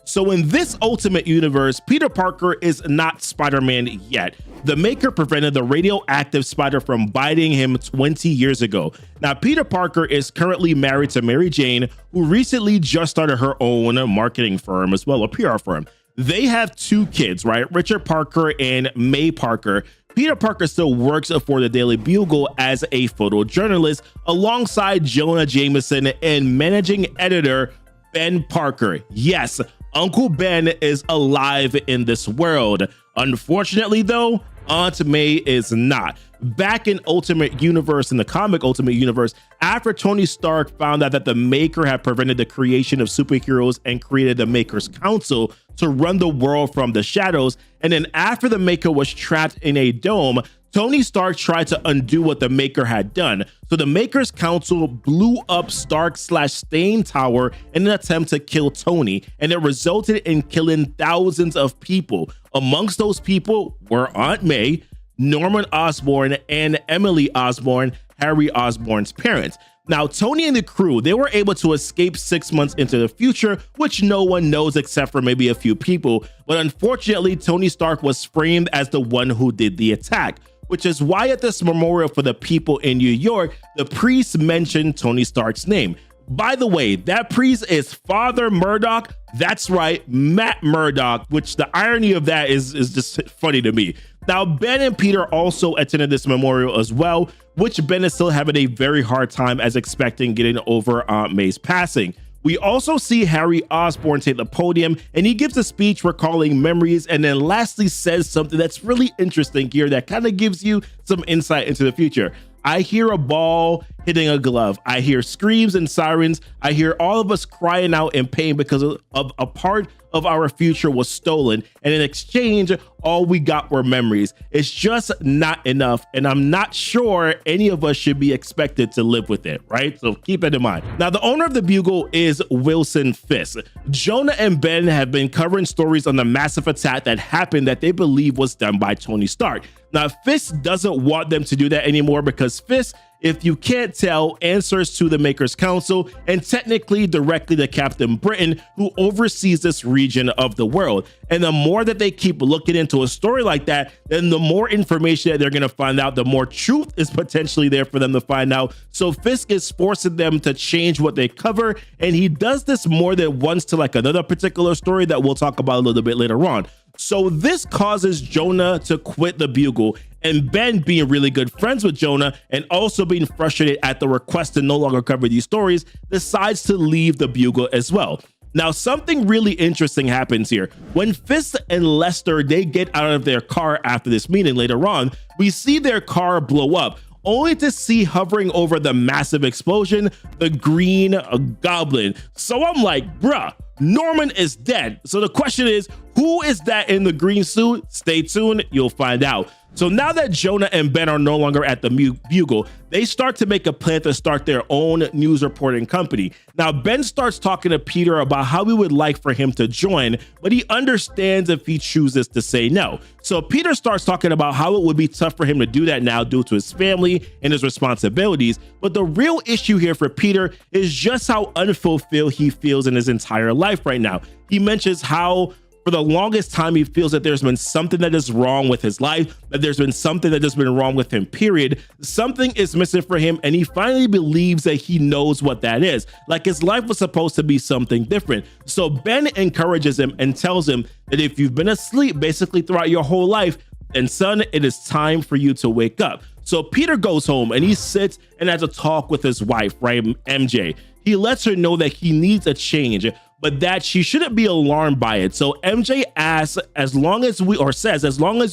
So in this Ultimate Universe, Peter Parker is not Spider-Man yet. The Maker prevented the radioactive spider from biting him 20 years ago. Now, Peter Parker is currently married to Mary Jane, who recently just started her own marketing firm as well, a PR firm. They have 2 kids, right? Richard Parker and May Parker. Peter Parker still works for the Daily Bugle as a photojournalist alongside Jonah Jameson and managing editor Ben Parker. Yes, Uncle Ben is alive in this world. Unfortunately, though, Aunt May is not. Back in Ultimate Universe, in the comic Ultimate Universe, after Tony Stark found out that the Maker had prevented the creation of superheroes and created the Maker's Council to run the world from the shadows, and then after the Maker was trapped in a dome, Tony Stark tried to undo what the Maker had done. So the Maker's Council blew up Stark/Stain Tower in an attempt to kill Tony, and it resulted in killing thousands of people. Amongst those people were Aunt May, Norman Osborn, and Emily Osborn, Harry Osborn's parents. Now, Tony and the crew, they were able to escape 6 months into the future, which no one knows except for maybe a few people. But unfortunately, Tony Stark was framed as the one who did the attack, which is why at this memorial for the people in New York, the priest mentioned Tony Stark's name. By the way, that priest is Father Murdoch. That's right, Matt Murdock, which the irony of that is just funny to me. Now, Ben and Peter also attended this memorial as well, which Ben is still having a very hard time as expecting getting over Aunt May's passing. We also see Harry Osborn take the podium, and he gives a speech recalling memories, and then lastly says something that's really interesting here that kind of gives you some insight into the future. I hear a ball hitting a glove. I hear screams and sirens. I hear all of us crying out in pain because of a part of our future was stolen. And in exchange, all we got were memories. It's just not enough. And I'm not sure any of us should be expected to live with it, right? So keep it in mind. Now, the owner of the Bugle is Wilson Fisk. Jonah and Ben have been covering stories on the massive attack that happened that they believe was done by Tony Stark. Now, Fisk doesn't want them to do that anymore because Fisk, if you can't tell, answers to the Maker's Council and technically directly to Captain Britain, who oversees this region of the world. And the more that they keep looking into a story like that, then the more information that they're going to find out, the more truth is potentially there for them to find out. So Fisk is forcing them to change what they cover, and he does this more than once to like another particular story that we'll talk about a little bit later on. So this causes Jonah to quit the Bugle, and Ben, being really good friends with Jonah and also being frustrated at the request to no longer cover these stories, decides to leave the Bugle as well. Now, something really interesting happens here. When Fisk and Lester, they get out of their car after this meeting later on, we see their car blow up, only to see hovering over the massive explosion, the Green Goblin. So I'm like, bruh, Norman is dead. So the question is, who is that in the green suit? Stay tuned, you'll find out. So now that Jonah and Ben are no longer at the Bugle, they start to make a plan to start their own news reporting company. Now, Ben starts talking to Peter about how he would like for him to join, but he understands if he chooses to say no. So Peter starts talking about how it would be tough for him to do that now due to his family and his responsibilities. But the real issue here for Peter is just how unfulfilled he feels in his entire life right now. He mentions how for the longest time, he feels that there's been something that is wrong with his life, that there's been something that has been wrong with him, period. Something is missing for him, and he finally believes that he knows what that is. Like his life was supposed to be something different. So Ben encourages him and tells him that if you've been asleep basically throughout your whole life, then son, it is time for you to wake up. So Peter goes home and he sits and has a talk with his wife, right, MJ. He lets her know that he needs a change, but that she shouldn't be alarmed by it. So MJ asks, as long as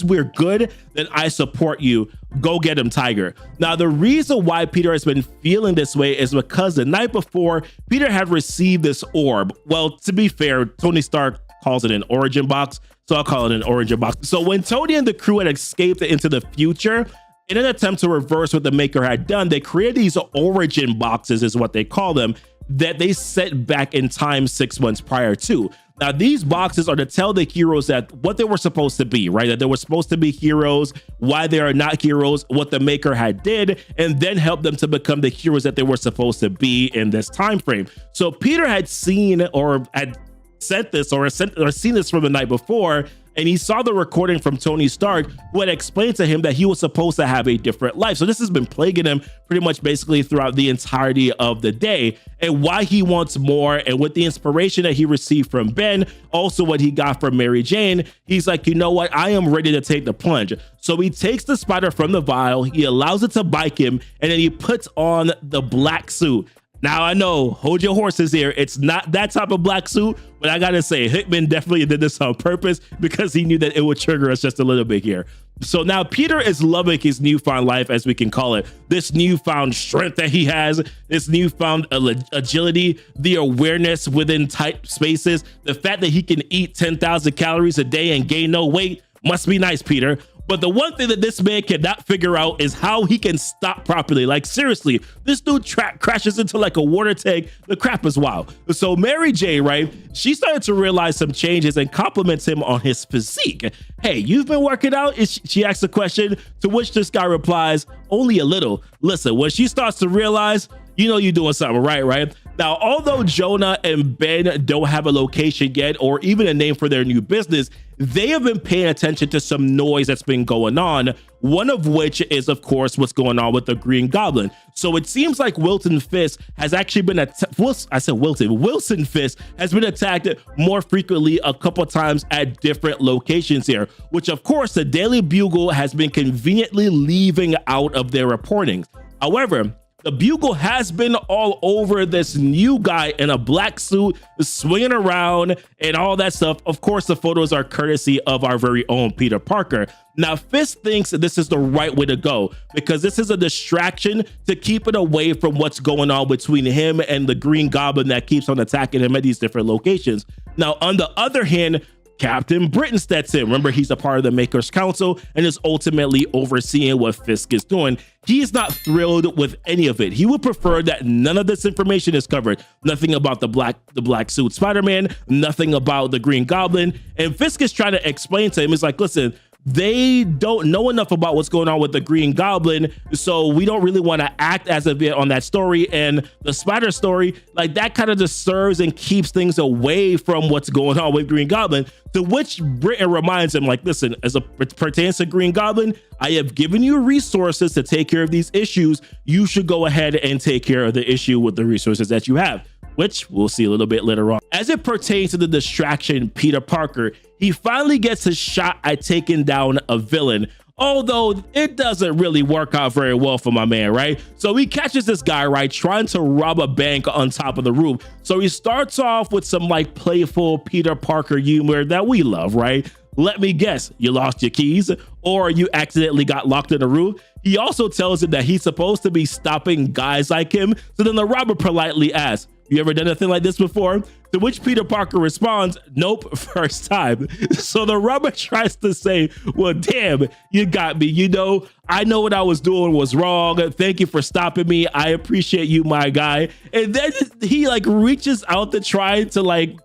we're good, then I support you. Go get him, Tiger. Now, the reason why Peter has been feeling this way is because the night before, Peter had received this orb. Well, to be fair, Tony Stark calls it an origin box, so I'll call it an origin box. So when Tony and the crew had escaped into the future, in an attempt to reverse what the Maker had done, they created these origin boxes, is what they call them, that they set back in time 6 months prior to. Now, these boxes are to tell the heroes that what they were supposed to be, right? That they were supposed to be heroes, why they are not heroes, what the Maker had did, and then help them to become the heroes that they were supposed to be in this time frame. So Peter had seen or had sent this or seen this from the night before, and he saw the recording from Tony Stark, who had explained to him that he was supposed to have a different life. So this has been plaguing him pretty much basically throughout the entirety of the day, and why he wants more. And with the inspiration that he received from Ben, also what he got from Mary Jane, he's like, you know what? I am ready to take the plunge. So he takes the spider from the vial, he allows it to bite him, and then he puts on the black suit. Now, I know, hold your horses here. It's not that type of black suit, but I gotta say, Hickman definitely did this on purpose because he knew that it would trigger us just a little bit here. So now Peter is loving his newfound life, as we can call it, this newfound strength that he has, this newfound agility, the awareness within tight spaces, the fact that he can eat 10,000 calories a day and gain no weight. Must be nice, Peter. But the one thing that this man cannot figure out is how he can stop properly. Like, seriously, this dude crashes into like a water tank. The crap is wild. So Mary Jane, right, she started to realize some changes and compliments him on his physique. Hey, you've been working out? She asks a question, to which this guy replies, only a little. Listen, when she starts to realize, you know you're doing something right? Now, although Jonah and Ben don't have a location yet or even a name for their new business, they have been paying attention to some noise that's been going on, one of which is, of course, what's going on with the Green Goblin. So it seems like Wilson Fisk has actually been Wilson Fisk has been attacked more frequently a couple times at different locations here, which, of course, the Daily Bugle has been conveniently leaving out of their reporting. However, the Bugle has been all over this new guy in a black suit, swinging around and all that stuff. Of course, the photos are courtesy of our very own Peter Parker. Now, Fisk thinks that this is the right way to go because this is a distraction to keep it away from what's going on between him and the Green Goblin that keeps on attacking him at these different locations. Now, on the other hand, Captain Britain steps in. Remember, he's a part of the Maker's Council and is ultimately overseeing what Fisk is doing. He is not thrilled with any of it. He would prefer that none of this information is covered. Nothing about the black suit Spider-Man, nothing about the Green Goblin. And Fisk is trying to explain to him, it's like, listen, they don't know enough about what's going on with the Green Goblin, so we don't really want to act as of yet on that story. And the Spider story, like, that kind of just serves and keeps things away from what's going on with Green Goblin, to which Britain reminds him, like, listen, as it pertains to Green Goblin, I have given you resources to take care of these issues. You should go ahead and take care of the issue with the resources that you have, which we'll see a little bit later on. As it pertains to the distraction, Peter Parker, he finally gets his shot at taking down a villain, although it doesn't really work out very well for my man, right? So he catches this guy, right, trying to rob a bank on top of the roof. So he starts off with some like playful Peter Parker humor that we love, right? Let me guess, you lost your keys or you accidentally got locked in the roof. He also tells him that he's supposed to be stopping guys like him. So then the robber politely asks, you ever done anything like this before? To which Peter Parker responds, nope, first time. So the robber tries to say, well, damn, you got me. You know, I know what I was doing was wrong. Thank you for stopping me. I appreciate you, my guy. And then he like reaches out to try to like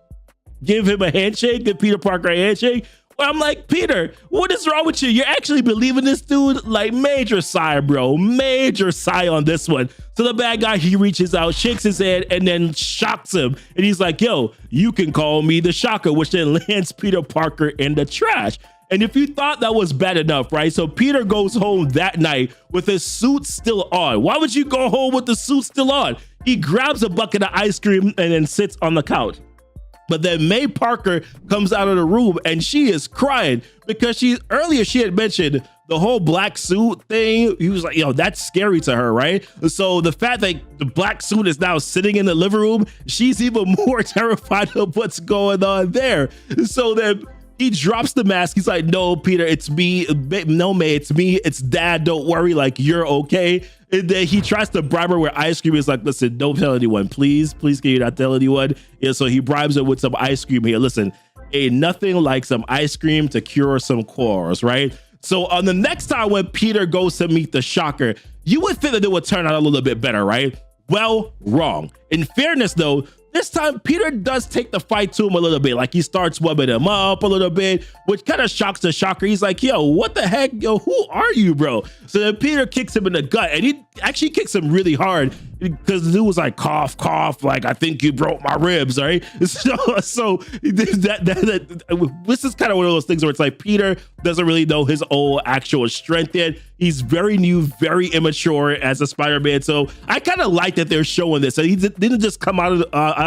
give him a handshake, give Peter Parker a handshake. I'm like, Peter, what is wrong with you? You're actually believing this dude? Like, major sigh, bro. Major sigh on this one. So the bad guy, he reaches out, shakes his head, and then shocks him. And he's like, yo, you can call me the Shocker, which then lands Peter Parker in the trash. And if you thought that was bad enough, right? So Peter goes home that night with his suit still on. Why would you go home with the suit still on? He grabs a bucket of ice cream and then sits on the couch. But then May Parker comes out of the room and she is crying because earlier she had mentioned the whole black suit thing. He was like, yo, that's scary to her, right? So the fact that the black suit is now sitting in the living room, she's even more terrified of what's going on there. So then he drops the mask. He's like, no, Peter, it's me. No, May, it's me. It's Dad. Don't worry. Like, you're okay. And then he tries to bribe her with ice cream. He's like, listen, don't tell anyone. Please, can you not tell anyone? Yeah, so he bribes her with some ice cream here. Listen, ain't nothing like some ice cream to cure some quarrels, right? So on the next time when Peter goes to meet the Shocker, you would think that it would turn out a little bit better, right? Well, wrong. In fairness, though, this time, Peter does take the fight to him a little bit. Like, he starts webbing him up a little bit, which kind of shocks the Shocker. He's like, yo, what the heck? Yo, who are you, bro? So then Peter kicks him in the gut, and he actually kicks him really hard. because the dude was like, cough, cough, like, I think you broke my ribs, right? So this is kind of one of those things where it's like Peter doesn't really know his own actual strength yet. He's very new, very immature as a Spider-Man. So I kind of like that they're showing this. So he didn't just come out of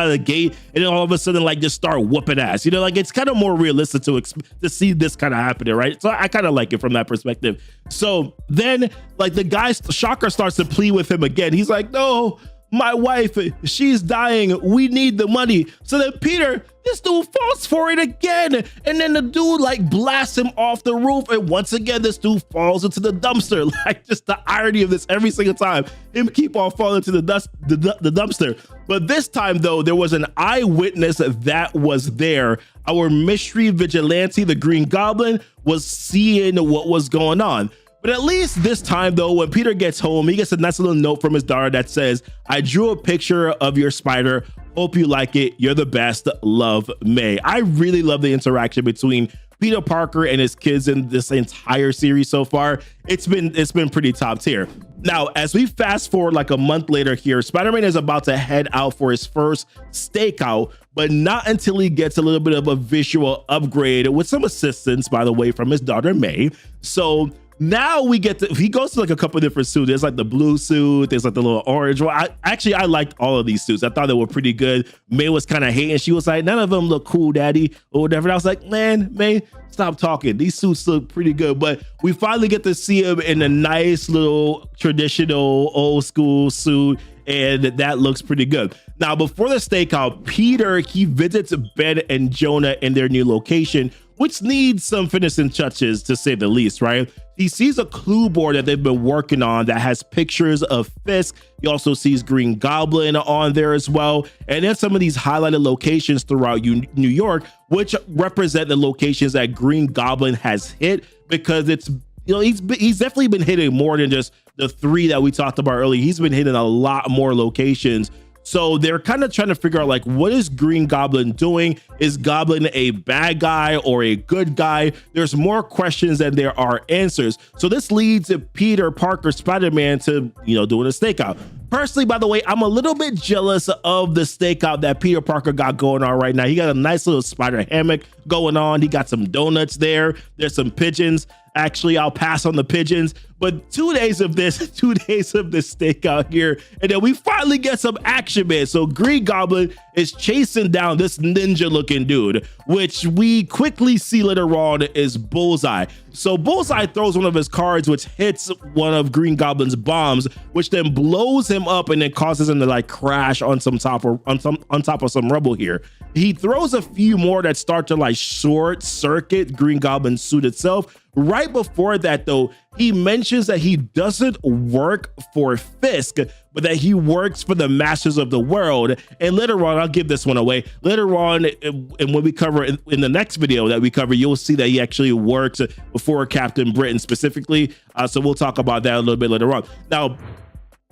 the gate and then all of a sudden like just start whooping ass. You know, like it's kind of more realistic to see this kind of happening, right? So I kind of like it from that perspective. So then like the guy, Shocker, starts to plead with him again. He's like, no, my wife, she's dying. We need the money. So then Peter, this dude falls for it again. And then the dude like blasts him off the roof. And once again, this dude falls into the dumpster. Like just the irony of this every single time. Him keep on falling into the dumpster. But this time though, there was an eyewitness that was there. Our mystery vigilante, the Green Goblin, was seeing what was going on. But at least this time, though, when Peter gets home, he gets a nice little note from his daughter that says, I drew a picture of your spider. Hope you like it. You're the best. Love, May. I really love the interaction between Peter Parker and his kids in this entire series so far. It's been pretty top tier. Now, as we fast forward like a month later here, Spider-Man is about to head out for his first stakeout, but not until he gets a little bit of a visual upgrade with some assistance, by the way, from his daughter, May. So now we get to, he goes to like a couple of different suits. There's like the blue suit, there's like the little orange one. I liked all of these suits. I thought they were pretty good. May was kind of hating. She was like, none of them look cool, daddy, or whatever. And I was like, man, May, stop talking. These suits look pretty good. But we finally get to see him in a nice little traditional old school suit, and that looks pretty good. Now, before the stakeout, Peter, he visits Ben and Jonah in their new location, which needs some finishing touches to say the least, right? He sees a clue board that they've been working on that has pictures of Fisk. He also sees Green Goblin on there as well. And then some of these highlighted locations throughout New York, which represent the locations that Green Goblin has hit, because it's, you know, he's definitely been hitting more than just the 3 that we talked about earlier. He's been hitting a lot more locations. So they're kind of trying to figure out, like, what is Green Goblin doing? Is Goblin a bad guy or a good guy? There's more questions than there are answers. So this leads to Peter Parker, Spider-Man, to, you know, doing a stakeout. Personally, by the way, I'm a little bit jealous of the stakeout that Peter Parker got going on right now. He got a nice little spider hammock going on. He got some donuts there. There's some pigeons. Actually, I'll pass on the pigeons, but 2 days of this stakeout here, and then we finally get some action, man. So Green Goblin is chasing down this ninja looking dude, which we quickly see later on is Bullseye. So Bullseye throws one of his cards, which hits one of Green Goblin's bombs, which then blows him up and then causes him to like crash on top of some rubble here. He throws a few more that start to like short circuit Green Goblin's suit itself. Right before that, though, he mentions that he doesn't work for Fisk, but that he works for the masters of the world. And later on, I'll give this one away. Later on, and when we cover in the next video that we cover, you'll see that he actually works for Captain Britain specifically. So we'll talk about that a little bit later on. Now,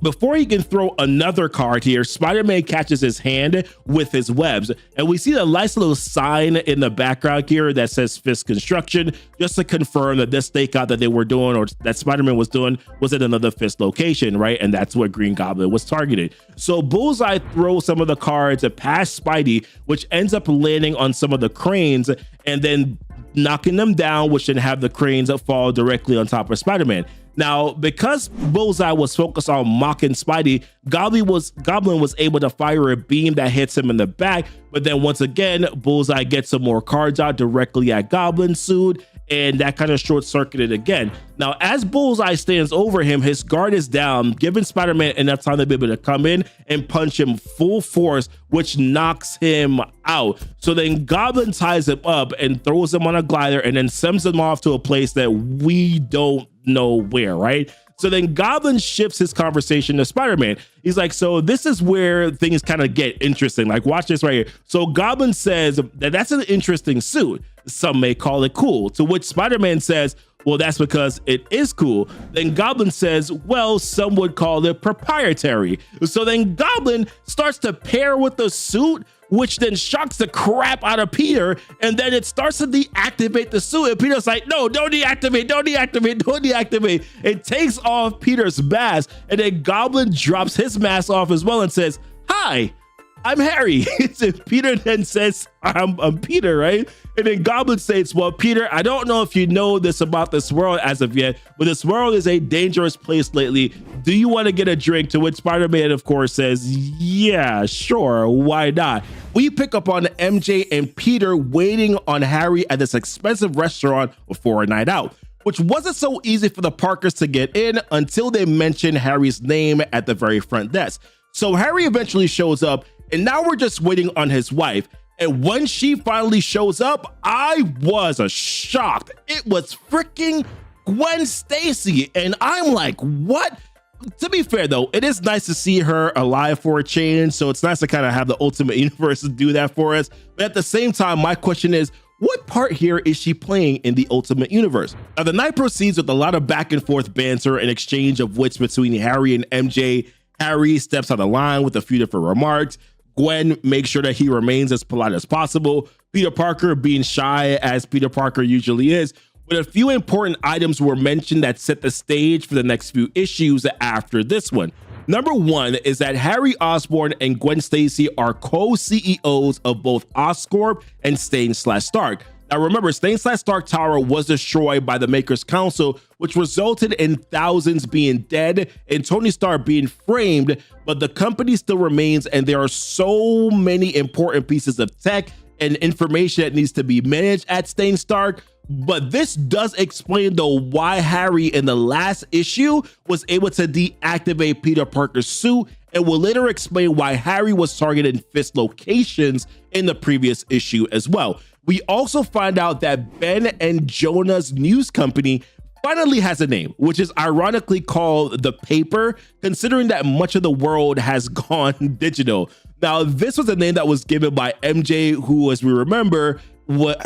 before he can throw another card here, Spider-Man catches his hand with his webs, and we see a nice little sign in the background here that says Fisk Construction, just to confirm that this stakeout that they were doing, or that Spider-Man was doing, was at another Fisk location, right? And that's where Green Goblin was targeted. So Bullseye throws some of the cards past Spidey, which ends up landing on some of the cranes and then knocking them down, which then have the cranes fall directly on top of Spider-Man. Now, because Bullseye was focused on mocking Spidey, Goblin was able to fire a beam that hits him in the back, but then once again, Bullseye gets some more cards out directly at Goblin's suit, and that kind of short-circuited again. Now, as Bullseye stands over him, his guard is down, giving Spider-Man enough time to be able to come in and punch him full force, which knocks him out. So then Goblin ties him up and throws him on a glider and then sends him off to a place that we don't know where, right? So then Goblin shifts his conversation to Spider-Man. He's like, so this is where things kind of get interesting. Like, watch this right here. So Goblin says that that's an interesting suit. Some may call it cool. To which Spider-Man says, well, that's because it is cool. Then Goblin says, well, some would call it proprietary. So then Goblin starts to pair with the suit, which then shocks the crap out of Peter, and then it starts to deactivate the suit, and Peter's like, no, don't deactivate, don't deactivate, don't deactivate. It takes off Peter's mask, and then Goblin drops his mask off as well and says, hi, I'm Harry. Peter then says, I'm Peter, right? And then Goblin states, well, Peter, I don't know if you know this about this world as of yet, but this world is a dangerous place lately. Do you want to get a drink? To which Spider-Man, of course, says, yeah, sure, why not? We pick up on MJ and Peter waiting on Harry at this expensive restaurant before a night out, which wasn't so easy for the Parkers to get in until they mentioned Harry's name at the very front desk. So Harry eventually shows up, and now we're just waiting on his wife. And when she finally shows up, I was shocked. It was freaking Gwen Stacy. And I'm like, what? To be fair, though, it is nice to see her alive for a change. So it's nice to kind of have the Ultimate Universe do that for us. But at the same time, my question is, what part here is she playing in the Ultimate Universe? Now, the night proceeds with a lot of back and forth banter and exchange of wits between Harry and MJ. Harry steps on the line with a few different remarks. Gwen makes sure that he remains as polite as possible. Peter Parker being shy as Peter Parker usually is. But a few important items were mentioned that set the stage for the next few issues after this one. Number one is that Harry Osborn and Gwen Stacy are co-CEOs of both Oscorp and Stain/Stark. Now remember, Stain/Stark Tower was destroyed by the Maker's Council, which resulted in thousands being dead and Tony Stark being framed, but the company still remains, and there are so many important pieces of tech and information that needs to be managed at Stain/Stark. But this does explain, though, why Harry in the last issue was able to deactivate Peter Parker's suit, and will later explain why Harry was targeting Fisk locations in the previous issue as well. We also find out that Ben and Jonah's news company finally has a name, which is ironically called The Paper, considering that much of the world has gone digital. Now, this was a name that was given by MJ, who, as we remember,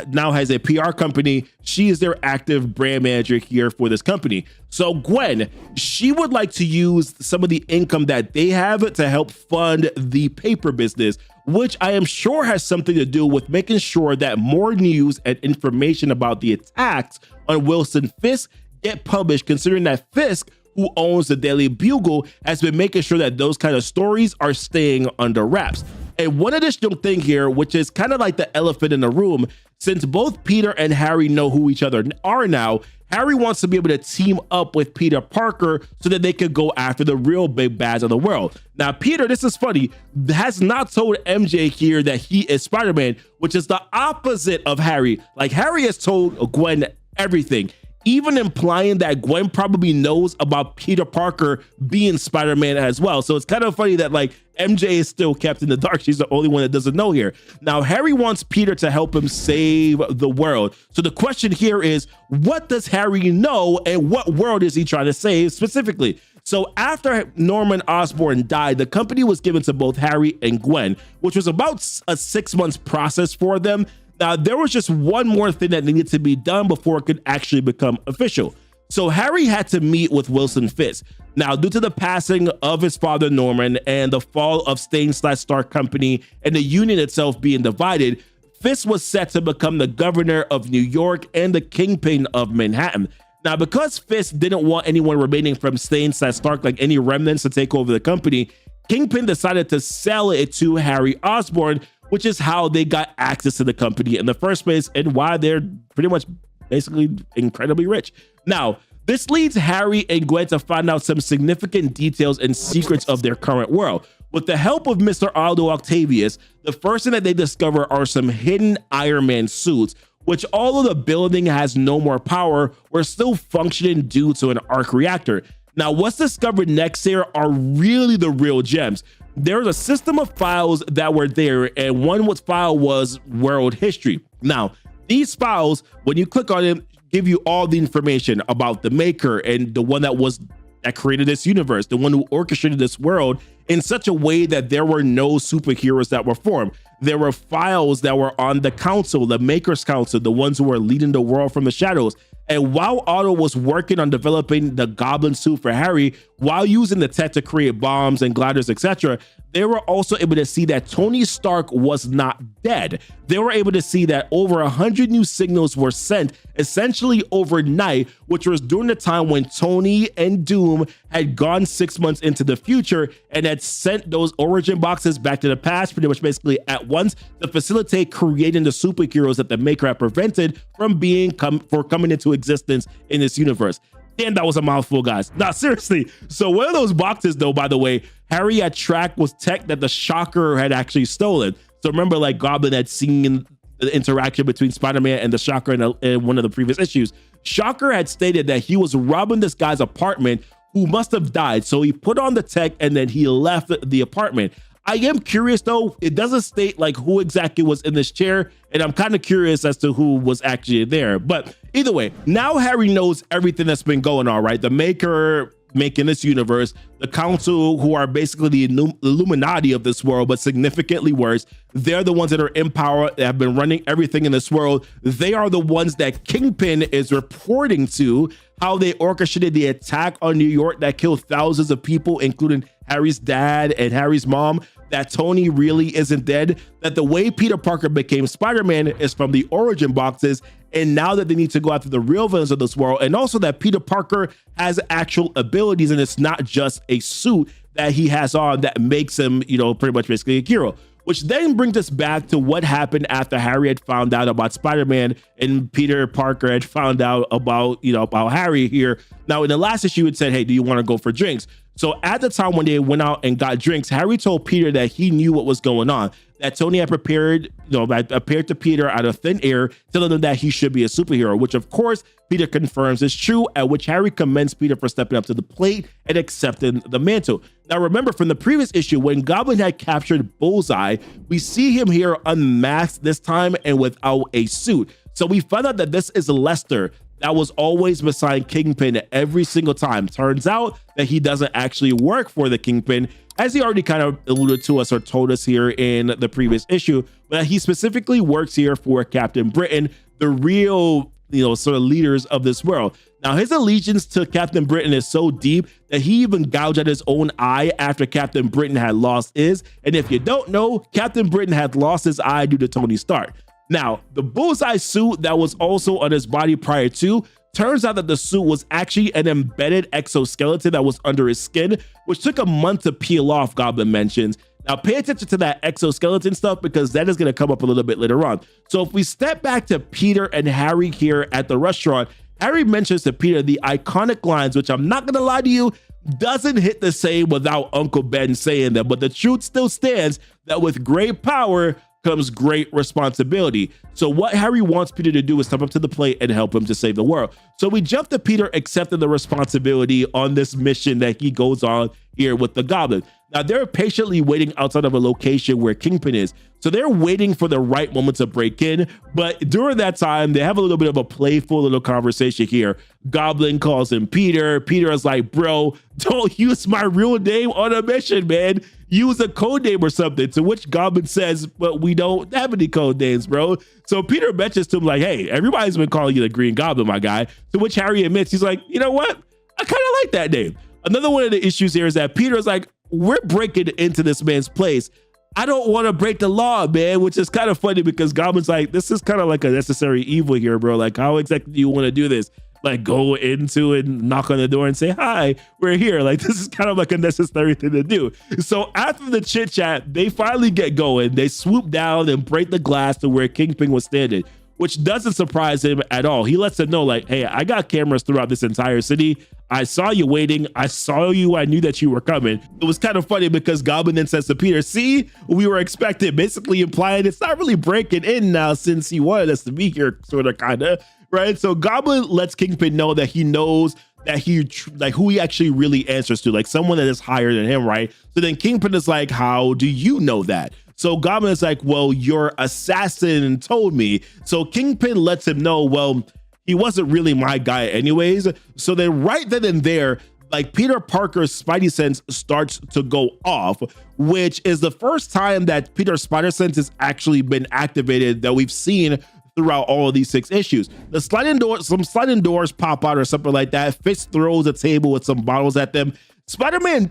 now has a PR company. She is their active brand manager here for this company. So Gwen, she would like to use some of the income that they have to help fund the paper business, which I am sure has something to do with making sure that more news and information about the attacks on Wilson Fisk get published, considering that Fisk, who owns the Daily Bugle, has been making sure that those kind of stories are staying under wraps. And one additional thing here, which is kind of like the elephant in the room, since both Peter and Harry know who each other are now, Harry wants to be able to team up with Peter Parker so that they could go after the real big bads of the world. Now, Peter, this is funny, has not told MJ here that he is Spider-Man, which is the opposite of Harry. Like, Harry has told Gwen everything, even implying that Gwen probably knows about Peter Parker being Spider-Man as well. So it's kind of funny that like MJ is still kept in the dark. She's the only one that doesn't know here. Now, Harry wants Peter to help him save the world. So the question here is, what does Harry know and what world is he trying to save specifically? So after Norman Osborn died, the company was given to both Harry and Gwen, which was about a 6 months process for them. Now, there was just one more thing that needed to be done before it could actually become official. So Harry had to meet with Wilson Fisk. Now, due to the passing of his father, Norman, and the fall of Stain/Stark Company and the union itself being divided, Fisk was set to become the governor of New York and the kingpin of Manhattan. Now, because Fisk didn't want anyone remaining from Stain/Stark, like any remnants, to take over the company, Kingpin decided to sell it to Harry Osborn, which is how they got access to the company in the first place and why they're pretty much basically incredibly rich. Now, this leads Harry and Gwen to find out some significant details and secrets of their current world. With the help of Mr. Aldo Octavius, the first thing that they discover are some hidden Iron Man suits, which, although the building has no more power, were still functioning due to an arc reactor. Now, what's discovered next here are really the real gems. There's a system of files that were there, and one file was world history. Now, these files, when you click on them, give you all the information about the maker and the one that created this universe, the one who orchestrated this world in such a way that there were no superheroes that were formed. There were files that were on the council, the Maker's Council, the ones who were leading the world from the shadows. And while Otto was working on developing the Goblin suit for Harry, while using the tech to create bombs and gliders, etc., they were also able to see that Tony Stark was not dead. They were able to see that over 100 new signals were sent essentially overnight, which was during the time when Tony and Doom had gone 6 months into the future and had sent those origin boxes back to the past pretty much basically at once to facilitate creating the superheroes that the Maker had prevented from coming into existence in this universe. Damn, that was a mouthful, guys. Nah, seriously. So one of those boxes, though, by the way, Harry had tracked was tech that the Shocker had actually stolen. So remember, like, Goblin had seen the interaction between Spider-Man and the Shocker in one of the previous issues. Shocker had stated that he was robbing this guy's apartment who must have died. So he put on the tech and then he left the apartment. I am curious, though. It doesn't state like who exactly was in this chair, and I'm kind of curious as to who was actually there. But either way, now Harry knows everything that's been going on, right? The Maker making this universe, the Council, who are basically the Illuminati of this world, but significantly worse. They're the ones that are in power, that have been running everything in this world. They are the ones that Kingpin is reporting to, how they orchestrated the attack on New York that killed thousands of people, including Harry's dad and Harry's mom, that Tony really isn't dead, that the way Peter Parker became Spider-Man is from the origin boxes, and now that they need to go after the real villains of this world, and also that Peter Parker has actual abilities and it's not just a suit that he has on that makes him, you know, pretty much basically a hero. Which then brings us back to what happened after Harry had found out about Spider-Man and Peter Parker had found out about, about Harry here. Now, in the last issue, it said, hey, do you want to go for drinks? So at the time when they went out and got drinks, Harry told Peter that he knew what was going on, that Tony had appeared to Peter out of thin air, telling him that he should be a superhero, which of course Peter confirms is true, at which Harry commends Peter for stepping up to the plate and accepting the mantle. Now remember, from the previous issue, when Goblin had captured Bullseye, we see him here unmasked this time and without a suit. So we found out that this is Lester that was always beside Kingpin every single time. Turns out that he doesn't actually work for the Kingpin, as he already kind of alluded to us or told us here in the previous issue, but he specifically works here for Captain Britain, the real, sort of leaders of this world. Now, his allegiance to Captain Britain is so deep that he even gouged at his own eye after Captain Britain had lost his. And if you don't know, Captain Britain had lost his eye due to Tony Stark. Now, the Bullseye suit that was also on his body prior to, turns out that the suit was actually an embedded exoskeleton that was under his skin, which took a month to peel off, Goblin mentions. Now, pay attention to that exoskeleton stuff because that is going to come up a little bit later on. So if we step back to Peter and Harry here at the restaurant, Harry mentions to Peter the iconic lines, which I'm not going to lie to you, doesn't hit the same without Uncle Ben saying them, but the truth still stands that with great power comes great responsibility. So what Harry wants Peter to do is step up to the plate and help him to save the world. So we jump to Peter accepting the responsibility on this mission that he goes on here with the Goblin. Now, they're patiently waiting outside of a location where Kingpin is. So they're waiting for the right moment to break in. But during that time, they have a little bit of a playful little conversation here. Goblin calls him Peter. Peter is like, bro, don't use my real name on a mission, man. Use a code name or something. To which Goblin says, but we don't have any code names, bro. So Peter mentions to him like, hey, everybody's been calling you the Green Goblin, my guy. To which Harry admits, he's like, you know what? I kind of like that name. Another one of the issues here is that Peter is like, we're breaking into this man's place. I don't want to break the law, man, which is kind of funny because Goblin's like, this is kind of like a necessary evil here, bro. Like, how exactly do you want to do this? Like, go into and knock on the door and say, hi, we're here. Like, this is kind of like a necessary thing to do. So after the chit chat, they finally get going. They swoop down and break the glass to where Kingpin was standing, which doesn't surprise him at all. He lets them know, like, hey, I got cameras throughout this entire city. I saw you waiting. I saw you. I knew that you were coming. It was kind of funny because Goblin then says to Peter, see, we were expecting, basically implying it's not really breaking in now since he wanted us to be here, sort of, kind of, right? So Goblin lets Kingpin know that he knows that who he actually really answers to, like someone that is higher than him, right? So then Kingpin is like, how do you know that? So Goblin is like, well, your assassin told me. So Kingpin lets him know, well, he wasn't really my guy anyways. So then right then and there, like Peter Parker's Spidey sense starts to go off, which is the first time that Peter's Spider sense has actually been activated that we've seen throughout all of these 6 issues. Some sliding doors pop out or something like that. Fitz throws a table with some bottles at them. Spider-Man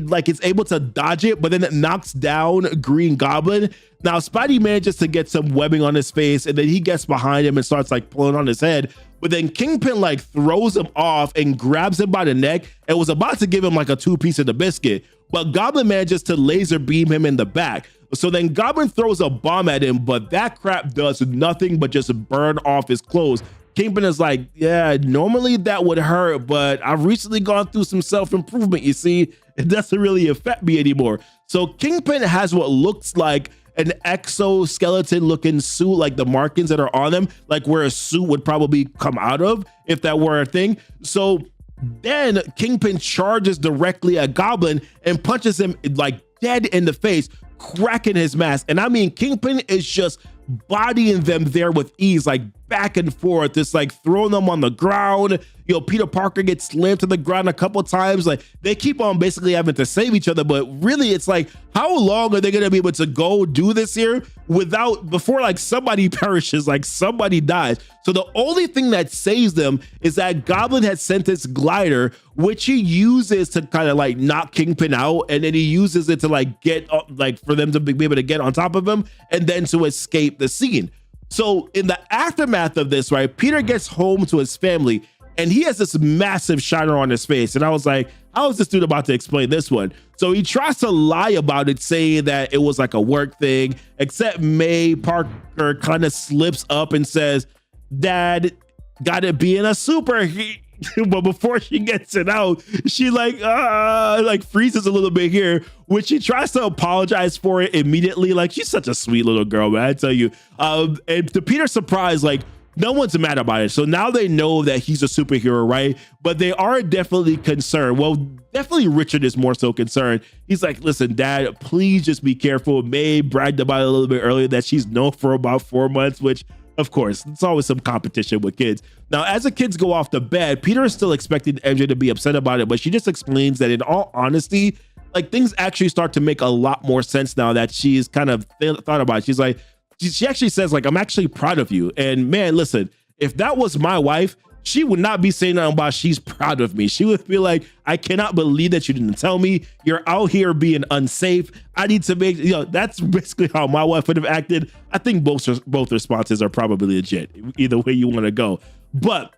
like is able to dodge it, but then it knocks down Green Goblin. Now Spidey manages to get some webbing on his face, and then he gets behind him and starts like pulling on his head. But then Kingpin like throws him off and grabs him by the neck and was about to give him like a 2-piece of the biscuit. But Goblin manages to laser beam him in the back. So then Goblin throws a bomb at him, but that crap does nothing but just burn off his clothes. Kingpin is like, yeah, normally that would hurt, but I've recently gone through some self-improvement, you see. It doesn't really affect me anymore. So Kingpin has what looks like an exoskeleton looking suit, like the markings that are on them, like where a suit would probably come out of if that were a thing. So then Kingpin charges directly at Goblin and punches him like dead in the face, cracking his mask. And I mean, Kingpin is just bodying them there with ease, like back and forth, just like throwing them on the ground. You know, Peter Parker gets slammed to the ground a couple times. Like they keep on basically having to save each other, but really it's like, how long are they going to be able to go do this here before like somebody perishes, like somebody dies? So the only thing that saves them is that Goblin has sent this glider, which he uses to kind of like knock Kingpin out, and then he uses it to like get like for them to be able to get on top of him and then to escape the scene. So in the aftermath of this, right, Peter gets home to his family and he has this massive shiner on his face. And I was like, how is this dude about to explain this one? So he tries to lie about it, saying that it was like a work thing, except May Parker kind of slips up and says, Dad, got it being a super. But before she gets it out, she like freezes a little bit here, which she tries to apologize for it immediately. Like, she's such a sweet little girl, man, I tell you. And to Peter's surprise, like, no one's mad about it. So now they know that he's a superhero, right? But they are definitely concerned. Well, definitely Richard is more so concerned. He's like, listen, Dad, please just be careful. May bragged about it a little bit earlier that she's known for about 4 months, which of course, it's always some competition with kids. Now, as the kids go off to bed, Peter is still expecting MJ to be upset about it, but she just explains that in all honesty, like things actually start to make a lot more sense now that she's kind of thought about it. She's like, she actually says like, I'm actually proud of you. And man, listen, if that was my wife, she would not be saying nothing about she's proud of me. She would be like, I cannot believe that you didn't tell me. You're out here being unsafe. I need to make, that's basically how my wife would have acted. I think both responses are probably legit, either way you want to go. But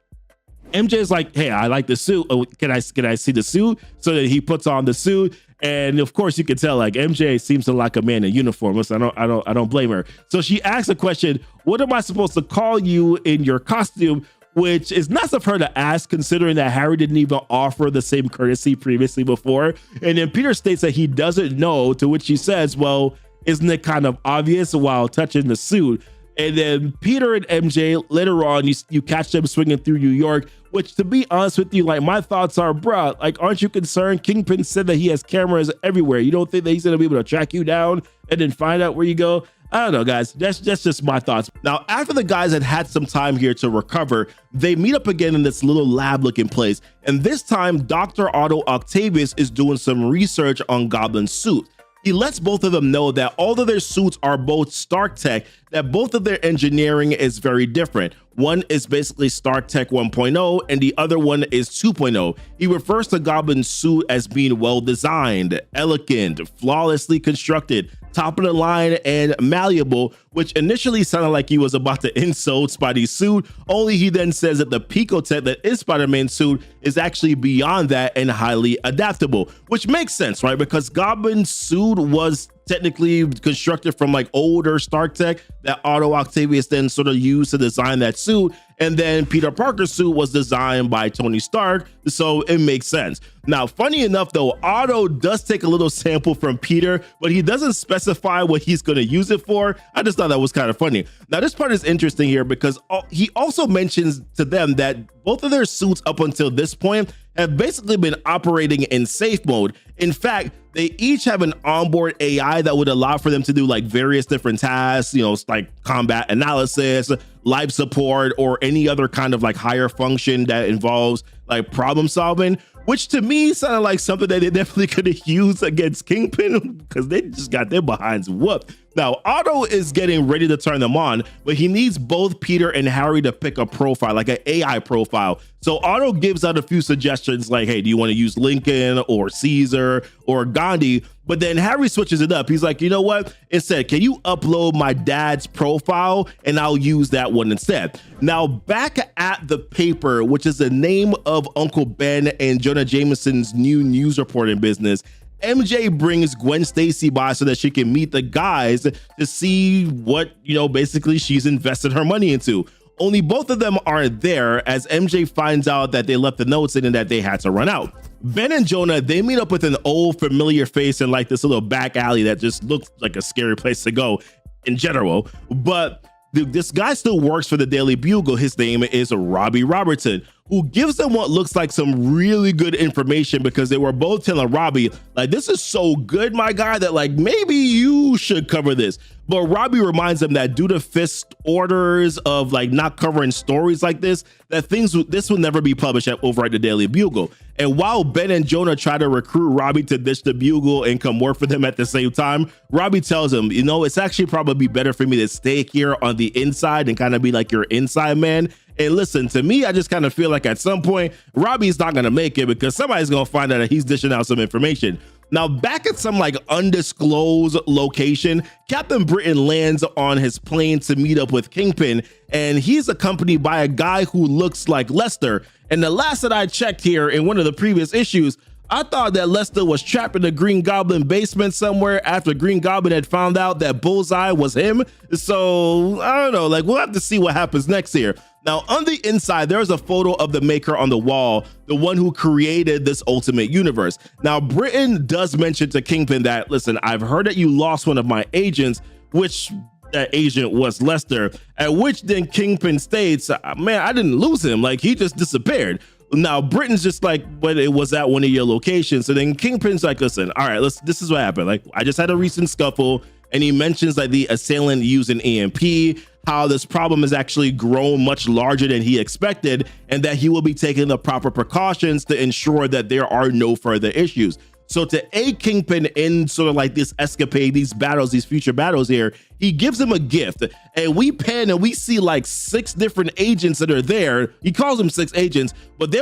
MJ is like, hey, I like the suit. Oh, can I see the suit? So that he puts on the suit. And of course you can tell like MJ seems to like a man in uniform. So I don't blame her. So she asks a question, what am I supposed to call you in your costume? Which is nice of her to ask, considering that Harry didn't even offer the same courtesy previously before. And then Peter states that he doesn't know, to which she says, well, isn't it kind of obvious, while touching the suit? And then Peter and MJ, later on, you catch them swinging through New York, which, to be honest with you, like, my thoughts are, bruh, like, aren't you concerned? Kingpin said that he has cameras everywhere. You don't think that he's gonna be able to track you down and then find out where you go? I don't know, guys. That's just my thoughts. Now, after the guys had some time here to recover, they meet up again in this little lab-looking place. And this time, Dr. Otto Octavius is doing some research on Goblin's suit. He lets both of them know that although their suits are both Stark Tech, that both of their engineering is very different. One is basically Stark Tech 1.0 and the other one is 2.0. He refers to Goblin's suit as being well designed, elegant, flawlessly constructed, top of the line, and malleable, which initially sounded like he was about to insult Spidey's suit, only he then says that the Picotech that is Spider-Man's suit is actually beyond that and highly adaptable, which makes sense, right? Because Goblin's suit was technically constructed from like older Stark Tech that Otto Octavius then sort of used to design that suit. And then Peter Parker's suit was designed by Tony Stark, so it makes sense. Now, funny enough though, Otto does take a little sample from Peter, but he doesn't specify what he's going to use it for. I just thought that was kind of funny. Now, this part is interesting here because he also mentions to them that both of their suits up until this point have basically been operating in safe mode. In fact, they each have an onboard AI that would allow for them to do like various different tasks, like combat analysis, life support, or any other kind of like higher function that involves like problem solving, which to me sounded like something that they definitely could have used against Kingpin because they just got their behinds whooped. Now, Otto is getting ready to turn them on, but he needs both Peter and Harry to pick a profile, like an AI profile. So Otto gives out a few suggestions like, hey, do you want to use Lincoln or Caesar or Gandhi? But then Harry switches it up. He's like, you know what? Instead, can you upload my dad's profile and I'll use that one instead. Now, back at the paper, which is the name of Uncle Ben and Jonah Jameson's new news reporting business, MJ brings Gwen Stacy by so that she can meet the guys to see what, basically she's invested her money into. Only both of them aren't there as MJ finds out that they left the notes in and that they had to run out. Ben and Jonah, they meet up with an old familiar face in like this little back alley that just looks like a scary place to go in general. But this guy still works for the Daily Bugle. His name is Robbie Robertson, who gives them what looks like some really good information because they were both telling Robbie, like, this is so good, my guy, that like maybe you should cover this. But Robbie reminds them that due to Fist's orders of like not covering stories like this, that this will never be published over at the Daily Bugle. And while Ben and Jonah try to recruit Robbie to ditch the Bugle and come work for them at the same time, Robbie tells him, it's actually probably better for me to stay here on the inside and kind of be like your inside man. And listen, to me, I just kind of feel like at some point, Robbie's not going to make it because somebody's going to find out that he's dishing out some information. Now, back at some like undisclosed location, Captain Britain lands on his plane to meet up with Kingpin, and he's accompanied by a guy who looks like Lester. And the last that I checked here in one of the previous issues, I thought that Lester was trapped in the Green Goblin basement somewhere after Green Goblin had found out that Bullseye was him. So I don't know, like we'll have to see what happens next here. Now, on the inside, there's a photo of the Maker on the wall, the one who created this Ultimate Universe. Now, Britain does mention to Kingpin that, listen, I've heard that you lost one of my agents, which that agent was Lester, at which then Kingpin states, man, I didn't lose him. Like, he just disappeared. Now, Britain's just like, but it was at one of your locations. So then Kingpin's like, listen, all right, this is what happened. Like, I just had a recent scuffle. And he mentions like the assailant used an EMP, how this problem has actually grown much larger than he expected, and that he will be taking the proper precautions to ensure that there are no further issues. So to aid Kingpin in sort of like this escapade, these battles, these future battles here, he gives him a gift. And we pan and we see like 6 different agents that are there. He calls them 6 agents, but they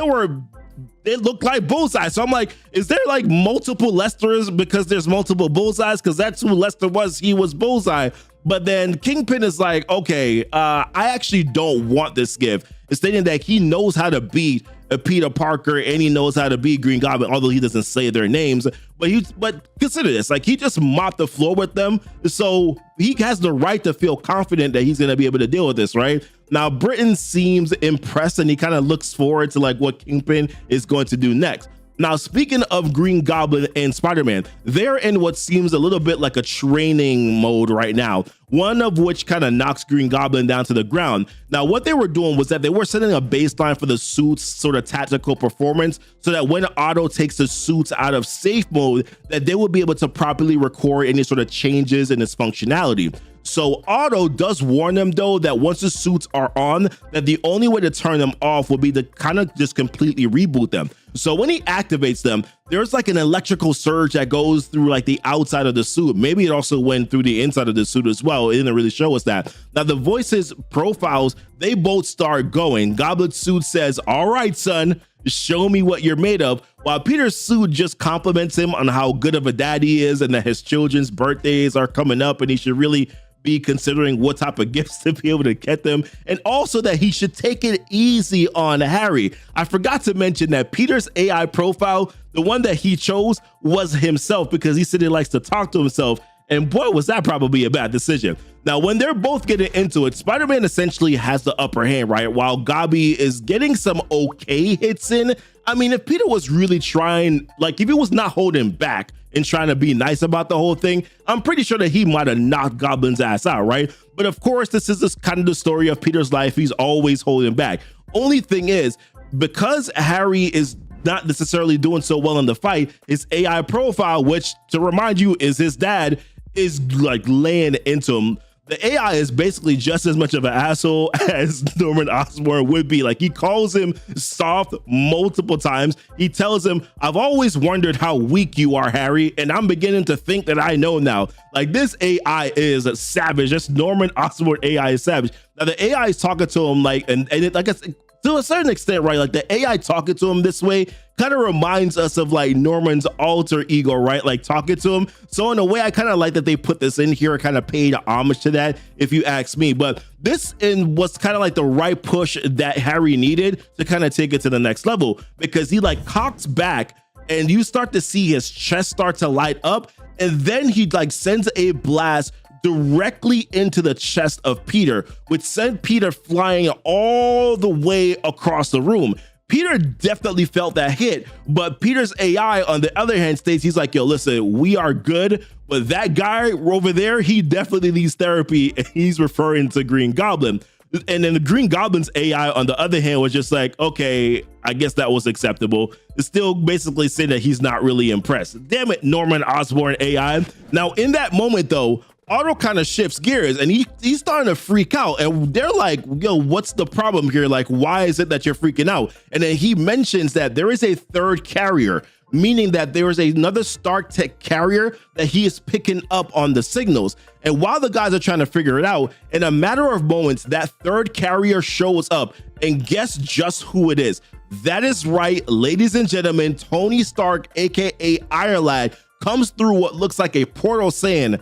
look like Bullseye. So I'm like, is there like multiple Lesters because there's multiple Bullseyes? Because that's who Lester was. He was Bullseye. But then Kingpin is like, okay, I actually don't want this gift. It's stating that he knows how to beat Peter Parker and he knows how to beat Green Goblin, although he doesn't say their names. But consider this, like he just mopped the floor with them. So he has the right to feel confident that he's going to be able to deal with this, right? Now, Britain seems impressed and he kind of looks forward to like what Kingpin is going to do next. Now, speaking of Green Goblin and Spider-Man, they're in what seems a little bit like a training mode right now, one of which kind of knocks Green Goblin down to the ground. Now, what they were doing was that they were setting a baseline for the suit's sort of tactical performance so that when Otto takes the suits out of safe mode, that they would be able to properly record any sort of changes in its functionality. So Otto does warn them, though, that once the suits are on, that the only way to turn them off will be to kind of just completely reboot them. So when he activates them, there's like an electrical surge that goes through like the outside of the suit. Maybe it also went through the inside of the suit as well. It didn't really show us that. Now, the voices profiles, they both start going. Goblet's suit says, all right, son, show me what you're made of, while Peter's suit just compliments him on how good of a dad he is and that his children's birthdays are coming up and he should really be considering what type of gifts to be able to get them, and also that he should take it easy on Harry. I forgot to mention that Peter's AI profile, the one that he chose, was himself because he said he likes to talk to himself, and boy, was that probably a bad decision. Now, when they're both getting into it, Spider-Man essentially has the upper hand, right? While Gobby is getting some okay hits in. I mean, if Peter was really trying, like if he was not holding back and trying to be nice about the whole thing, I'm pretty sure that he might have knocked Goblin's ass out, right? But of course, this is just kind of the story of Peter's life. He's always holding back. Only thing is, because Harry is not necessarily doing so well in the fight, his AI profile, which to remind you is his dad, is like laying into him. the AI is basically just as much of an asshole as Norman Osborn would be. Like, he calls him soft multiple times. He tells him, I've always wondered how weak you are, Harry, and I'm beginning to think that I know now. Like, this AI is savage. Just Norman Osborn AI is savage. Now, the AI is talking to him like, and it, like, it's, to a certain extent, right? Like, the AI talking to him this way kind of reminds us of like Norman's alter ego, right? Like, talking to him. So in a way, I kind of like that they put this in here, kind of paid homage to that, if you ask me. But this was kind of like the right push that Harry needed to kind of take it to the next level, because he like cocks back and you start to see his chest start to light up, and then he like sends a blast directly into the chest of Peter, which sent Peter flying all the way across the room. Peter definitely felt that hit, but Peter's AI, on the other hand, states, he's like, yo, listen, we are good, but that guy over there, he definitely needs therapy, and he's referring to Green Goblin. And then the Green Goblin's AI, on the other hand, was just like, okay, I guess that was acceptable. It's still basically saying that he's not really impressed. Damn it, Norman Osborn AI. Now, in that moment, though, Otto kind of shifts gears, and he's starting to freak out, and they're like, yo, what's the problem here? Like, why is it that you're freaking out? And then he mentions that there is a third carrier, meaning that there is another Stark Tech carrier that he is picking up on the signals. And while the guys are trying to figure it out, in a matter of moments, that third carrier shows up, and guess just who it is. That is right, ladies and gentlemen, Tony Stark, aka Iron Lad, comes through what looks like a portal saying,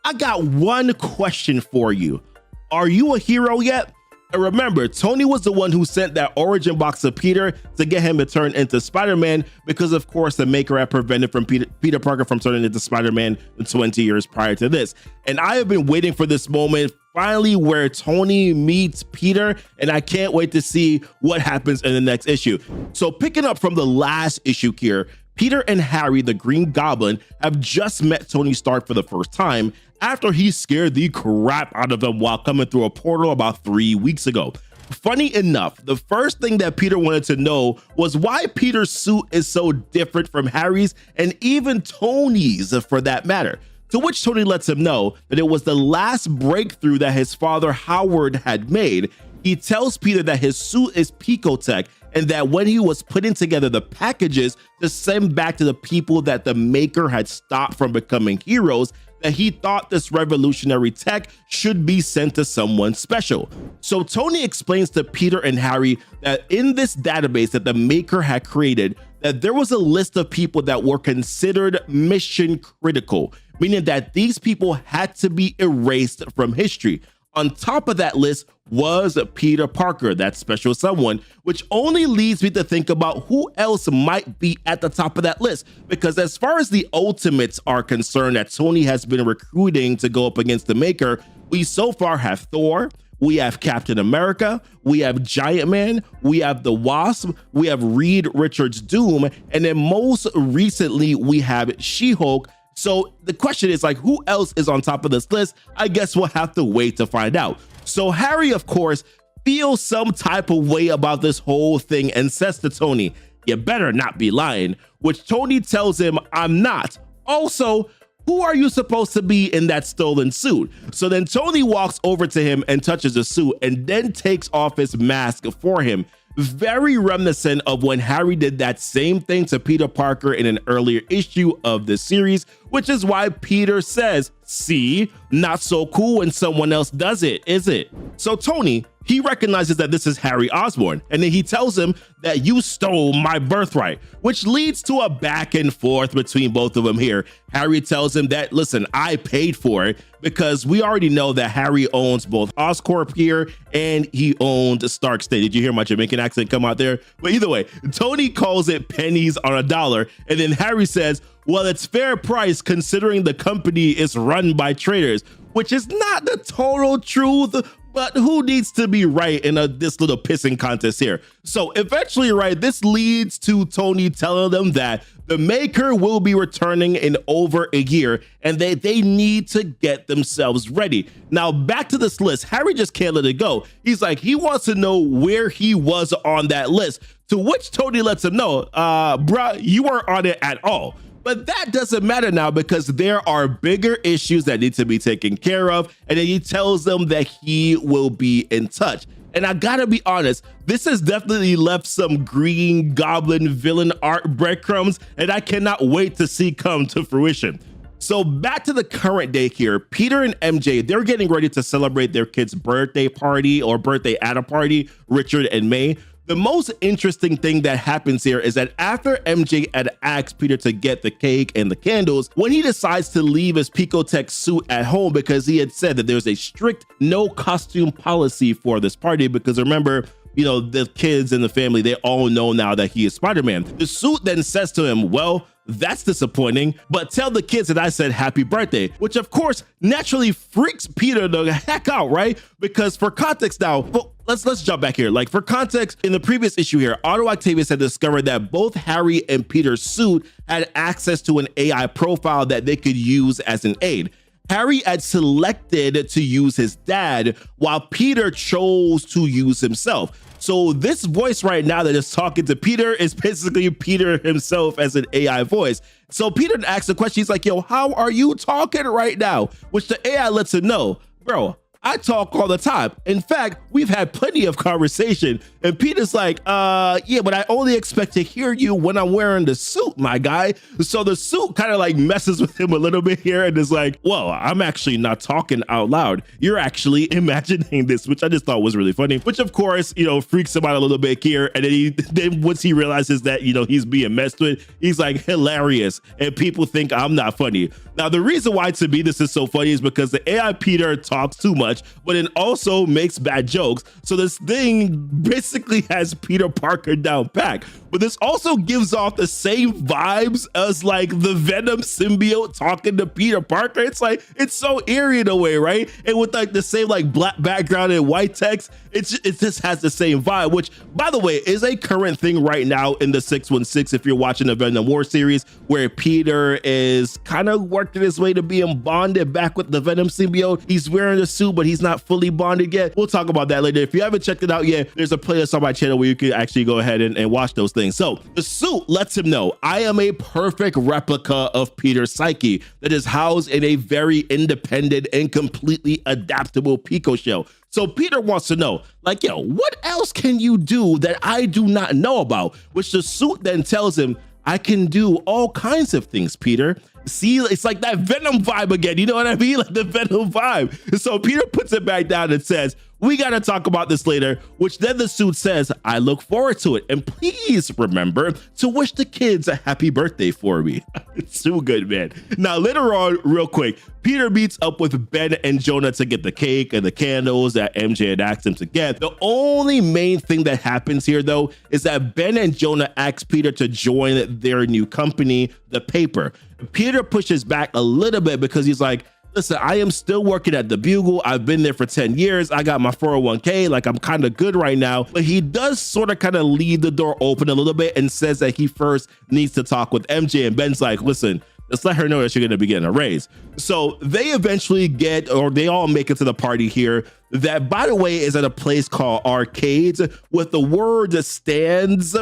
I got one question for you. Are you a hero yet? And remember, Tony was the one who sent that origin box to Peter to get him to turn into Spider-Man, because of course the Maker had prevented from Peter Parker from turning into Spider-Man 20 years prior to this. And I have been waiting for this moment, finally, where Tony meets Peter, and I can't wait to see what happens in the next issue. So picking up from the last issue here, Peter and Harry, the Green Goblin, have just met Tony Stark for the first time after he scared the crap out of them while coming through a portal about 3 weeks ago. Funny enough, the first thing that Peter wanted to know was why Peter's suit is so different from Harry's, and even Tony's for that matter. To which Tony lets him know that it was the last breakthrough that his father Howard had made. He tells Peter that his suit is Picotech, and that when he was putting together the packages to send back to the people that the Maker had stopped from becoming heroes, that he thought this revolutionary tech should be sent to someone special. So Tony explains to Peter and Harry that in this database that the Maker had created, that there was a list of people that were considered mission critical, meaning that these people had to be erased from history. On top of that list was Peter Parker, that special someone, which only leads me to think about who else might be at the top of that list. Because as far as the Ultimates are concerned that Tony has been recruiting to go up against the Maker, we so far have Thor, we have Captain America, we have Giant Man, we have the Wasp, we have Reed Richards Doom, and then most recently we have She-Hulk. So the question is, like, who else is on top of this list? I guess we'll have to wait to find out. So Harry, of course, feels some type of way about this whole thing and says to Tony, you better not be lying, which Tony tells him, I'm not. Also, who are you supposed to be in that stolen suit? So then Tony walks over to him and touches the suit and then takes off his mask for him. Very reminiscent of when Harry did that same thing to Peter Parker in an earlier issue of the series, which is why Peter says, see, not so cool when someone else does it, is it? So Tony, he recognizes that this is Harry Osborn, and then he tells him that you stole my birthright, which leads to a back and forth between both of them here. Harry tells him that, listen, I paid for it, because we already know that Harry owns both Oscorp here and he owned Stark State. Did you hear my Jamaican accent come out there? But either way, Tony calls it pennies on a dollar, and then Harry says, well, it's fair price considering the company is run by traitors, which is not the total truth, but who needs to be right in this little pissing contest here? So eventually, right, this leads to Tony telling them that the Maker will be returning in over a year, and they need to get themselves ready. Now, back to this list, Harry just can't let it go. He's like, he wants to know where he was on that list, to which Tony lets him know, bruh, you weren't on it at all. But that doesn't matter now because there are bigger issues that need to be taken care of. And then he tells them that he will be in touch. And I gotta be honest, this has definitely left some Green Goblin villain art breadcrumbs, and I cannot wait to see come to fruition. So back to the current day here, Peter and MJ, they're getting ready to celebrate their kid's birthday party or birthday at a party, Richard and May. The most interesting thing that happens here is that after MJ had asked Peter to get the cake and the candles, when he decides to leave his Picotech suit at home because he had said that there's a strict no costume policy for this party, because remember, you know, the kids and the family, they all know now that he is Spider-Man. The suit then says to him, well, that's disappointing, but tell the kids that I said happy birthday, which of course naturally freaks Peter the heck out, right? Because for context now, well, let's jump back here. Like for context, in the previous issue here, Otto Octavius had discovered that both Harry and Peter's suit had access to an AI profile that they could use as an aid. Harry had selected to use his dad, while Peter chose to use himself. So this voice right now that is talking to Peter is basically Peter himself as an AI voice. So Peter asks the question, he's like, yo, how are you talking right now? Which the AI lets him know, bro, I talk all the time. In fact, we've had plenty of conversation. And Peter's like, yeah, but I only expect to hear you when I'm wearing the suit, my guy. So the suit kind of like messes with him a little bit here and is like, well, I'm actually not talking out loud. You're actually imagining this, which I just thought was really funny, which of course, you know, freaks him out a little bit here. And then once he realizes that, you know, he's being messed with, he's like hilarious. And people think I'm not funny. Now, the reason why to me this is so funny is because the AI Peter talks too much, but it also makes bad jokes. So this thing basically has Peter Parker down pat. But this also gives off the same vibes as like the Venom symbiote talking to Peter Parker. It's like, it's so eerie in a way, right? And with like the same like black background and white text, it just has the same vibe, which by the way is a current thing right now in the 616 if you're watching the Venom War series, where Peter is kind of working his way to being bonded back with the Venom symbiote. He's wearing a suit, but he's not fully bonded yet. We'll talk about that later. If you haven't checked it out yet, there's a playlist on my channel where you can actually go ahead and watch those things. So the suit lets him know, I am a perfect replica of Peter's psyche that is housed in a very independent and completely adaptable Pico shell. So Peter wants to know, like, yo, what else can you do that I do not know about? Which the suit then tells him, I can do all kinds of things, Peter. See, it's like that Venom vibe again. You know what I mean? Like the Venom vibe. So Peter puts it back down and says, we got to talk about this later, which then the suit says, I look forward to it. And please remember to wish the kids a happy birthday for me. It's so good, man. Now, later on, real quick, Peter meets up with Ben and Jonah to get the cake and the candles that MJ had asked him to get. The only main thing that happens here, though, is that Ben and Jonah ask Peter to join their new company, The Paper. Peter pushes back a little bit because he's like, listen, I am still working at the Bugle. I've been there for 10 years. I got my 401k. Like, I'm kind of good right now. But he does sort of kind of leave the door open a little bit and says that he first needs to talk with MJ. And Ben's like, listen, let's let her know that you're going to be getting a raise. So they eventually they all make it to the party here. That, by the way, is at a place called Arcades, with the word that stands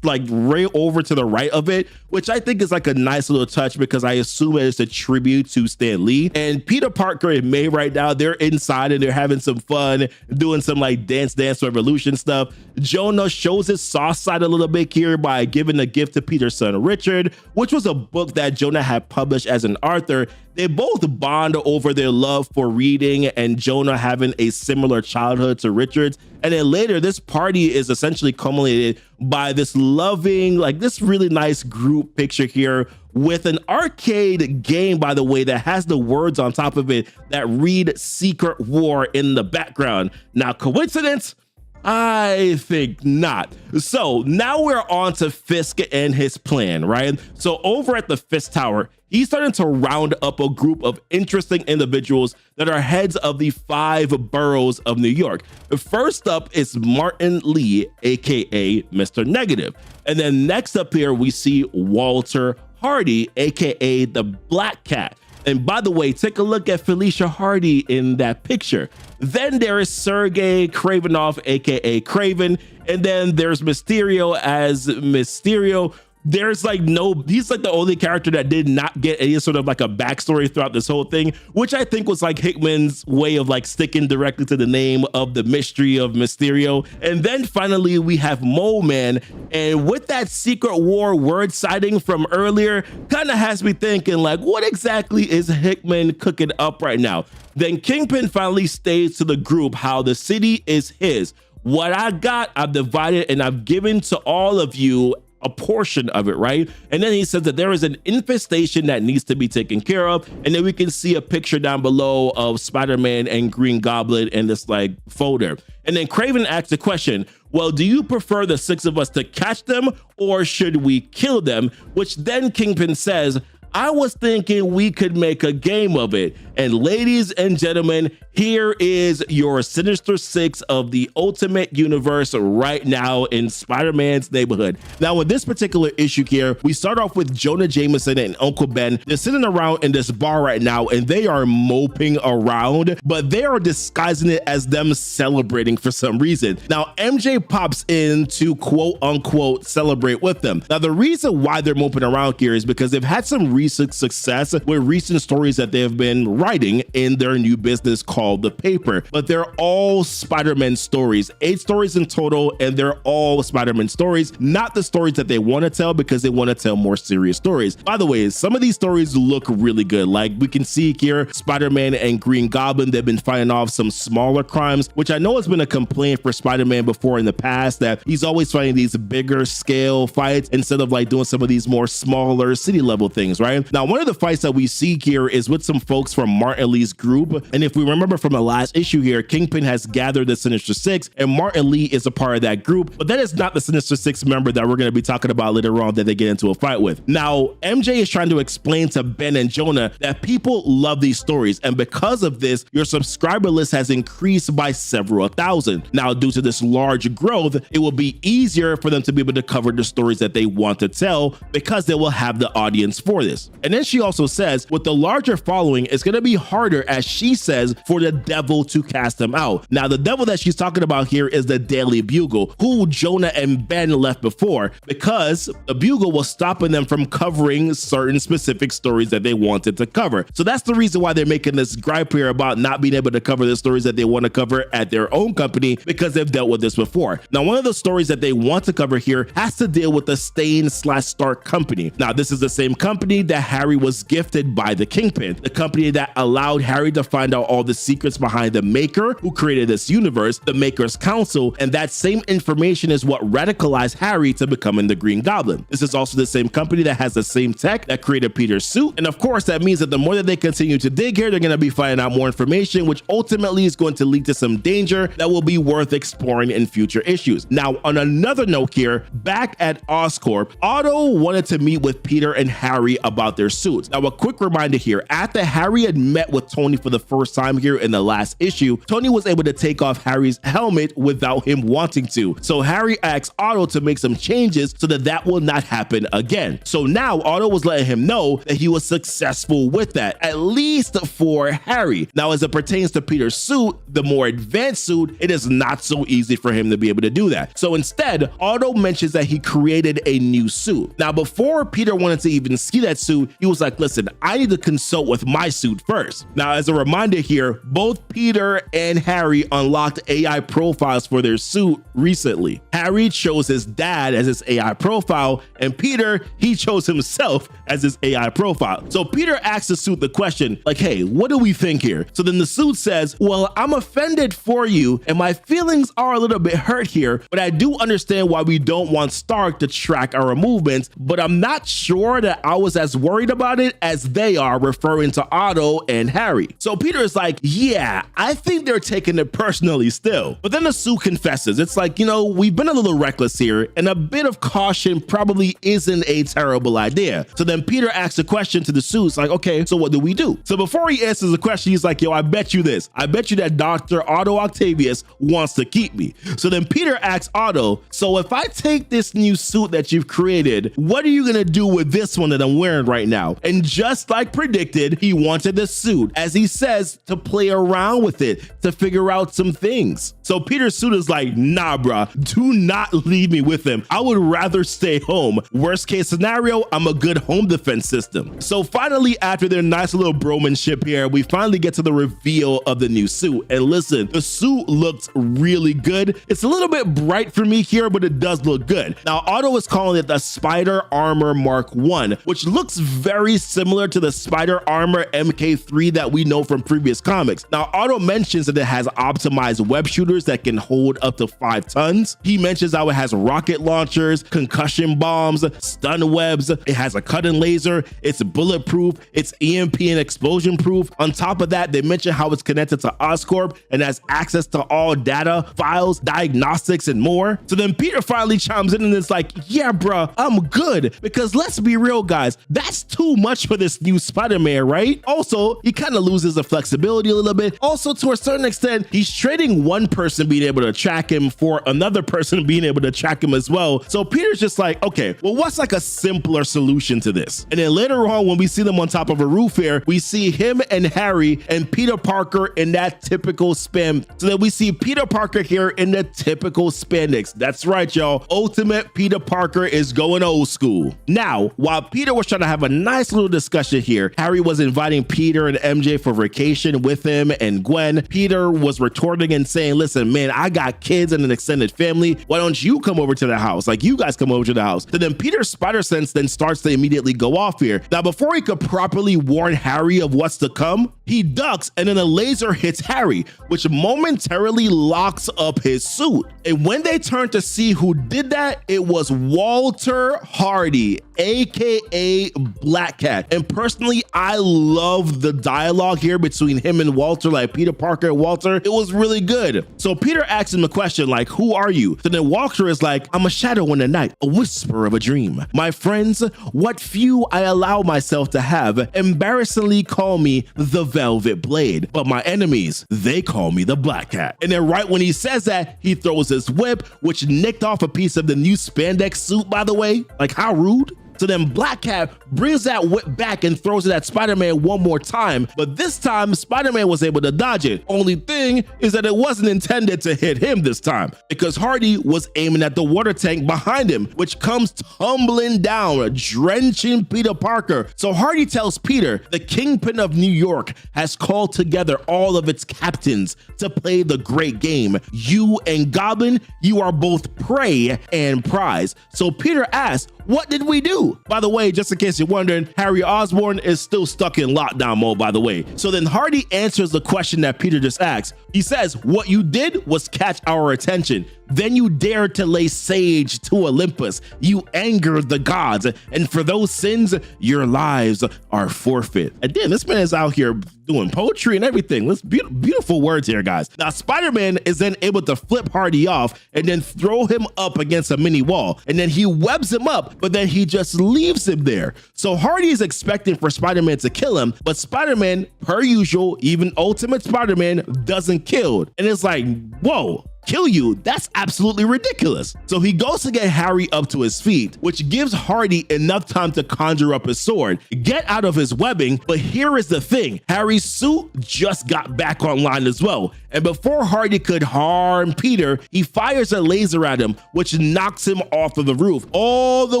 like right over to the right of it, which I think is like a nice little touch because I assume it is a tribute to Stan Lee. And Peter Parker and May right now, they're inside and they're having some fun, doing some like Dance Revolution stuff. Jonah shows his soft side a little bit here by giving a gift to Peter's son Richard, which was a book that Jonah had published as an author. They both bond over their love for reading and Jonah having a similar childhood to Richard's. And then later, this party is essentially culminated by this loving, like this really nice group picture here with an arcade game, by the way, that has the words on top of it that read Secret War in the background. Now, coincidence? I think not. So now we're on to Fisk and his plan, right? So over at the Fisk Tower, he's starting to round up a group of interesting individuals that are heads of the 5 boroughs of New York. First up is Martin Lee, aka Mr. Negative. And then next up here, we see Walter Hardy, aka the Black Cat. And by the way, take a look at Felicia Hardy in that picture. Then there is Sergei Kravinoff, aka Craven. And then there's Mysterio as Mysterio. there's like he's like the only character that did not get any sort of like a backstory throughout this whole thing, which I think was like Hickman's way of like sticking directly to the name of the mystery of Mysterio. And then finally we have Mole Man, and with that Secret War word citing from earlier, kind of has me thinking like, what exactly is Hickman cooking up right now? Then Kingpin finally states to the group how the city is his. What I got, I've divided and I've given to all of you a portion of it, right? And then he says that there is an infestation that needs to be taken care of. And then we can see a picture down below of Spider-Man and Green Goblin in this like folder. And then Kraven asks the question, well, do you prefer the 6 of us to catch them or should we kill them? Which then Kingpin says, I was thinking we could make a game of it. And ladies and gentlemen, here is your Sinister Six of the Ultimate Universe right now in Spider-Man's neighborhood. Now, in this particular issue here, we start off with Jonah Jameson and Uncle Ben. They're sitting around in this bar right now and they are moping around, but they are disguising it as them celebrating for some reason. Now, MJ pops in to quote unquote celebrate with them. Now, the reason why they're moping around here is because they've had some recent success with recent stories that they have been writing in their new business called The Paper, but they're all Spider-Man stories, 8 stories in total, and they're all Spider-Man stories, not the stories that they want to tell because they want to tell more serious stories. By the way, some of these stories look really good. Like we can see here, Spider-Man and Green Goblin, they've been fighting off some smaller crimes, which I know has been a complaint for Spider-Man before in the past, that he's always fighting these bigger scale fights instead of like doing some of these more smaller city level things, right? Now, one of the fights that we see here is with some folks from Martin Lee's group. And if we remember from the last issue here, Kingpin has gathered the Sinister Six and Martin Lee is a part of that group, but that is not the Sinister Six member that we're going to be talking about later on that they get into a fight with. Now, MJ is trying to explain to Ben and Jonah that people love these stories. And because of this, your subscriber list has increased by several thousand. Now, due to this large growth, it will be easier for them to be able to cover the stories that they want to tell because they will have the audience for this. And then she also says, with the larger following, it's going to be harder, as she says, for the devil to cast them out. Now, the devil that she's talking about here is the Daily Bugle, who Jonah and Ben left before, because the Bugle was stopping them from covering certain specific stories that they wanted to cover. So that's the reason why they're making this gripe here about not being able to cover the stories that they want to cover at their own company, because they've dealt with this before. Now, one of the stories that they want to cover here has to deal with the Stain/Stark company. Now, this is the same company that Harry was gifted by the Kingpin, the company that allowed Harry to find out all the secrets behind the Maker who created this universe, the Maker's Council, and that same information is what radicalized Harry to becoming the Green Goblin. This is also the same company that has the same tech that created Peter's suit, and of course that means that the more that they continue to dig here, they're going to be finding out more information, which ultimately is going to lead to some danger that will be worth exploring in future issues. Now, on another note here, back at Oscorp, Otto wanted to meet with Peter and Harry about their suits. Now, a quick reminder here, after Harry had met with Tony for the first time here in the last issue, Tony was able to take off Harry's helmet without him wanting to. So Harry asked Otto to make some changes so that that will not happen again. So now Otto was letting him know that he was successful with that, at least for Harry. Now, as it pertains to Peter's suit, the more advanced suit, it is not so easy for him to be able to do that. So instead, Otto mentions that he created a new suit. Now, before Peter wanted to even see that suit, he was like, listen, I need to consult with my suit first. Now, as a reminder here, both Peter and Harry unlocked AI profiles for their suit recently. Harry chose his dad as his AI profile, and Peter, he chose himself as his AI profile. So Peter asks the suit the question, like, hey, what do we think here? So then the suit says, well, I'm offended for you, and my feelings are a little bit hurt here, but I do understand why we don't want Stark to track our movements, but I'm not sure that I was as worried about it as they are, referring to Otto and Harry. So Peter is like, yeah, I think they're taking it personally still. But then the suit confesses, it's like, you know, we've been a little reckless here, and a bit of caution probably isn't a terrible idea. So then Peter asks a question to the suit, it's like, okay, so what do we do? So before he answers the question, he's like, yo, I bet you this. I bet you that Dr. Otto Octavius wants to keep me. So then Peter asks Otto, so if I take this new suit that you've created, what are you gonna do with this one that I'm wearing right now? And just like predicted, he wanted the suit, as he says, to play around with it, to figure out some things. So Peter's suit is like, nah, bruh, do not leave me with him. I would rather stay home. Worst case scenario, I'm a good home defense system. So finally, after their nice little bromanship here, we finally get to the reveal of the new suit. And listen, the suit looks really good. It's a little bit bright for me here, but it does look good. Now, Otto is calling it the Spider Armor Mark 1, which looks very similar to the Spider Armor MK3 that we know from previous comics. Now, Otto mentions that it has optimized web shooters that can hold up to 5 tons. He mentions how it has rocket launchers, concussion bombs, stun webs. It has a cutting laser. It's bulletproof. It's EMP and explosion proof. On top of that, they mention how it's connected to Oscorp and has access to all data, files, diagnostics, and more. So then Peter finally chimes in and it's like, yeah, bruh, I'm good. Because let's be real, guys, that's too much for this new Spider-Man, right? Also, he kind of loses the flexibility a little bit. Also, to a certain extent, he's trading one person being able to track him for another person being able to track him as well. So Peter's just like, okay, well, what's like a simpler solution to this? And then later on, when we see them on top of a roof here, we see him and Harry and Peter Parker in that typical spam. So then we see Peter Parker here in the typical spandex. That's right, y'all. Ultimate Peter Parker is going old school. Now, while Peter was trying to have a nice little discussion here, Harry was inviting Peter and MJ for vacation with him and Gwen. Peter was retorting and saying, listen, man, I got kids and an extended family. Why don't you come over to the house? Like, you guys come over to the house. So then Peter's spider sense then starts to immediately go off here. Now, before he could properly warn Harry of what's to come, he ducks and then a laser hits Harry, which momentarily locks up his suit. And when they turn to see who did that, it was Walter Hardy, aka Black Cat. And personally, I love the dialogue here between him and Walter, like Peter Parker and Walter. It was really good. So Peter asks him a question like, who are you? So then Walter is like, I'm a shadow in the night, a whisper of a dream. My friends, what few I allow myself to have, embarrassingly call me the Velvet Blade. But my enemies, they call me the Black Cat. And then right when he says that, he throws his whip, which nicked off a piece of the new spandex suit, by the way. Like, how rude. So then Black Cat brings that whip back and throws it at Spider-Man one more time, but this time Spider-Man was able to dodge it. Only thing is that it wasn't intended to hit him this time, because Hardy was aiming at the water tank behind him, which comes tumbling down, drenching Peter Parker. So Hardy tells Peter the Kingpin of New York has called together all of its captains to play the great game. You and Goblin, you are both prey and prize. So Peter asks, what did we do? By the way, just in case you're wondering, Harry Osborn is still stuck in lockdown mode, by the way. So then Hardy answers the question that Peter just asked. He says, what you did was catch our attention. Then you dared to lay siege to Olympus. You angered the gods, and for those sins, your lives are forfeit. And then this man is out here doing poetry and everything. Let's beautiful words here, guys. Now, Spider-Man is then able to flip Hardy off and then throw him up against a mini wall. And then he webs him up, but then he just leaves him there. So Hardy is expecting for Spider-Man to kill him, but Spider-Man, per usual, even Ultimate Spider-Man, doesn't kill. And it's like, whoa. Kill you? That's absolutely ridiculous. So he goes to get Harry up to his feet, which gives Hardy enough time to conjure up his sword, get out of his webbing. But here is the thing, Harry's suit just got back online as well. And before Hardy could harm Peter, he fires a laser at him, which knocks him off of the roof all the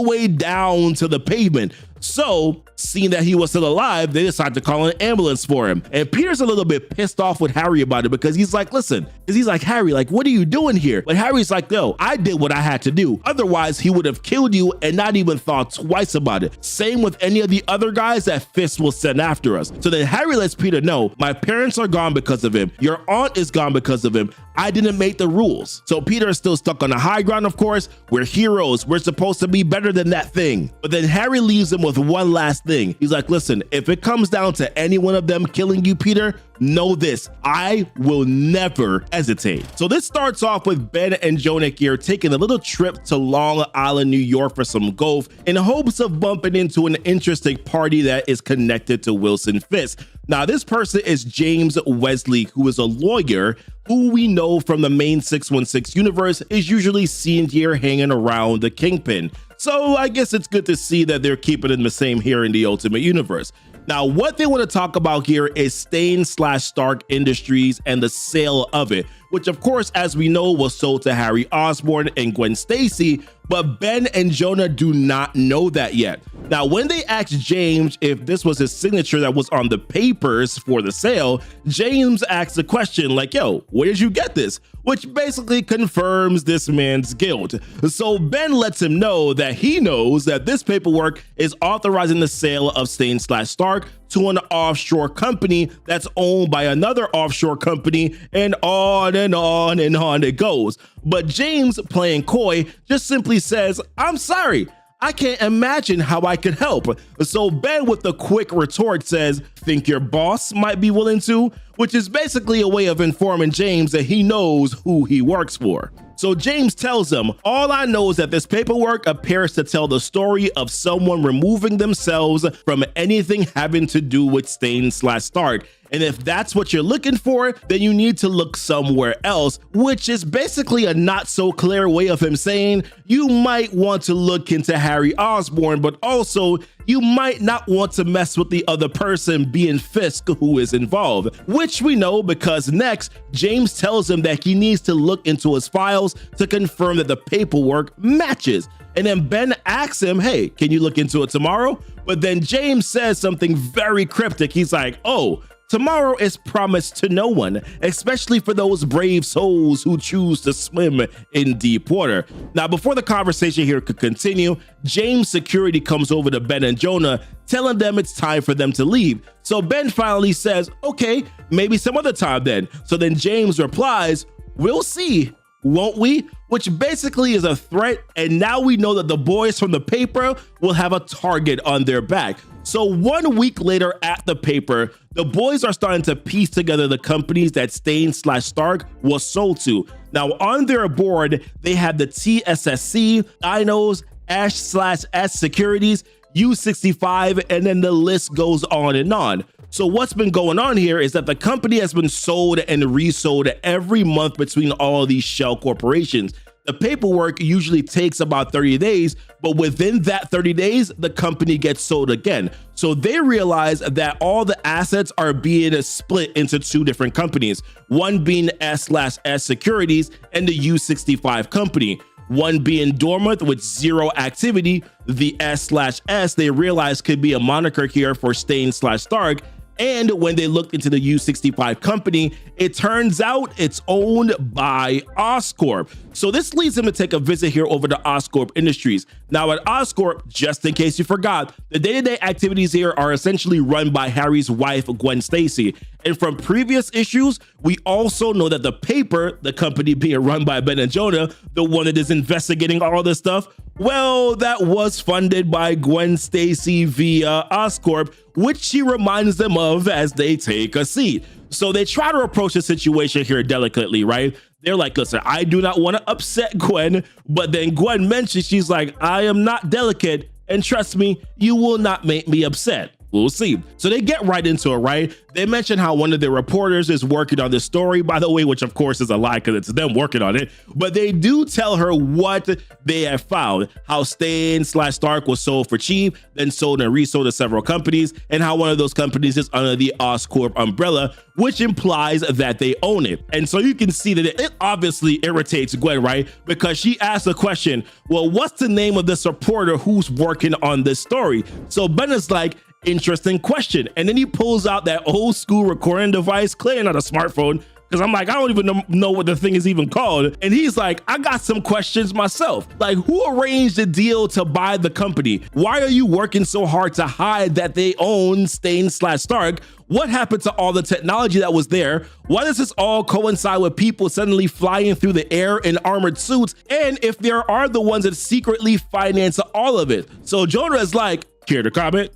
way down to the pavement. So, seeing that he was still alive, they decided to call an ambulance for him. And Peter's a little bit pissed off with Harry about it, because he's like, listen, because he's like, Harry, like, what are you doing here? But Harry's like, no, I did what I had to do. Otherwise, he would have killed you and not even thought twice about it. Same with any of the other guys that Fist will send after us. So then Harry lets Peter know, my parents are gone because of him. Your aunt is gone because of him. I didn't make the rules. So Peter is still stuck on the high ground, of course. We're heroes. We're supposed to be better than that thing. But then Harry leaves him with one last thing. He's like, listen, if it comes down to any one of them killing you, Peter, know this, I will never hesitate. So this starts off with Ben and Jonah here taking a little trip to Long Island, New York for some golf in hopes of bumping into an interesting party that is connected to Wilson Fisk. Now, this person is James Wesley, who is a lawyer who we know from the main 616 universe is usually seen here hanging around the Kingpin. So I guess it's good to see that they're keeping it the same here in the Ultimate Universe. Now, what they want to talk about here is Stain / Stark Industries and the sale of it, which of course, as we know, was sold to Harry Osborn and Gwen Stacy, but Ben and Jonah do not know that yet. Now, when they asked James if this was his signature that was on the papers for the sale, James asked the question like, yo, where did you get this? Which basically confirms this man's guilt. So Ben lets him know that he knows that this paperwork is authorizing the sale of Stain/Stark to an offshore company that's owned by another offshore company, and on and on and on it goes. But James, playing coy, just simply says, I'm sorry, I can't imagine how I could help. So Ben, with a quick retort, says, think your boss might be willing to? Which is basically a way of informing James that he knows who he works for. So James tells him, all I know is that this paperwork appears to tell the story of someone removing themselves from anything having to do with Stain/Stark. And if that's what you're looking for, then you need to look somewhere else, which is basically a not so clear way of him saying you might want to look into Harry Osborn, but also you might not want to mess with the other person, being Fisk, who is involved, which we know because next, James tells him that he needs to look into his files to confirm that the paperwork matches. And then Ben asks him, hey, can you look into it tomorrow? But then James says something very cryptic. He's like, oh, tomorrow is promised to no one, especially for those brave souls who choose to swim in deep water. Now, before the conversation here could continue, James' security comes over to Ben and Jonah, telling them it's time for them to leave. So Ben finally says, okay, maybe some other time then. So then James replies, we'll see, won't we? Which basically is a threat, and now we know that the boys from the paper will have a target on their back. So 1 week later at the paper, the boys are starting to piece together the companies that Stain/Stark was sold to. Now on their board, they had the TSSC, Dinos, Ash/S Securities, U65, and then the list goes on and on. So what's been going on here is that the company has been sold and resold every month between all of these shell corporations. The paperwork usually takes about 30 days, but within that 30 days, the company gets sold again. So they realize that all the assets are being split into two different companies, one being S/S Securities and the U65 company. One being dormant with zero activity, the S/S they realize could be a moniker here for Stain/Stark. And when they looked into the U65 company, it turns out it's owned by Oscorp. So this leads them to take a visit here over to Oscorp Industries. Now at Oscorp, just in case you forgot, the day-to-day activities here are essentially run by Harry's wife, Gwen Stacy. And from previous issues, we also know that the paper, the company being run by Ben and Jonah, the one that is investigating all this stuff, well, that was funded by Gwen Stacy via Oscorp, which she reminds them of as they take a seat. So they try to approach the situation here delicately, right? They're like, listen, I do not want to upset Gwen, but then Gwen mentions, she's like, I am not delicate, and trust me, you will not make me upset. We'll see. So they get right into it, right? They mention how one of their reporters is working on this story, by the way, which of course is a lie because it's them working on it. But they do tell her what they have found, how Stain/Stark was sold for cheap, then sold and resold to several companies, and how one of those companies is under the Oscorp umbrella, which implies that they own it. And so you can see that it obviously irritates Gwen, right? Because she asks the question, well, what's the name of this reporter who's working on this story? So Ben is like, interesting question. And then he pulls out that old school recording device, clearly not a smartphone, because I'm like, I don't even know what the thing is even called. And he's like, I got some questions myself. Like, who arranged the deal to buy the company? Why are you working so hard to hide that they own Stain/Stark? What happened to all the technology that was there? Why does this all coincide with people suddenly flying through the air in armored suits? And if there are the ones that secretly finance all of it? So Jonah is like, care to comment?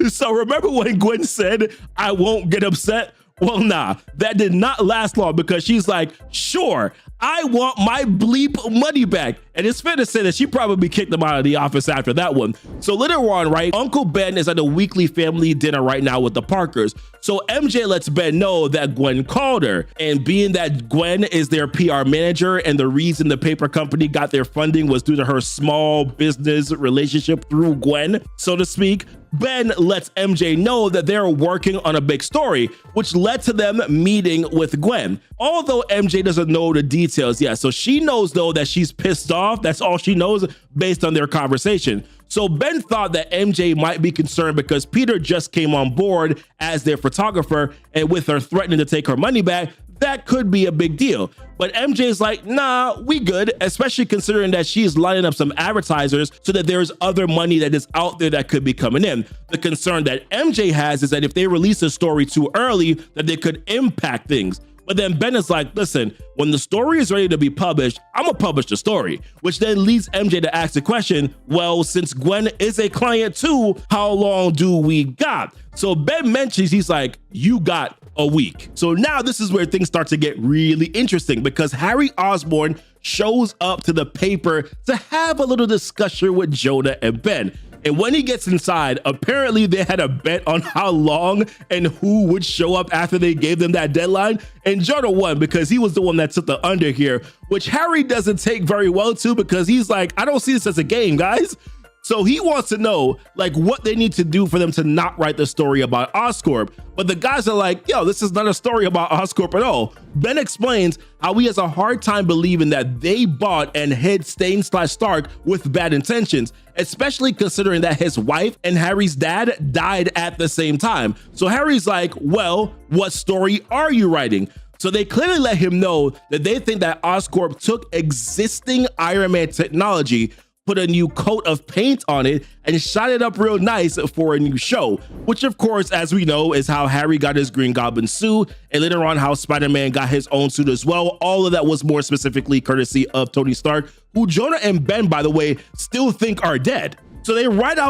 So remember when Gwen said, I won't get upset? Well, nah, that did not last long because she's like, sure, I want my bleep money back. And it's fair to say that she probably kicked him out of the office after that one. So later on, right, Uncle Ben is at a weekly family dinner right now with the Parkers. So MJ lets Ben know that Gwen called her. And being that Gwen is their PR manager and the reason the paper company got their funding was due to her small business relationship through Gwen, so to speak, Ben lets MJ know that they're working on a big story, which led to them meeting with Gwen. Although MJ doesn't know the details yet, so she knows though that she's pissed off. That's all she knows based on their conversation. So Ben thought that MJ might be concerned because Peter just came on board as their photographer, and with her threatening to take her money back, that could be a big deal. But MJ's like, nah, we good, especially considering that she's lining up some advertisers so that there's other money that is out there that could be coming in. The concern that MJ has is that if they release a story too early, that they could impact things. But then Ben is like, listen, when the story is ready to be published, I'm gonna publish the story, which then leads MJ to ask the question, well, since Gwen is a client too, how long do we got? So Ben mentions, he's like, you got a week. So now this is where things start to get really interesting because Harry Osborn shows up to the paper to have a little discussion with Jonah and Ben. And when he gets inside, apparently they had a bet on how long and who would show up after they gave them that deadline. And Jonah won because he was the one that took the under here, which Harry doesn't take very well to because he's like, I don't see this as a game, guys. So he wants to know like what they need to do for them to not write the story about Oscorp. But the guys are like, yo, this is not a story about Oscorp at all. Ben explains how he has a hard time believing that they bought and hid Stain/Stark with bad intentions, especially considering that his wife and Harry's dad died at the same time. So Harry's like, well, what story are you writing? So they clearly let him know that they think that Oscorp took existing Iron Man technology, put a new coat of paint on it, and shot it up real nice for a new show, which of course, as we know, is how Harry got his Green Goblin suit, and later on how Spider-Man got his own suit as well. All of that was more specifically courtesy of Tony Stark, who Jonah and Ben, by the way, still think are dead. So they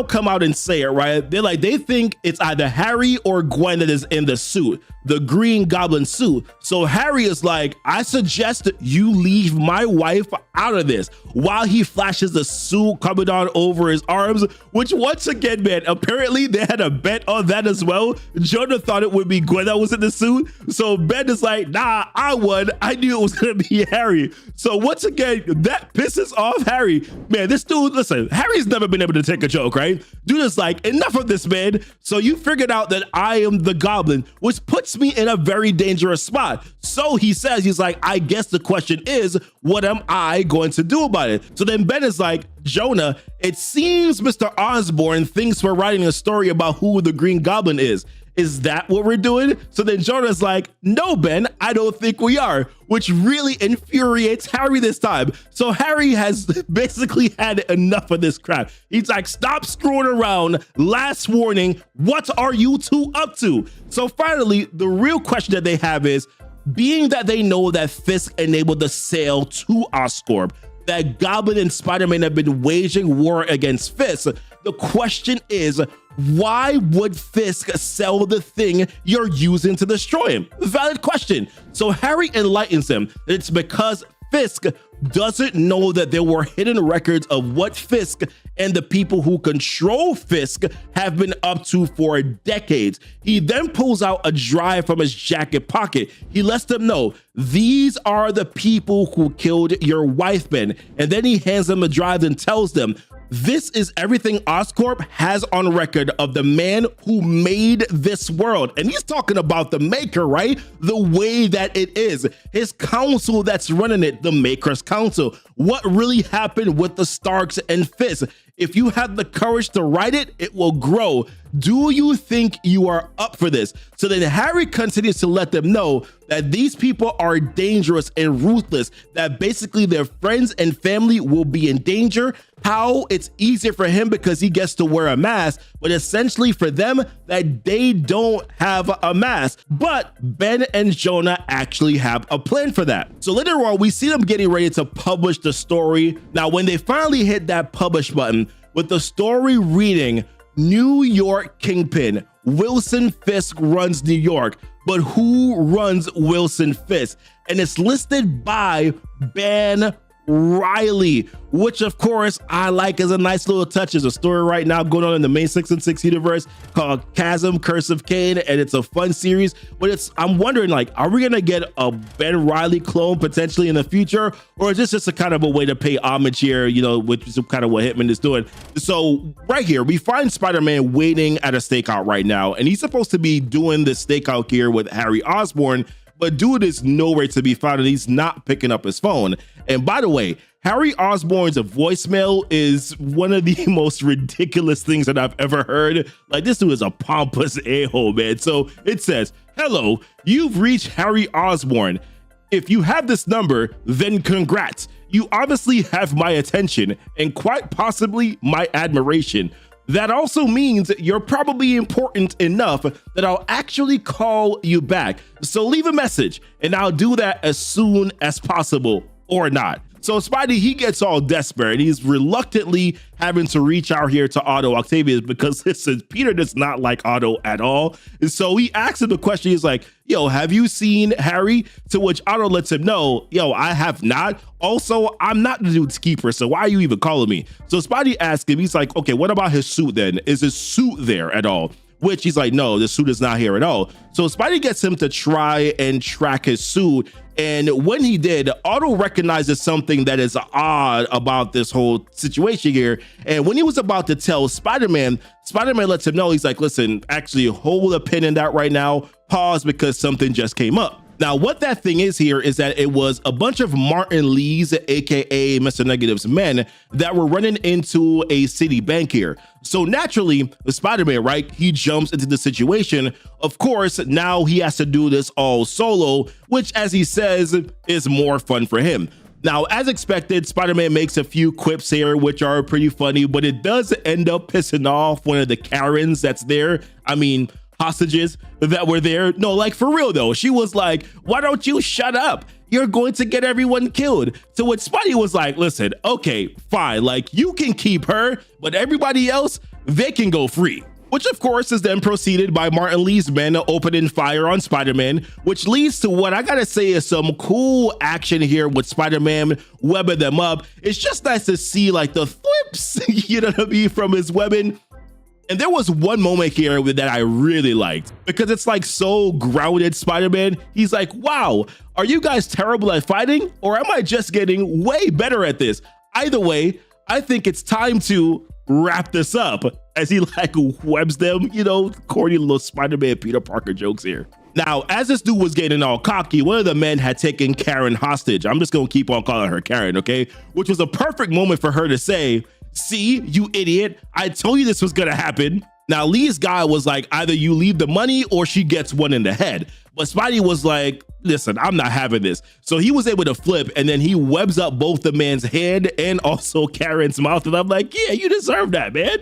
come out and say it, right? They think it's either Harry or Gwen that is in the suit, the Green Goblin suit. So Harry is like, I suggest you leave my wife out of this, while he flashes the suit coming on over his arms, which once again, man, apparently they had a bet on that as well. Jonah thought it would be Gwen that was in the suit. So Ben is like, nah, I won. I knew it was gonna be Harry. So once again, that pisses off Harry. Man, this dude, listen, Harry's never been able to take a joke, right? Dude is like, enough of this, man. So you figured out that I am the Goblin, which puts me in a very dangerous spot. So he says, he's like, I guess the question is, what am I going to do about it? So then Ben is like, Jonah, it seems Mr. Osborn thinks we're writing a story about who the Green Goblin is. Is that what we're doing? So then Jonah's like, no, Ben, I don't think we are, which really infuriates Harry this time. So Harry has basically had enough of this crap. He's like, stop screwing around. Last warning, what are you two up to? So finally, the real question that they have is, being that they know that Fisk enabled the sale to Oscorp, that Goblin and Spider-Man have been waging war against Fisk, the question is, why would Fisk sell the thing you're using to destroy him? Valid question. So Harry enlightens him that it's because Fisk doesn't know that there were hidden records of what Fisk and the people who control Fisk have been up to for decades. He then pulls out a drive from his jacket pocket. He lets them know, these are the people who killed your wife, Ben. And then he hands them a drive and tells them, this is everything Oscorp has on record of the man who made this world. And he's talking about the maker, right? The way that it is. His council that's running it, the Maker's Council. What really happened with the Starks and Fisk? If you have the courage to write it, it will grow. Do you think you are up for this? So then Harry continues to let them know that these people are dangerous and ruthless, that basically their friends and family will be in danger. How it's easier for him because he gets to wear a mask, but essentially for them that they don't have a mask. But Ben and Jonah actually have a plan for that. So later on, we see them getting ready to publish the story. Now, when they finally hit that publish button with the story reading, New York Kingpin, Wilson Fisk runs New York, but who runs Wilson Fisk? And it's listed by Ben Riley, which of course I like as a nice little touch. There's a story right now going on in the main 616 universe called Chasm Curse of Cain, and it's a fun series. But I'm wondering, like, are we gonna get a Ben Riley clone potentially in the future, or is this just a kind of a way to pay homage here, you know, which is kind of what Hickman is doing? So right here we find Spider-Man waiting at a stakeout right now, and he's supposed to be doing this stakeout here with Harry Osborn, but dude is nowhere to be found, and he's not picking up his phone. And by the way, Harry Osborn's voicemail is one of the most ridiculous things that I've ever heard. Like, this dude is a pompous a-hole, man. So it says, "Hello, you've reached Harry Osborn. If you have this number, then congrats. You obviously have my attention and quite possibly my admiration. That also means you're probably important enough that I'll actually call you back. So leave a message and I'll do that as soon as possible, or not." So Spidey, he gets all desperate. He's reluctantly having to reach out here to Otto Octavius because listen, Peter does not like Otto at all. And so he asks him the question. He's like, "Yo, have you seen Harry?" To which Otto lets him know, "Yo, I have not. Also, I'm not the dude's keeper, so why are you even calling me?" So Spidey asks him, he's like, "Okay, what about his suit then? Is his suit there at all?" Which he's like, "No, the suit is not here at all." So Spidey gets him to try and track his suit. And when he did, Otto recognizes something that is odd about this whole situation here. And when he was about to tell Spider-Man, Spider-Man lets him know, he's like, "Listen, actually hold a pin in that right now. Pause because something just came up." Now, what that thing is here is that it was a bunch of Martin Lee's, aka Mr. Negative's men, that were running into a city bank here. So naturally, the Spider-Man, right, he jumps into the situation. Of course, now he has to do this all solo, which, as he says, is more fun for him. Now, as expected, Spider-Man makes a few quips here, which are pretty funny, but it does end up pissing off one of the Karens that's there. I mean, hostages that were there. No, like for real though. She was like, "Why don't you shut up? You're going to get everyone killed." To which Spidey was like, "Listen, okay, fine. Like, you can keep her, but everybody else, they can go free." Which of course is then proceeded by Martin Lee's men opening fire on Spider-Man, which leads to what I gotta say is some cool action here with Spider-Man webbing them up. It's just nice to see like the flips, you know what I mean, from his webbing. And there was one moment here that I really liked because it's like so grounded Spider-Man. He's like, "Wow, are you guys terrible at fighting, or am I just getting way better at this? Either way, I think it's time to wrap this up," as he like webs them, you know, corny little Spider-Man Peter Parker jokes here. Now, as this dude was getting all cocky, one of the men had taken Karen hostage. I'm just gonna keep on calling her Karen, okay? Which was a perfect moment for her to say, "See, you idiot, I told you this was gonna happen." Now, Lee's guy was like, "Either you leave the money or she gets one in the head." But Spidey was like, "Listen, I'm not having this." So he was able to flip, and then he webs up both the man's head and also Karen's mouth. And I'm like, "Yeah, you deserve that, man."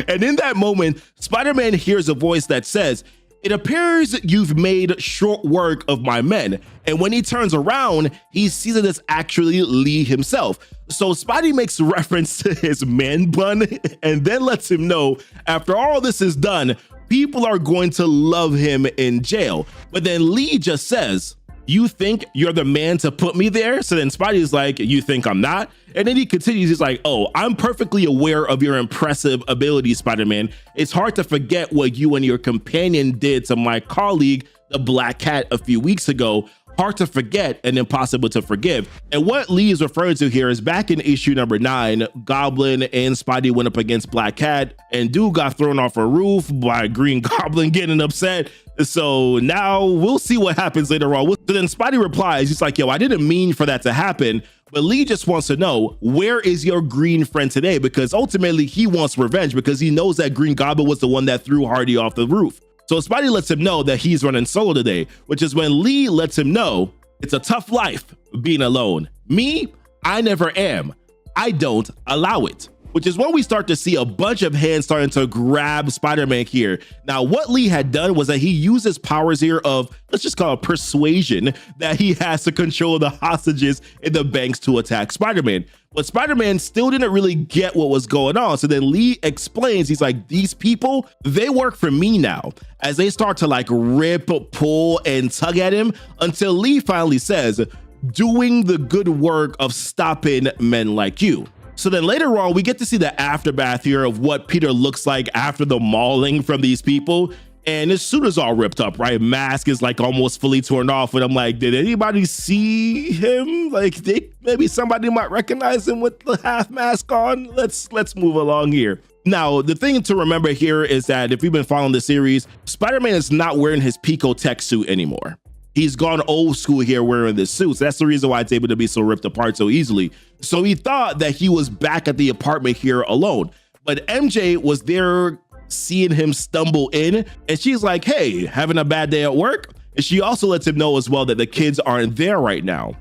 And in that moment, Spider-Man hears a voice that says, "It appears you've made short work of my men." And when he turns around, he sees that it's actually Lee himself. So Spidey makes reference to his man bun and then lets him know after all this is done, people are going to love him in jail. But then Lee just says, "You think you're the man to put me there?" So then Spidey's like, "You think I'm not?" And then he continues, he's like, "Oh, I'm perfectly aware of your impressive abilities, Spider-Man. It's hard to forget what you and your companion did to my colleague, the Black Cat, a few weeks ago. Hard to forget and impossible to forgive." And what Lee is referring to here is back in issue number 9, Goblin and Spidey went up against Black Cat, and dude got thrown off a roof by Green Goblin getting upset. So now we'll see what happens later on. So then Spidey replies, he's like, "Yo, I didn't mean for that to happen." But Lee just wants to know, where is your green friend today? Because ultimately he wants revenge because he knows that Green Goblin was the one that threw Hardy off the roof. So Spidey lets him know that he's running solo today, which is when Lee lets him know it's a tough life being alone. Me, I never am. I don't allow it. Which is when we start to see a bunch of hands starting to grab Spider-Man here. Now, what Lee had done was that he used his powers here of, let's just call it persuasion, that he has to control the hostages in the banks to attack Spider-Man. But Spider-Man still didn't really get what was going on. So then Lee explains, he's like, "These people, they work for me now," as they start to like rip, pull, and tug at him until Lee finally says, doing the good work of stopping men like you. So then later on, we get to see the aftermath here of what Peter looks like after the mauling from these people. And his suit is all ripped up, right? Mask is like almost fully torn off. And I'm like, did anybody see him? Like, maybe somebody might recognize him with the half mask on. Let's move along here. Now, the thing to remember here is that if you've been following the series, Spider-Man is not wearing his Pico tech suit anymore. He's gone old school here wearing this suit. So that's the reason why it's able to be so ripped apart so easily. So he thought that he was back at the apartment here alone. But MJ was there seeing him stumble in, and she's like, hey, having a bad day at work? And she also lets him know as well that the kids aren't there right now.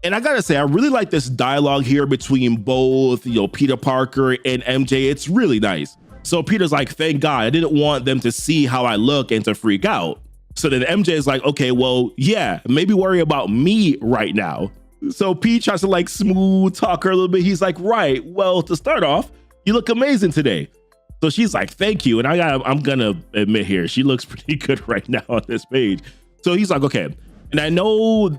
And I gotta say, I really like this dialogue here between both, Peter Parker and MJ. It's really nice. So Peter's like, thank God, I didn't want them to see how I look and to freak out. So then MJ is like, okay, well, yeah, maybe worry about me right now. So Pete tries to like smooth talk her a little bit. He's like, right, well, to start off, you look amazing today. So she's like, thank you. And I'm gonna admit here, she looks pretty good right now on this page. So he's like, okay. And I know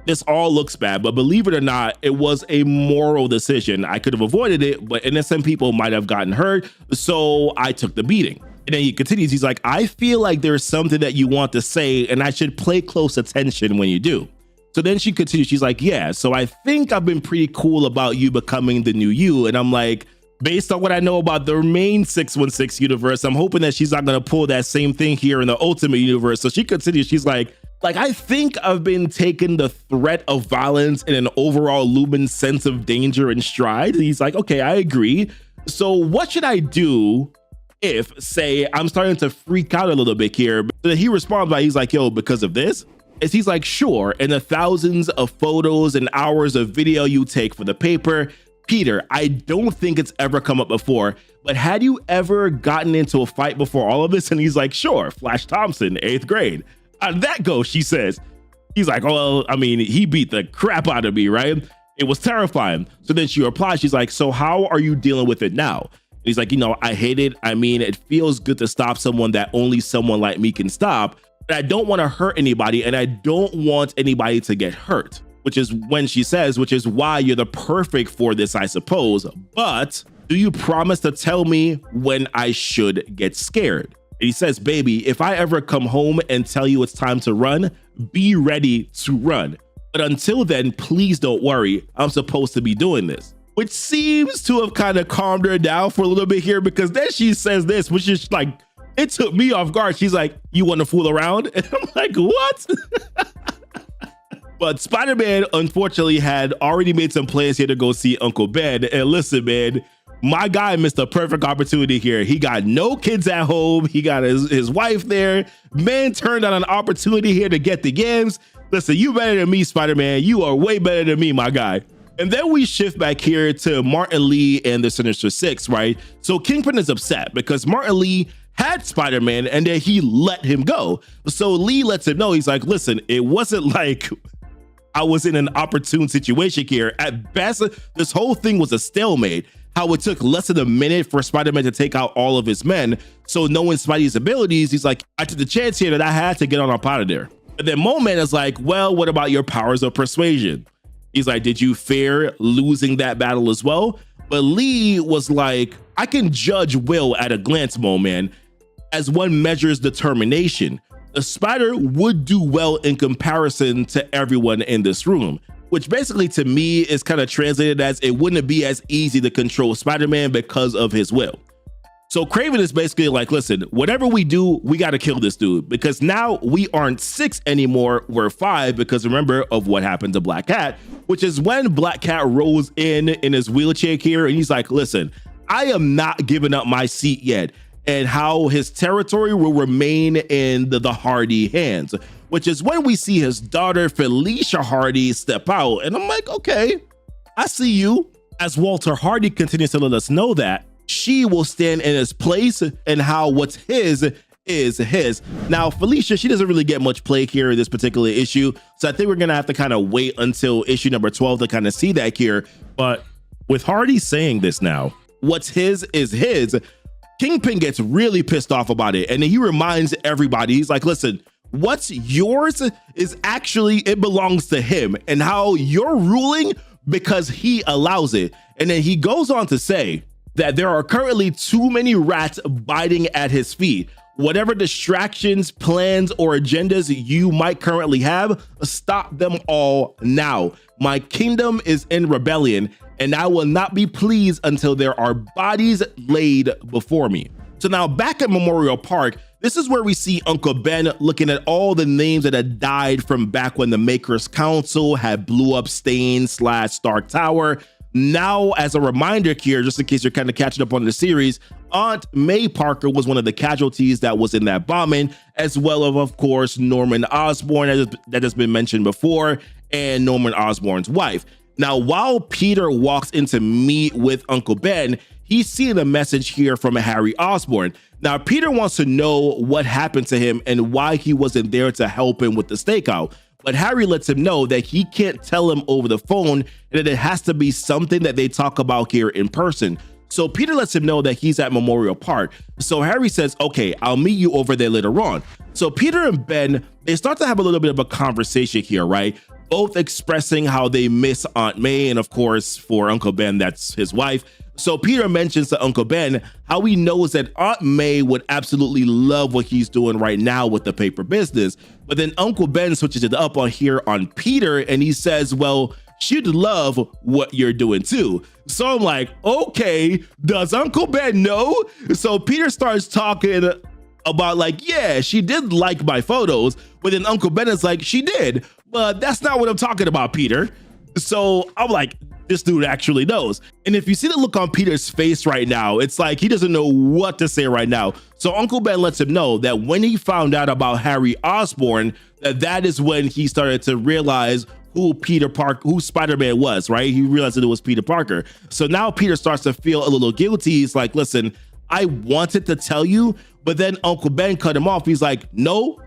this all looks bad, but believe it or not, it was a moral decision. I could have avoided it, but innocent people might have gotten hurt. So I took the beating. And then he continues, he's like, I feel like there's something that you want to say and I should pay close attention when you do. So then she continues, she's like, yeah, so I think I've been pretty cool about you becoming the new you. And I'm like, based on what I know about the main 616 universe, I'm hoping that she's not going to pull that same thing here in the Ultimate universe. So she continues, she's like, I think I've been taking the threat of violence and an overall looming sense of danger in stride. And he's like, okay, I agree. So what should I do if, say, I'm starting to freak out a little bit here? But he responds by, he's like, yo, because of this? And he's like, sure. And the thousands of photos and hours of video you take for the paper. Peter, I don't think it's ever come up before, but had you ever gotten into a fight before all of this? And he's like, sure, Flash Thompson, 8th grade. How'd that go? She says. He's like, well, I mean, he beat the crap out of me, right? It was terrifying. So then she replies, she's like, so how are you dealing with it now? And he's like, I hate it. I mean, it feels good to stop someone that only someone like me can stop. But I don't want to hurt anybody, and I don't want anybody to get hurt. Which is when she says, which is why you're the perfect for this, I suppose. But do you promise to tell me when I should get scared? And he says, baby, if I ever come home and tell you it's time to run, be ready to run. But until then, please don't worry. I'm supposed to be doing this. Which seems to have kind of calmed her down for a little bit here, because then she says this, which is like, it took me off guard. She's like, you want to fool around? And I'm like, what? But Spider-Man, unfortunately, had already made some plans here to go see Uncle Ben. And listen, man, my guy missed a perfect opportunity here. He got no kids at home. He got his wife there. Man turned on an opportunity here to get the games. Listen, you better than me, Spider-Man. You are way better than me, my guy. And then we shift back here to Martin Lee and the Sinister Six, right? So Kingpin is upset because Martin Lee had Spider-Man and then he let him go. So Lee lets him know, he's like, listen, it wasn't like I was in an opportune situation here. At best, this whole thing was a stalemate. How it took less than a minute for Spider-Man to take out all of his men. So knowing Spidey's abilities, he's like, I took the chance here that I had to get on up out of there. And then Moment is like, well, what about your powers of persuasion? He's like, did you fear losing that battle as well? But Lee was like, I can judge Will at a glance, Moment, as one measures determination. The spider would do well in comparison to everyone in this room, which basically to me is kind of translated as it wouldn't be as easy to control Spider-Man because of his will. So Kraven is basically like, listen, whatever we do, we got to kill this dude, because now we aren't 6 anymore, we're 5, because remember of what happened to Black Cat, which is when Black Cat rolls in his wheelchair here and he's like, listen, I am not giving up my seat yet. And how his territory will remain in the Hardy hands, which is when we see his daughter, Felicia Hardy, step out. And I'm like, okay, I see you. As Walter Hardy continues to let us know that she will stand in his place and how what's his is his. Now, Felicia, she doesn't really get much play here in this particular issue. So I think we're going to have to kind of wait until issue number 12 to kind of see that here. But with Hardy saying this now, what's his is his, Kingpin gets really pissed off about it. And then he reminds everybody, he's like, listen, what's yours is actually, it belongs to him, and how you're ruling because he allows it. And then he goes on to say that there are currently too many rats biting at his feet. Whatever distractions, plans, or agendas you might currently have, stop them all now. My kingdom is in rebellion, and I will not be pleased until there are bodies laid before me. So now back at Memorial Park, this is where we see Uncle Ben looking at all the names that had died from back when the Makers Council had blew up Stain/Stark Tower. Now, as a reminder here, just in case you're kind of catching up on the series, Aunt May Parker was one of the casualties that was in that bombing, as well as, of course, Norman Osborn, that has been mentioned before, and Norman Osborn's wife. Now, while Peter walks in to meet with Uncle Ben, he's seeing a message here from Harry Osborn. Now, Peter wants to know what happened to him and why he wasn't there to help him with the stakeout. But Harry lets him know that he can't tell him over the phone and that it has to be something that they talk about here in person. So Peter lets him know that he's at Memorial Park. So Harry says, okay, I'll meet you over there later on. So Peter and Ben, they start to have a little bit of a conversation here, right? Both expressing how they miss Aunt May, and of course, for Uncle Ben, that's his wife. So Peter mentions to Uncle Ben how he knows that Aunt May would absolutely love what he's doing right now with the paper business. But then Uncle Ben switches it up on here on Peter, and he says, well, she'd love what you're doing too. So I'm like, okay, does Uncle Ben know? So Peter starts talking about like, yeah, she did like my photos, but then Uncle Ben is like, she did, but that's not what I'm talking about, Peter. So I'm like, this dude actually knows. And if you see the look on Peter's face right now, it's like he doesn't know what to say right now. So Uncle Ben lets him know that when he found out about Harry Osborn, that is when he started to realize who Spider-Man was, right? He realized that it was Peter Parker. So now Peter starts to feel a little guilty. He's like, listen, I wanted to tell you, but then Uncle Ben cut him off. He's like, no.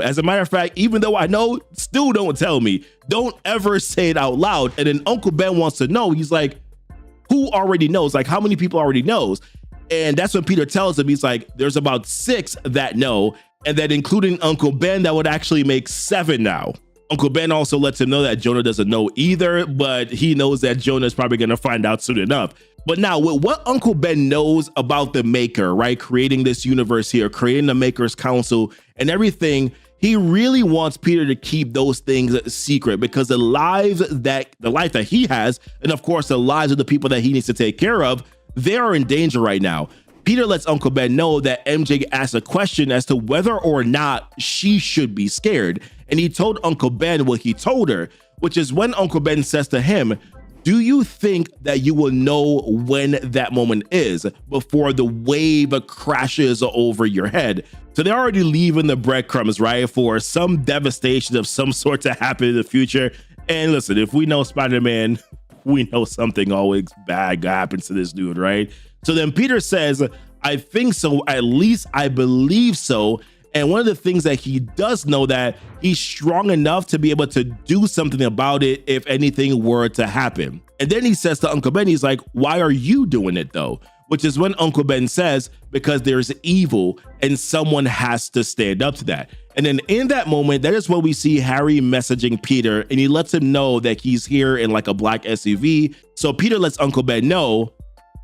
As a matter of fact, even though I know, still don't tell me. Don't ever say it out loud. And then Uncle Ben wants to know. He's like, who already knows? Like, how many people already knows? And that's when Peter tells him, he's like, there's about 6 that know. And that including Uncle Ben, that would actually make 7 now. Uncle Ben also lets him know that Jonah doesn't know either, but he knows that Jonah is probably going to find out soon enough. But now with what Uncle Ben knows about the Maker, right? Creating this universe here, creating the Makers Council and everything, he really wants Peter to keep those things secret, because the life that he has, and of course the lives of the people that he needs to take care of, they are in danger right now. Peter lets Uncle Ben know that MJ asked a question as to whether or not she should be scared. And he told Uncle Ben what he told her, which is when Uncle Ben says to him, do you think that you will know when that moment is before the wave crashes over your head? So they're already leaving the breadcrumbs, right, for some devastation of some sort to happen in the future. And listen, if we know Spider-Man, we know something always bad happens to this dude, right? So then Peter says, I think so, at least I believe so. And one of the things that he does know, that he's strong enough to be able to do something about it if anything were to happen. And then he says to Uncle Ben, he's like, why are you doing it though? Which is when Uncle Ben says, because there's evil and someone has to stand up to that. And then in that moment, that is when we see Harry messaging Peter, and he lets him know that he's here in like a black SUV. So Peter lets Uncle Ben know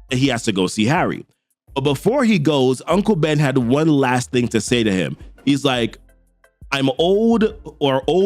that he has to go see Harry. But before he goes, Uncle Ben had one last thing to say to him. He's like, I'm old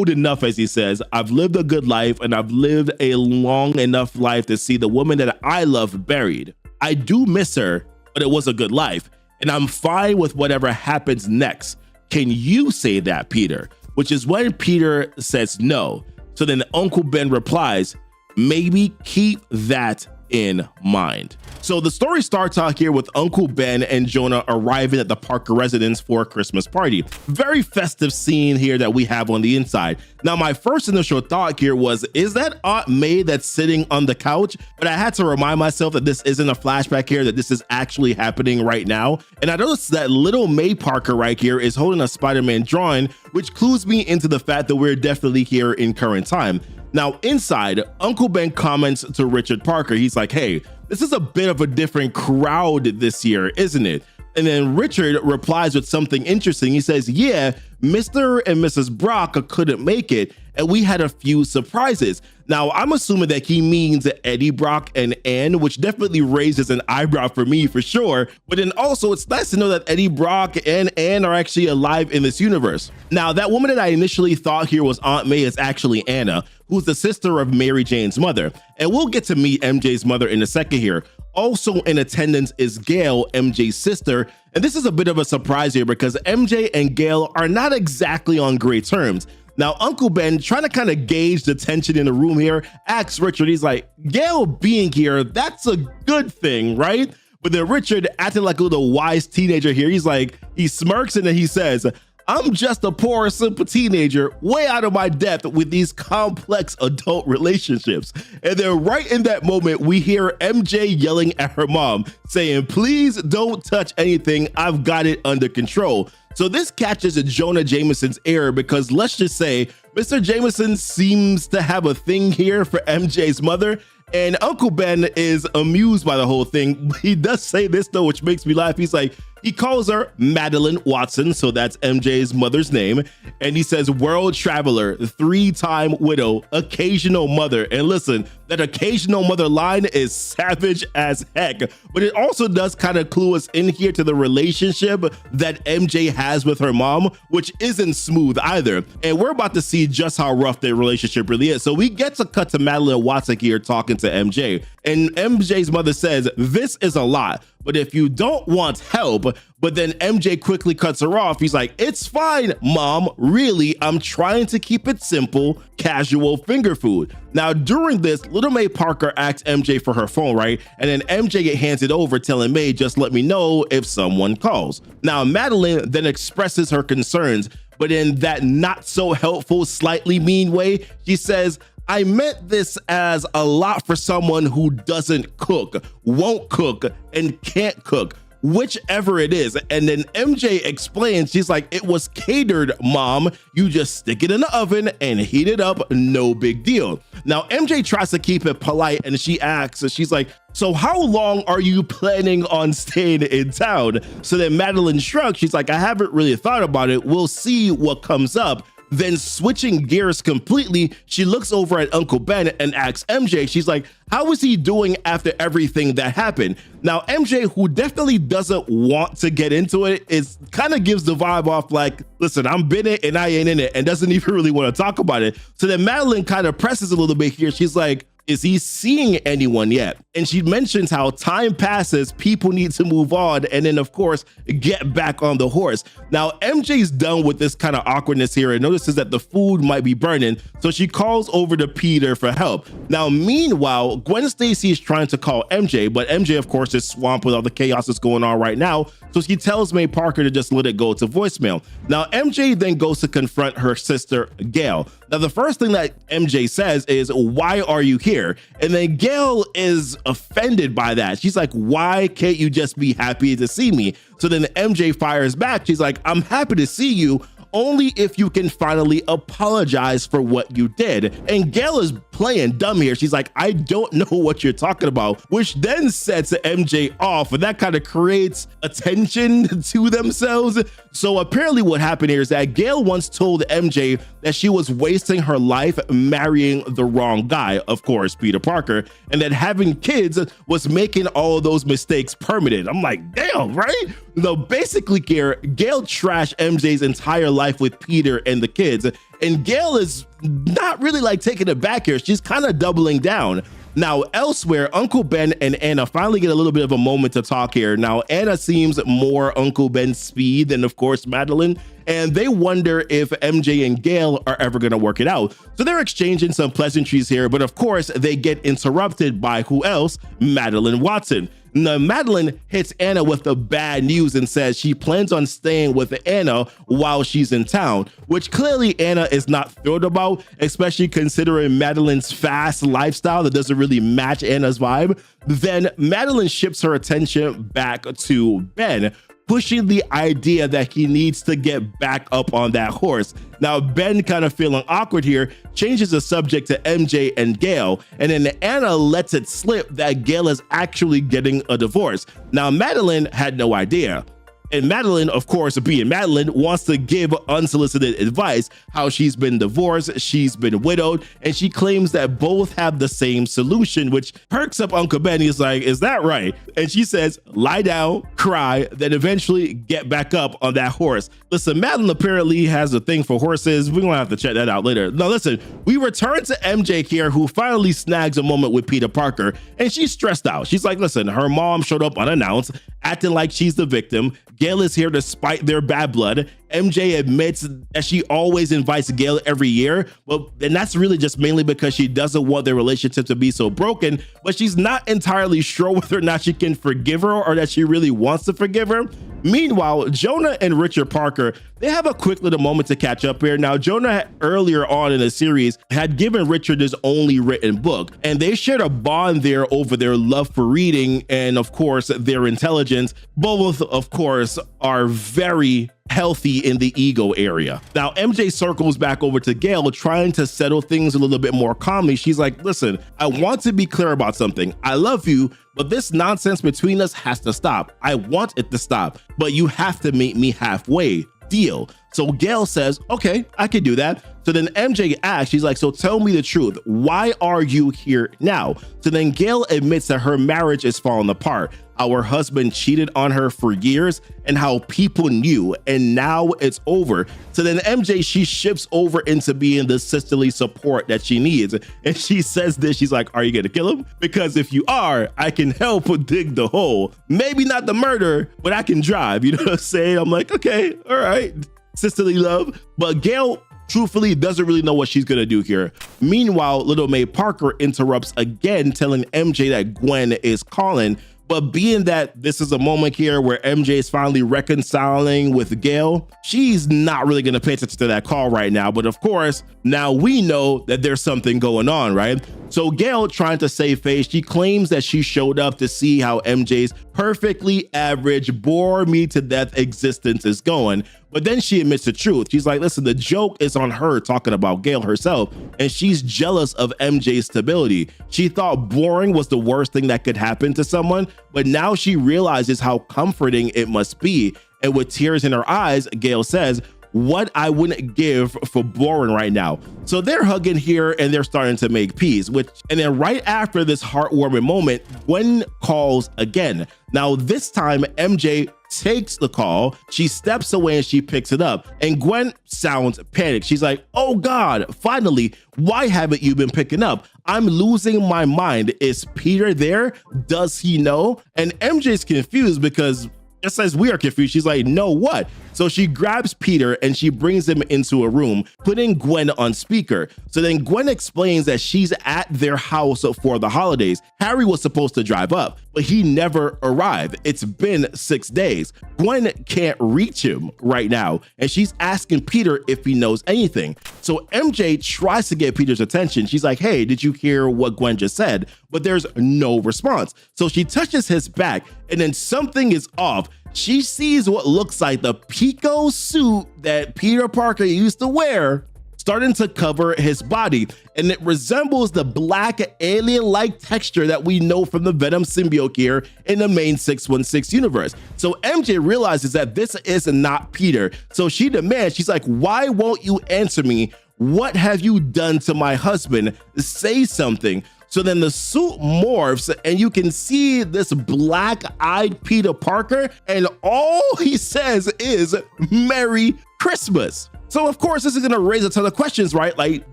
enough, as he says. I've lived a good life, and I've lived a long enough life to see the woman that I love buried. I do miss her, but it was a good life, and I'm fine with whatever happens next. Can you say that, Peter? Which is when Peter says no. So then Uncle Ben replies, maybe keep that in mind. So the story starts out here with Uncle Ben and Jonah arriving at the Parker residence for a Christmas party. Very festive scene here that we have on the inside. Now, my first initial thought here was, is that Aunt May that's sitting on the couch? But I had to remind myself that this isn't a flashback here, that this is actually happening right now. And I noticed that little May Parker right here is holding a Spider-Man drawing, which clues me into the fact that we're definitely here in current time. Now, inside, Uncle Ben comments to Richard Parker. He's like, hey, this is a bit of a different crowd this year, isn't it? And then Richard replies with something interesting. He says, yeah, Mr. and Mrs. Brock couldn't make it, and we had a few surprises. Now, I'm assuming that he means Eddie Brock and Ann, which definitely raises an eyebrow for me for sure. But then also, it's nice to know that Eddie Brock and Ann are actually alive in this universe. Now, that woman that I initially thought here was Aunt May is actually Anna, who's the sister of Mary Jane's mother. And we'll get to meet MJ's mother in a second here. Also in attendance is Gail, MJ's sister. And this is a bit of a surprise here because MJ and Gail are not exactly on great terms. Now, Uncle Ben, trying to kind of gauge the tension in the room here, asks Richard, he's like, Gail being here, that's a good thing, right? But then Richard, acting like a little wise teenager here, he's like, he smirks and then he says, I'm just a poor, simple teenager, way out of my depth with these complex adult relationships. And then right in that moment, we hear MJ yelling at her mom, saying, please don't touch anything, I've got it under control. So this catches Jonah Jameson's ear because let's just say Mr. Jameson seems to have a thing here for MJ's mother, and Uncle Ben is amused by the whole thing. He does say this though, which makes me laugh. He's like, he calls her Madeline Watson, so that's MJ's mother's name, and he says world traveler, 3-time widow, occasional mother. And listen, that occasional mother line is savage as heck, but it also does kind of clue us in here to the relationship that MJ has with her mom, which isn't smooth either. And we're about to see just how rough their relationship really is. So we get to cut to Madeline Watson here talking to MJ, and MJ's mother says, this is a lot, but if you don't want help, but then MJ quickly cuts her off. He's like, it's fine, mom. Really, I'm trying to keep it simple, casual finger food. Now, during this, Little May Parker asks MJ for her phone, right? And then MJ hands it over, telling May, just let me know if someone calls. Now, Madeline then expresses her concerns, but in that not so helpful, slightly mean way, she says, I meant this as a lot for someone who doesn't cook, won't cook, and can't cook, whichever it is. And then MJ explains, she's like, it was catered, mom. You just stick it in the oven and heat it up, no big deal. Now, MJ tries to keep it polite and she asks, she's like, so how long are you planning on staying in town? So then Madeline shrugs, she's like, I haven't really thought about it. We'll see what comes up. Then switching gears completely, she looks over at Uncle Ben and asks MJ, she's like, how is he doing after everything that happened? Now, MJ, who definitely doesn't want to get into it, is kind of gives the vibe off like, listen, I'm in it and I ain't in it, and doesn't even really want to talk about it. So then Madeline kind of presses a little bit here. She's like, is he seeing anyone yet? And she mentions how time passes, people need to move on, and then of course, get back on the horse. Now, MJ's done with this kind of awkwardness here and notices that the food might be burning, so she calls over to Peter for help. Now, meanwhile, Gwen Stacy is trying to call MJ, but MJ, of course, is swamped with all the chaos that's going on right now, so she tells May Parker to just let it go to voicemail. Now, MJ then goes to confront her sister, Gail. Now, the first thing that MJ says is, why are you here? And then Gail is offended by that. She's like, why can't you just be happy to see me? So then MJ fires back. She's like, I'm happy to see you, only if you can finally apologize for what you did. And Gail is playing dumb here. She's like, I don't know what you're talking about, which then sets MJ off, and that kind of creates attention to themselves. So apparently what happened here is that Gail once told MJ that she was wasting her life marrying the wrong guy, of course, Peter Parker, and that having kids was making all of those mistakes permanent. I'm like, damn, right? So basically, Gail trashed MJ's entire life with Peter and the kids, and Gail is not really like taking it back here. She's kind of doubling down. Now, elsewhere, Uncle Ben and Anna finally get a little bit of a moment to talk here. Now, Anna seems more Uncle Ben's speed than, of course, Madeline, and they wonder if MJ and Gail are ever going to work it out. So they're exchanging some pleasantries here, but of course, they get interrupted by who else? Madeline Watson. Now, Madeline hits Anna with the bad news and says she plans on staying with Anna while she's in town, which clearly Anna is not thrilled about, especially considering Madeline's fast lifestyle that doesn't really match Anna's vibe. Then Madeline shifts her attention back to Ben, pushing the idea that he needs to get back up on that horse. Now, Ben, kind of feeling awkward here, changes the subject to MJ and Gail, and then Anna lets it slip that Gail is actually getting a divorce. Now, Madeline had no idea. And Madeline, of course, being Madeline, wants to give unsolicited advice, how she's been divorced, she's been widowed, and she claims that both have the same solution, which perks up Uncle Ben. He's like, is that right? And she says, lie down, cry, then eventually get back up on that horse. Listen, Madeline apparently has a thing for horses. We're gonna have to check that out later. Now listen, we return to MJ here, who finally snags a moment with Peter Parker, and she's stressed out. She's like, listen, her mom showed up unannounced, acting like she's the victim. Gail is here to spite their bad blood. MJ admits that she always invites Gail every year, and that's really just mainly because she doesn't want their relationship to be so broken, but she's not entirely sure whether or not she can forgive her or that she really wants to forgive her. Meanwhile, Jonah and Richard Parker, they have a quick little moment to catch up here. Now, Jonah earlier on in the series had given Richard his only written book, and they shared a bond there over their love for reading and, of course, their intelligence. Both, of course, are very healthy in the ego area. Now, MJ circles back over to Gail, trying to settle things a little bit more calmly. She's like, listen, I want to be clear about something. I love you, but this nonsense between us has to stop. I want it to stop, but you have to meet me halfway. Deal. So Gail says, okay, I can do that. So then MJ asks, she's like, so tell me the truth. Why are you here now? So then Gail admits that her marriage is falling apart. Our husband cheated on her for years and how people knew, and now it's over. So then MJ, she shifts over into being the sisterly support that she needs. And she says this, she's like, are you gonna kill him? Because if you are, I can help dig the hole. Maybe not the murder, but I can drive. You know what I'm saying? I'm like, okay, all right, sisterly love. But Gail truthfully doesn't really know what she's gonna do here. Meanwhile, Little May Parker interrupts again, telling MJ that Gwen is calling. But being that this is a moment here where MJ is finally reconciling with Gail, she's not really going to pay attention to that call right now. But of course, now we know that there's something going on, right? So Gail, trying to save face, she claims that she showed up to see how MJ's perfectly average, bore me to death existence is going. But then she admits the truth. She's like, listen, the joke is on her talking about Gail herself, and she's jealous of MJ's stability. She thought boring was the worst thing that could happen to someone, but now she realizes how comforting it must be. And with tears in her eyes, Gail says, what I wouldn't give for boring right now. So they're hugging here and they're starting to make peace, and then right after this heartwarming moment, Gwen calls again. Now this time MJ takes the call, she steps away and she picks it up, and Gwen sounds panicked. She's like, oh God, finally, why haven't you been picking up? I'm losing my mind. Is Peter there? Does he know? And MJ's confused because just as we are confused, she's like, no, what? So she grabs Peter and she brings him into a room, putting Gwen on speaker. So then Gwen explains that she's at their house for the holidays. Harry was supposed to drive up, but he never arrived. It's been 6 days. Gwen can't reach him right now, and she's asking Peter if he knows anything. So MJ tries to get Peter's attention. She's like, hey, did you hear what Gwen just said? But there's no response. So she touches his back, and then something is off. She sees what looks like the Pico suit that Peter Parker used to wear starting to cover his body, and it resembles the black alien-like texture that we know from the Venom symbiote here in the main 616 universe. So MJ realizes that this is not Peter. So she demands, she's like, why won't you answer me? What have you done to my husband? Say something. So then the suit morphs and you can see this black-eyed Peter Parker, and all he says is Merry Christmas. So of course, this is gonna raise a ton of questions, right? Like,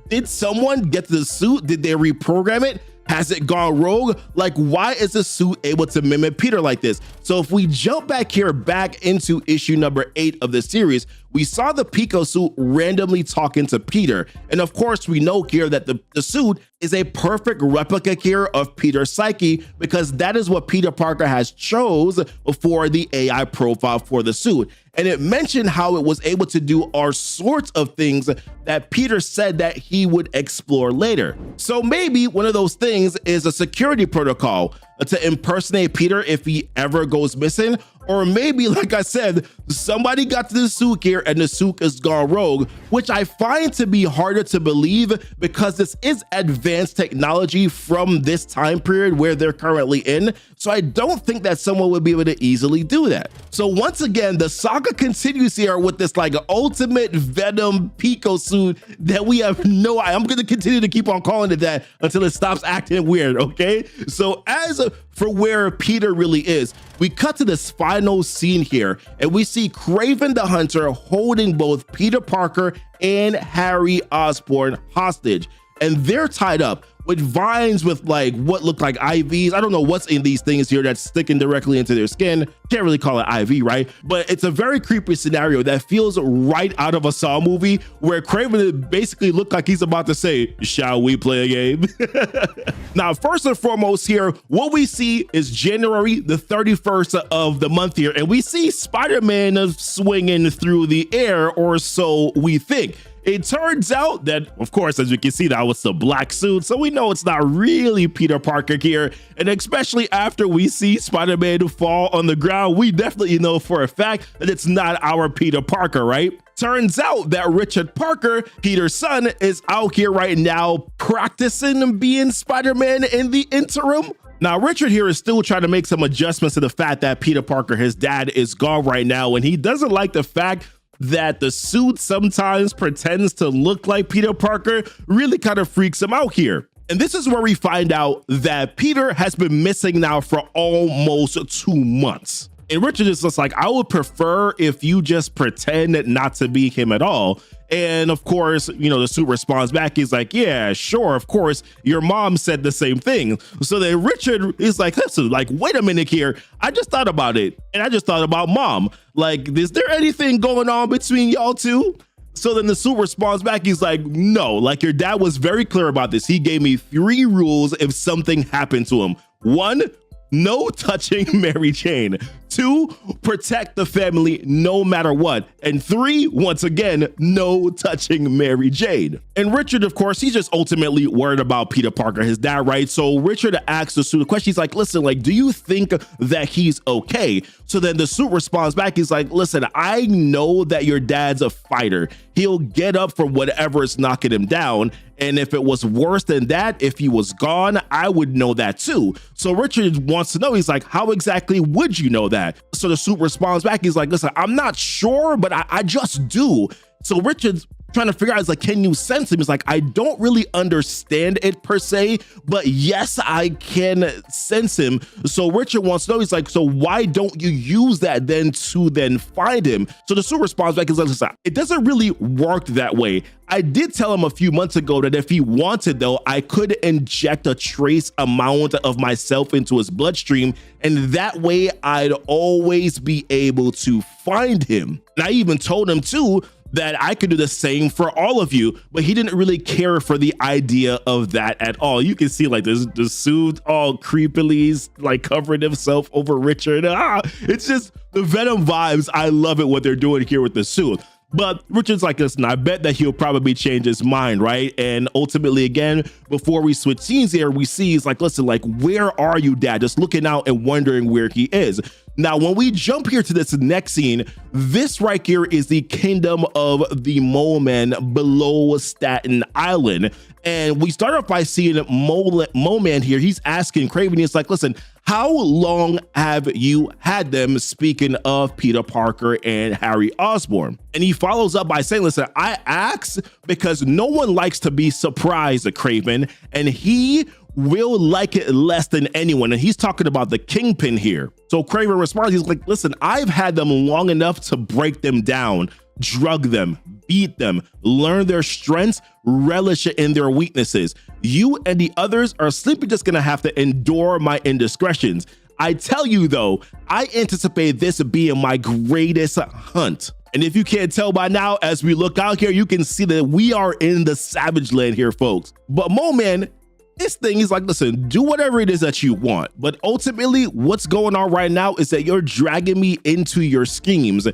did someone get the suit? Did they reprogram it? Has it gone rogue? Like, why is the suit able to mimic Peter like this? So if we jump back here, back into issue number 8 of the series, we saw the Pico suit randomly talking to Peter. And of course, we know here that the suit is a perfect replica here of Peter's psyche, because that is what Peter Parker has chose for the AI profile for the suit. And it mentioned how it was able to do all sorts of things that Peter said that he would explore later. So maybe one of those things is a security protocol to impersonate Peter if he ever goes missing, Or maybe, like I said, somebody got to the Souk here and the Souk is gone rogue, which I find to be harder to believe because this is advanced technology from this time period where they're currently in. So I don't think that someone would be able to easily do that. So once again, the saga continues here with this like ultimate Venom Pico suit that we have no idea. I'm going to continue to keep on calling it that until it stops acting weird, okay? So as for where Peter really is, we cut to this final scene here and we see Kraven the Hunter holding both Peter Parker and Harry Osborn hostage, and they're tied up with vines with like what look like IVs. I don't know what's in these things here that's sticking directly into their skin. Can't really call it IV, right? But it's a very creepy scenario that feels right out of a Saw movie where Kraven basically looked like he's about to say, shall we play a game? Now, first and foremost here, what we see is January the 31st of the month here, and we see Spider-Man swinging through the air, or so we think. It turns out that, of course, as you can see, that was the black suit, so we know it's not really Peter Parker here. And especially after we see Spider-Man fall on the ground, we definitely know for a fact that it's not our Peter Parker, right? Turns out that Richard Parker, Peter's son, is out here right now practicing being Spider-Man in the interim. Now, Richard here is still trying to make some adjustments to the fact that Peter Parker, his dad, is gone right now, and he doesn't like the fact that the suit sometimes pretends to look like Peter Parker. Really kind of freaks him out here. And this is where we find out that Peter has been missing now for almost 2 months. And Richard is just like, I would prefer if you just pretend not to be him at all. And of course, you know, the suit responds back. He's like, yeah, sure, of course, your mom said the same thing. So then Richard is like, listen, like, wait a minute here. I just thought about it. And I just thought about mom. Like, is there anything going on between y'all two? So then the suit responds back. He's like, no, like your dad was very clear about this. He gave me 3 rules if something happened to him. 1, no touching Mary Jane. 2, protect the family no matter what. And 3, once again, no touching Mary Jane. And Richard, of course, he's just ultimately worried about Peter Parker, his dad, right? So Richard asks the suit a question. He's like, listen, like, do you think that he's okay? So then the suit responds back. He's like, listen, I know that your dad's a fighter. He'll get up from whatever is knocking him down. And if it was worse than that, if he was gone, I would know that too. So Richard wants to know, he's like, how exactly would you know that? So the suit responds back. He's like, listen, I'm not sure, but I just do. So Richard's trying to figure out, is like, can you sense him? He's like, I don't really understand it per se, but yes, I can sense him. So Richard wants to know, he's like, so why don't you use that then to then find him? So the suit responds back, he's like, listen, it doesn't really work that way. I did tell him a few months ago that if he wanted, though, I could inject a trace amount of myself into his bloodstream, and that way I'd always be able to find him. And I even told him too that I could do the same for all of you, but he didn't really care for the idea of that at all. You can see like this, the suit all creepily like covering himself over Richard. It's just the Venom vibes. I love it what they're doing here with the suit. But Richard's like, listen, I bet that he'll probably change his mind, right? And ultimately, again, before we switch scenes here, we see he's like, listen, like, where are you, Dad? Just looking out and wondering where he is. Now, when we jump here to this next scene, this right here is the kingdom of the Mole Men below Staten Island. And we start off by seeing Mole Man here. He's asking Kraven, he's like, listen, how long have you had them? Speaking of Peter Parker and Harry Osborn. And he follows up by saying, listen, I ask because no one likes to be surprised, Kraven, and he will like it less than anyone. And he's talking about the Kingpin here. So Kraven responds, he's like, listen, I've had them long enough to break them down, drug them, beat them, learn their strengths, relish in their weaknesses. You and the others are simply just gonna have to endure my indiscretions. I tell you though, I anticipate this being my greatest hunt. And if you can't tell by now, as we look out here, you can see that we are in the Savage Land here, folks. But Mole Man, this thing is like, listen, do whatever it is that you want. But ultimately, what's going on right now is that you're dragging me into your schemes,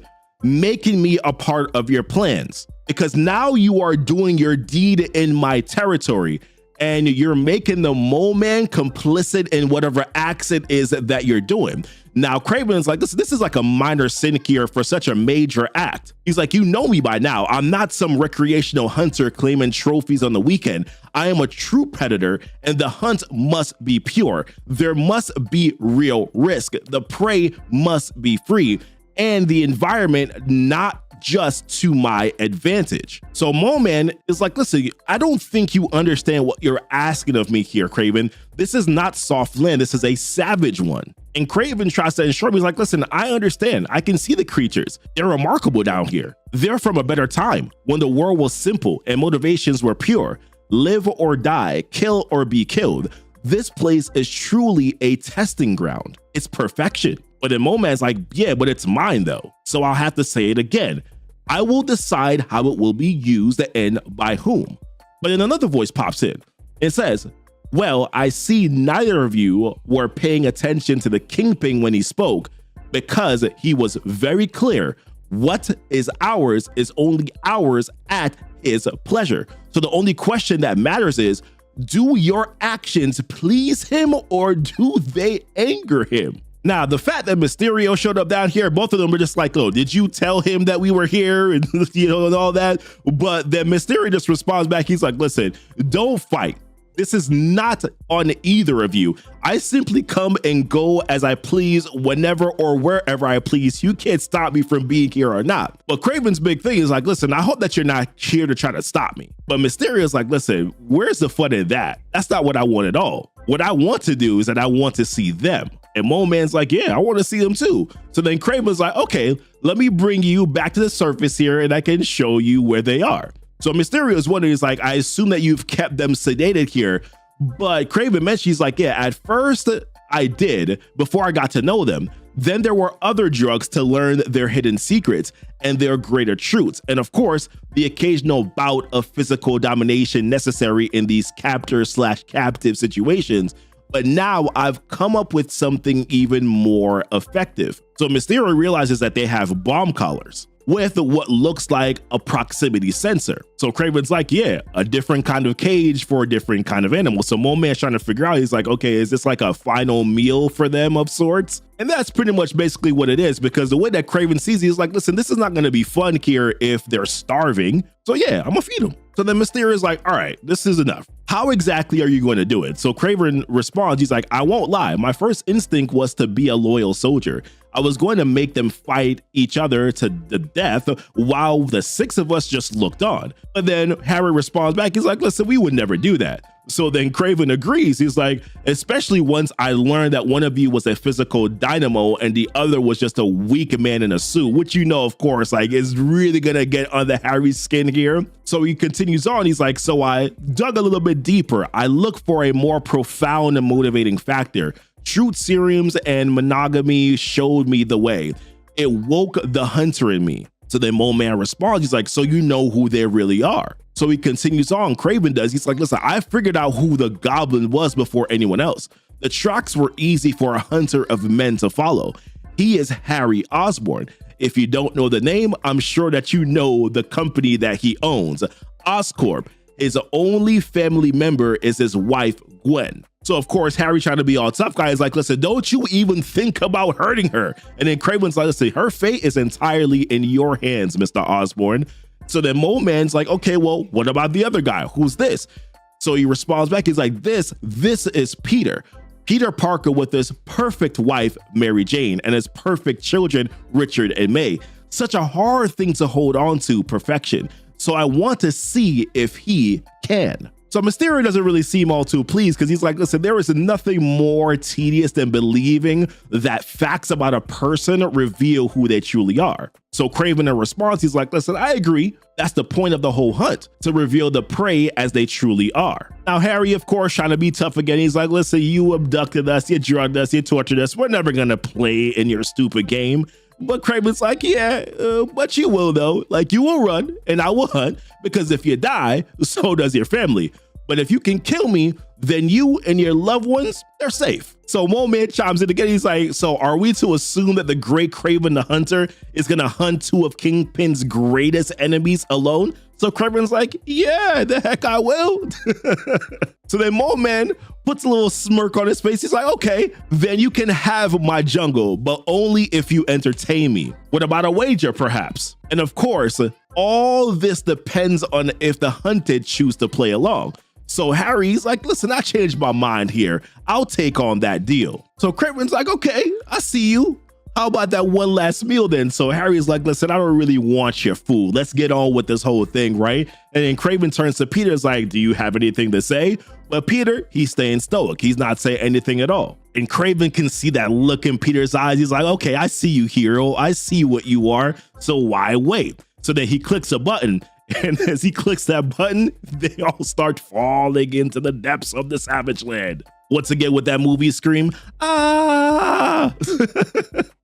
making me a part of your plans. Because now you are doing your deed in my territory. and you're making the mole man complicit in whatever acts it is that you're doing. Now, Kraven's like, this is like a minor sin here for such a major act. He's like, you know me by now. I'm not some recreational hunter claiming trophies on the weekend. I am a true predator, and the hunt must be pure. There must be real risk. The prey must be free, and the environment not just to my advantage. So Mole Man is like, listen, I don't think you understand what you're asking of me here, Kraven. This is not soft land. This is a savage one. And Kraven tries to ensure me, he's like, listen, I understand. I can see the creatures. They're remarkable down here. They're from a better time when the world was simple and motivations were pure. Live or die, kill or be killed. This place is truly a testing ground. It's perfection. But then Mole Man's like, yeah, but it's mine though. So I'll have to say it again. I will decide how it will be used and by whom. But then another voice pops in and says, well, I see neither of you were paying attention to the Kingpin when he spoke, because he was very clear. What is ours is only ours at his pleasure. So the only question that matters is, do your actions please him or do they anger him? Now, the fact that Mysterio showed up down here, both of them were just like, oh, did you tell him that we were here? And, and all that. But then Mysterio just responds back. He's like, listen, don't fight. This is not on either of you. I simply come and go as I please, whenever or wherever I please. You can't stop me from being here or not. But Kraven's big thing is like, listen, I hope that you're not here to try to stop me. But Mysterio's like, listen, where's the fun in that? That's not what I want at all. What I want to do is that I want to see them. And Mole Man's like, yeah, I want to see them too. So then Kraven's like, okay, let me bring you back to the surface here and I can show you where they are. So Mysterio is wondering, he's like, I assume that you've kept them sedated here. But Kraven mentions, he's like, yeah, at first I did before I got to know them. Then there were other drugs to learn their hidden secrets and their greater truths. And of course, the occasional bout of physical domination necessary in these captor/captive situations. But now I've come up with something even more effective. So Mysterio realizes that they have bomb collars with what looks like a proximity sensor. So Kraven's like, yeah, a different kind of cage for a different kind of animal. So Mole Man's trying to figure out, he's like, okay, is this like a final meal for them of sorts? And that's pretty much basically what it is, because the way that Kraven sees it is like, listen, this is not going to be fun here if they're starving. So yeah, I'm gonna feed them. So then Mysterio is like, all right, this is enough. How exactly are you going to do it? So Kraven responds, he's like, I won't lie. My first instinct was to be a loyal soldier. I was going to make them fight each other to the death while the six of us just looked on. But then Harry responds back, he's like, listen, we would never do that. So then Kraven agrees. He's like, especially once I learned that one of you was a physical dynamo and the other was just a weak man in a suit, which, you know, of course, like is really gonna get under Harry's skin here. So he continues on. He's like, so I dug a little bit deeper. I looked for a more profound and motivating factor. Truth serums and monogamy showed me the way. It woke the hunter in me. So then Mole Man responds, he's like, so you know who they really are. So he continues on, Kraven does. He's like, listen, I figured out who the goblin was before anyone else. The tracks were easy for a hunter of men to follow. He is Harry Osborn. If you don't know the name, I'm sure that you know the company that he owns, Oscorp. His only family member is his wife, Gwen. So of course, Harry trying to be all tough guy is like, listen, don't you even think about hurting her. And then Kraven's like, listen, her fate is entirely in your hands, Mr. Osborn. So then Mole Man's like, okay, well, what about the other guy? Who's this? So he responds back, he's like, this is Peter Parker with his perfect wife, Mary Jane, and his perfect children, Richard and May. Such a hard thing to hold on to, perfection. So I want to see if he can. So Mysterio doesn't really seem all too pleased, because he's like, listen, there is nothing more tedious than believing that facts about a person reveal who they truly are. So Kraven in response, he's like, listen, I agree. That's the point of the whole hunt, to reveal the prey as they truly are. Now, Harry, of course, trying to be tough again. He's like, listen, you abducted us, you drugged us, you tortured us. We're never going to play in your stupid game. But Kraven's like, yeah, but you will though. Like, you will run and I will hunt, because if you die, so does your family. But if you can kill me, then you and your loved ones, they're safe. So Mole Man chimes in again. He's like, so are we to assume that the great Kraven the Hunter is going to hunt two of Kingpin's greatest enemies alone? So Kraven's like, yeah, the heck I will. So then Mole Man puts a little smirk on his face. He's like, okay, then you can have my jungle, but only if you entertain me. What about a wager, perhaps? And of course, all this depends on if the hunted choose to play along. So Harry's like, listen, I changed my mind here. I'll take on that deal. So Kraven's like, okay, I see you. How about that one last meal then? So Harry's like, listen, I don't really want your food. Let's get on with this whole thing, right? And then Kraven turns to Peter's like, do you have anything to say? But Peter, he's staying stoic. He's not saying anything at all. And Kraven can see that look in Peter's eyes. He's like, okay, I see you, hero. I see what you are. So why wait? So then he clicks a button. And as he clicks that button, they all start falling into the depths of the Savage Land. Once again, with that movie scream, ah!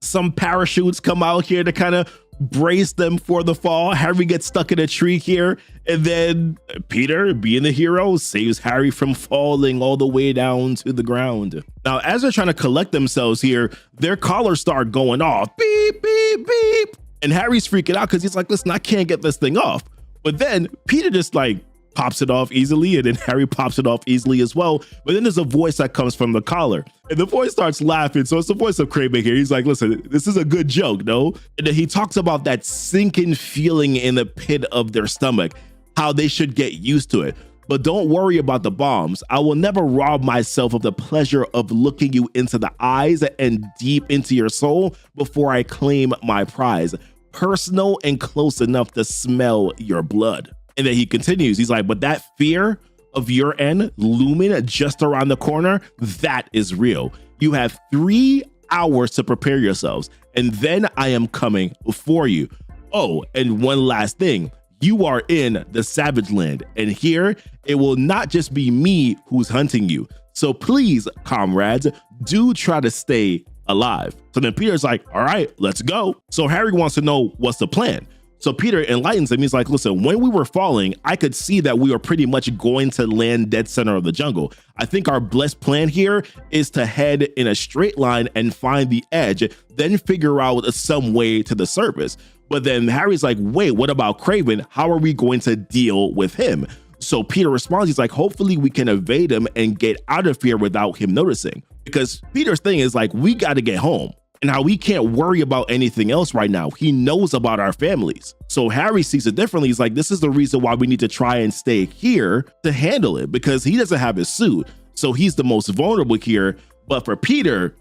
Some parachutes come out here to kind of brace them for the fall. Harry gets stuck in a tree here. And then Peter, being the hero, saves Harry from falling all the way down to the ground. Now, as they're trying to collect themselves here, their collars start going off. Beep, beep, beep. And Harry's freaking out because he's like, listen, I can't get this thing off. But then Peter just like pops it off easily, and then Harry pops it off easily as well. But then there's a voice that comes from the collar, and the voice starts laughing. So it's the voice of Kraven here. He's like, listen, this is a good joke, no? And then he talks about that sinking feeling in the pit of their stomach, how they should get used to it. But don't worry about the bombs. I will never rob myself of the pleasure of looking you into the eyes and deep into your soul before I claim my prize. Personal and close enough to smell your blood. And then he continues, he's like, but that fear of your end looming just around the corner, that is real. You have 3 hours to prepare yourselves, and then I am coming for you. Oh, and one last thing. You are in the Savage Land, and here it will not just be me who's hunting you. So please, comrades, do try to stay alive. So then Peter's like, all right, let's go. So Harry wants to know what's the plan. So Peter enlightens him. He's like, listen, when we were falling, I could see that we were pretty much going to land dead center of the jungle. I think our best plan here is to head in a straight line and find the edge, then figure out some way to the surface. But then Harry's like, wait, what about Kraven? How are we going to deal with him? So Peter responds, he's like, hopefully we can evade him and get out of here without him noticing. Because Peter's thing is like, we got to get home. And how we can't worry about anything else right now. He knows about our families. So Harry sees it differently. He's like, this is the reason why we need to try and stay here to handle it, because he doesn't have his suit. So he's the most vulnerable here. But for Peter,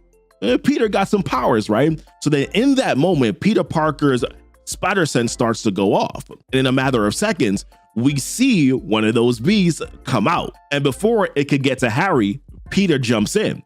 Peter got some powers, right? So then in that moment, Peter Parker's spider sense starts to go off. And in a matter of seconds, we see one of those bees come out. And before it could get to Harry, Peter jumps in.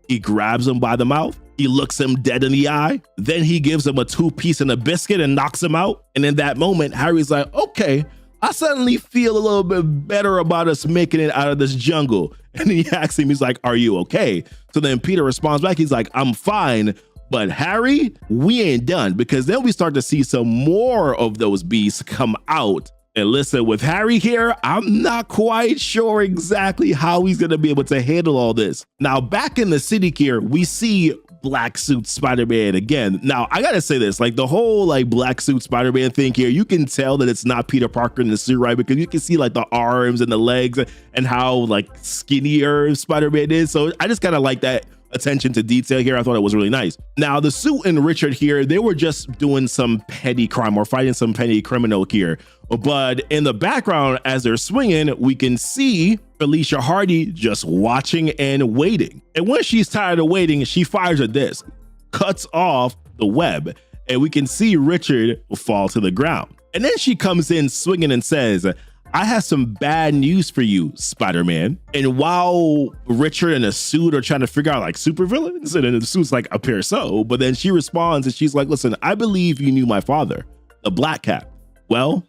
He grabs him by the mouth. He looks him dead in the eye. Then he gives him a 2-piece and a biscuit and knocks him out. And in that moment, Harry's like, okay, I suddenly feel a little bit better about us making it out of this jungle. And he asks him, he's like, are you okay? So then Peter responds back. He's like, I'm fine. But Harry, we ain't done, because then we start to see some more of those beasts come out. And listen, with Harry here, I'm not quite sure exactly how he's going to be able to handle all this. Now, back in the city here, we see black suit Spider-Man again. Now, I got to say this, like the whole like black suit Spider-Man thing here, you can tell that it's not Peter Parker in the suit, right? Because you can see like the arms and the legs and how like skinnier Spider-Man is. So I just kind of like that attention to detail here. I thought it was really nice. Now, the suit and Richard here, they were just doing some petty crime or fighting some petty criminal here. But in the background, as they're swinging, we can see Felicia Hardy just watching and waiting. And when she's tired of waiting, she fires a disc, cuts off the web, and we can see Richard fall to the ground. And then she comes in swinging and says, I have some bad news for you, Spider-Man. And while Richard and a suit are trying to figure out like supervillains, and the suit's like, appear so, but then she responds and she's like, listen, I believe you knew my father, the Black Cat. Well,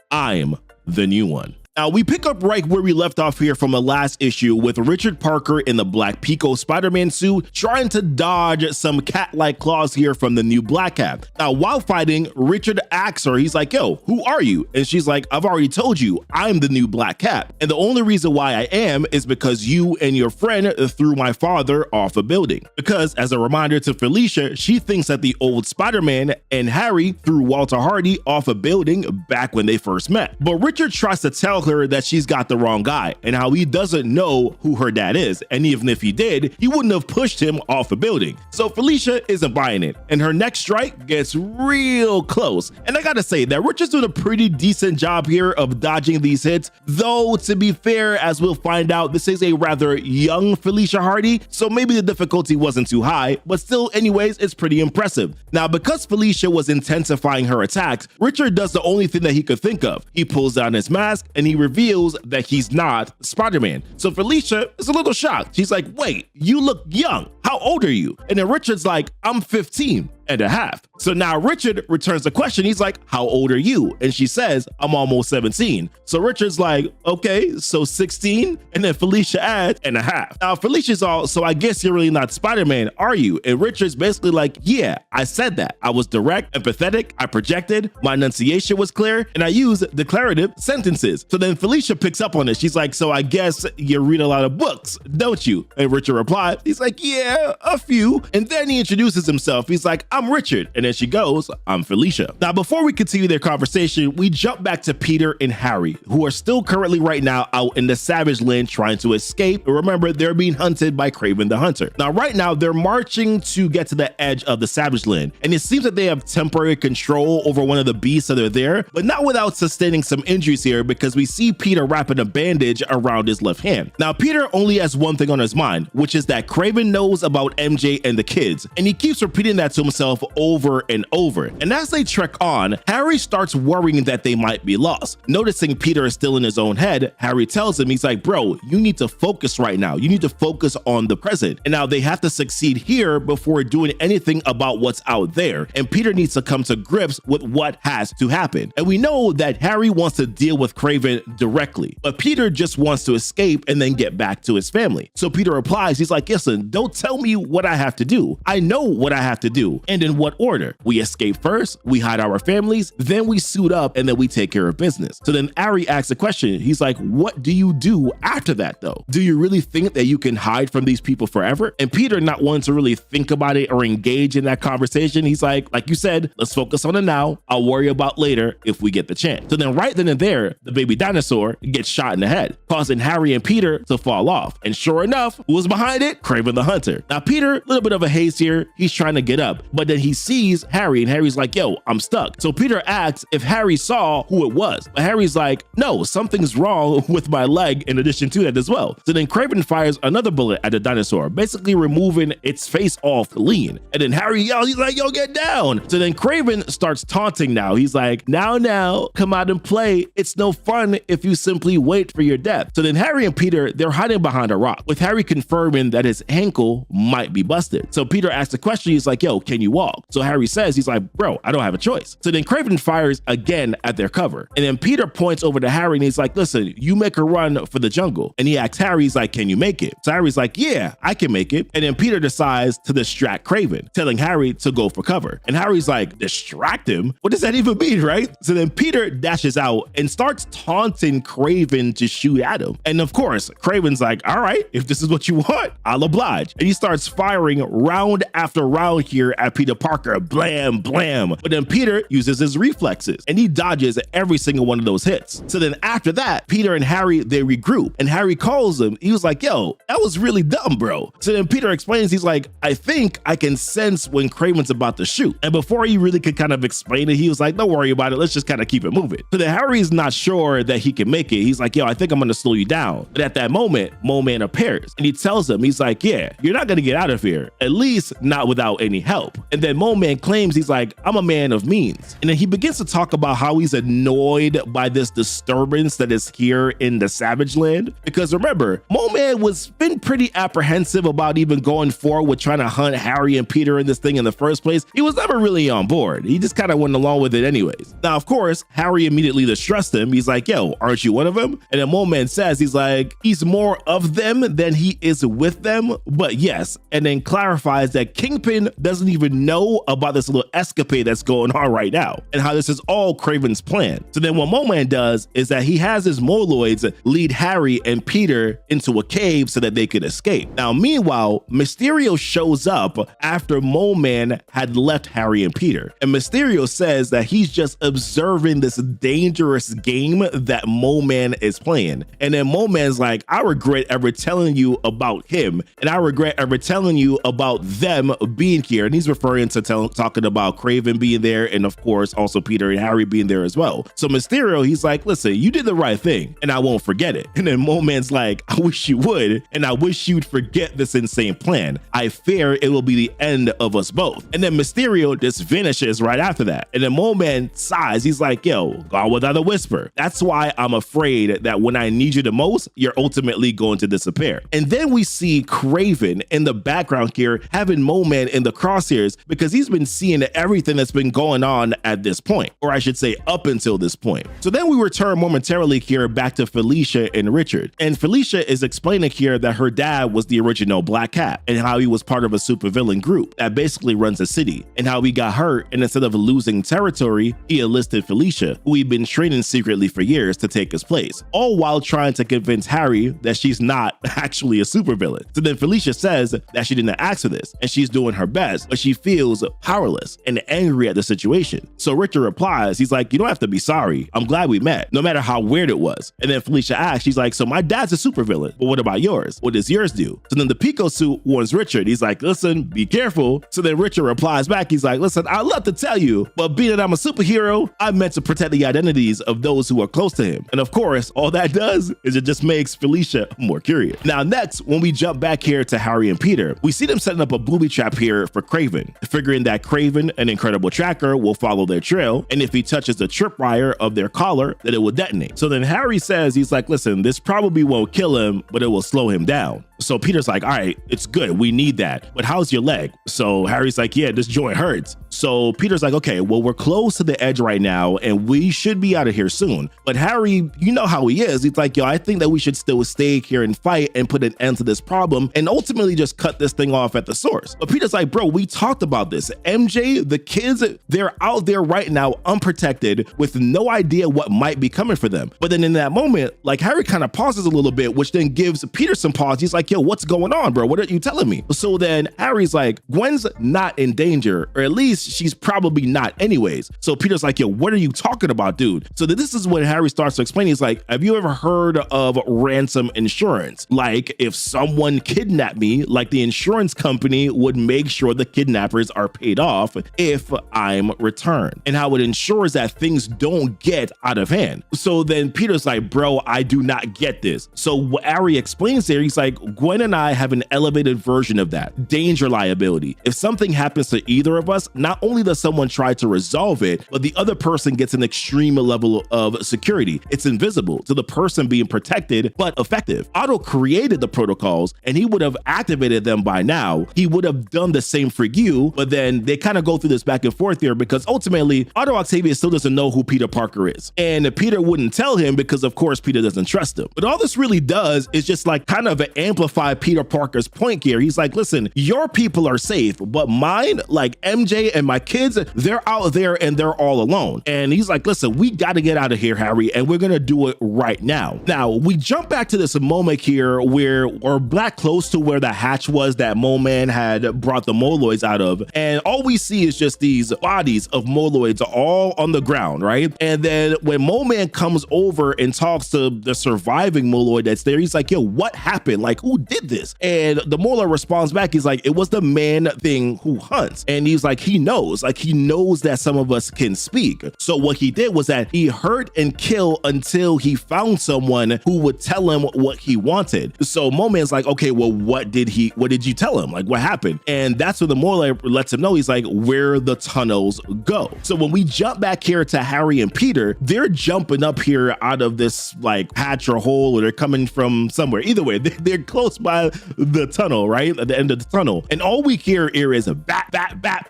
I'm the new one. Now we pick up right where we left off here from the last issue with Richard Parker in the black Pico Spider-Man suit trying to dodge some cat-like claws here from the new Black Cat. Now while fighting, Richard asks her, he's like, yo, who are you? And she's like, I've already told you, I'm the new Black Cat. And the only reason why I am is because you and your friend threw my father off a building. Because as a reminder to Felicia, she thinks that the old Spider-Man and Harry threw Walter Hardy off a building back when they first met. But Richard tries to tell her that she's got the wrong guy and how he doesn't know who her dad is. And even if he did, he wouldn't have pushed him off a building. So Felicia isn't buying it. And her next strike gets real close. And I gotta say that Richard's doing a pretty decent job here of dodging these hits. Though, to be fair, as we'll find out, this is a rather young Felicia Hardy. So maybe the difficulty wasn't too high, but still, anyways, it's pretty impressive. Now, because Felicia was intensifying her attacks, Richard does the only thing that he could think of. He pulls down his mask and he reveals that he's not Spider-Man. So Felicia is a little shocked. She's like, wait, you look young. How old are you? And then Richard's like, I'm 15 and a half. So now Richard returns the question. He's like, how old are you? And she says, I'm almost 17. So Richard's like, okay, so 16? And then Felicia adds, and a half. Now Felicia's all, so I guess you're really not Spider-Man, are you? And Richard's basically like, yeah, I said that. I was direct, empathetic, I projected, my enunciation was clear, and I used declarative sentences. So then Felicia picks up on it. She's like, so I guess you read a lot of books, don't you? And Richard replied, he's like, yeah, a few. And then he introduces himself. He's like, I'm Richard. And then she goes, I'm Felicia. Now, before we continue their conversation, we jump back to Peter and Harry, who are still currently right now out in the Savage Land trying to escape. Remember, they're being hunted by Kraven the Hunter. Now, right now, they're marching to get to the edge of the Savage Land. And it seems that they have temporary control over one of the beasts that are there, but not without sustaining some injuries here because we see Peter wrapping a bandage around his left hand. Now, Peter only has one thing on his mind, which is that Kraven knows about MJ and the kids. And he keeps repeating that to himself over and over. And as they trek on, Harry starts worrying that they might be lost. Noticing Peter is still in his own head, Harry tells him, he's like, bro, you need to focus right now. You need to focus on the present. And now they have to succeed here before doing anything about what's out there. And Peter needs to come to grips with what has to happen. And we know that Harry wants to deal with Kraven directly, but Peter just wants to escape and then get back to his family. So Peter replies, he's like, listen, don't tell me what I have to do. I know what I have to do. And in what order? We escape first, we hide our families, then we suit up, and then we take care of business. So then Harry asks a question. He's like, what do you do after that though? Do you really think that you can hide from these people forever? And Peter, not wanting to really think about it or engage in that conversation, he's like you said, let's focus on the now. I'll worry about later if we get the chance. So then right then and there, the baby dinosaur gets shot in the head, causing Harry and Peter to fall off. And sure enough, who was behind it? Kraven the Hunter. Now Peter, a little bit of a haze here. He's trying to get up, but then he sees Harry and Harry's like, yo, I'm stuck. So Peter asks if Harry saw who it was, but Harry's like, no, something's wrong with my leg in addition to that as well. So then Kraven fires another bullet at the dinosaur, basically removing its face off clean. And then Harry yells, he's like, yo, get down. So then Kraven starts taunting now. He's like, now, come out and play. It's no fun if you simply wait for your death. So then Harry and Peter, they're hiding behind a rock, with Harry confirming that his ankle might be busted. So Peter asks a question. He's like, yo, can you walk? So Harry says, he's like, bro, I don't have a choice. So then Kraven fires again at their cover. And then Peter points over to Harry and he's like, listen, you make a run for the jungle. And he asks Harry, he's like, can you make it? So Harry's like, yeah, I can make it. And then Peter decides to distract Kraven, telling Harry to go for cover. And Harry's like, distract him? What does that even mean, right? So then Peter dashes out and starts taunting Kraven to shoot at him. And of course, Kraven's like, all right, if this is what you want, I'll oblige. And he starts firing round after round here at Peter Parker, blam, blam. But then Peter uses his reflexes and he dodges every single one of those hits. So then after that, Peter and Harry, they regroup and Harry calls him. He was like, yo, that was really dumb, bro. So then Peter explains, he's like, I think I can sense when Kraven's about to shoot. And before he really could kind of explain it, he was like, don't worry about it. Let's just kind of keep it moving. So then Harry's not sure that he can make it. He's like, yo, I think I'm going to slow you down. But at that moment, Mo Man appears and he tells him, he's like, yeah, you're not going to get out of here, at least not without any help. And then Mo Man claims he's like, I'm a man of means. And then he begins to talk about how he's annoyed by this disturbance that is here in the Savage Land. Because remember, Mole Man was been pretty apprehensive about even going forward with trying to hunt Harry and Peter in this thing in the first place. He was never really on board. He just kind of went along with it anyways. Now, of course, Harry immediately distrusts him. He's like, yo, aren't you one of them? And then Mole Man says, he's like, he's more of them than he is with them, but yes. And then clarifies that Kingpin doesn't even know about this little escapade that's going on right now and how this is all Kraven's plan. So then what Mole Man does is that he has his Moloids lead Harry and Peter into a cave so that they could escape. Now, meanwhile, Mysterio shows up after Mole Man had left Harry and Peter. And Mysterio says that he's just observing this dangerous game that Mole Man is playing. And then Mole Man's like, I regret ever telling you about him, and I regret ever telling you about them being here. And he's referring to talking about Kraven being there, and of course also Peter and Harry being there as well. So Mysterio, he's like, listen, you did the right thing and I won't forget it. And then Mole Man's like, I wish you would, and I wish you'd forget this insane plan. I fear it will be the end of us both. And then Mysterio just vanishes right after that. And then Mole Man sighs. He's like, yo, gone without a whisper. That's why I'm afraid that when I need you the most, you're ultimately going to disappear. And then we see Kraven in the background here having Mole Man in the crosshairs because he's been seeing everything that's been going on at this point, or I should say up until this point. So then we return momentarily here back to Felicia and Richard. And Felicia is explaining here that her dad was the original Black Cat and how he was part of a supervillain group that basically runs a city, and how he got hurt, and instead of losing territory, he enlisted Felicia, who he'd been training secretly for years, to take his place, all while trying to convince Harry that she's not actually a supervillain. So then Felicia says that she didn't ask for this and she's doing her best, but she feels powerless and angry at the situation. So Richard replies, he's like, you don't have to be sorry. I'm glad we met, no matter how weird it was. And then Felicia asks, she's like, so my dad's a supervillain, but what about yours? What does yours do? So then the Pico suit warns Richard. He's like, listen, be careful. So then Richard replies back, he's like, listen, I'd love to tell you, but being that I'm a superhero, I'm meant to protect the identities of those who are close to him. And of course, all that does is it just makes Felicia more curious. Now next, when we jump back here to Harry and Peter, we see them setting up a booby trap here for Kraven, figuring that Kraven, an incredible tracker, will follow their trail, and if he touches the tripwire of their collar, that it will detonate. So then Harry says, he's like, listen, this probably won't kill him, but it will slow him down. So Peter's like, all right, it's good, we need that, but how's your leg? So Harry's like, yeah, this joint hurts. So Peter's like, okay, well, we're close to the edge right now and we should be out of here soon. But Harry, you know how he is. He's like, yo, I think that we should still stay here and fight and put an end to this problem and ultimately just cut this thing off at the source. But Peter's like, bro, we talked about this. MJ, the kids, they're out there right now unprotected with no idea what might be coming for them. But then in that moment, like Harry kind of pauses a little bit, which then gives Peter some pause. He's like, yo, what's going on, bro? What are you telling me? So then Harry's like, Gwen's not in danger, or at least she's probably not anyways. So Peter's like, yo, what are you talking about, dude? So this is when Harry starts to explain. He's like, have you ever heard of ransom insurance? Like if someone kidnapped me, like the insurance company would make sure the kidnappers are paid off if I'm returned, and how it ensures that things don't get out of hand. So then Peter's like, bro, I do not get this. So what Harry explains there, he's like, Gwen and I have an elevated version of that danger liability. If something happens to either of us, not only does someone try to resolve it, but the other person gets an extreme level of security. It's invisible to the person being protected, but effective. Otto created the protocols and he would have activated them by now. He would have done the same for you, but then they kind of go through this back and forth here because ultimately Otto Octavius still doesn't know who Peter Parker is. And Peter wouldn't tell him because of course Peter doesn't trust him. But all this really does is just like kind of amplify Peter Parker's point here. He's like, listen, your people are safe, but mine, like MJ and my kids, they're out there and they're all alone. And he's like, listen, we got to get out of here, Harry, and we're going to do it right now. Now, we jump back to this moment here where we're back close to where the hatch was that Mole Man had brought the Moloids out of. And all we see is just these bodies of Moloids all on the ground, right? And then when Mole Man comes over and talks to the surviving Moloid that's there, he's like, yo, what happened? Like, who who did this? And the Mola responds back, he's like, it was the man thing who hunts. And he's like, he knows that some of us can speak. So what he did was that he hurt and killed until he found someone who would tell him what he wanted. So Moman's like, okay, well, what did you tell him? Like, what happened? And that's when the Mola lets him know, he's like, where the tunnels go. So when we jump back here to Harry and Peter, they're jumping up here out of this like patch or hole, or they're coming from somewhere. Either way, they're close by the tunnel, right? At the end of the tunnel. And all we hear here is a bat, bat, bat.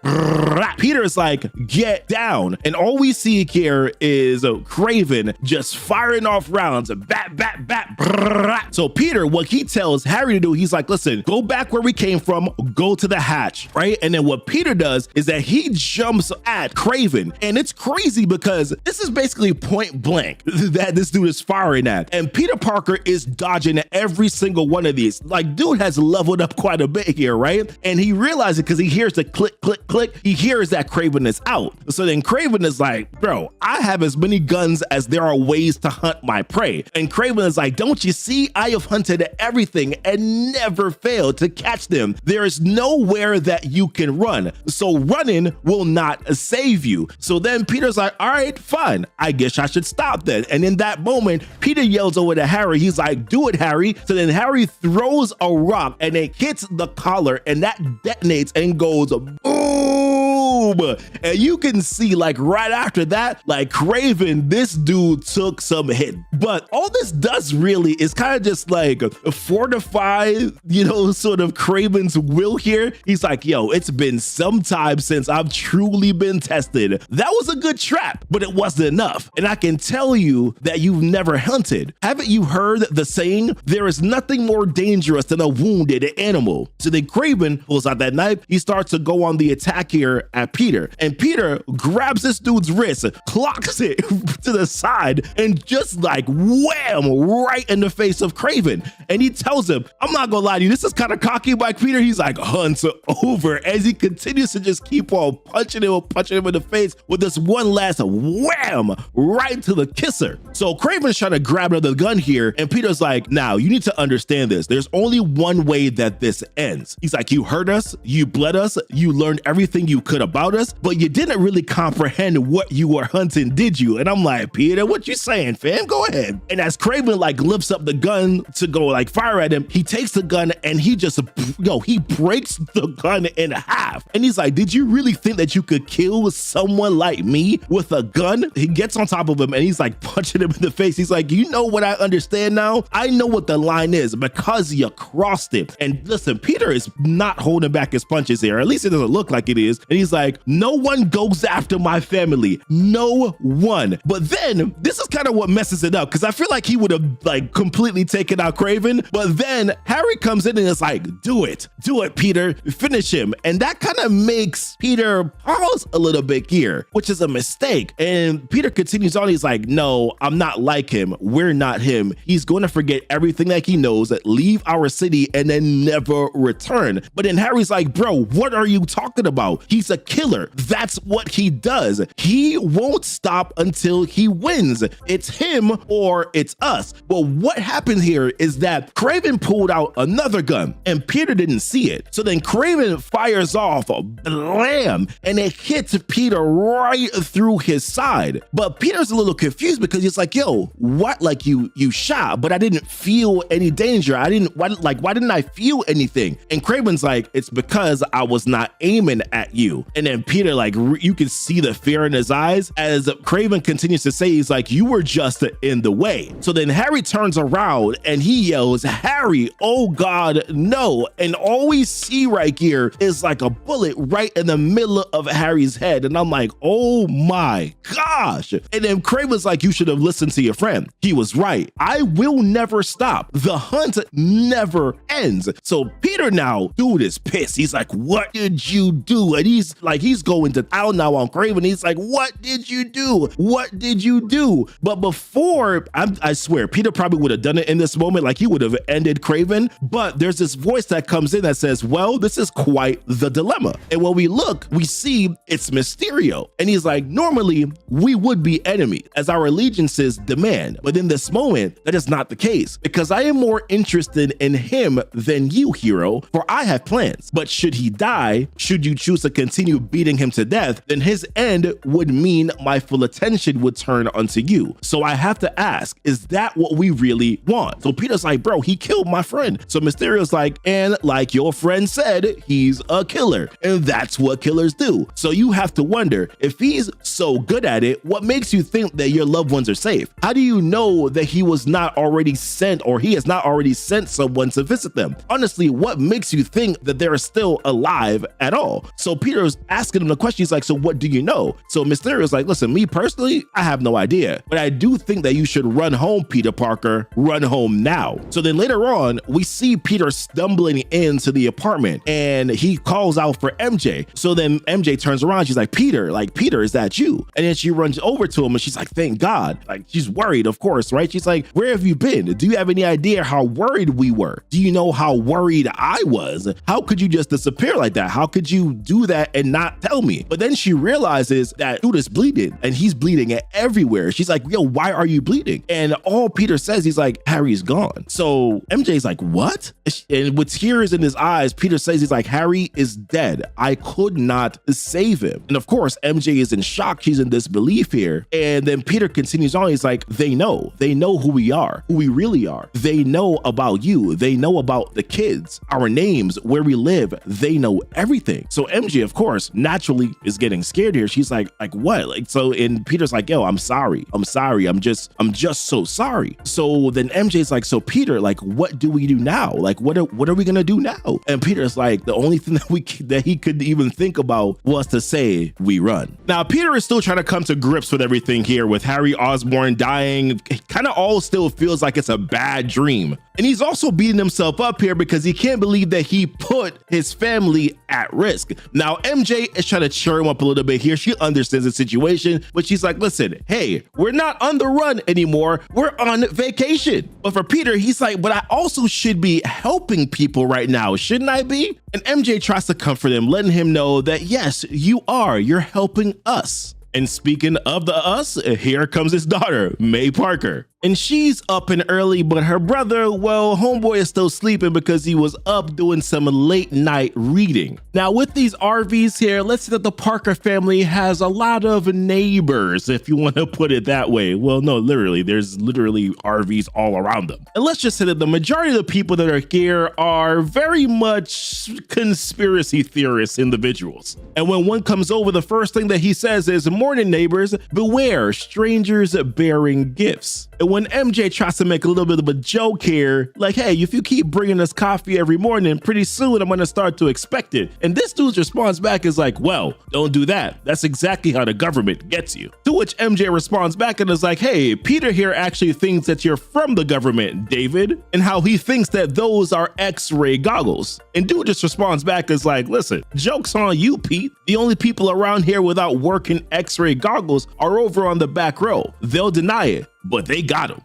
Peter's like, get down. And all we see here is Craven just firing off rounds, bat, bat, bat. So Peter, what he tells Harry to do, he's like, listen, go back where we came from, go to the hatch, right? And then what Peter does is that he jumps at Craven. And it's crazy because this is basically point blank that this dude is firing at. And Peter Parker is dodging every single one of these. Like, dude has leveled up quite a bit here, right? And he realizes because he hears the click, click, click, he hears that Craven is out. So then Craven is like, bro, I have as many guns as there are ways to hunt my prey. And Craven is like, don't you see? I have hunted everything and never failed to catch them. There is nowhere that you can run. So running will not save you. So then Peter's like, all right, fine. I guess I should stop then. And in that moment, Peter yells over to Harry. He's like, do it, Harry. So then Harry throws a rock and it hits the collar and that detonates and goes boom. And you can see like right after that, like Craven, this dude took some hit. But all this does really is kind of just like fortify, sort of Craven's will here. He's like, yo, it's been some time since I've truly been tested. That was a good trap, but it wasn't enough. And I can tell you that you've never hunted. Haven't you heard the saying, there is nothing more dangerous than a wounded animal? So then Craven pulls out that knife. He starts to go on the attack here at Peter. And Peter grabs this dude's wrist, clocks it to the side, and just like wham, right in the face of Craven. And he tells him, I'm not gonna lie to you, this is kind of cocky by Peter. He's like, hunt's over, as he continues to just keep on punching him in the face with this one last wham right to the kisser. So Craven's trying to grab another gun here, and Peter's like, now you need to understand this. There's only one way that this ends. He's like, you hurt us, you bled us, you learned everything you could about us, but you didn't really comprehend what you were hunting, did you? And I'm like, Peter, what you saying, fam? Go ahead. And as Craven like lifts up the gun to go like fire at him, he takes the gun and he just, he breaks the gun in half. And he's like, did you really think that you could kill someone like me with a gun? He gets on top of him and he's like punching him in the face. He's like, you know what I understand now? I know what the line is because you crossed it. And listen, Peter is not holding back his punches here. At least it doesn't look like it is. And he's like, no one goes after my family. No one. But then this is kind of what messes it up, because I feel like he would have like completely taken out Craven. But then Harry comes in and is like, do it, Peter, finish him. And that kind of makes Peter pause a little bit here, which is a mistake. And Peter continues on. He's like, no, I'm not like him. We're not him. He's going to forget everything that he knows, leave our city, and then never return. But then Harry's like, bro, what are you talking about? He's a killer. That's what he does. He won't stop until he wins. It's him or it's us. But what happened here is that Craven pulled out another gun and Peter didn't see it. So then Craven fires off a blam and it hits Peter right through his side. But Peter's a little confused because he's like, yo, what? Like you shot, but I didn't feel any danger. Why didn't I feel anything? And Craven's like, it's because I was not aiming at you. And then Peter, like, you can see the fear in his eyes as Craven continues to say, he's like, you were just in the way. So then Harry turns around and he yells, Harry, oh God, no. And all we see right here is like a bullet right in the middle of Harry's head. And I'm like, oh my gosh. And then Craven's like, you should have listened to your friend. He was right. I will never stop. The hunt never ends. So Peter now, dude is pissed. He's like, what did you do? And he's he's going to town now on Kraven. He's like, what did you do? What did you do? But before, I swear, Peter probably would have done it in this moment. Like, he would have ended Kraven. But there's this voice that comes in that says, well, this is quite the dilemma. And when we look, we see it's Mysterio. And he's like, normally we would be enemies as our allegiances demand. But in this moment, that is not the case, because I am more interested in him than you, hero, for I have plans. But should he die, should you choose to continue beating him to death, then his end would mean my full attention would turn onto you. So I have to ask, is that what we really want? So Peter's like, bro, he killed my friend. So Mysterio's like, and like your friend said, he's a killer. And that's what killers do. So you have to wonder, if he's so good at it, what makes you think that your loved ones are safe? How do you know that he was not already sent, or he has not already sent someone to visit them? Honestly, what makes you think that they're still alive at all? So Peter's asking him the question. He's like, so what do you know? So Mysterio's like, listen, me personally, I have no idea, but I do think that you should run home, Peter Parker, run home now. So then later on, we see Peter stumbling into the apartment and he calls out for MJ. So then MJ turns around. She's like, Peter, is that you? And then she runs over to him and she's like, thank God. Like, she's worried, of course, right? She's like, where have you been? Do you have any idea how worried we were? Do you know how worried I was? How could you just disappear like that? How could you do that and not tell me? But then she realizes that dude is bleeding and he's bleeding everywhere. She's like, yo, why are you bleeding? And all Peter says, he's like, Harry's gone. So MJ's like, what? And with tears in his eyes, Peter says, he's like, Harry is dead. I could not save him. And of course, MJ is in shock. She's in disbelief here. And then Peter continues on. He's like, they know who we are, who we really are. They know about you. They know about the kids, our names, where we live. They know everything. So MJ, of course, naturally is getting scared here. She's like what? Like, so, and Peter's like, yo, I'm sorry. I'm just so sorry. So then MJ's like, so Peter, like, what do we do now? Like, what are we gonna do now? And Peter's like, the only thing that he could even think about was to say, we run. Now, Peter is still trying to come to grips with everything here, with Harry Osborn dying. It kind of all still feels like it's a bad dream. And he's also beating himself up here because he can't believe that he put his family at risk. Now, MJ is trying to cheer him up a little bit here. She understands the situation, but she's like, listen, hey, we're not on the run anymore. We're on vacation. But for Peter, he's like, but I also should be helping people right now, shouldn't I be? And MJ tries to comfort him, letting him know that, yes, you are. You're helping us. And speaking of the us, here comes his daughter, May Parker. And she's up and early, but her brother, well, homeboy is still sleeping because he was up doing some late night reading. Now, with these RVs here, let's say that the Parker family has a lot of neighbors, if you want to put it that way. Well, no, literally, there's literally RVs all around them. And let's just say that the majority of the people that are here are very much conspiracy theorist individuals. And when one comes over, the first thing that he says is, morning neighbors, beware strangers bearing gifts. And when MJ tries to make a little bit of a joke here, like, hey, if you keep bringing us coffee every morning, pretty soon I'm going to start to expect it. And this dude's response back is like, well, don't do that. That's exactly how the government gets you. To which MJ responds back and is like, hey, Peter here actually thinks that you're from the government, David, and how he thinks that those are X-ray goggles. And dude just responds back is like, listen, joke's on you, Pete. The only people around here without working X-ray goggles are over on the back row. They'll deny it, but they got him.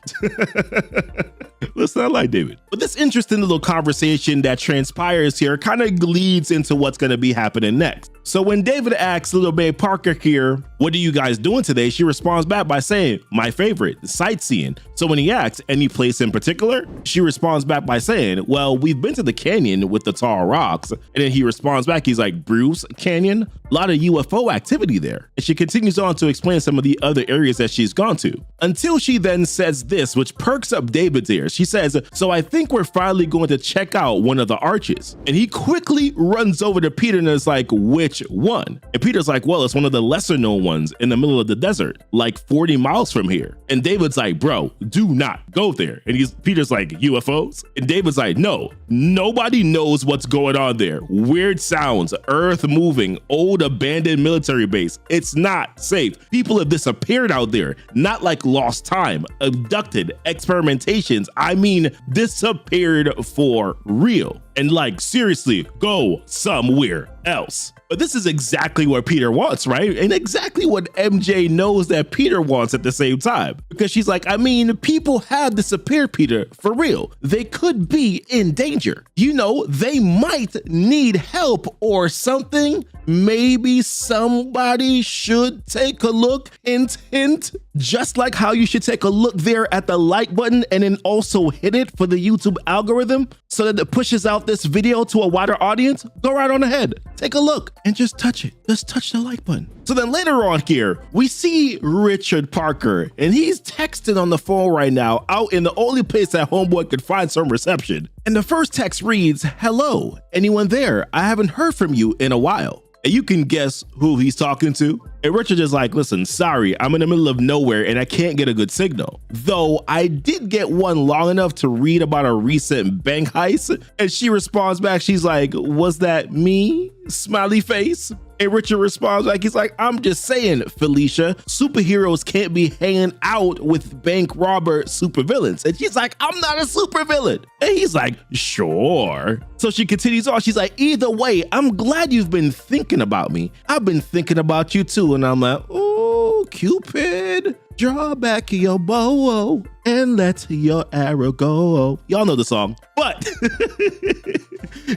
Listen, I like David. But this interesting little conversation that transpires here kind of leads into what's going to be happening next. So when David asks little May Parker here, what are you guys doing today? She responds back by saying, my favorite, sightseeing. So when he asks, any place in particular? She responds back by saying, well, we've been to the canyon with the tall rocks. And then he responds back, he's like, Bruce Canyon? A lot of UFO activity there. And she continues on to explain some of the other areas that she's gone to, until she then says this, which perks up David's ears. She says, so I think we're finally going to check out one of the arches. And he quickly runs over to Peter and is like, which one? And Peter's like, well, it's one of the lesser known ones in the middle of the desert, like 40 miles from here. And David's like, bro, do not go there. And Peter's like, UFOs? And David's like, no, nobody knows what's going on there. Weird sounds, earth moving, old abandoned military base. It's not safe. People have disappeared out there, not like lost time, abducted, experimentations. I mean, disappeared for real. And like, seriously, go somewhere. else. But this is exactly what Peter wants, right? And exactly what MJ knows that Peter wants at the same time. Because she's like, I mean, people have disappeared, Peter, for real. They could be in danger. You know, they might need help or something. Maybe somebody should take a look. Hint, hint. Just like how you should take a look there at the like button and then also hit it for the YouTube algorithm so that it pushes out this video to a wider audience. Go right on ahead. Take a look and just touch it. Just touch the like button. So then later on here, we see Richard Parker, and he's texting on the phone right now out in the only place that homeboy could find some reception. And the first text reads, "Hello, anyone there? I haven't heard from you in a while." And you can guess who he's talking to. And Richard is like, listen, sorry, I'm in the middle of nowhere and I can't get a good signal. Though I did get one long enough to read about a recent bank heist. And she responds back, she's like, was that me? Smiley face. And Richard responds like, he's like, I'm just saying, Felicia, superheroes can't be hanging out with bank robber supervillains. And she's like, I'm not a supervillain. And he's like, sure. So she continues on. She's like, either way, I'm glad you've been thinking about me. I've been thinking about you too. And I'm like, oh, Cupid, draw back your bow and let your arrow go. Y'all know the song, but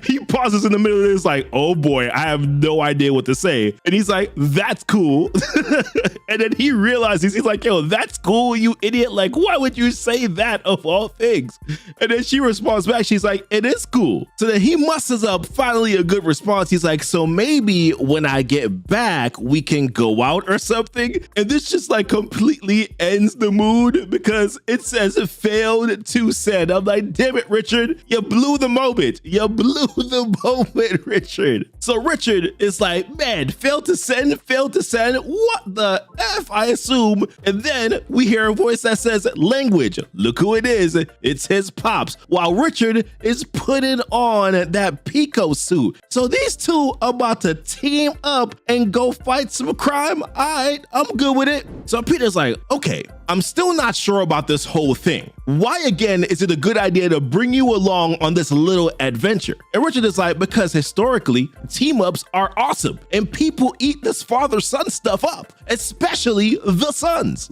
he pauses in the middle of this like, oh boy, I have no idea what to say. And he's like, that's cool. And then he realizes, he's like, yo, that's cool, you idiot. Like, why would you say that of all things? And then she responds back, she's like, it is cool. So then he musters up finally a good response. He's like, so maybe when I get back, we can go out or something. And this just like completely ends the mood because it says it failed to send. I'm like, damn it, Richard, you blew the moment. You blew the moment, Richard. So Richard is like, man, failed to send, failed to send. What the F, I assume. And then we hear a voice that says, language. Look who it is. It's his pops. While Richard is putting on that Pico suit. So these two are about to team up and go fight some crime. All right, I'm good with it. So Peter's like, okay, I'm still not sure about this whole thing. Why again is it a good idea to bring you along on this little adventure? And Richard is like, because historically, team-ups are awesome and people eat this father-son stuff up, especially the sons.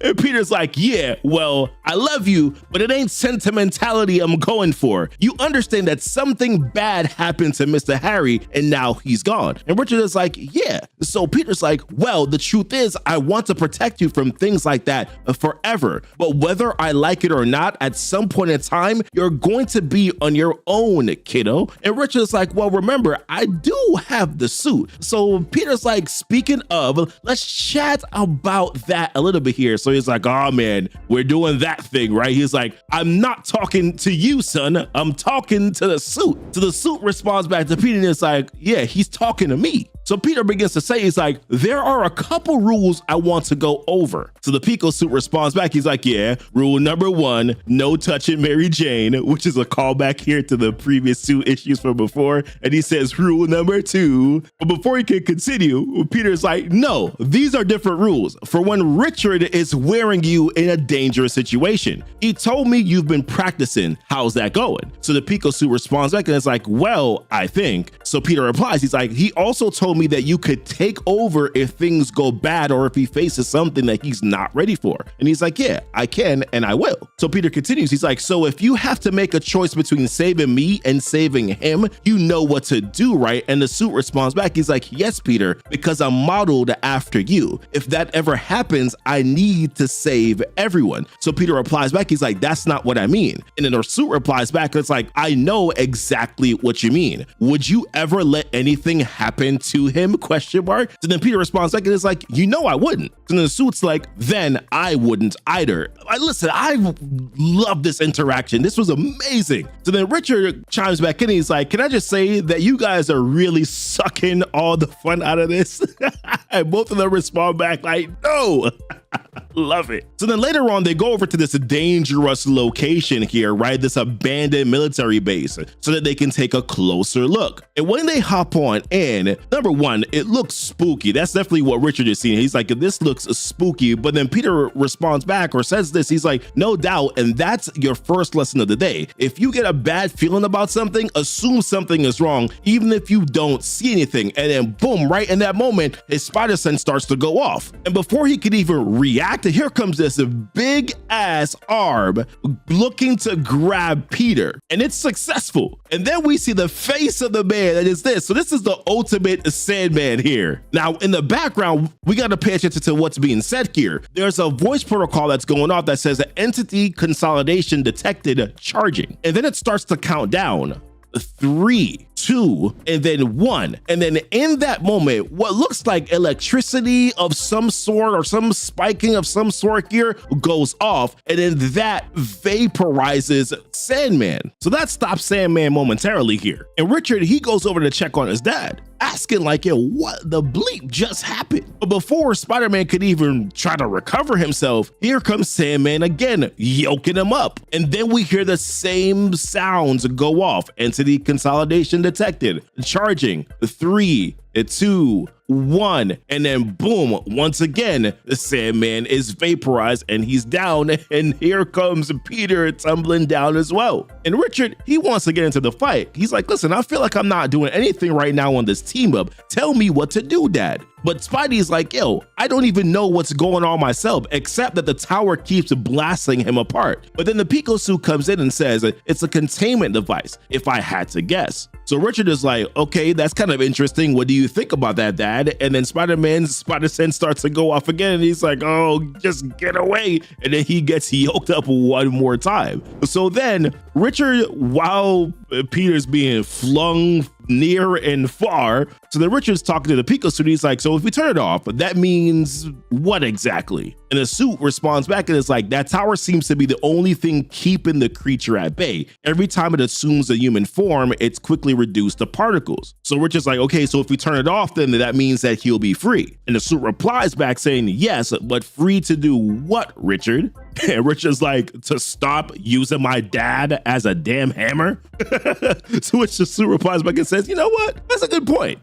And Peter's like, yeah, well, I love you, but it ain't sentimentality I'm going for. You understand that something bad happened to Mr. Harry and now he's gone. And Richard is like, yeah. So Peter's like, well, the truth is I want to protect you from things like that forever. But whether I like it or not, at some point in time, you're going to be on your own, kiddo. And Richard's like, well, remember, I do have the suit. So Peter's like, speaking of, let's chat about that a little bit here. So he's like, oh man, we're doing that thing, right? He's like, I'm not talking to you, son. I'm talking to the suit. So the suit responds back to Peter and it's like, yeah, he's talking to me. So Peter begins to say, he's like, there are a couple rules I want to go over. So the Pico suit responds back. He's like, yeah, rule number 1, no touching Mary Jane, which is a callback here to the previous 2 issues from before. And he says rule number 2. But before he can continue, Peter's like, no, these are different rules. For when Richard is wearing you in a dangerous situation. He told me you've been practicing. How's that going? So the Pico suit responds back and it's like, well, I think. So Peter replies, he's like, he also told me that you could take over if things go bad or if he faces something that he's not ready for. And he's like, yeah, I can and I will. So Peter continues, he's like, so if you have to make a choice between saving me and saving him, you know what to do, right? And the suit responds back, he's like, yes, Peter, because I'm modeled after you. If that ever happens, I need to save everyone. So Peter replies back, he's like, that's not what I mean. And then the suit replies back, it's like, I know exactly what you mean. Would you ever let anything happen to him? Question mark. So then Peter responds back and it's like, you know I wouldn't. And the suit's like, then I wouldn't either. Listen, I love this interaction. This was amazing. So then Richard chimes back in and he's like, can I just say that you guys are really sucking all the fun out of this? And both of them respond back like, no. Love it. So then later on, they go over to this dangerous location here, right? This abandoned military base so that they can take a closer look. And when they hop on in, number one, it looks spooky. That's definitely what Richard is seeing. He's like, this looks spooky. But then Peter responds back or says this. He's like, no doubt. And that's your first lesson of the day. If you get a bad feeling about something, assume something is wrong, even if you don't see anything. And then boom, right in that moment, his spider sense starts to go off. And before he could even react, here comes this big ass arm looking to grab Peter, and it's successful. And then we see the face of the man that is this. So this is the ultimate Sandman here. Now in the background, we got to pay attention to what's being said here. There's a voice protocol that's going off that says entity consolidation detected charging. And then it starts to count down. 3, 2, and then 1. And then in that moment, what looks like electricity of some sort or some spiking of some sort here goes off, and then that vaporizes Sandman. So that stops Sandman momentarily here. And Richard, he goes over to check on his dad, asking like, yo, what the bleep just happened? But before Spider-Man could even try to recover himself, here comes Sandman again, yoking him up. And then we hear the same sounds go off. Entity consolidation detected, charging, 3, 2, 1, and then boom, once again, the Sandman is vaporized and he's down, and here comes Peter tumbling down as well. And Richard, he wants to get into the fight. He's like, listen, I feel like I'm not doing anything right now on this team up. Tell me what to do, Dad. But Spidey's like, yo, I don't even know what's going on myself, except that the tower keeps blasting him apart. But then the Pico suit comes in and says it's a containment device, if I had to guess. So Richard is like, okay, that's kind of interesting. What do you think about that, Dad? And then Spider-Man's spider sense starts to go off again. And he's like, oh, just get away. And then he gets yoked up one more time. So then Richard, while Peter's being flung near and far, so then Richard's talking to the Pico suit. He's like, so if we turn it off, that means what exactly? And the suit responds back and it's like, that tower seems to be the only thing keeping the creature at bay. Every time it assumes a human form, it's quickly reduced to particles. So Richard's like, okay, so if we turn it off, then that means that he'll be free. And the suit replies back saying, yes, but free to do what, Richard? And Richard's like, to stop using my dad as a damn hammer? To which the suit replies back and says, you know what? That's a good point.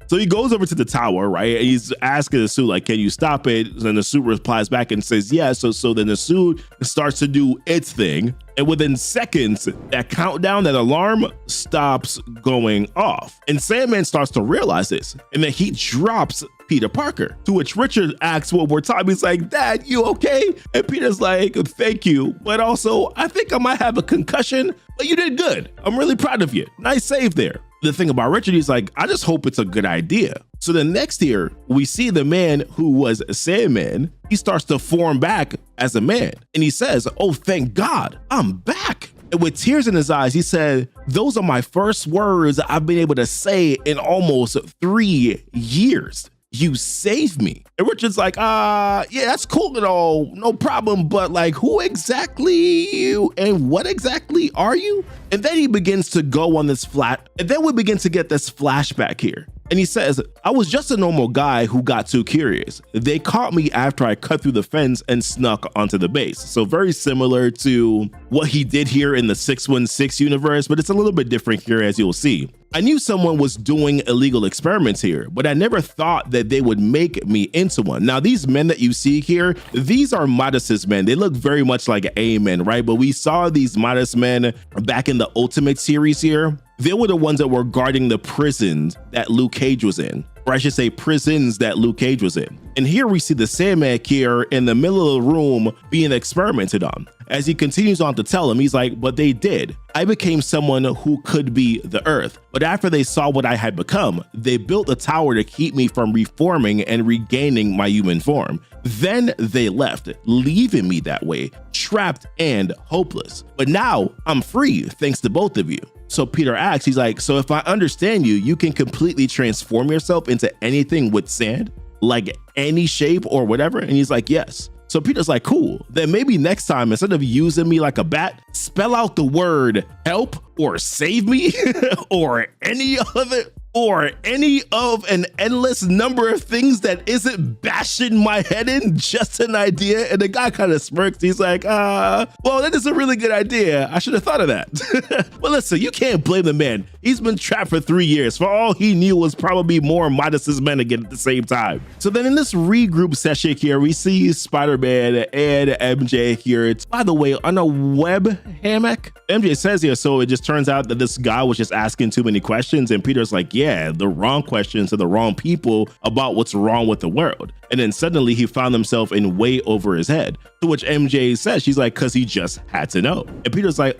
So he goes over to the tower, right? And he's asking the suit, like, can you stop it? And the suit replies back and says, yes. So then the suit starts to do its thing. And within seconds, that countdown, that alarm stops going off. And Sandman starts to realize this. And then he drops Peter Parker, to which Richard asks one more time. He's like, Dad, you okay? And Peter's like, thank you. But also, I think I might have a concussion, but you did good. I'm really proud of you. Nice save there. The thing about Richard, he's like, I just hope it's a good idea. So then next here, we see the man who was Sandman. He starts to form back as a man. And he says, oh, thank God, I'm back. And with tears in his eyes, he said, those are my first words I've been able to say in almost 3 years. You saved me. And Richard's like, yeah, that's cool and all, no problem, but like, who exactly and what exactly are you? And then he begins to go on this and then we begin to get this flashback here. And he says, I was just a normal guy who got too curious. They caught me after I cut through the fence and snuck onto the base. So very similar to what he did here in the 616 universe, but it's a little bit different here, as you'll see. I knew someone was doing illegal experiments here, but I never thought that they would make me into one. Now, these men that you see here, these are Modestus men. They look very much like A-men, right? But we saw these Modest men back in the Ultimate series here. They were the ones that were guarding the prisons that Luke Cage was in, or I should say prisons that Luke Cage was in. And here we see the Sandman here in the middle of the room being experimented on. As he continues on to tell him, he's like, but they did. I became someone who could be the earth. But after they saw what I had become, they built a tower to keep me from reforming and regaining my human form. Then they left, leaving me that way, trapped and hopeless. But now I'm free, thanks to both of you. So Peter asks, he's like, so if I understand you, you can completely transform yourself into anything with sand, like any shape or whatever? And he's like, yes. So Peter's like, cool. Then maybe next time, instead of using me like a bat, spell out the word help or save me or any other or any of an endless number of things that isn't bashing my head in? Just an idea. And the guy kind of smirks. He's like, well, that is a really good idea. I should have thought of that. Well, listen, you can't blame the man. He's been trapped for 3 years. For all he knew was probably more Midas's men again at the same time. So then in this regroup session here, we see Spider-Man and MJ here. It's, by the way, on a web hammock. MJ says here, so it just turns out that this guy was just asking too many questions, and Peter's like, yeah, the wrong questions to the wrong people about what's wrong with the world. And then suddenly he found himself in way over his head, to which MJ says, she's like, cause he just had to know. And Peter's like,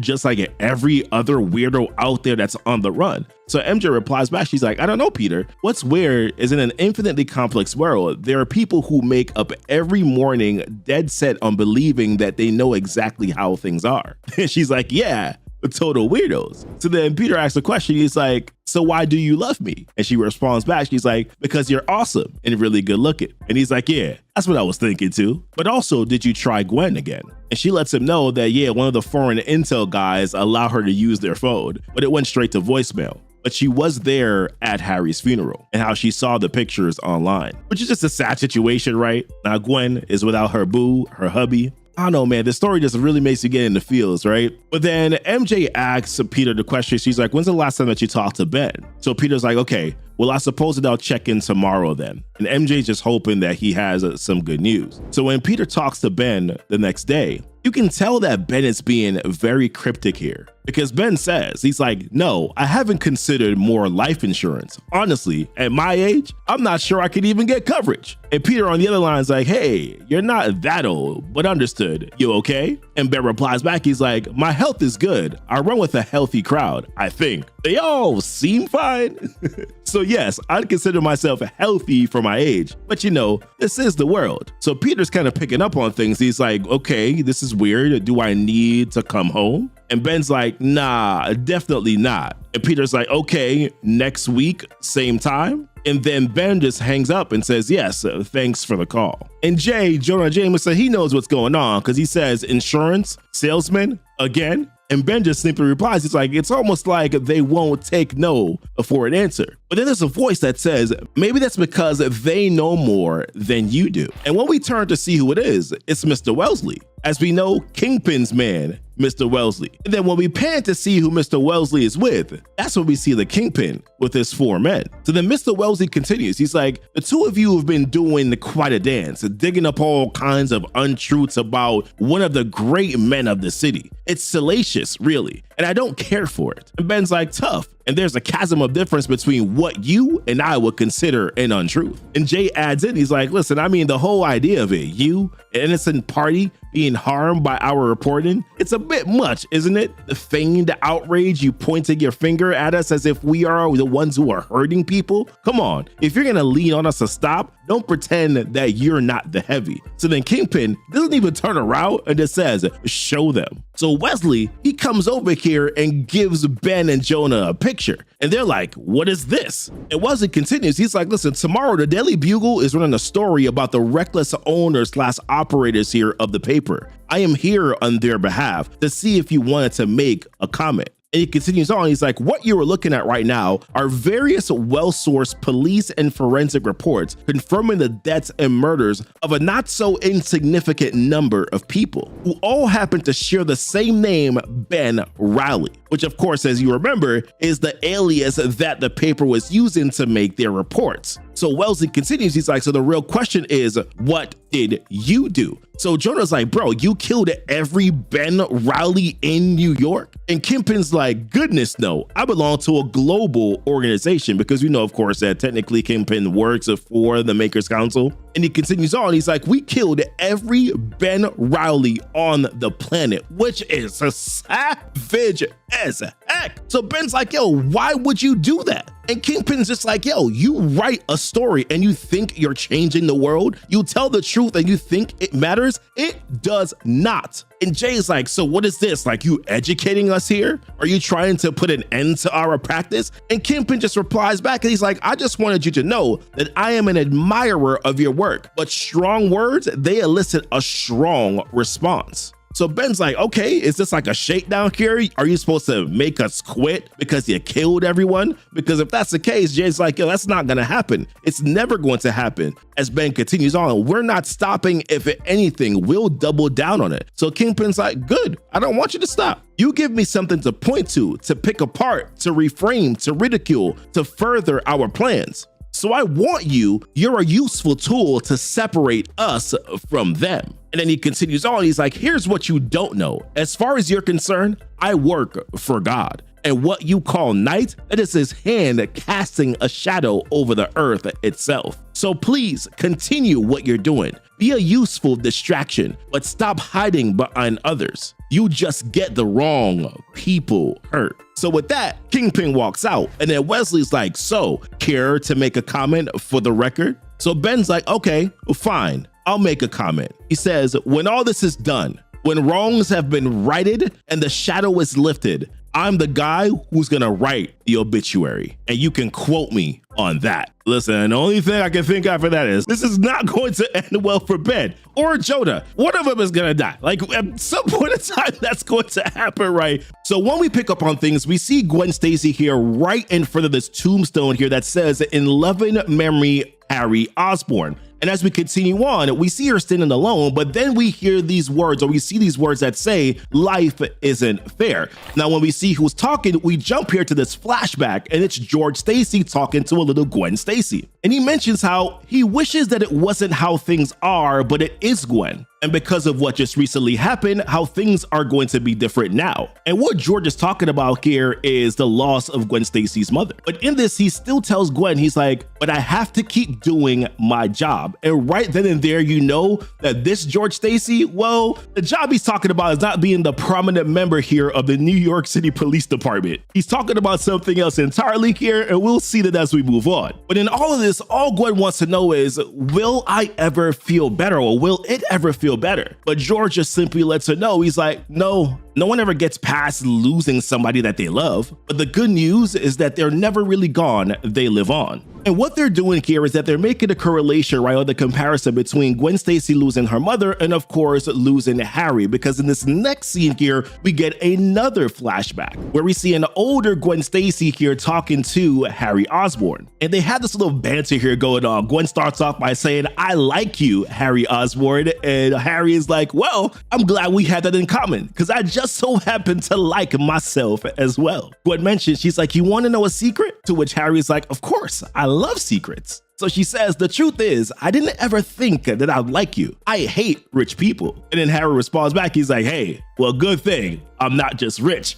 just like every other weirdo out there that's on the run. So MJ replies back, she's like, I don't know, Peter. What's weird is in an infinitely complex world, there are people who make up every morning dead set on believing that they know exactly how things are. And she's like, yeah, total weirdos. So then Peter asks a question. He's like, so why do you love me? And she responds back. She's like, because you're awesome and really good looking. And he's like, yeah, that's what I was thinking too. But also, did you try Gwen again? And she lets him know that, yeah, one of the foreign intel guys allowed her to use their phone, but it went straight to voicemail. But she was there at Harry's funeral and how she saw the pictures online, which is just a sad situation, right? Now Gwen is without her boo, her hubby. I don't know, man, the story just really makes you get in the feels, right? But then MJ asks Peter the question. She's like, when's the last time that you talked to Ben? So Peter's like, okay, well, I suppose that I'll check in tomorrow then. And MJ's just hoping that he has some good news. So when Peter talks to Ben the next day, you can tell that Ben is being very cryptic here, because Ben says, he's like, no, I haven't considered more life insurance. Honestly, at my age, I'm not sure I could even get coverage. And Peter on the other line is like, hey, you're not that old, but understood. You okay? And Ben replies back, he's like, my health is good. I run with a healthy crowd, I think. They all seem fine. So yes, I'd consider myself healthy for my age, but you know, this is the world. So Peter's kind of picking up on things. He's like, okay, this is weird. Do I need to come home? And Ben's like, nah, definitely not. And Peter's like, okay, next week, same time. And then Ben just hangs up and says, yes, thanks for the call. And Jonah Jameson, he knows what's going on because he says, insurance, salesman, again. And Ben just simply replies, it's like, it's almost like they won't take no for an answer. But then there's a voice that says, maybe that's because they know more than you do. And when we turn to see who it is, it's Mr. Wellesley. As we know, Kingpin's man, Mr. Wellesley. And then when we pan to see who Mr. Wellesley is with, that's when we see the Kingpin with his 4 men. So then Mr. Wellesley continues. He's like, the two of you have been doing quite a dance, digging up all kinds of untruths about one of the great men of the city. It's salacious, really, and I don't care for it. And Ben's like, tough. And there's a chasm of difference between what you and I would consider an untruth. And Jay adds in, he's like, listen, I mean, the whole idea of it, you, an innocent party, being harmed by our reporting, it's a bit much, isn't it? The feigned outrage, you pointing your finger at us as if we are the ones who are hurting people. Come on, if you're gonna lean on us to stop, don't pretend that you're not the heavy. So then Kingpin doesn't even turn around and just says, show them. So Wesley, he comes over here and gives Ben and Jonah a picture. And they're like, what is this? And Wesley continues, he's like, listen, tomorrow the Daily Bugle is running a story about the reckless owners / operators here of the paper. I am here on their behalf to see if you wanted to make a comment. And he continues on, he's like, what you are looking at right now are various well-sourced police and forensic reports confirming the deaths and murders of a not so insignificant number of people who all happen to share the same name, Ben Riley, which of course, as you remember, is the alias that the paper was using to make their reports. So Wellesley continues, he's like, so the real question is, what did you do? So Jonah's like, bro, you killed every Ben Riley in New York? And Kingpin's like, goodness no, I belong to a global organization, because we know, of course, that technically Kingpin works for the Makers Council. And he continues on, he's like, we killed every Ben Riley on the planet, which is a savage as heck. So Ben's like, yo, why would you do that? And Kingpin's just like, yo, you write a story and you think you're changing the world? You tell the truth and you think it matters? It does not. And Jay's like, so what is this? Like, you educating us here? Are you trying to put an end to our practice? And Kingpin just replies back and he's like, I just wanted you to know that I am an admirer of your work, but strong words, they elicit a strong response. So Ben's like, okay, is this like a shakedown here? Are you supposed to make us quit because you killed everyone? Because if that's the case, Jay's like, yo, that's not gonna happen. It's never going to happen. As Ben continues on, we're not stopping. If anything, we'll double down on it. So Kingpin's like, good, I don't want you to stop. You give me something to point to pick apart, to reframe, to ridicule, to further our plans. So I want you're a useful tool to separate us from them. And then he continues on, he's like, here's what you don't know. As far as you're concerned, I work for God. And what you call night, that is his hand casting a shadow over the earth itself. So please continue what you're doing. Be a useful distraction, but stop hiding behind others. You just get the wrong people hurt. So with that, Kingpin walks out, and then Wesley's like, so, care to make a comment for the record? So Ben's like, okay, fine, I'll make a comment. He says, when all this is done, when wrongs have been righted and the shadow is lifted, I'm the guy who's gonna write the obituary, and you can quote me on that. Listen, the only thing I can think of for that is this is not going to end well for Ben or Jonah. One of them is gonna die. Like at some point in time, that's going to happen, right? So when we pick up on things, we see Gwen Stacy here right in front of this tombstone here that says in loving memory, Harry Osborn. And as we continue on, we see her standing alone, but then we hear these words, or we see these words that say, life isn't fair. Now, when we see who's talking, we jump here to this flashback, and it's George Stacy talking to a little Gwen Stacy. And he mentions how he wishes that it wasn't how things are, but it is Gwen. And because of what just recently happened, how things are going to be different now. And what George is talking about here is the loss of Gwen Stacy's mother. But in this, he still tells Gwen, he's like, but I have to keep doing my job. And right then and there, you know that this George Stacy, well, the job he's talking about is not being the prominent member here of the New York City Police Department. He's talking about something else entirely here, and we'll see that as we move on. But in all of this, all Gwen wants to know is, will I ever feel better, or will it ever feel better? But George just simply lets her know, he's like, no one ever gets past losing somebody that they love. But the good news is that they're never really gone, they live on. And what they're doing here is that they're making a correlation, right, or the comparison between Gwen Stacy losing her mother and of course losing Harry, because in this next scene here, we get another flashback where we see an older Gwen Stacy here talking to Harry Osborn. And they have this little banter here going on. Gwen starts off by saying, I like you, Harry Osborn. And Harry is like, well, I'm glad we had that in common because I just so happen to like myself as well. Gwen mentions, she's like, you want to know a secret? To which Harry's like, of course, I love secrets. So she says, the truth is, I didn't ever think that I'd like you. I hate rich people. And then Harry responds back, he's like, hey, well, good thing I'm not just rich,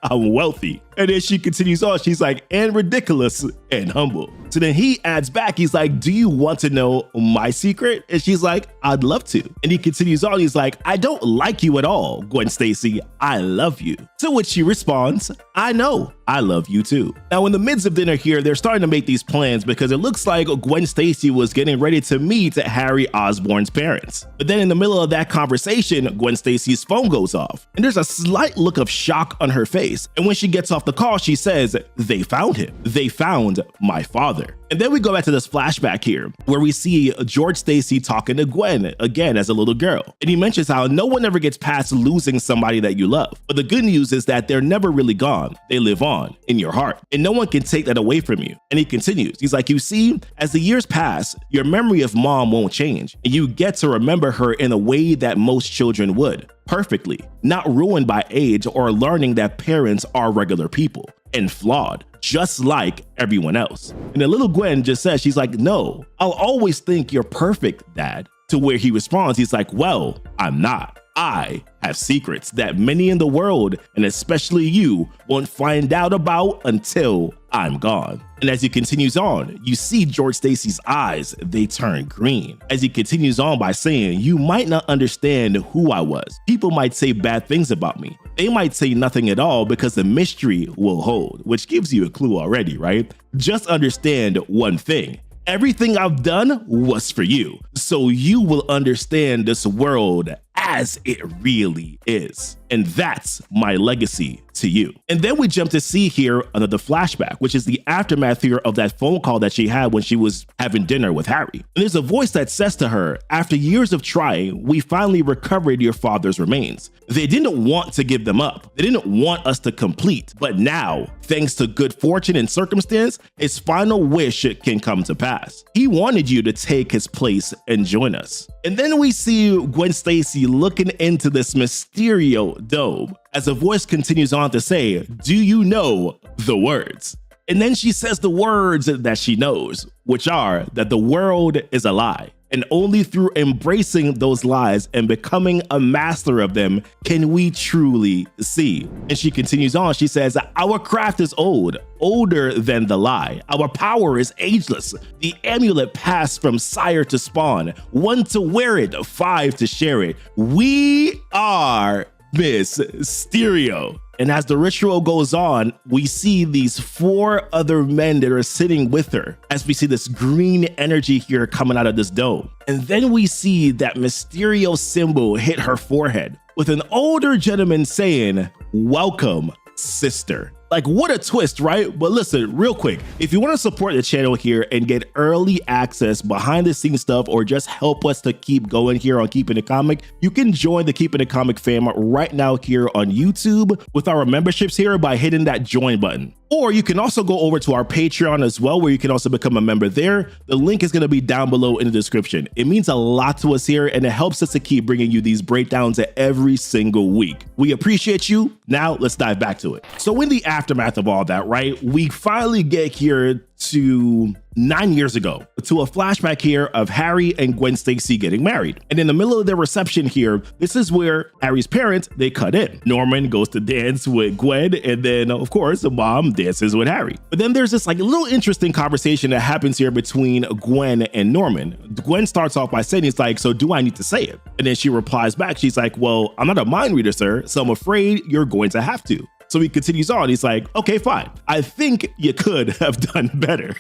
I'm wealthy. And then she continues on, she's like, and ridiculous and humble. So then he adds back, he's like, do you want to know my secret? And she's like, I'd love to. And he continues on, he's like, I don't like you at all, Gwen Stacy, I love you. To which she responds, I know, I love you too. Now in the midst of dinner here, they're starting to make these plans because it looks like Gwen Stacy was getting ready to meet Harry Osborn's parents. But then in the middle of that conversation, Gwen Stacy's phone goes off and there's a slight look of shock on her face. And when she gets off the call, she says, they found him. They found my father. And then we go back to this flashback here where we see George Stacy talking to Gwen again as a little girl. And he mentions how no one ever gets past losing somebody that you love. But the good news is that they're never really gone. They live on in your heart and no one can take that away from you. And he continues, he's like, you see, as the years pass, your memory of mom won't change and you get to remember her in a way that most children would. Perfectly, not ruined by age or learning that parents are regular people and flawed, just like everyone else. And the little Gwen just says, she's like, no, I'll always think you're perfect, Dad. To where he responds, he's like, well, I'm not. I have secrets that many in the world, and especially you, won't find out about until I'm gone. And as he continues on, you see George Stacy's eyes, they turn green. As he continues on by saying, you might not understand who I was. People might say bad things about me. They might say nothing at all because the mystery will hold, which gives you a clue already, right? Just understand one thing. Everything I've done was for you, so you will understand this world as it really is. And that's my legacy to you. And then we jump to see here another flashback, which is the aftermath here of that phone call that she had when she was having dinner with Harry. And there's a voice that says to her, after years of trying, we finally recovered your father's remains. They didn't want to give them up. They didn't want us to complete. But now, thanks to good fortune and circumstance, his final wish can come to pass. He wanted you to take his place and join us. And then we see Gwen Stacy looking into this Mysterio dome as a voice continues on to say, do you know the words? And then she says the words that she knows, which are that the world is a lie. And only through embracing those lies and becoming a master of them can we truly see. And she continues on. She says, our craft is old, older than the lie. Our power is ageless. The amulet passed from sire to spawn, 1 to wear it, 5 to share it. We are Mysterio. And as the ritual goes on, we see these 4 other men that are sitting with her as we see this green energy here coming out of this dome. And then we see that Mysterio symbol hit her forehead with an older gentleman saying, welcome, sister. Like, what a twist, right? But listen, real quick, if you want to support the channel here and get early access, behind the scenes stuff, or just help us to keep going here on Keepin' It Comic, you can join the Keepin' It Comic fam right now here on YouTube with our memberships here by hitting that join button. Or you can also go over to our Patreon as well, where you can also become a member there. The link is going to be down below in the description. It means a lot to us here, and it helps us to keep bringing you these breakdowns every single week. We appreciate you. Now let's dive back to it. So in the aftermath of all that, right, we finally get here to 9 years ago, to a flashback here of Harry and Gwen Stacy getting married. And in the middle of their reception here, this is where Harry's parents, they cut in. Norman goes to dance with Gwen, and then of course the mom dances with Harry. But then there's this like little interesting conversation that happens here between Gwen and Norman. Gwen starts off by saying, he's like, so do I need to say it? And then she replies back, she's like, well, I'm not a mind reader, sir, so I'm afraid you're going to have to. So he continues on. He's like, okay, fine. I think you could have done better.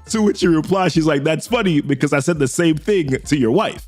To which she replies, she's like, that's funny because I said the same thing to your wife.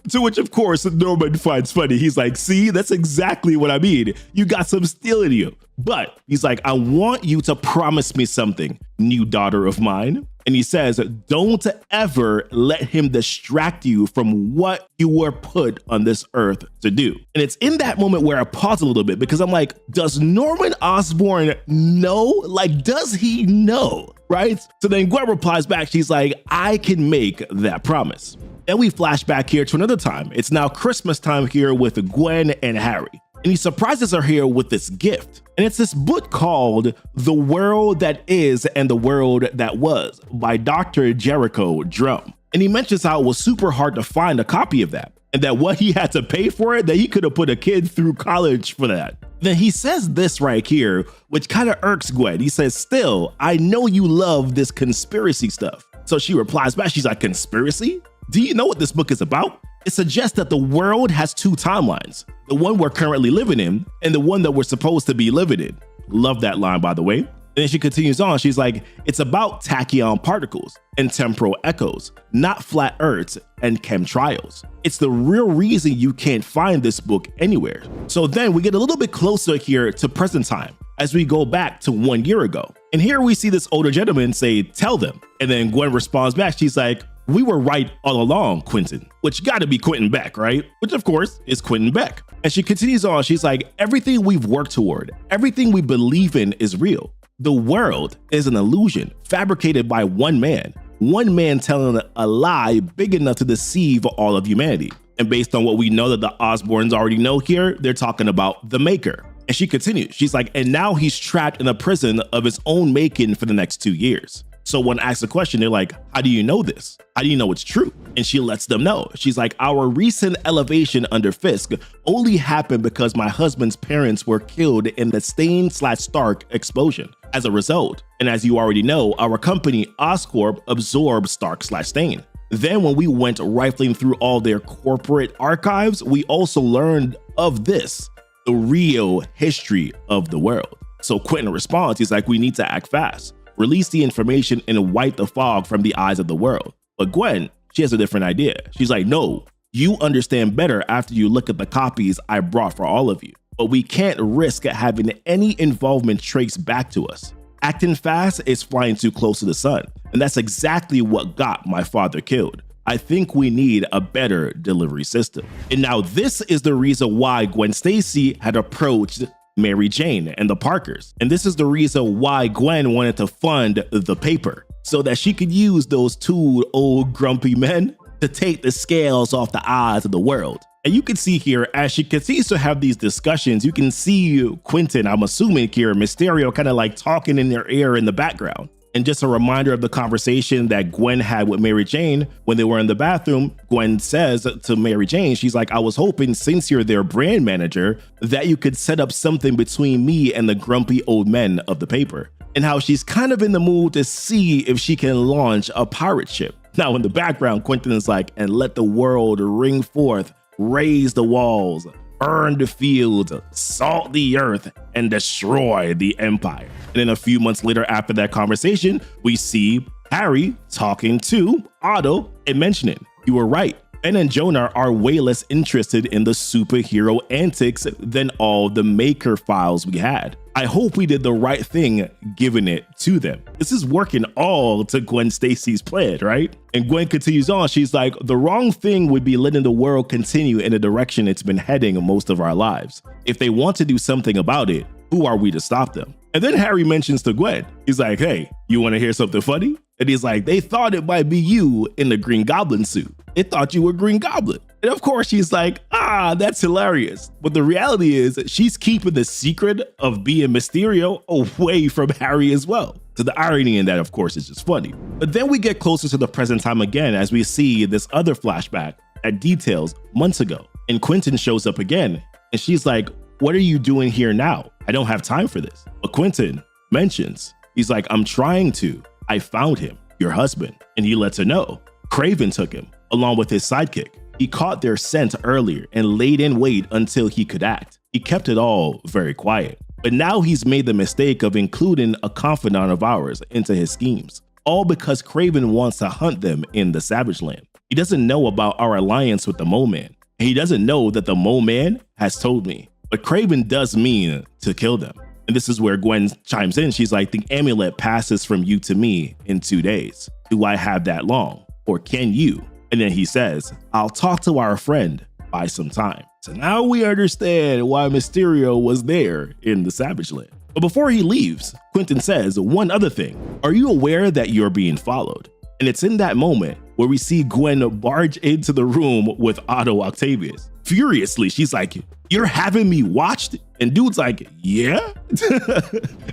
To which, of course, Norman finds funny. He's like, see, that's exactly what I mean. You got some steel in you. But he's like, I want you to promise me something, new daughter of mine. And he says, don't ever let him distract you from what you were put on this earth to do. And it's in that moment where I pause a little bit because I'm like, does Norman Osborn know? Like, does he know? Right? So then Gwen replies back. She's like, I can make that promise. Then we flash back here to another time. It's now Christmas time here with Gwen and Harry. And he surprises her here with this gift. And it's this book called The World That Is and the World That Was by Dr. Jericho Drum. And he mentions how it was super hard to find a copy of that, and that what he had to pay for it, that he could have put a kid through college for that. Then he says this right here, which kind of irks Gwen. He says, still, I know you love this conspiracy stuff. So she replies back, she's like, conspiracy? Do you know what this book is about? It suggests that the world has 2 timelines, the one we're currently living in and the one that we're supposed to be living in. Love that line, by the way. And then she continues on. She's like, it's about tachyon particles and temporal echoes, not flat earths and chemtrails. It's the real reason you can't find this book anywhere. So then we get a little bit closer here to present time as we go back to 1 year ago. And here we see this older gentleman say, tell them. And then Gwen responds back. She's like, we were right all along, Quentin, which got to be Quentin Beck, right? Which of course is Quentin Beck. And she continues on. She's like, everything we've worked toward, everything we believe in is real. The world is an illusion fabricated by one man telling a lie big enough to deceive all of humanity. And based on what we know that the Osborns already know here, they're talking about the Maker. And she continues. She's like, and now he's trapped in a prison of his own making for the next 2 years. So when asked the question, they're like, how do you know this? How do you know it's true? And she lets them know. She's like, our recent elevation under Fisk only happened because my husband's parents were killed in the Stain/Stark explosion. As a result, and as you already know, our company Oscorp absorbed Stark/Stain. Then when we went rifling through all their corporate archives, we also learned of this, the real history of the world. So Quentin responds, he's like, we need to act fast. Release the information and wipe the fog from the eyes of the world. But Gwen, she has a different idea. She's like, no, you understand better after you look at the copies I brought for all of you. but we can't risk having any involvement traced back to us. Acting fast is flying too close to the sun, and that's exactly what got my father killed. I think we need a better delivery system. And now this is the reason why Gwen Stacy had approached Mary Jane and the Parkers. And this is the reason why Gwen wanted to fund the paper, so that she could use those two old grumpy men to take the scales off the eyes of the world. And you can see here, as she continues to have these discussions, you can see Quentin, I'm assuming here, Mysterio kind of like talking in their ear in the background. And just a reminder of the conversation that Gwen had with Mary Jane when they were in the bathroom. Gwen says to Mary Jane, she's like, I was hoping, since you're their brand manager, that you could set up something between me and the grumpy old men of the paper. And how she's kind of in the mood to see if she can launch a pirate ship. Now in the background, Quentin is like, and let the world ring forth, raise the walls, burn the fields, salt the earth, and destroy the empire. And then a few months later, after that conversation, we see Harry talking to Otto and mentioning, you were right, Ben and Jonah are way less interested in the superhero antics than all the Maker files we had. I hope we did the right thing giving it to them. This is working all to Gwen Stacy's plan, right? And Gwen continues on. She's like, the wrong thing would be letting the world continue in the direction it's been heading most of our lives. If they want to do something about it, who are we to stop them? And then Harry mentions to Gwen, he's like, hey, you want to hear something funny? And he's like, they thought it might be you in the Green Goblin suit. They thought you were Green Goblin. And of course, she's like, that's hilarious. But the reality is she's keeping the secret of being Mysterio away from Harry as well. So the irony in that, of course, is just funny. But then we get closer to the present time again as we see this other flashback that details months ago. And Quentin shows up again. And she's like, what are you doing here now? I don't have time for this. But Quentin mentions, he's like, I'm trying to. I found him, your husband. And he lets her know. Kraven took him, along with his sidekick. He caught their scent earlier and laid in wait until he could act. He kept it all very quiet. But now he's made the mistake of including a confidant of ours into his schemes. All because Kraven wants to hunt them in the Savage Land. He doesn't know about our alliance with the Mole Man. And he doesn't know that the Mole Man has told me. But Kraven does mean to kill them. And this is where Gwen chimes in. She's like, the amulet passes from you to me in 2 days. Do I have that long? Or can you? And then he says, I'll talk to our friend by some time. So now we understand why Mysterio was there in the Savage Land. But before he leaves, Quentin says one other thing. Are you aware that you're being followed? And it's in that moment where we see Gwen barge into the room with Otto Octavius. Furiously, she's like, you're having me watched? And dude's like, yeah?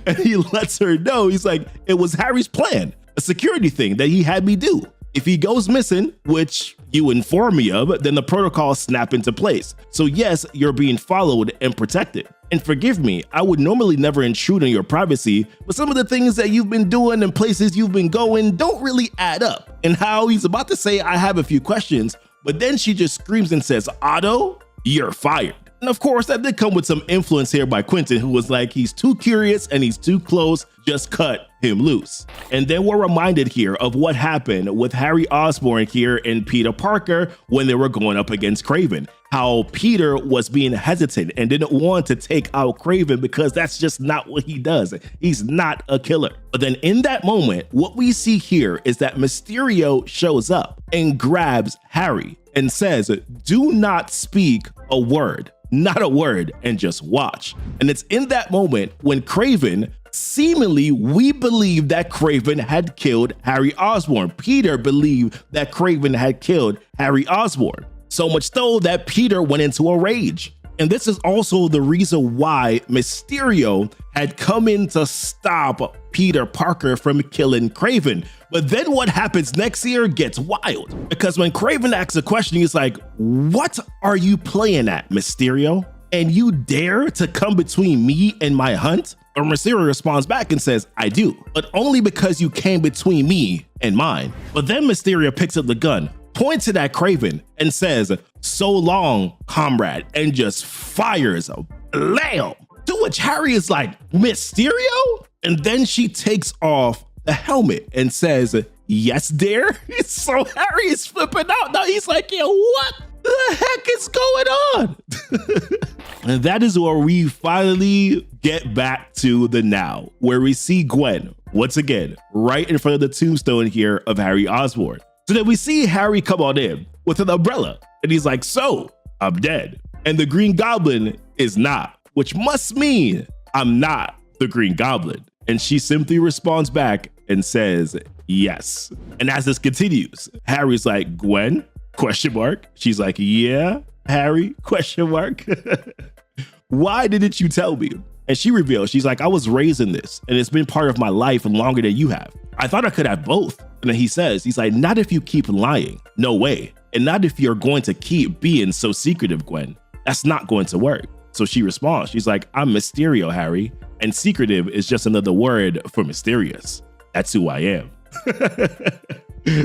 And he lets her know, he's like, it was Harry's plan, a security thing that he had me do. If he goes missing, which you inform me of, then the protocols snap into place. So yes, you're being followed and protected. And forgive me, I would normally never intrude on your privacy, but some of the things that you've been doing and places you've been going don't really add up. And how he's about to say, I have a few questions, but then she just screams and says, Otto, you're fired. And of course, that did come with some influence here by Quentin, who was like, he's too curious and he's too close, just cut him loose. And then we're reminded here of what happened with Harry Osborn here and Peter Parker when they were going up against Kraven. How Peter was being hesitant and didn't want to take out Kraven because that's just not what he does. He's not a killer. But then in that moment, what we see here is that Mysterio shows up and grabs Harry and says, do not speak a word. Not a word, and just watch. And it's in that moment when Kraven, seemingly we believe that Kraven had killed Harry Osborn. Peter believed that Kraven had killed Harry Osborn. So much so that Peter went into a rage. And this is also the reason why Mysterio had come in to stop Peter Parker from killing Kraven. But then what happens next year gets wild. Because when Kraven asks a question, he's like, what are you playing at, Mysterio? And you dare to come between me and my hunt? Or Mysterio responds back and says, I do, but only because you came between me and mine. But then Mysterio picks up the gun, points it at Kraven and says, so long, comrade, and just fires a blam. To which Harry is like, Mysterio? And then she takes off the helmet and says, yes, dear. So Harry is flipping out. Now he's like, yo, what? the heck is going on? And that is where we finally get back to the now, where we see Gwen, once again, right in front of the tombstone here of Harry Osborn. So then we see Harry come on in with an umbrella, and he's like, so, I'm dead. And the Green Goblin is not, which must mean I'm not the Green Goblin. And she simply responds back and says, yes. And as this continues, Harry's like, Gwen? Question mark. She's like, yeah, Harry? Question mark. Why didn't you tell me? And she reveals, she's like, I was raised in this, and it's been part of my life longer than you have. I thought I could have both. And then he says, he's like, not if you keep lying. No way. And not if you're going to keep being so secretive, Gwen. That's not going to work. So she responds, she's like, I'm Mysterio, Harry. And secretive is just another word for mysterious. That's who I am.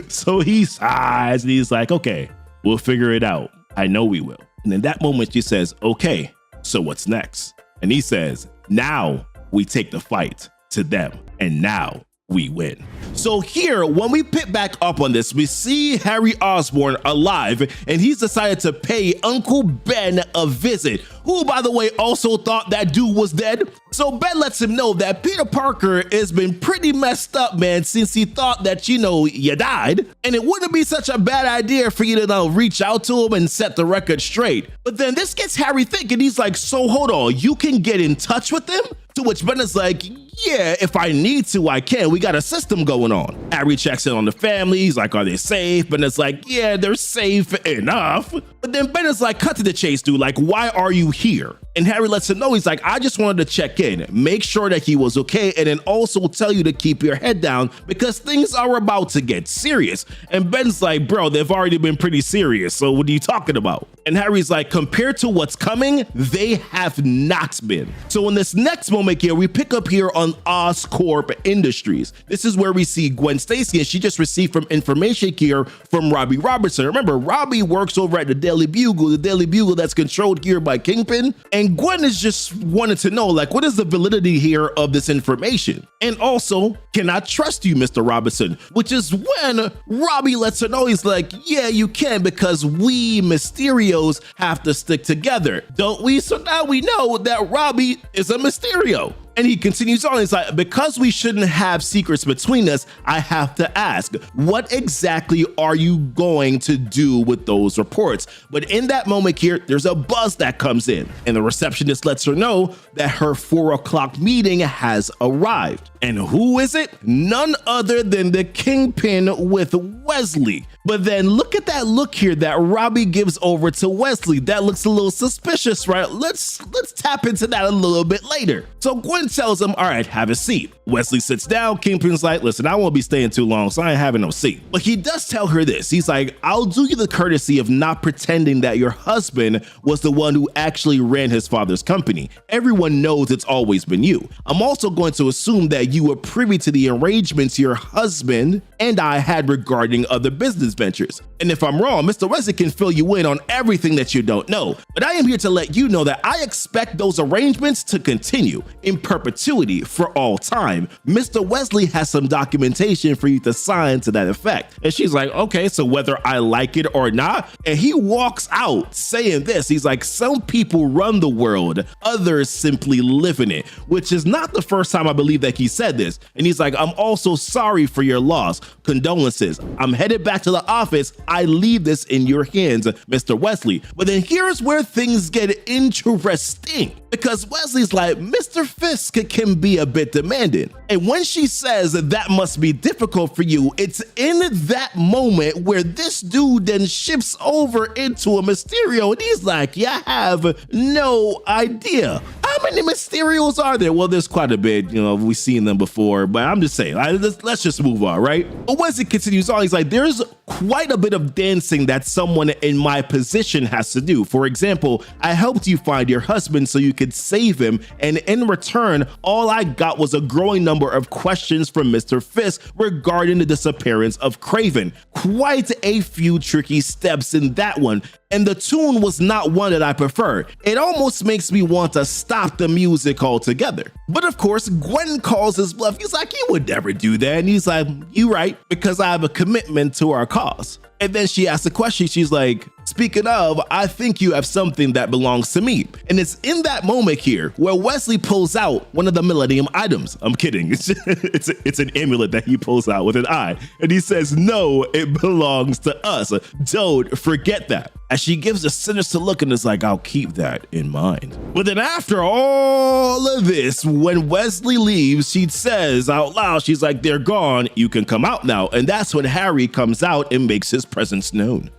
So he sighs and he's like, okay, we'll figure it out. I know we will. And in that moment, she says, okay, so what's next? And he says, now we take the fight to them, and now we win. So here, when we pick back up on this, we see Harry Osborn alive, and he's decided to pay Uncle Ben a visit, who, by the way, also thought that dude was dead. So Ben lets him know that Peter Parker has been pretty messed up, man, since he thought that, you know, you died. And it wouldn't be such a bad idea for you to now reach out to him and set the record straight. But then this gets Harry thinking. He's like, so hold on, you can get in touch with them? To which Ben is like, yeah, if I need to, I can. We got a system going on. Harry checks in on the family. He's like, are they safe? Ben is like, yeah, they're safe enough. But then Ben is like, cut to the chase, dude. Like, why are you here? And Harry lets him know, he's like, I just wanted to check in, make sure that he was okay, and then also tell you to keep your head down because things are about to get serious. And Ben's like, bro, they've already been pretty serious, so what are you talking about? And Harry's like, compared to what's coming, they have not been. So in this next moment here, we pick up here on Oscorp Industries. This is where we see Gwen Stacy, and she just received from information here from Robbie Robertson. Remember, Robbie works over at the Daily Bugle that's controlled here by Kingpin. And Gwen is just wanted to know, like, what is the validity here of this information? And also, can I trust you, Mr. Robinson? Which is when Robbie lets her know, he's like, yeah, you can, because we Mysterios have to stick together, don't we? So now we know that Robbie is a Mysterio. And he continues on, he's like, because we shouldn't have secrets between us, I have to ask, what exactly are you going to do with those reports? But in that moment here, there's a buzz that comes in, and the receptionist lets her know that her 4 o'clock meeting has arrived. And who is it? None other than the Kingpin with Wesley. But then look at that look here that Robbie gives over to Wesley. That looks a little suspicious, right? Let's tap into that a little bit later. So Gwen tells him, all right, have a seat. Wesley sits down. Kingpin's like, listen, I won't be staying too long, so I ain't having no seat. But he does tell her this. He's like, I'll do you the courtesy of not pretending that your husband was the one who actually ran his father's company. Everyone knows it's always been you. I'm also going to assume that you were privy to the arrangements your husband and I had regarding other business ventures. And if I'm wrong, Mr. Wesley can fill you in on everything that you don't know. But I am here to let you know that I expect those arrangements to continue in perpetuity for all time. Mr. Wesley has some documentation for you to sign to that effect. And she's like, okay, so whether I like it or not. And he walks out saying this. He's like, some people run the world, others simply live in it, which is not the first time I believe that he said this. And he's like, I'm also sorry for your loss. Condolences. I'm headed back to the office. I leave this in your hands, Mr. Wesley. But then here's where things get interesting, because Wesley's like, Mr. Fisk can be a bit demanding. And when she says that must be difficult for you, it's in that moment where this dude then shifts over into a Mysterio, and he's like, yeah, I have no idea. How many Mysterios are there? Well, there's quite a bit, you know, we've seen them before, but I'm just saying, let's just move on, right? But Wesley continues on, he's like, there's quite a bit of dancing that someone in my position has to do. For example, I helped you find your husband so you could save him, and in return, all I got was a growing number of questions from Mr. Fisk regarding the disappearance of Kraven. Quite a few tricky steps in that one, and the tune was not one that I prefer. It almost makes me want to stop the music altogether. But of course, Gwen calls his bluff. He's like, you would never do that. And he's like, you right, because I have a commitment to our cause. And then she asks a question. She's like, speaking of, I think you have something that belongs to me. And it's in that moment here where Wesley pulls out one of the Millennium items. I'm kidding. It's an amulet that he pulls out with an eye. And he says, no, it belongs to us. Don't forget that. As she gives a sinister look and is like, I'll keep that in mind. But then after all of this, when Wesley leaves, she says out loud, she's like, they're gone. You can come out now. And that's when Harry comes out and makes his presence known.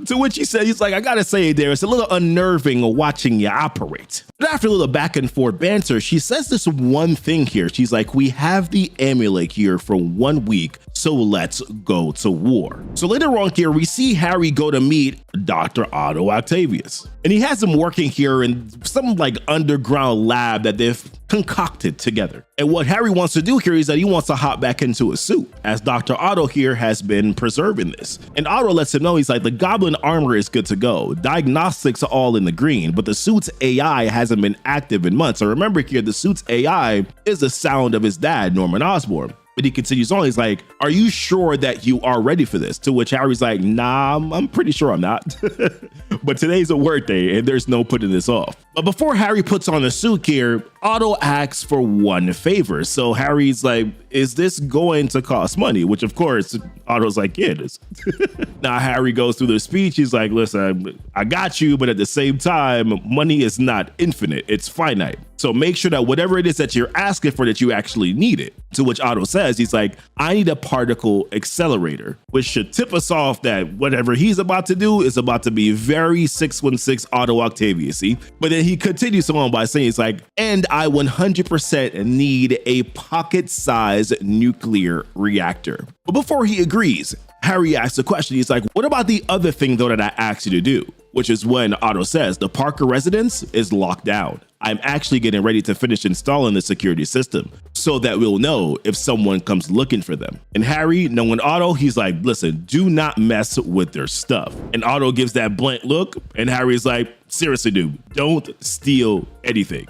To which he said, he's like, I gotta say there, it's a little unnerving watching you operate. But after a little back and forth banter, she says this one thing here. She's like, we have the amulet here for 1 week, so let's go to war. So later on here, we see Harry go to meet Dr. Otto Octavius. And he has him working here in some like underground lab that they've concocted together. And what Harry wants to do here is that he wants to hop back into a suit, as Dr. Otto here has been preserving this. And Otto lets him know, he's like, the goblin armor is good to go. Diagnostics are all in the green, but the suit's AI hasn't been active in months. So remember here, the suit's AI is the sound of his dad, Norman Osborn. But he continues on, he's like, are you sure that you are ready for this? To which Harry's like, nah, I'm pretty sure I'm not. But today's a work day and there's no putting this off. But before Harry puts on the suit here, Otto asks for one favor. So Harry's like, is this going to cost money? Which of course, Otto's like, yeah, it is. Now Harry goes through the speech. He's like, listen, I got you, but at the same time, money is not infinite, it's finite. So make sure that whatever it is that you're asking for, that you actually need it. To which Otto says, he's like, I need a particle accelerator, which should tip us off that whatever he's about to do is about to be very 616 Otto Octavius-y. But then he continues on by saying, it's like, and I 100% need a pocket-sized nuclear reactor. But before he agrees, Harry asks a question. He's like, what about the other thing though that I asked you to do? Which is when Otto says, the Parker residence is locked down. I'm actually getting ready to finish installing the security system so that we'll know if someone comes looking for them. And Harry, knowing Otto, he's like, listen, do not mess with their stuff. And Otto gives that blank look and Harry's like, seriously, dude, don't steal anything.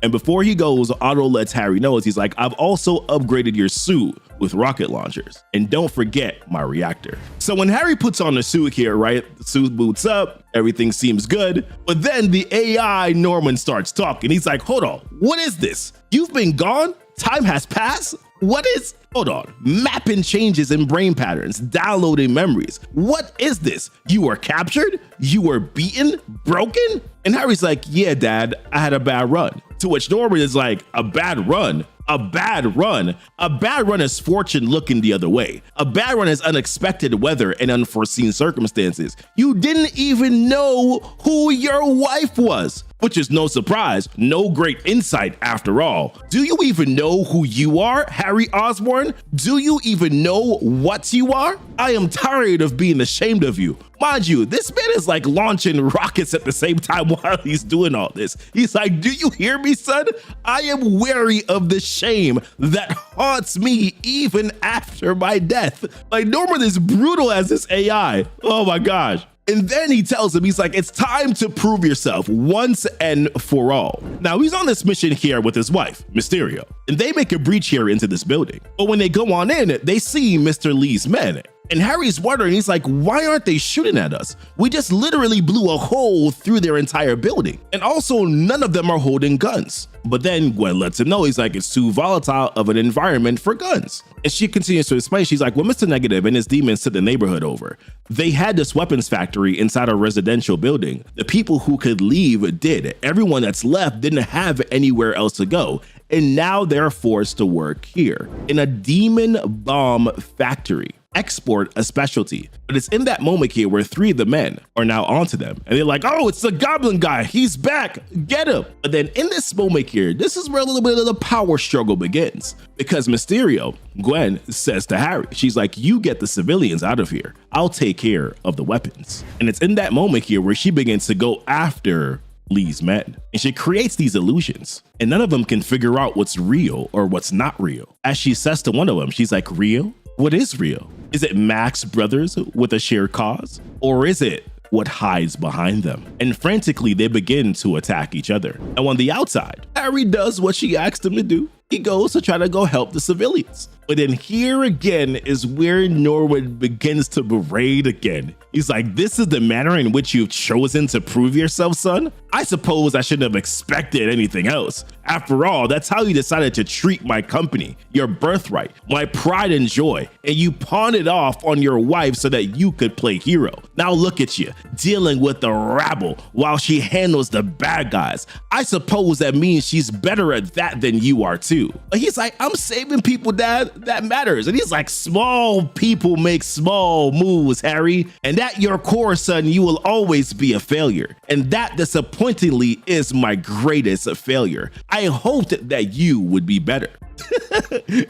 And before he goes, Otto lets Harry know, he's like, I've also upgraded your suit with rocket launchers. And don't forget my reactor. So when Harry puts on the suit here, right, the suit boots up, everything seems good. But then the AI Norman starts talking. He's like, hold on, what is this? You've been gone? Time has passed? What is, hold on, mapping changes in brain patterns, downloading memories. What is this? You were captured? You were beaten? Broken? And Harry's like, yeah, Dad, I had a bad run. To which Norman is like, a bad run? A bad run? A bad run is fortune looking the other way. A bad run is unexpected weather and unforeseen circumstances. You didn't even know who your wife was. Which is no surprise, no great insight after all. Do you even know who you are, Harry Osborn? Do you even know what you are? I am tired of being ashamed of you. Mind you, this man is like launching rockets at the same time while he's doing all this. He's like, do you hear me, son? I am wary of the shame that haunts me even after my death. Like, Norman is brutal as this AI. Oh my gosh. And then he tells him, he's like, it's time to prove yourself once and for all. Now, he's on this mission here with his wife, Mysterio, and they make a breach here into this building. But when they go on in, they see Mr. Lee's men. And Harry's wondering, he's like, why aren't they shooting at us? We just literally blew a hole through their entire building. And also, none of them are holding guns. But then Gwen lets him know, he's like, it's too volatile of an environment for guns. And she continues to explain, she's like, well, Mr. Negative and his demons took the neighborhood over. They had this weapons factory inside a residential building. The people who could leave did. Everyone that's left didn't have anywhere else to go. And now they're forced to work here in a demon bomb factory. Export a specialty. But it's in that moment here where three of the men are now onto them. And they're like, oh, it's the goblin guy. He's back. Get him. But then in this moment here, this is where a little bit of the power struggle begins. Because Mysterio, Gwen, says to Harry, she's like, you get the civilians out of here. I'll take care of the weapons. And it's in that moment here where she begins to go after Lee's men. And she creates these illusions. And none of them can figure out what's real or what's not real. As she says to one of them, she's like, real? What is real? Is it Mac's brothers with a shared cause? Or is it what hides behind them? And frantically, they begin to attack each other. And on the outside, Harry does what she asked him to do. he goes to try to go help the civilians. But then here again is where Norwood begins to berate again. He's like, this is the manner in which you've chosen to prove yourself, son? I suppose I shouldn't have expected anything else. After all, that's how you decided to treat my company, your birthright, my pride and joy, and you pawned it off on your wife so that you could play hero. Now look at you, dealing with the rabble while she handles the bad guys. I suppose that means she's better at that than you are too. But he's like, I'm saving people, Dad. That matters. And he's like, small people make small moves, Harry. And at your core, son, you will always be a failure. And that disappointingly is my greatest failure. I hoped that you would be better.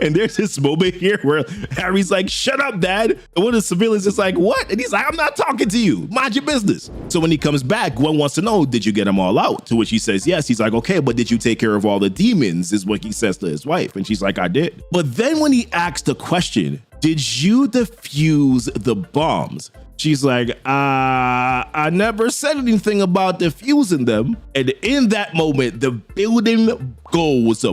And there's this moment here where Harry's like, shut up, Dad. And one of the civilians is like, what? And he's like, I'm not talking to you. Mind your business. So when he comes back, Gwen wants to know, did you get them all out? To which he says, yes. He's like, okay, but did you take care of all the demons? Is what he says to his wife. And she's like, I did. But then when he asks the question, did you defuse the bombs? She's like, I never said anything about defusing them. And in that moment, the building goes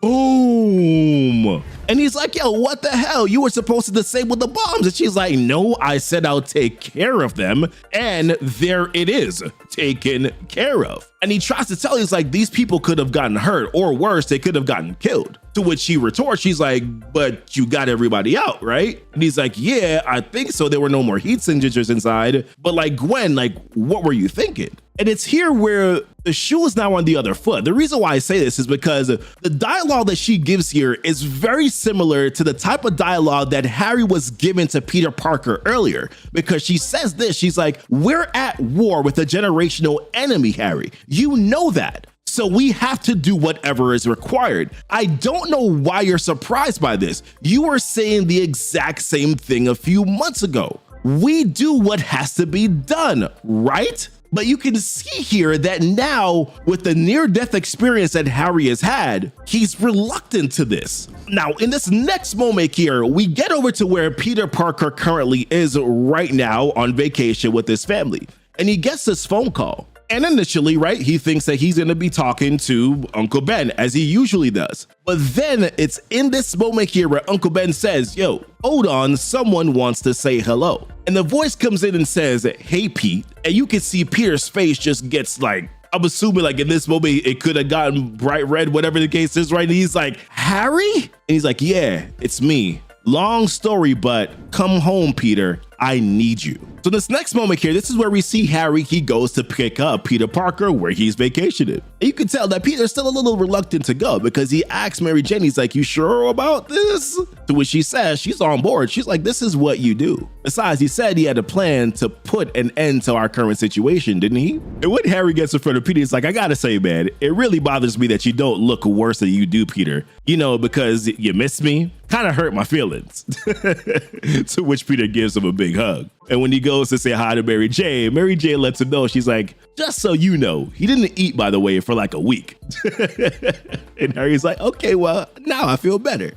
boom. And he's like, yo, what the hell? You were supposed to disable the bombs. And she's like, no, I said I'll take care of them. And there it is, taken care of. And he tries to tell, he's like, these people could have gotten hurt, or worse, they could have gotten killed. To which she retorts, she's like, but you got everybody out, right? And he's like, yeah, I think so. There were no more heat signatures inside. But like, Gwen, like, what were you thinking? And it's here where the shoe is now on the other foot. The reason why I say this is because the dialogue that she gives here is very similar to the type of dialogue that Harry was given to Peter Parker earlier, because she says this, she's like, we're at war with a generational enemy, Harry. You know that. So we have to do whatever is required. I don't know why you're surprised by this. You were saying the exact same thing a few months ago. We do what has to be done, right? But you can see here that now, with the near-death experience that Harry has had, he's reluctant to this. Now, in this next moment here, we get over to where Peter Parker currently is right now on vacation with his family, and he gets this phone call. And initially, right, he thinks that he's going to be talking to Uncle Ben, as he usually does. But then it's in this moment here where Uncle Ben says, yo, hold on, someone wants to say hello. And the voice comes in and says, hey, Pete. And you can see Peter's face just gets like, I'm assuming like in this moment, it could have gotten bright red, whatever the case is, right? And he's like, Harry? And he's like, yeah, it's me. Long story, but come home, Peter. I need you. So this next moment here, this is where we see Harry. He goes to pick up Peter Parker where he's vacationing. And you can tell that Peter's still a little reluctant to go, because he asks Mary Jane, he's like, you sure about this? To which she says she's on board. She's like, this is what you do. Besides, he said he had a plan to put an end to our current situation, didn't he? And when Harry gets in front of Peter, he's like, I gotta say, man, it really bothers me that you don't look worse than you do, Peter. You know, because you miss me. Kind of hurt my feelings. To which Peter gives him a big hug. And when he goes to say hi to Mary Jane lets him know, she's like, just so you know, he didn't eat, by the way, for like a week. And Harry's like, okay, well, now I feel better.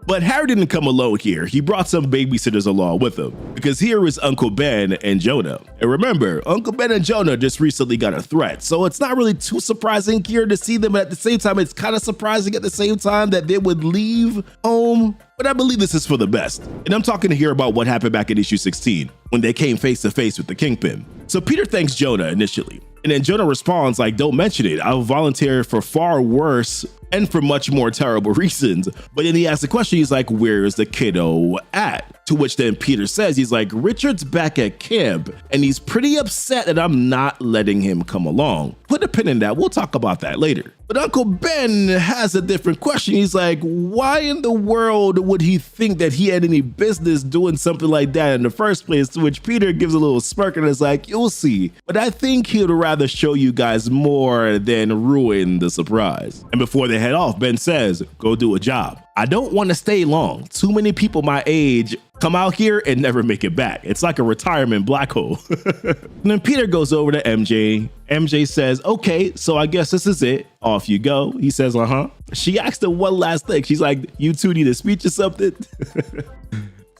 But Harry didn't come alone here. He brought some babysitters along with him, because here is Uncle Ben and Jonah. And remember, Uncle Ben and Jonah just recently got a threat, so it's not really too surprising here to see them. But at the same time, it's kind of surprising at the same time that they would leave home. But I believe this is for the best. And I'm talking here about what happened back in issue 16, when they came face to face with the Kingpin. So Peter thanks Jonah initially, and then Jonah responds like, don't mention it. I'll volunteer for far worse and for much more terrible reasons. But then he asks the question, he's like, where's the kiddo at? To which then Peter says, he's like, Richard's back at camp, and he's pretty upset that I'm not letting him come along. Put a pin in that. We'll talk about that later. But Uncle Ben has a different question. He's like, why in the world would he think that he had any business doing something like that in the first place? To which Peter gives a little smirk and is like, you'll see. But I think he'd rather show you guys more than ruin the surprise. And before they head off, Ben says, go do a job. I don't want to stay long. Too many people my age come out here and never make it back. It's like a retirement black hole. And then Peter goes over to MJ. MJ says, okay, so I guess this is it. Off you go. He says, uh-huh. She asked him one last thing. She's like, you two need a speech or something?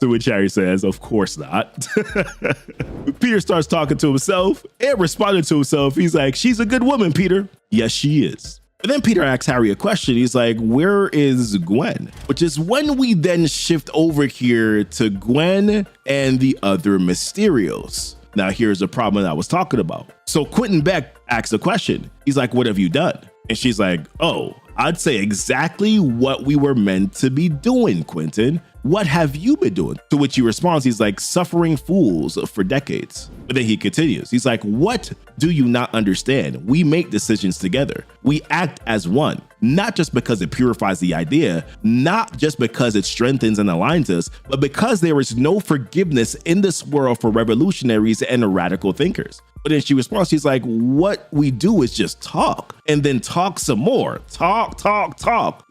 To which Harry says, of course not. Peter starts talking to himself and responding to himself. He's like, she's a good woman, Peter. Yes, she is. But then Peter asks Harry a question. He's like, where is Gwen? Which is when we then shift over here to Gwen and the other Mysterios. Now, here's the problem that I was talking about. So Quentin Beck asks a question. He's like, what have you done? And she's like, oh, I'd say exactly what we were meant to be doing, Quentin. What have you been doing? To which he responds, he's like, suffering fools for decades. But then he continues. He's like, what do you not understand? We make decisions together. We act as one, not just because it purifies the idea, not just because it strengthens and aligns us, but because there is no forgiveness in this world for revolutionaries and radical thinkers. But then she responds, she's like, what we do is just talk and then talk some more. Talk.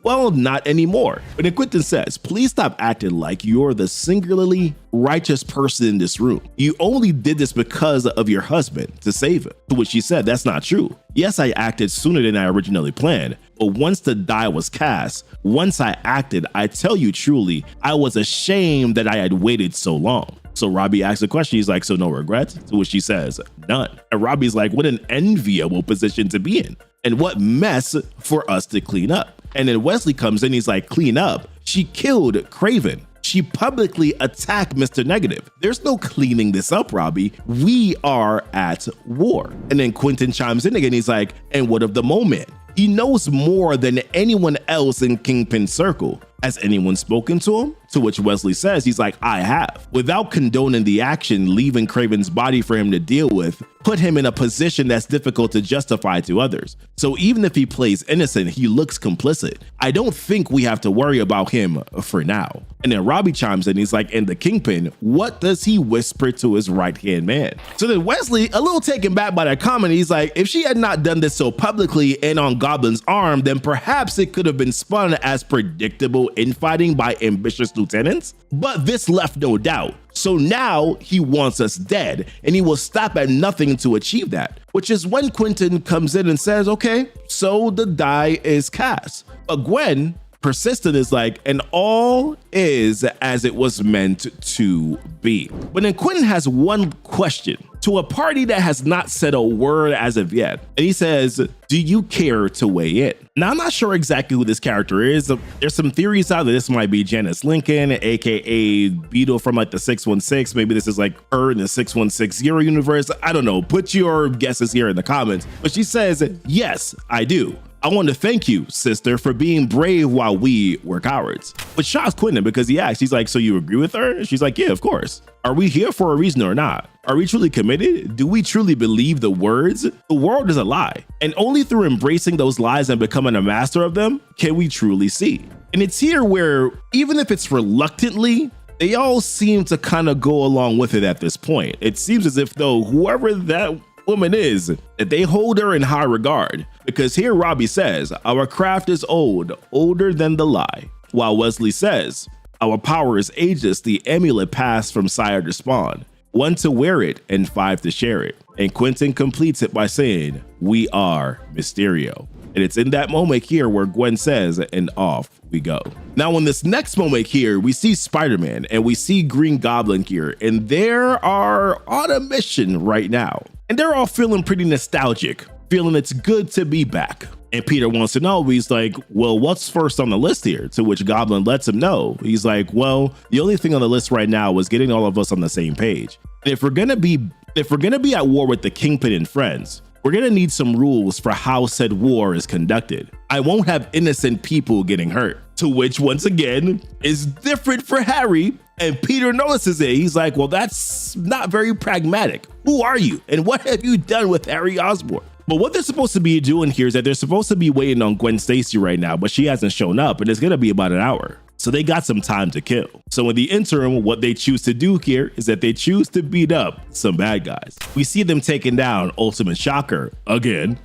Well, not anymore. But then Quentin says, please stop acting like you're the singularly righteous person in this room. You only did this because of your husband to save him. To which she said, that's not true. Yes, I acted sooner than I originally planned, but once the die was cast, once I acted, I tell you truly, I was ashamed that I had waited so long. So Robbie asks a question. He's like, so no regrets? To which she says, none. And Robbie's like, what an enviable position to be in. And what mess for us to clean up. And then Wesley comes in. He's like, clean up. She killed Craven. She publicly attacked Mr. Negative. There's no cleaning this up, Robbie. We are at war. And then Quentin chimes in again. He's like, and what of the moment? He knows more than anyone else in Kingpin's circle. Has anyone spoken to him? To which Wesley says, he's like, I have. Without condoning the action, leaving Craven's body for him to deal with, put him in a position that's difficult to justify to others. So even if he plays innocent, he looks complicit. I don't think we have to worry about him for now. And then Robbie chimes in, he's like, and the Kingpin, what does he whisper to his right-hand man? So then Wesley, a little taken back by that comment, he's like, if she had not done this so publicly and on Goblin's arm, then perhaps it could have been spun as predictable infighting by ambitious lieutenants. But this left no doubt. So now he wants us dead, and he will stop at nothing to achieve that, which is when Quentin comes in and says, okay, so the die is cast. But Gwen persistent is like, and all is as it was meant to be. But then Quentin has one question to a party that has not said a word as of yet. And he says, do you care to weigh in? Now, I'm not sure exactly who this character is. There's some theories out that this might be Janice Lincoln, aka Beetle from like the 616. Maybe this is like her in the 6160 universe. I don't know. Put your guesses here in the comments. But she says, yes, I do. I want to thank you, sister, for being brave while we were cowards. Which shocks Quentin because he asks, he's like, so you agree with her? She's like, yeah, of course. Are we here for a reason or not? Are we truly committed? Do we truly believe the words? The world is a lie. And only through embracing those lies and becoming a master of them can we truly see. And it's here where, even if it's reluctantly, they all seem to kind of go along with it at this point. It seems as if though whoever that woman is, that they hold her in high regard. Because here Robbie says, our craft is old, older than the lie. While Wesley says, our power is ageless, the amulet passed from sire to spawn. 1 to wear it and 5 to share it. And Quentin completes it by saying, we are Mysterio. And it's in that moment here where Gwen says, and off we go. Now in this next moment here, we see Spider-Man and we see Green Goblin here, and they are on a mission right now. And they're all feeling pretty nostalgic, feeling it's good to be back. And Peter wants to know, he's like, well, what's first on the list here? To which Goblin lets him know. He's like, well, the only thing on the list right now was getting all of us on the same page. And if we're gonna be at war with the Kingpin and friends, we're gonna need some rules for how said war is conducted. I won't have innocent people getting hurt. To which, once again, is different for Harry. And Peter notices it. He's like, well, that's not very pragmatic. Who are you? And what have you done with Harry Osborn? But what they're supposed to be doing here is that they're supposed to be waiting on Gwen Stacy right now, but she hasn't shown up, and it's gonna be about an hour. So they got some time to kill. So in the interim, what they choose to do here is that they choose to beat up some bad guys. We see them taking down Ultimate Shocker again.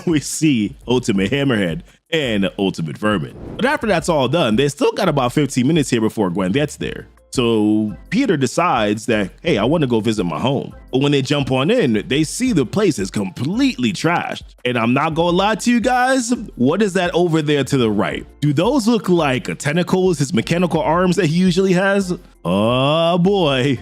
We see Ultimate Hammerhead and Ultimate Vermin. But after that's all done, they still got about 15 minutes here before Gwen gets there. So Peter decides that, hey, I want to go visit my home. But when they jump on in, they see the place is completely trashed. And I'm not gonna lie to you guys, what is that over there to the right? Do those look like tentacles, his mechanical arms that he usually has? Oh boy.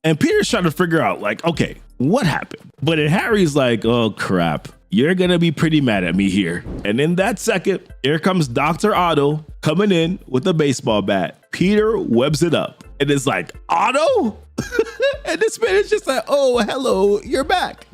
And Peter's trying to figure out like, okay, what happened? But then Harry's like, oh crap. you're gonna be pretty mad at me here. And in that second, here comes Dr. Otto coming in with a baseball bat. Peter webs it up and is like, Otto? And this man is just like, oh, hello, you're back.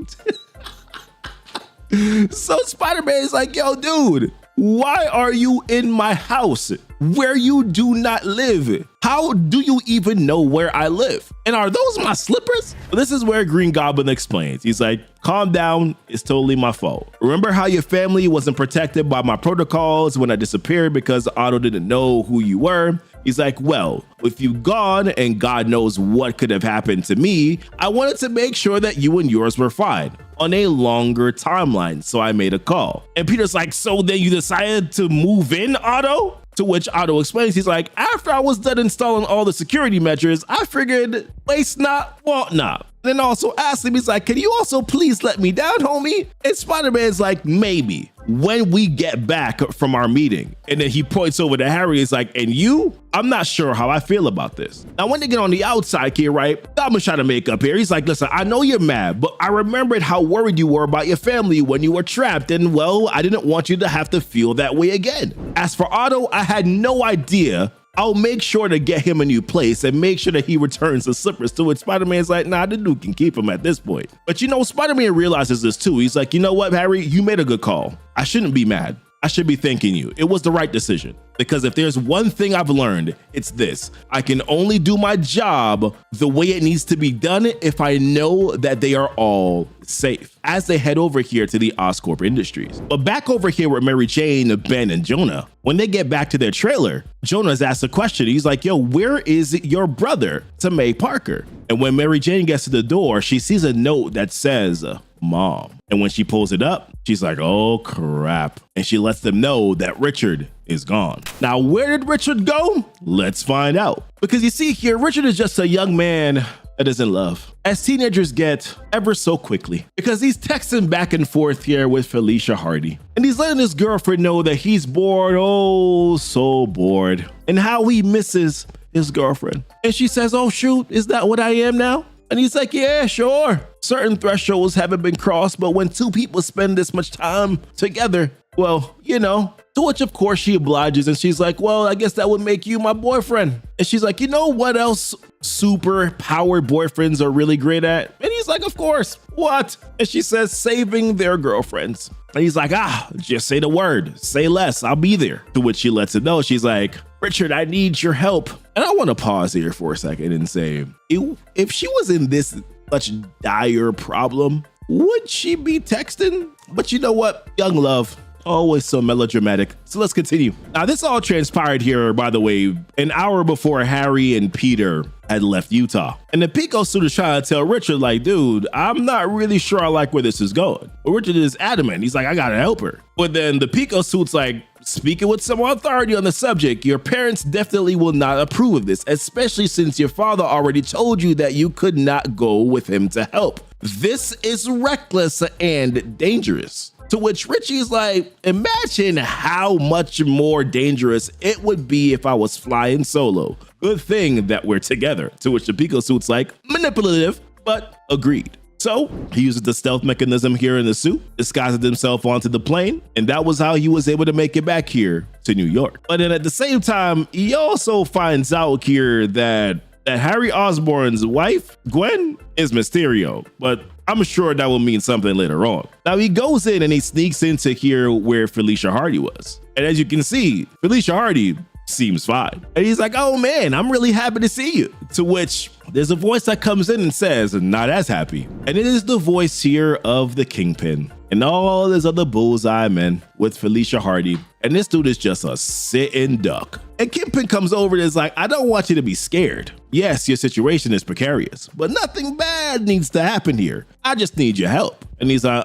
So Spider-Man is like, yo, dude, why are you in my house where you do not live? How do you even know where I live? And are those my slippers? This is where Green Goblin explains. He's like, calm down, it's totally my fault. Remember how your family wasn't protected by my protocols when I disappeared because Otto didn't know who you were? He's like, well, with you gone and God knows what could have happened to me, I wanted to make sure that you and yours were fine on a longer timeline, so I made a call. And Peter's like, so then you decided to move in, Otto? To which Otto explains, he's like, after I was done installing all the security measures, I figured waste not, want not. Then also asked him, he's like, can you also please let me down, homie? And Spider-Man's like, maybe when we get back from our meeting. And then he points over to Harry. He's like, and you? I'm not sure how I feel about this. Now, when they get on the outside here, right? Goblin's trying to make up here. He's like, listen, I know you're mad, but I remembered how worried you were about your family when you were trapped. And well, I didn't want you to have to feel that way again. As for Otto, I had no idea. I'll make sure to get him a new place and make sure that he returns the slippers to it. Spider-Man's like, nah, the dude can keep him at this point. But you know, Spider-Man realizes this too. He's like, you know what, Harry, you made a good call. I shouldn't be mad. I should be thanking you. It was the right decision. Because if there's one thing I've learned, it's this. I can only do my job the way it needs to be done if I know that they are all safe. As they head over here to the Oscorp Industries. But back over here with Mary Jane, Ben, and Jonah, when they get back to their trailer, Jonah's asked a question. He's like, yo, where is your brother to May Parker? And when Mary Jane gets to the door, she sees a note that says, Mom. And when she pulls it up, she's like, oh crap. And she lets them know that Richard is gone. Now, where did Richard go? Let's find out. Because you see here, Richard is just a young man that is in love, as teenagers get ever so quickly, because he's texting back and forth here with Felicia Hardy. And he's letting his girlfriend know that he's bored, oh, so bored, and how he misses his girlfriend. And she says, oh shoot, is that what I am now? And he's like, yeah, sure. Certain thresholds haven't been crossed, but when two people spend this much time together, well, you know. To which, of course, she obliges, and she's like, well, I guess that would make you my boyfriend. And she's like, you know what else super powered boyfriends are really great at? And he's like, of course. What? And she says, saving their girlfriends. And he's like, just say the word. Say less. I'll be there. To which she lets it know. She's like, Richard, I need your help. And I want to pause here for a second and say, if she was in this much dire problem, would she be texting? But you know what? Young love. Always so melodramatic. So let's continue. Now, this all transpired here, by the way, an hour before Harry and Peter had left Utah. And the Pico suit is trying to tell Richard, like, dude, I'm not really sure I like where this is going. But Richard is adamant. He's like, I gotta help her. But then the Pico suit's like, speaking with some authority on the subject, your parents definitely will not approve of this, especially since your father already told you that you could not go with him to help. This is reckless and dangerous. To which Richie's like, imagine how much more dangerous it would be if I was flying solo. Good thing that we're together. To which the Pico suit's like, manipulative, but agreed. So he uses the stealth mechanism here in the suit, disguises himself onto the plane, and that was how he was able to make it back here to New York. But then at the same time, he also finds out here that Harry Osborn's wife, Gwen, is Mysterio, but I'm sure that will mean something later on. Now he goes in and he sneaks into here where Felicia Hardy was. And as you can see, Felicia Hardy seems fine. And he's like, oh man, I'm really happy to see you. To which there's a voice that comes in and says, not as happy. And it is the voice here of the Kingpin and all his other bullseye men with Felicia Hardy. And this dude is just a sitting duck. And Kingpin comes over and is like, I don't want you to be scared. Yes, your situation is precarious, but nothing bad needs to happen here. I just need your help. And he's like,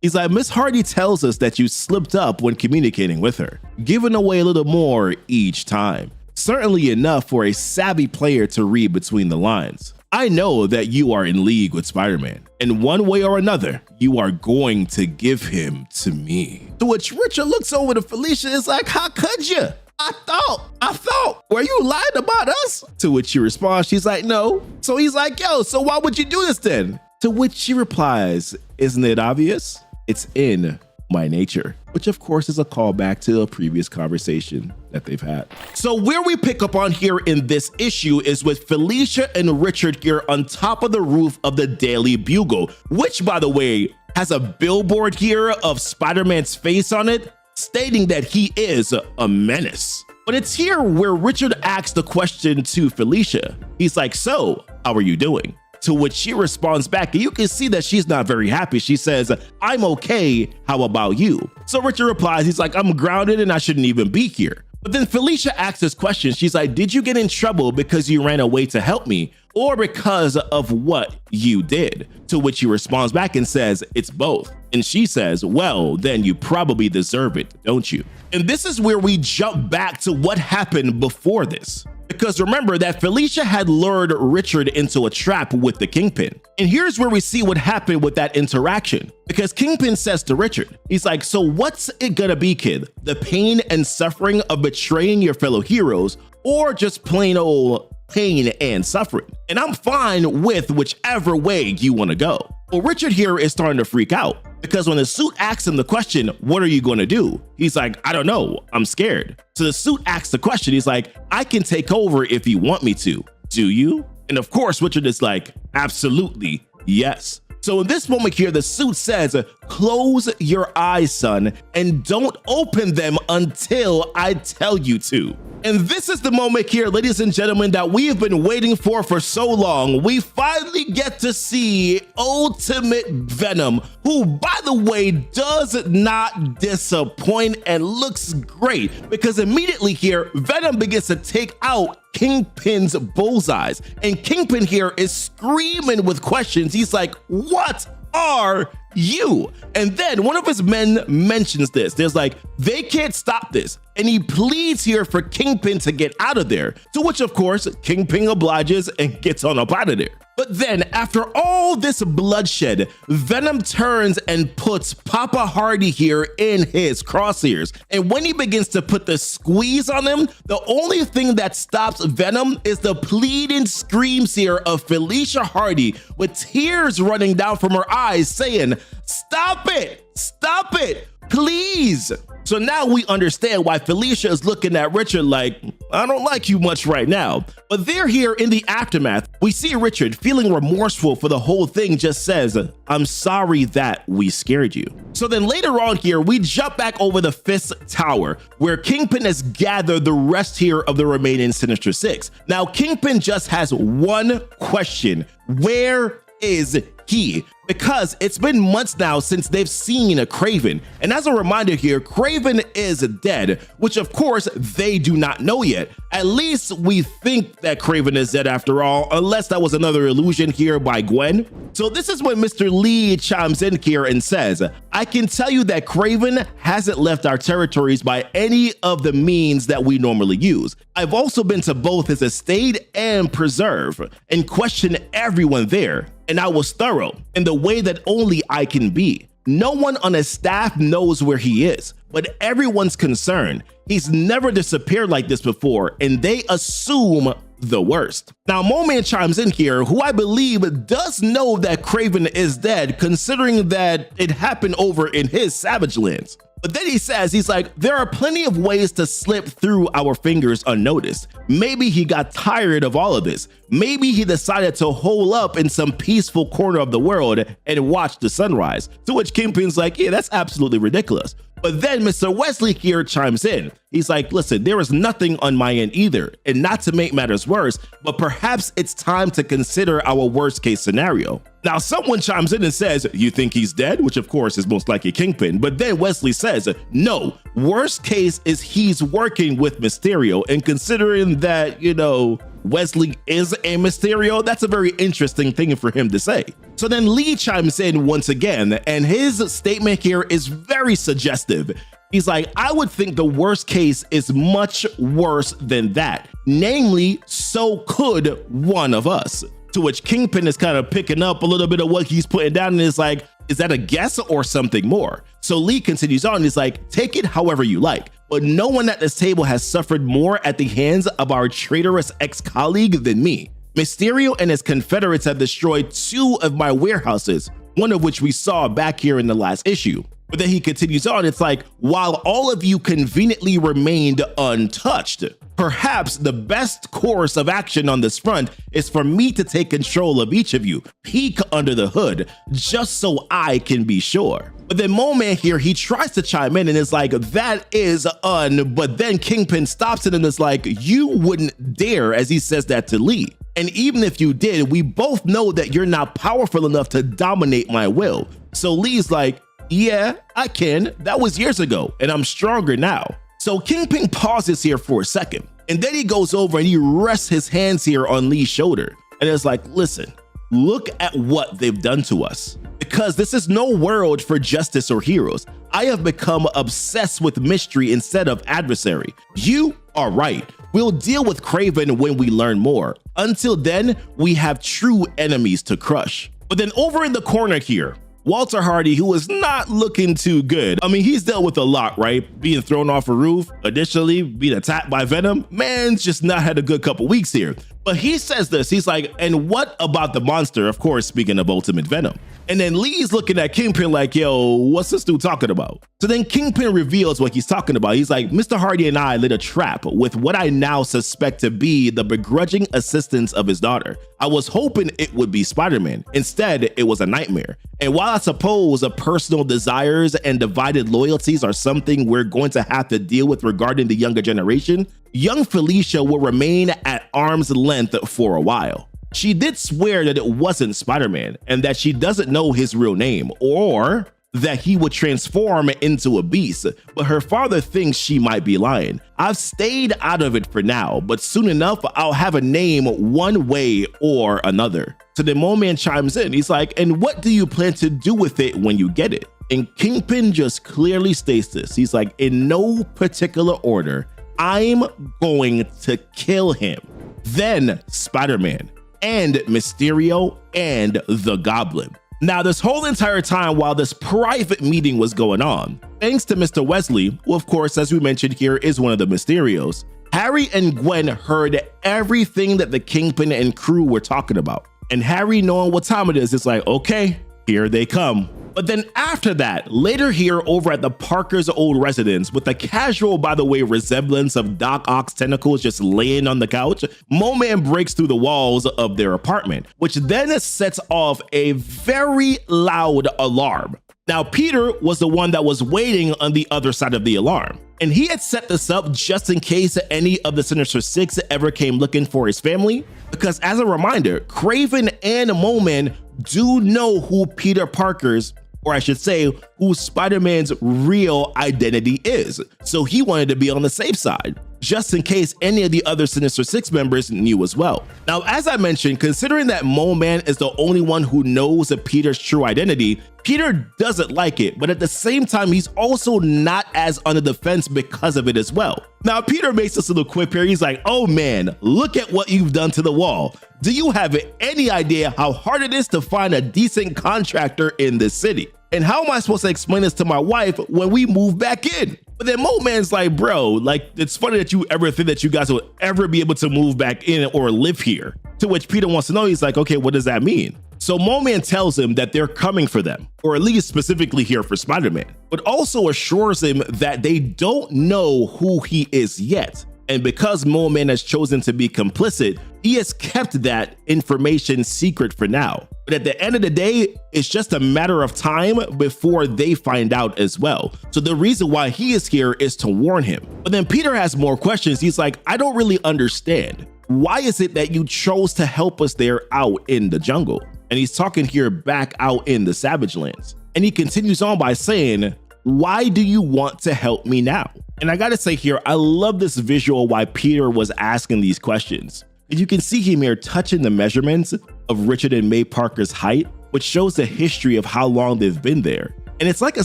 He's like, Miss Hardy tells us that you slipped up when communicating with her, giving away a little more each time. Certainly enough for a savvy player to read between the lines. I know that you are in league with Spider-Man, and one way or another, you are going to give him to me. To which Richard looks over to Felicia and is like, how could you? I thought, were you lying about us? To which she responds, she's like, no. So he's like, yo, so why would you do this then? To which she replies, Isn't it obvious? It's in my nature, which of course is a callback to a previous conversation that they've had. So where we pick up on here in this issue is with Felicia and Richard here on top of the roof of the Daily Bugle, which, by the way, has a billboard here of Spider-Man's face on it, stating that he is a menace. But it's here where Richard asks the question to Felicia. He's like, so, how are you doing? To which she responds back, and you can see that she's not very happy. She says, I'm okay, how about you? So Richard replies, he's like, I'm grounded and I shouldn't even be here. But then Felicia asks this question. She's like, did you get in trouble because you ran away to help me or because of what you did? To which he responds back and says, it's both. And she says, well, then you probably deserve it, don't you? And this is where we jump back to what happened before this. Because remember that Felicia had lured Richard into a trap with the Kingpin. And here's where we see what happened with that interaction. Because Kingpin says to Richard, he's like, so what's it gonna be, kid? The pain and suffering of betraying your fellow heroes, or just plain old pain and suffering? And I'm fine with whichever way you wanna go. Well, Richard here is starting to freak out. Because when the suit asks him the question, what are you going to do? He's like, I don't know, I'm scared. So the suit asks the question, he's like, I can take over if you want me to. Do you? And of course, Richard is like, absolutely, yes. So in this moment here, the suit says, close your eyes, son, and don't open them until I tell you to. And this is the moment here, ladies and gentlemen, that we have been waiting for so long. We finally get to see Ultimate Venom, who, by the way, does not disappoint and looks great, because immediately here, Venom begins to take out Kingpin's bullseyes. And Kingpin here is screaming with questions. He's like, what are you? And then one of his men mentions this. There's like, they can't stop this. And he pleads here for Kingpin to get out of there. To which, of course, Kingpin obliges and gets on up out of there. But then, after all this bloodshed, Venom turns and puts Papa Hardy here in his crosshairs. And when he begins to put the squeeze on him, the only thing that stops Venom is the pleading screams here of Felicia Hardy with tears running down from her eyes saying, stop it, please. So now we understand why Felicia is looking at Richard like, I don't like you much right now. But they're here in the aftermath. We see Richard feeling remorseful for the whole thing, just says, I'm sorry that we scared you. So then later on here, we jump back over the Fist Tower, where Kingpin has gathered the rest here of the remaining Sinister Six. Now, Kingpin just has one question. Where is he? Because it's been months now since they've seen a Kraven. And as a reminder here, Kraven is dead, which of course they do not know yet. At least we think that Kraven is dead after all, unless that was another illusion here by Gwen. So this is when Mr. Lee chimes in here and says, I can tell you that Kraven hasn't left our territories by any of the means that we normally use. I've also been to both his estate and preserve and questioned everyone there. And I was thorough in the way that only I can be. No one on his staff knows where he is, but everyone's concerned. He's never disappeared like this before, and they assume the worst. Now, Moman chimes in here, who I believe does know that Kraven is dead, considering that it happened over in his Savage Lands. But then he says, he's like, there are plenty of ways to slip through our fingers unnoticed. Maybe he got tired of all of this. Maybe he decided to hole up in some peaceful corner of the world and watch the sunrise. To which Kingpin's like, yeah, that's absolutely ridiculous. But then Mr. Wesley here chimes in. He's like, listen, there is nothing on my end either. And not to make matters worse, but perhaps it's time to consider our worst case scenario. Now, someone chimes in and says, you think he's dead? Which of course is most likely Kingpin. But then Wesley says, no, worst case is he's working with Mysterio. And considering that, you know, Wesley is a Mysterio, that's a very interesting thing for him to say. So then Lee chimes in once again, and his statement here is very suggestive. He's like, I would think the worst case is much worse than that. Namely, so could one of us. To which Kingpin is kind of picking up a little bit of what he's putting down and is like, is that a guess or something more? So Lee continues on, he's like, take it however you like. But no one at this table has suffered more at the hands of our traitorous ex-colleague than me. Mysterio and his Confederates have destroyed 2 of my warehouses. one of which we saw back here in the last issue. But then he continues on, it's like, while all of you conveniently remained untouched, perhaps the best course of action on this front is for me to take control of each of you, peek under the hood, just so I can be sure. But then Mo-Man here, he tries to chime in and is like, that is but then Kingpin stops it and is like, you wouldn't dare, as he says that to Lee. And even if you did, we both know that you're not powerful enough to dominate my will. So Lee's like, yeah, I can. That was years ago, and I'm stronger now. So Kingpin pauses here for a second, and then he goes over and he rests his hands here on Lee's shoulder. And it's like, listen, look at what they've done to us. Because this is no world for justice or heroes. I have become obsessed with mystery instead of adversary. You are right. We'll deal with Kraven when we learn more. Until then, we have true enemies to crush. But then over in the corner here, Walter Hardy, who is not looking too good. I mean, he's dealt with a lot, right? Being thrown off a roof, additionally being attacked by Venom. Man's just not had a good couple weeks here. But he says this, he's like, and what about the monster? Of course, speaking of Ultimate Venom. And then Lee's looking at Kingpin like, yo, what's this dude talking about? So then Kingpin reveals what he's talking about. He's like, Mr. Hardy and I lit a trap with what I now suspect to be the begrudging assistance of his daughter. I was hoping it would be Spider-Man. Instead, it was a nightmare. And while I suppose personal desires and divided loyalties are something we're going to have to deal with regarding the younger generation, young Felicia will remain at arm's length for a while. She did swear that it wasn't Spider-Man and that she doesn't know his real name or that he would transform into a beast, but her father thinks she might be lying. I've stayed out of it for now, but soon enough, I'll have a name one way or another. So the Mo-Man chimes in. He's like, and what do you plan to do with it when you get it? And Kingpin just clearly states this. He's like, in no particular order, I'm going to kill him. Then Spider-Man, and Mysterio, and the Goblin. Now, this whole entire time while this private meeting was going on, thanks to Mr. Wesley, who of course, as we mentioned here, is one of the Mysterios, Harry and Gwen heard everything that the Kingpin and crew were talking about. And Harry, knowing what time it is like, okay, here they come. But then after that, later here over at the Parker's old residence, with a casual, by the way, resemblance of Doc Ock's tentacles just laying on the couch, Mo-Man breaks through the walls of their apartment, which then sets off a very loud alarm. Now, Peter was the one that was waiting on the other side of the alarm, and he had set this up just in case any of the Sinister Six ever came looking for his family, because as a reminder, Kraven and Mo-Man do know who Peter Parker's, or I should say, who Spider-Man's real identity is. So he wanted to be on the safe side, just in case any of the other Sinister Six members knew as well. Now, as I mentioned, considering that Mo-Man is the only one who knows of Peter's true identity, Peter doesn't like it, but at the same time, he's also not as on the defense because of it as well. Now, Peter makes this little quip here. He's like, oh man, look at what you've done to the wall. Do you have any idea how hard it is to find a decent contractor in this city? And how am I supposed to explain this to my wife when we move back in? But then Mo-Man's like, bro, like, it's funny that you ever think that you guys will ever be able to move back in or live here. To which Peter wants to know, he's like, okay, what does that mean? So Mo-Man tells him that they're coming for them, or at least specifically here for Spider-Man, but also assures him that they don't know who he is yet. And because Mo-Man has chosen to be complicit, he has kept that information secret for now. But at the end of the day, it's just a matter of time before they find out as well. So the reason why he is here is to warn him. But then Peter has more questions. He's like, I don't really understand. Why is it that you chose to help us there out in the jungle? And he's talking here back out in the Savage Lands. And he continues on by saying, why do you want to help me now? And I gotta say here, I love this visual why Peter was asking these questions. And you can see him here touching the measurements of Richard and May Parker's height, which shows the history of how long they've been there. And it's like a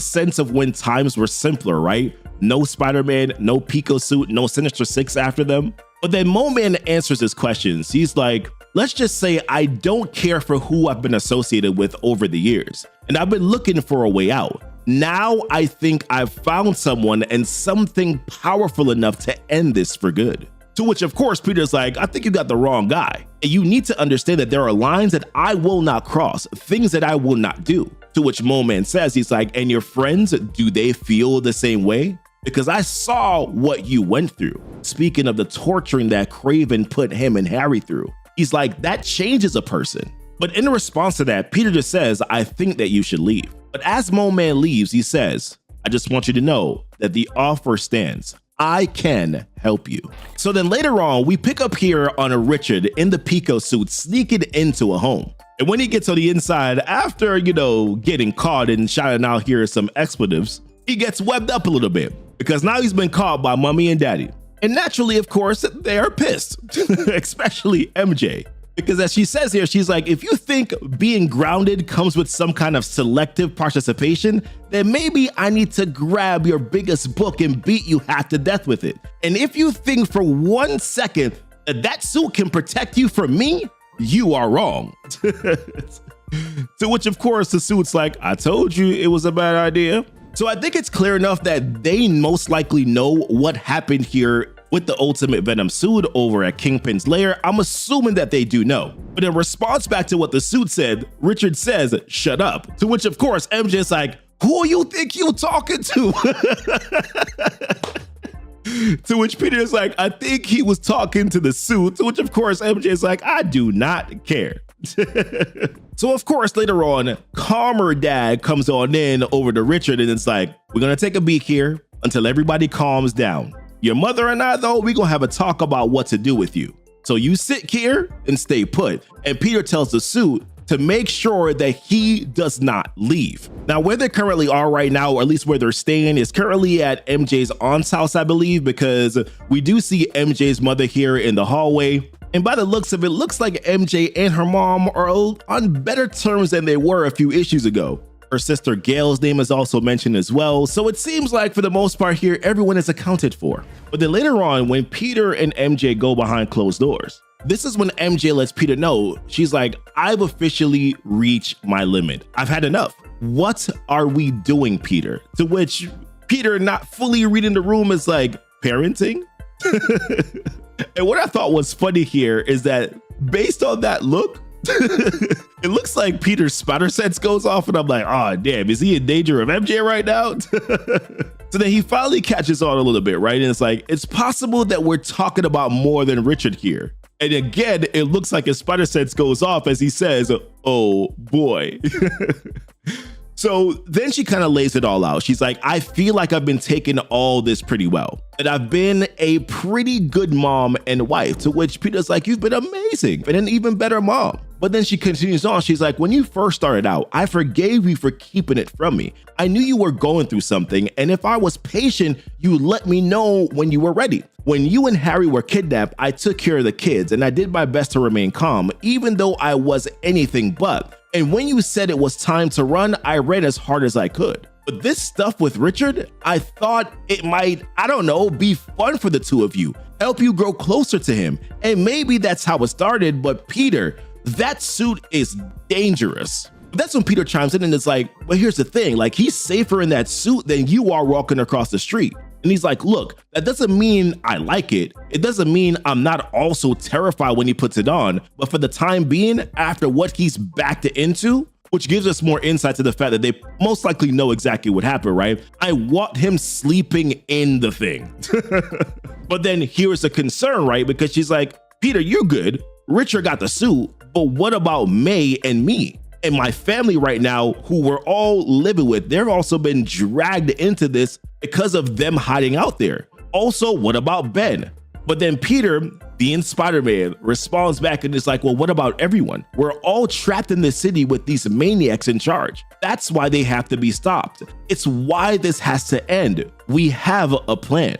sense of when times were simpler, right? No Spider-Man, no Pico suit, no Sinister Six after them. But then Mo-Man answers his questions. He's like, let's just say I don't care for who I've been associated with over the years, and I've been looking for a way out. Now I think I've found someone and something powerful enough to end this for good. To which, of course, Peter's like, I think you got the wrong guy. And you need to understand that there are lines that I will not cross, things that I will not do. To which Mo Man says, he's like, and your friends, do they feel the same way? Because I saw what you went through. Speaking of the torturing that Craven put him and Harry through, he's like, that changes a person. But in response to that, Peter just says, I think that you should leave. But as Mo Man leaves, he says, I just want you to know that the offer stands. I can help you. So then later on, we pick up here on a Richard in the Pico suit sneaking into a home. And when he gets on the inside, after, getting caught and shouting out here some expletives, he gets webbed up a little bit because now he's been caught by Mommy and Daddy. And naturally, of course, they are pissed, especially MJ. Because as she says here, she's like, if you think being grounded comes with some kind of selective participation, then maybe I need to grab your biggest book and beat you half to death with it. And if you think for 1 second that suit can protect you from me, you are wrong. To which, of course, the suit's like, I told you it was a bad idea. So I think it's clear enough that they most likely know what happened here with the Ultimate Venom suit over at Kingpin's lair. I'm assuming that they do know. But in response back to what the suit said, Richard says, shut up. To which, of course, MJ is like, who you think you talking to? To which Peter is like, I think he was talking to the suit. To which, of course, MJ is like, I do not care. So, of course, later on, calmer dad comes on in over to Richard and it's like, we're going to take a beat here until everybody calms down. Your mother and I, though, we're going to have a talk about what to do with you. So you sit here and stay put. And Peter tells the suit to make sure that he does not leave. Now, where they currently are right now, or at least where they're staying, is currently at MJ's aunt's house, I believe, because we do see MJ's mother here in the hallway. And by the looks of it, looks like MJ and her mom are on better terms than they were a few issues ago. Her sister Gail's name is also mentioned as well. So it seems like for the most part here, everyone is accounted for. But then later on, when Peter and MJ go behind closed doors, this is when MJ lets Peter know, she's like, I've officially reached my limit. I've had enough. What are we doing, Peter? To which Peter, not fully reading the room, is like, parenting? And what I thought was funny here is that based on that look, it looks like Peter's spider sense goes off and I'm like, oh, damn, is he in danger of MJ right now? So then he finally catches on a little bit, right? And it's like, it's possible that we're talking about more than Richard here. And again, it looks like his spider sense goes off as he says, oh boy. So then she kind of lays it all out. She's like, I feel like I've been taking all this pretty well. And I've been a pretty good mom and wife. To which Peter's like, you've been amazing and an even better mom. But then she continues on. She's like, when you first started out, I forgave you for keeping it from me. I knew you were going through something. And if I was patient, you let me know when you were ready. When you and Harry were kidnapped, I took care of the kids and I did my best to remain calm, even though I was anything but. And when you said it was time to run, I ran as hard as I could. But this stuff with Richard, I thought it might, I don't know, be fun for the two of you, help you grow closer to him. And maybe that's how it started, but Peter, that suit is dangerous. That's when Peter chimes in and it's like, but here's the thing, like he's safer in that suit than you are walking across the street. And he's like, look, that doesn't mean I like it. It doesn't mean I'm not also terrified when he puts it on. But for the time being, after what he's backed into, which gives us more insight to the fact that they most likely know exactly what happened, right? I want him sleeping in the thing. But then here's the concern, right? Because she's like, Peter, you're good. Richard got the suit, but what about May and me? And my family right now, who we're all living with, they've also been dragged into this because of them hiding out there. Also, what about Ben? But then Peter, being Spider-Man, responds back and is like, well, what about everyone? We're all trapped in the city with these maniacs in charge. That's why they have to be stopped. It's why this has to end. We have a plan.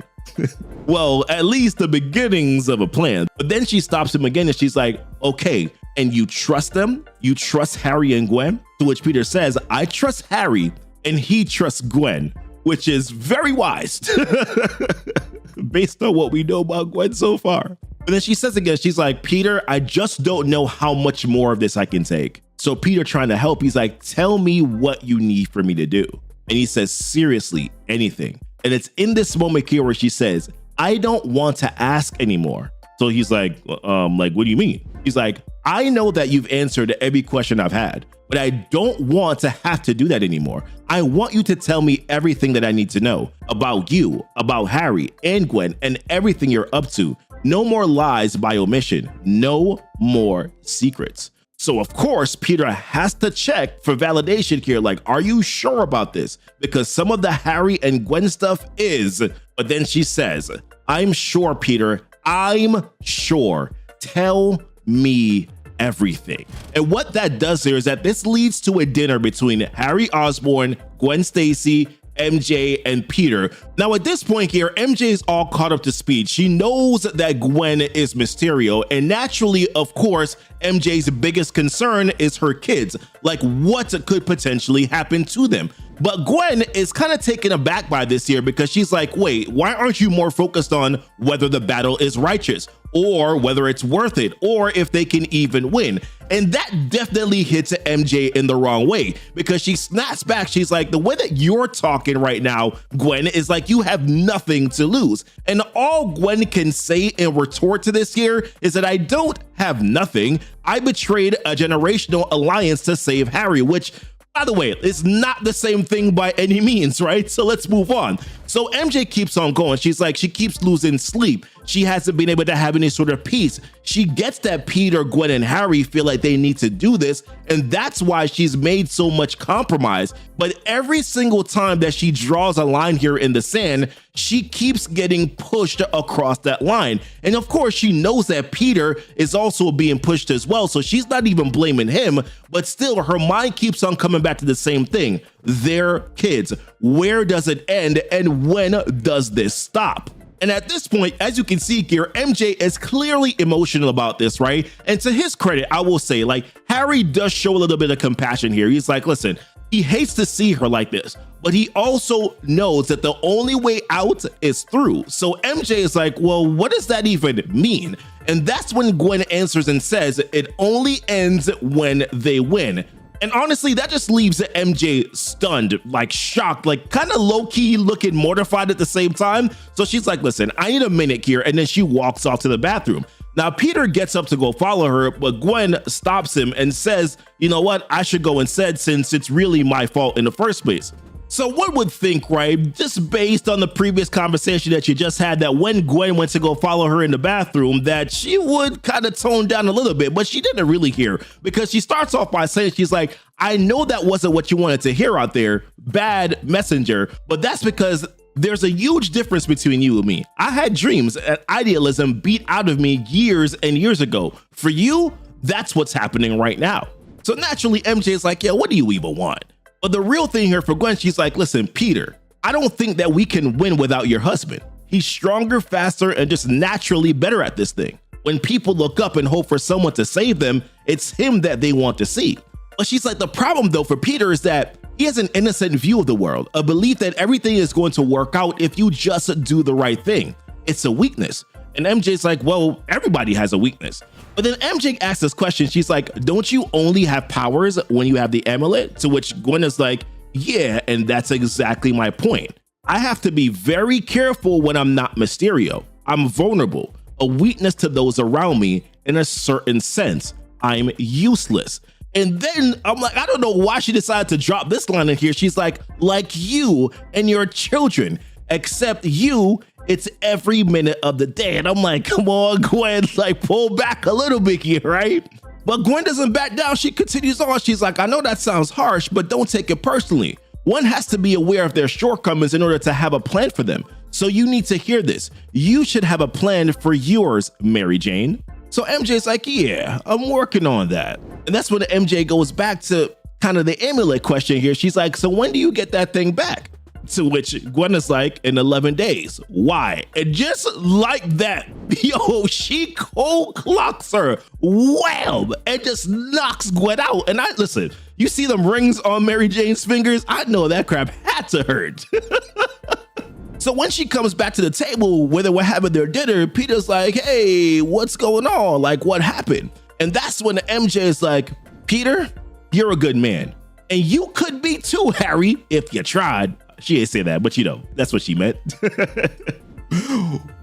Well, at least the beginnings of a plan. But then she stops him again and she's like, okay, and you trust them? You trust Harry and Gwen? To which Peter says, I trust Harry and he trusts Gwen, which is very wise based on what we know about Gwen so far. But then she says again, she's like, Peter, I just don't know how much more of this I can take. So Peter, trying to help, he's like, tell me what you need for me to do. And he says, seriously, anything. And it's in this moment here where she says, I don't want to ask anymore. So he's like, what do you mean? He's like, I know that you've answered every question I've had, but I don't want to have to do that anymore. I want you to tell me everything that I need to know about you, about Harry and Gwen, and everything you're up to. No more lies by omission. No more secrets. So of course, Peter has to check for validation here. Like, are you sure about this? Because some of the Harry and Gwen stuff is, but then she says, I'm sure, Peter, I'm sure. Tell me everything. And what that does here is that this leads to a dinner between Harry Osborn, Gwen Stacy, MJ, and Peter. Now at this point here, MJ is all caught up to speed. She knows that Gwen is Mysterio, and naturally, of course, MJ's biggest concern is her kids, like what could potentially happen to them. But Gwen is kind of taken aback by this here because she's like, wait, why aren't you more focused on whether the battle is righteous or whether it's worth it or if they can even win? And that definitely hits MJ in the wrong way because she snaps back. She's like, the way that you're talking right now, Gwen, is like you have nothing to lose. And all Gwen can say in retort to this here is that I don't have nothing. I betrayed a generational alliance to save Harry, which, by the way, it's not the same thing by any means, right? So let's move on. So MJ keeps on going. She's like, she keeps losing sleep. She hasn't been able to have any sort of peace. She gets that Peter, Gwen, and Harry feel like they need to do this, and that's why she's made so much compromise. But every single time that she draws a line here in the sand, she keeps getting pushed across that line. And of course, she knows that Peter is also being pushed as well, so she's not even blaming him, but still, her mind keeps on coming back to the same thing. Their kids. Where does it end, and when does this stop? And at this point, as you can see here, MJ is clearly emotional about this, right? And to his credit, I will say, like, Harry does show a little bit of compassion here. He's like, listen, he hates to see her like this, but he also knows that the only way out is through. So MJ is like, well, what does that even mean? And that's when Gwen answers and says, it only ends when they win. And honestly, that just leaves MJ stunned, like shocked, like kind of low-key looking mortified at the same time. So she's like, listen, I need a minute here. And then she walks off to the bathroom. Now, Peter gets up to go follow her, but Gwen stops him and says, you know what? I should go instead since it's really my fault in the first place. So one would think, right, just based on the previous conversation that you just had, that when Gwen went to go follow her in the bathroom, that she would kind of tone down a little bit, but she didn't really hear, because she starts off by saying, she's like, I know that wasn't what you wanted to hear out there, bad messenger, but that's because there's a huge difference between you and me. I had dreams and idealism beat out of me years and years ago. For you, that's what's happening right now. So naturally, MJ is like, yeah, what do you even want? But the real thing here for Gwen, she's like, listen, Peter, I don't think that we can win without your husband. He's stronger, faster, and just naturally better at this thing. When people look up and hope for someone to save them, it's him that they want to see. But she's like, the problem though for Peter is that he has an innocent view of the world, a belief that everything is going to work out if you just do the right thing. It's a weakness. And MJ's like, well, everybody has a weakness. But then MJ asks this question. She's like, don't you only have powers when you have the amulet? To which Gwen is like, yeah, and that's exactly my point. I have to be very careful when I'm not Mysterio. I'm vulnerable, a weakness to those around me in a certain sense. I'm useless. And then I'm like, I don't know why she decided to drop this line in here. She's like you and your children, except you, it's every minute of the day. And I'm like, come on, Gwen, like pull back a little bit here, right? But Gwen doesn't back down. She continues on. She's like, I know that sounds harsh, but don't take it personally. One has to be aware of their shortcomings in order to have a plan for them. So you need to hear this. You should have a plan for yours, Mary Jane. So MJ's like, yeah, I'm working on that. And that's when MJ goes back to kind of the amulet question here. She's like, so when do you get that thing back? To which Gwen is like, in 11 days. Why? And just like that, yo, she cold clocks her. Wham! And just knocks Gwen out. And listen, you see them rings on Mary Jane's fingers? I know that crap had to hurt. So when she comes back to the table where they were having their dinner, Peter's like, hey, what's going on? Like, what happened? And that's when MJ is like, Peter, you're a good man. And you could be too, Harry, if you tried. She ain't say that, but you know, that's what she meant.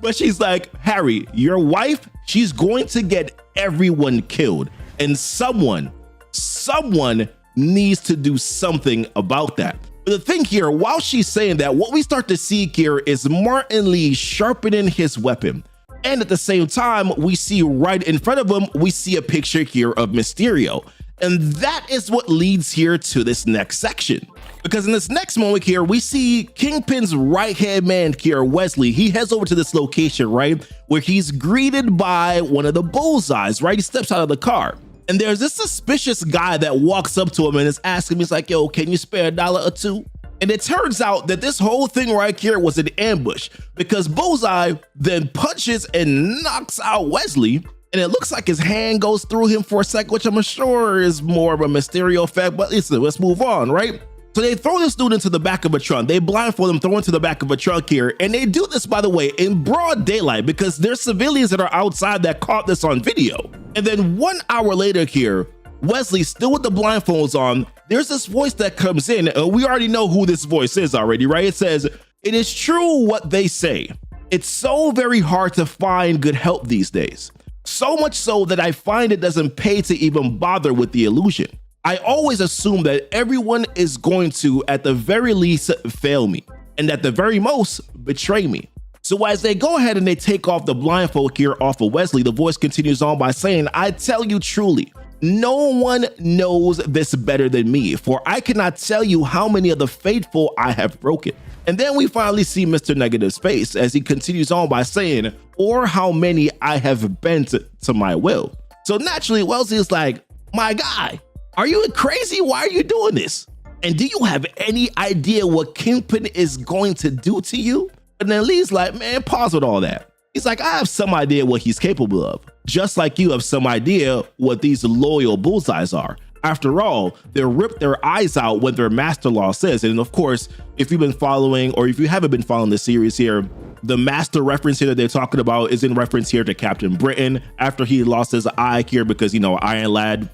But she's like, Harry, your wife, she's going to get everyone killed. And someone needs to do something about that. But the thing here, while she's saying that, what we start to see here is Martin Lee sharpening his weapon. And at the same time, we see right in front of him, we see a picture here of Mysterio. And that is what leads here to this next section. Because in this next moment here, we see Kingpin's right-hand man here, Wesley. He heads over to this location, right, where he's greeted by one of the bullseyes, right? He steps out of the car. And there's this suspicious guy that walks up to him and is asking him, he's like, yo, can you spare $1 or $2? And it turns out that this whole thing right here was an ambush, because Bullseye then punches and knocks out Wesley. And it looks like his hand goes through him for a second, which I'm sure is more of a Mysterio effect, but listen, let's move on, right? So they throw this dude into the back of a trunk. They blindfold him, throw him into the back of a trunk here. And they do this, by the way, in broad daylight, because there's civilians that are outside that caught this on video. And then 1 hour later here, Wesley, still with the blindfolds on, there's this voice that comes in. We already know who this voice is already, right? It says, "It is true what they say. It's so very hard to find good help these days. So much so that I find it doesn't pay to even bother with the illusion. I always assume that everyone is going to, at the very least, fail me, and at the very most, betray me." So as they go ahead and they take off the blindfold here off of Wesley, the voice continues on by saying, "I tell you truly, no one knows this better than me, for I cannot tell you how many of the faithful I have broken." And then we finally see Mr. Negative's face as he continues on by saying, "or how many I have bent to my will." So naturally, Wesley is like, my guy, are you crazy? Why are you doing this? And do you have any idea what Kingpin is going to do to you? And then Lee's like, man, pause with all that. He's like, I have some idea what he's capable of, just like you have some idea what these loyal bullseyes are. After all, they rip their eyes out when their master law says. And of course, if you've been following, or if you haven't been following the series here, the master reference here that they're talking about is in reference here to Captain Britain after he lost his eye here because, you know, Iron Lad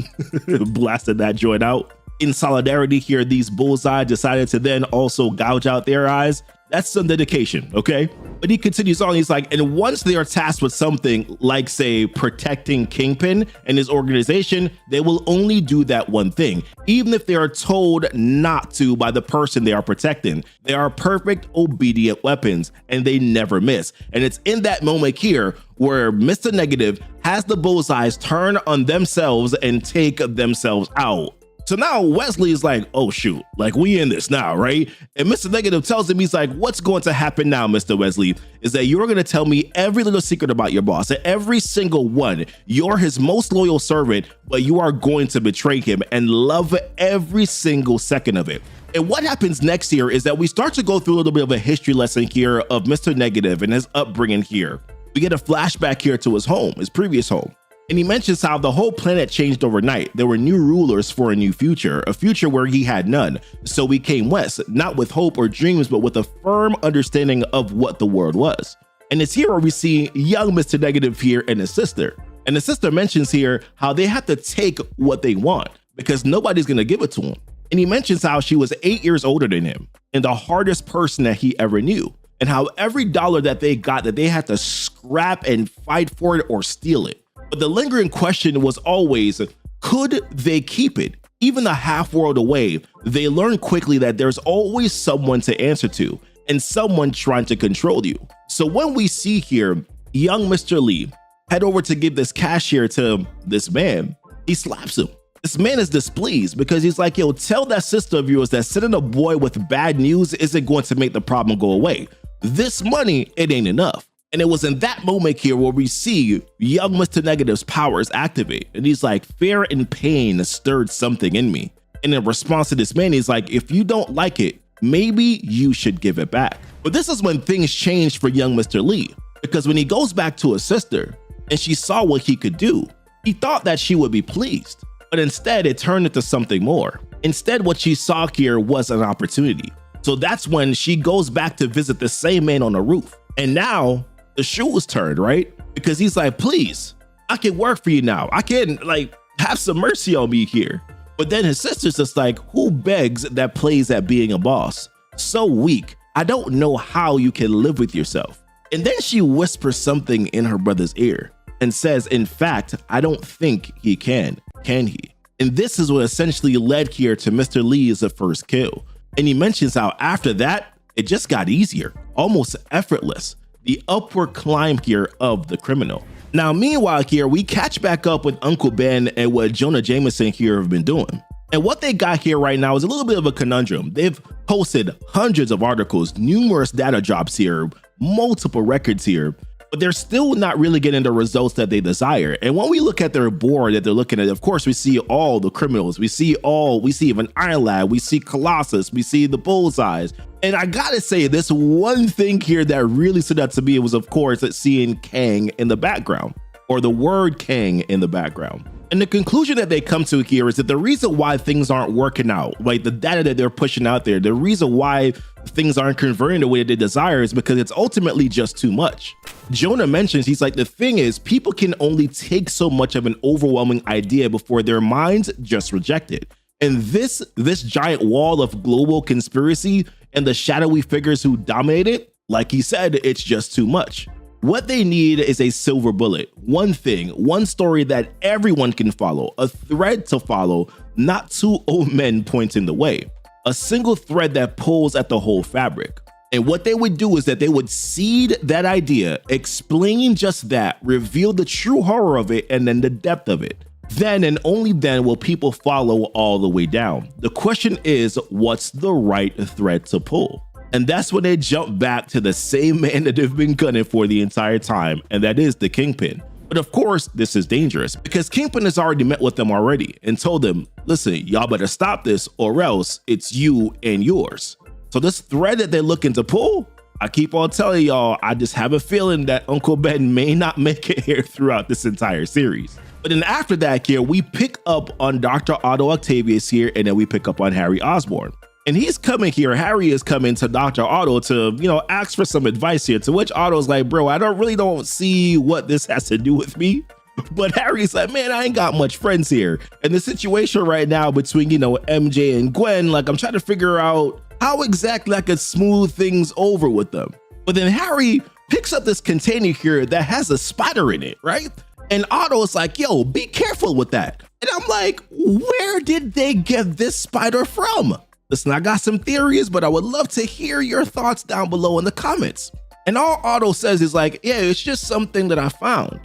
blasted that joint out. In solidarity here, these bullseye decided to then also gouge out their eyes. That's some dedication, okay? But he continues on, he's like, and once they are tasked with something like, say, protecting Kingpin and his organization, they will only do that one thing, even if they are told not to by the person they are protecting. They are perfect, obedient weapons, and they never miss. And it's in that moment here where Mr. Negative has the bullseyes turn on themselves and take themselves out. So now Wesley is like, oh shoot, like we in this now, right? And Mr. Negative tells him, he's like, what's going to happen now, Mr. Wesley, is that you're going to tell me every little secret about your boss, every single one. You're his most loyal servant, but you are going to betray him and love every single second of it. And what happens next here is that we start to go through a little bit of a history lesson here of Mr. Negative and his upbringing here. We get a flashback here to his home, his previous home. And he mentions how the whole planet changed overnight. There were new rulers for a new future, a future where he had none. So he came west, not with hope or dreams, but with a firm understanding of what the world was. And it's here where we see young Mr. Negative here and his sister. And the sister mentions here how they have to take what they want because nobody's going to give it to him. And he mentions how she was 8 years older than him and the hardest person that he ever knew. And how every dollar that they got, that they had to scrap and fight for it or steal it. But the lingering question was always, could they keep it? Even a half world away, they learned quickly that there's always someone to answer to and someone trying to control you. So when we see here, young Mr. Lee head over to give this cashier to this man, he slaps him. This man is displeased because he's like, yo, tell that sister of yours that sending a boy with bad news isn't going to make the problem go away. This money, it ain't enough. And it was in that moment here where we see young Mr. Negative's powers activate. And he's like, fear and pain stirred something in me. And in response to this man, he's like, if you don't like it, maybe you should give it back. But this is when things changed for young Mr. Lee, because when he goes back to his sister and she saw what he could do, he thought that she would be pleased. But instead, it turned into something more. Instead, what she saw here was an opportunity. So that's when she goes back to visit the same man on the roof. And now the shoe was turned, right? Because he's like, please, I can work for you now. I can like have some mercy on me here. But then his sister's just like, who begs that plays at being a boss? So weak. I don't know how you can live with yourself. And then she whispers something in her brother's ear and says, in fact, I don't think he can. can he? And this is what essentially led here to Mr. Lee's first kill. And he mentions how after that, it just got easier, almost effortless, the upward climb here of the criminal. Now, meanwhile here, we catch back up with Uncle Ben and what Jonah Jameson here have been doing. And what they got here right now is a little bit of a conundrum. They've posted hundreds of articles, numerous data drops here, multiple records here, but they're still not really getting the results that they desire. And when we look at their board that they're looking at, of course, we see all the criminals. We see even Iron Lad, we see Colossus, we see the Bullseyes. And I gotta say, this one thing here that really stood out to me was, of course, seeing Kang in the background, or the word Kang in the background. And the conclusion that they come to here is that the reason why things aren't working out, like the data that they're pushing out there, the reason why things aren't converting the way that they desire is because it's ultimately just too much. Jonah mentions, he's like, the thing is, people can only take so much of an overwhelming idea before their minds just reject it. And this giant wall of global conspiracy and the shadowy figures who dominate it, like he said, it's just too much. What they need is a silver bullet, one thing, one story that everyone can follow, a thread to follow, not two old men pointing the way, a single thread that pulls at the whole fabric. And what they would do is that they would seed that idea, explain just that, reveal the true horror of it, and then the depth of it. Then and only then will people follow all the way down. The question is, what's the right thread to pull? And that's when they jump back to the same man that they've been gunning for the entire time, and that is the Kingpin. But of course, this is dangerous because Kingpin has already met with them already and told them, listen, y'all better stop this or else it's you and yours. So this thread that they're looking to pull, I keep on telling y'all, I just have a feeling that Uncle Ben may not make it here throughout this entire series. But then after that here, we pick up on Dr. Otto Octavius here, and then we pick up on Harry Osborn. And he's coming here, Harry is coming to Dr. Otto to, ask for some advice here, to which Otto's like, bro, I don't see what this has to do with me. But Harry's like, man, I ain't got much friends here. And the situation right now between, MJ and Gwen, like I'm trying to figure out how exactly I could smooth things over with them. But then Harry picks up this container here that has a spider in it, right? And Otto's like, yo, be careful with that. And I'm like, where did they get this spider from? Listen, I got some theories, but I would love to hear your thoughts down below in the comments. And all Otto says is like, yeah, it's just something that I found.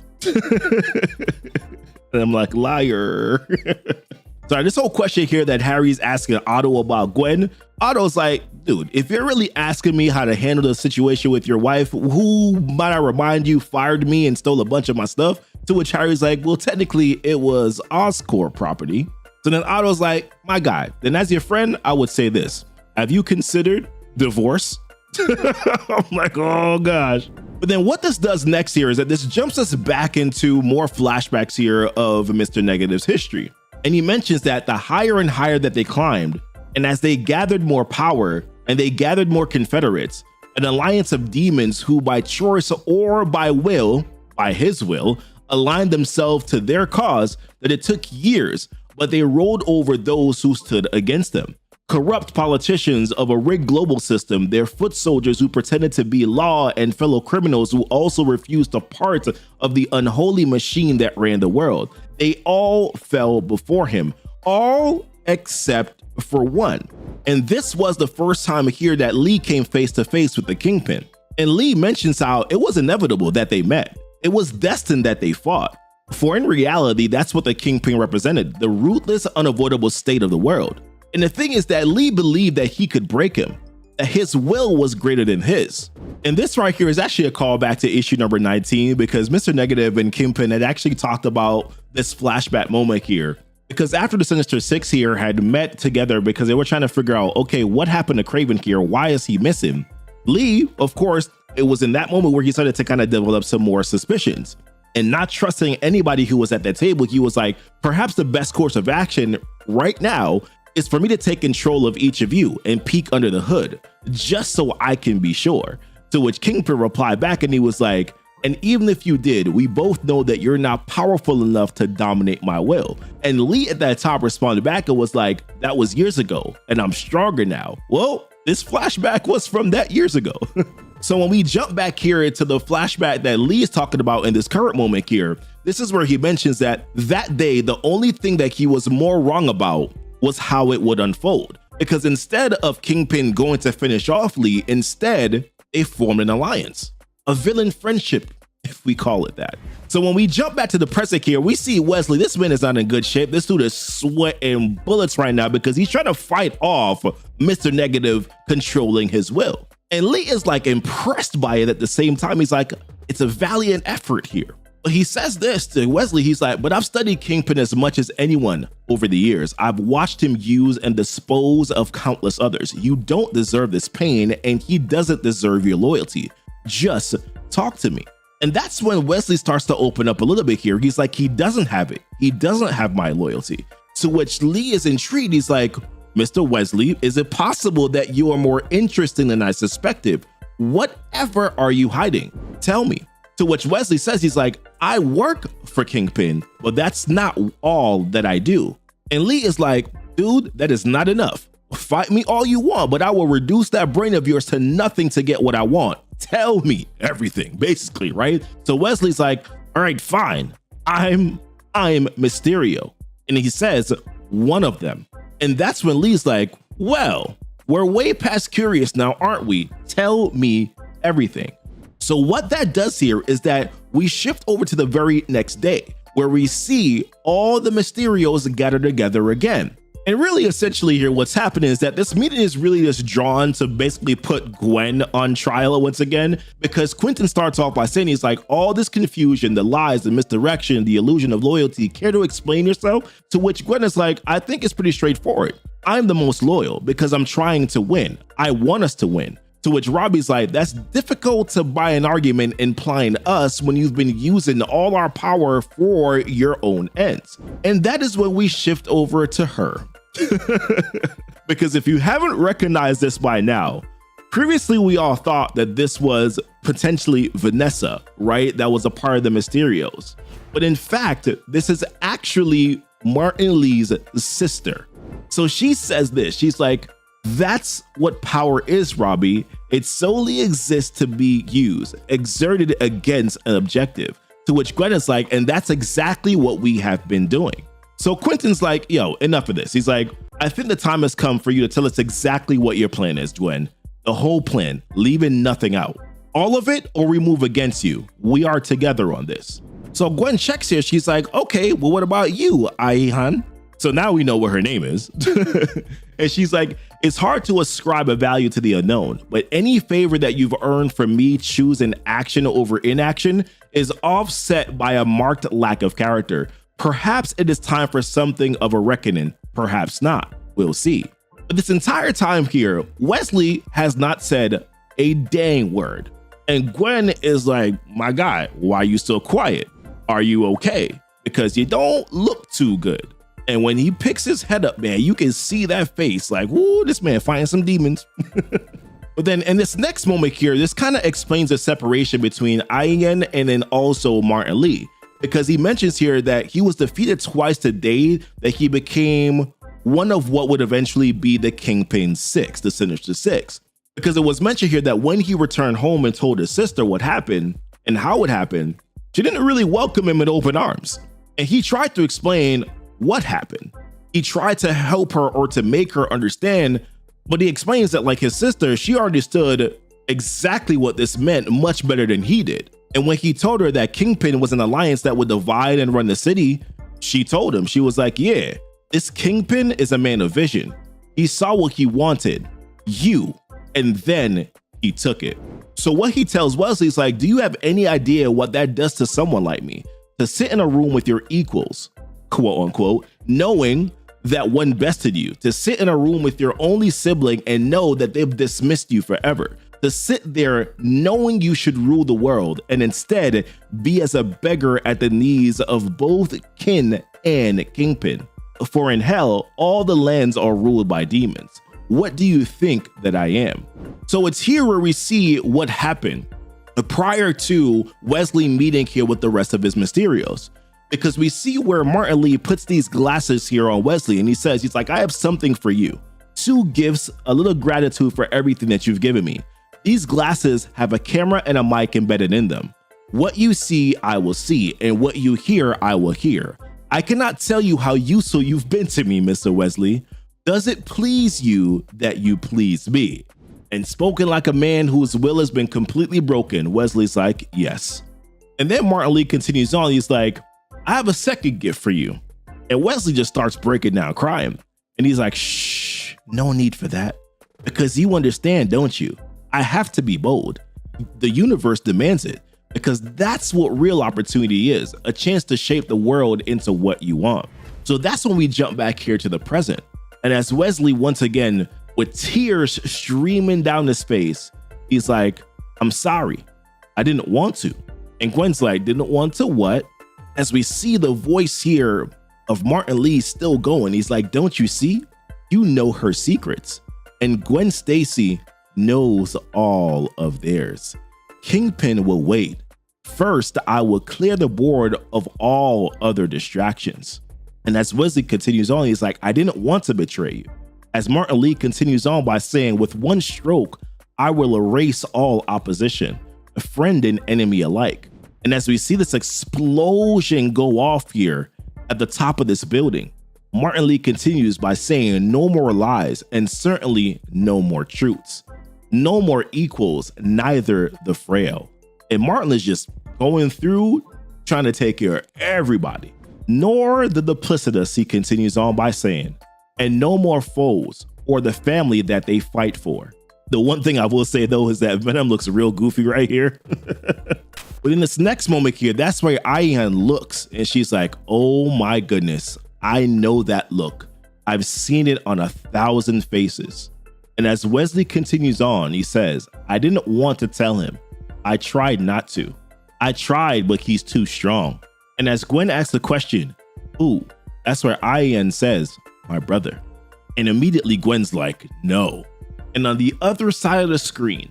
And I'm like, liar. So this whole question here that Harry's asking Otto about Gwen, Otto's like, dude, if you're really asking me how to handle the situation with your wife, who, might I remind you, fired me and stole a bunch of my stuff? To which Harry's like, well, technically it was Oscorp property. So then Otto's like, my guy, then as your friend, I would say this. Have you considered divorce? I'm like, oh gosh. But then what this does next here is that this jumps us back into more flashbacks here of Mr. Negative's history. And he mentions that the higher and higher that they climbed, and as they gathered more power and they gathered more Confederates, an alliance of demons who by choice or by his will, aligned themselves to their cause, that it took years, but they rolled over those who stood against them. Corrupt politicians of a rigged global system, their foot soldiers who pretended to be law, and fellow criminals who also refused to part of the unholy machine that ran the world. They all fell before him, all except for one. And this was the first time here that Lee came face to face with the Kingpin. And Lee mentions how it was inevitable that they met. It was destined that they fought. For in reality, that's what the Kingpin represented, the ruthless, unavoidable state of the world. And the thing is that Lee believed that he could break him, that his will was greater than his. And this right here is actually a callback to issue number 19, because Mr. Negative and Kingpin had actually talked about this flashback moment here. Because after the Sinister Six here had met together because they were trying to figure out, okay, what happened to Craven here? Why is he missing? Lee, of course, it was in that moment where he started to kind of develop some more suspicions. And not trusting anybody who was at that table, he was like, perhaps the best course of action right now is for me to take control of each of you and peek under the hood, just so I can be sure. To which Kingpin replied back and he was like, and even if you did, we both know that you're not powerful enough to dominate my will. And Lee at that time responded back and was like, that was years ago and I'm stronger now. Well, this flashback was from that years ago. So when we jump back here into the flashback that Lee is talking about in this current moment here, this is where he mentions that day, the only thing that he was more wrong about was how it would unfold. Because instead of Kingpin going to finish off Lee, instead, they formed an alliance, a villain friendship, if we call it that. So when we jump back to the present here, we see Wesley. This man is not in good shape. This dude is sweating bullets right now because he's trying to fight off Mr. Negative controlling his will. And Lee is like impressed by it at the same time. He's like, it's a valiant effort here. But he says this to Wesley. He's like, but I've studied Kingpin as much as anyone over the years. I've watched him use and dispose of countless others. You don't deserve this pain, and he doesn't deserve your loyalty. Just talk to me. And that's when Wesley starts to open up a little bit here. He's like, he doesn't have it. He doesn't have my loyalty. To which Lee is intrigued. He's like, Mr. Wesley, is it possible that you are more interesting than I suspected? Whatever are you hiding? Tell me. To which Wesley says, he's like, I work for Kingpin, but that's not all that I do. And Lee is like, dude, that is not enough. Fight me all you want, but I will reduce that brain of yours to nothing to get what I want. Tell me everything, basically, right? So Wesley's like, all right, fine. I'm Mysterio. And he says, one of them. And that's when Lee's like, well, we're way past curious now, aren't we? Tell me everything. So what that does here is that we shift over to the very next day, where we see all the Mysterios gather together again. And really, essentially here, what's happening is that this meeting is really just drawn to basically put Gwen on trial once again, because Quentin starts off by saying, he's like, all this confusion, the lies, the misdirection, the illusion of loyalty, care to explain yourself? To which Gwen is like, I think it's pretty straightforward. I'm the most loyal because I'm trying to win. I want us to win. To which Robbie's like, that's difficult to buy an argument implying us when you've been using all our power for your own ends. And that is when we shift over to her. Because if you haven't recognized this by now, previously we all thought that this was potentially Vanessa, right? That was a part of the Mysterios. But in fact, this is actually Martin Lee's sister. So she says this, she's like, that's what power is, Robbie. It solely exists to be used, exerted against an objective. To which Gwen is like, and that's exactly what we have been doing. So Quentin's like, yo, enough of this. He's like, I think the time has come for you to tell us exactly what your plan is, Gwen. The whole plan, leaving nothing out. All of it, or we move against you. We are together on this. So Gwen checks here. She's like, okay, well, what about you, Aihan? So now we know what her name is. And she's like, it's hard to ascribe a value to the unknown, but any favor that you've earned from me choosing action over inaction is offset by a marked lack of character. Perhaps it is time for something of a reckoning. Perhaps not. We'll see. But this entire time here, Wesley has not said a dang word. And Gwen is like, my guy, why are you so quiet? Are you okay? Because you don't look too good. And when he picks his head up, man, you can see that face like, whoo, this man fighting some demons. But then in this next moment here, this kind of explains the separation between Ian and then also Martin Lee. Because he mentions here that he was defeated twice today, that he became one of what would eventually be the Kingpin 6, the Sinister Six. Because it was mentioned here that when he returned home and told his sister what happened and how it happened, she didn't really welcome him with open arms. And he tried to explain what happened. He tried to help her or to make her understand, but he explains that like his sister, she understood exactly what this meant much better than he did. And when he told her that Kingpin was an alliance that would divide and run the city, she told him, she was like, yeah, this Kingpin is a man of vision. He saw what he wanted, you, and then he took it. So what he tells Wesley is like, do you have any idea what that does to someone like me? To sit in a room with your equals, quote unquote, knowing that one bested you, to sit in a room with your only sibling and know that they've dismissed you forever, to sit there knowing you should rule the world and instead be as a beggar at the knees of both kin and Kingpin. For in hell, all the lands are ruled by demons. What do you think that I am? So it's here where we see what happened prior to Wesley meeting here with the rest of his Mysterios. Because we see where Martin Lee puts these glasses here on Wesley and he says, he's like, I have something for you. 2 gifts, a little gratitude for everything that you've given me. These glasses have a camera and a mic embedded in them. What you see, I will see, and what you hear, I will hear. I cannot tell you how useful you've been to me, Mr. Wesley. Does it please you that you please me? And spoken like a man whose will has been completely broken, Wesley's like, yes. And then Martin Lee continues on. He's like, I have a second gift for you. And Wesley just starts breaking down, crying. And he's like, shh, no need for that. Because you understand, don't you? I have to be bold. The universe demands it. Because that's what real opportunity is, a chance to shape the world into what you want. So that's when we jump back here to the present. And as Wesley, once again, with tears streaming down his face, he's like, I'm sorry, I didn't want to. And Gwen's like, didn't want to what? As we see the voice here of Martin Lee still going, he's like, don't you see? You know her secrets. And Gwen Stacy knows all of theirs. Kingpin will wait. First, I will clear the board of all other distractions. And as Wesley continues on, he's like, I didn't want to betray you. As Martin Lee continues on by saying, with one stroke, I will erase all opposition, a friend and enemy alike. And as we see this explosion go off here at the top of this building, Martin Lee continues by saying no more lies and certainly no more truths. No more equals neither the frail. And Martin is just going through trying to take care of everybody, nor the duplicitous, he continues on by saying, and no more foes or the family that they fight for. The one thing I will say though is that Venom looks real goofy right here. But in this next moment here, that's where Ian looks and she's like, oh my goodness, I know that look. I've seen it on 1,000 faces. And as Wesley continues on, he says, I didn't want to tell him. I tried not to. I tried, but he's too strong. And as Gwen asks the question, who? That's where Ian says, my brother. And immediately Gwen's like, no. And on the other side of the screen,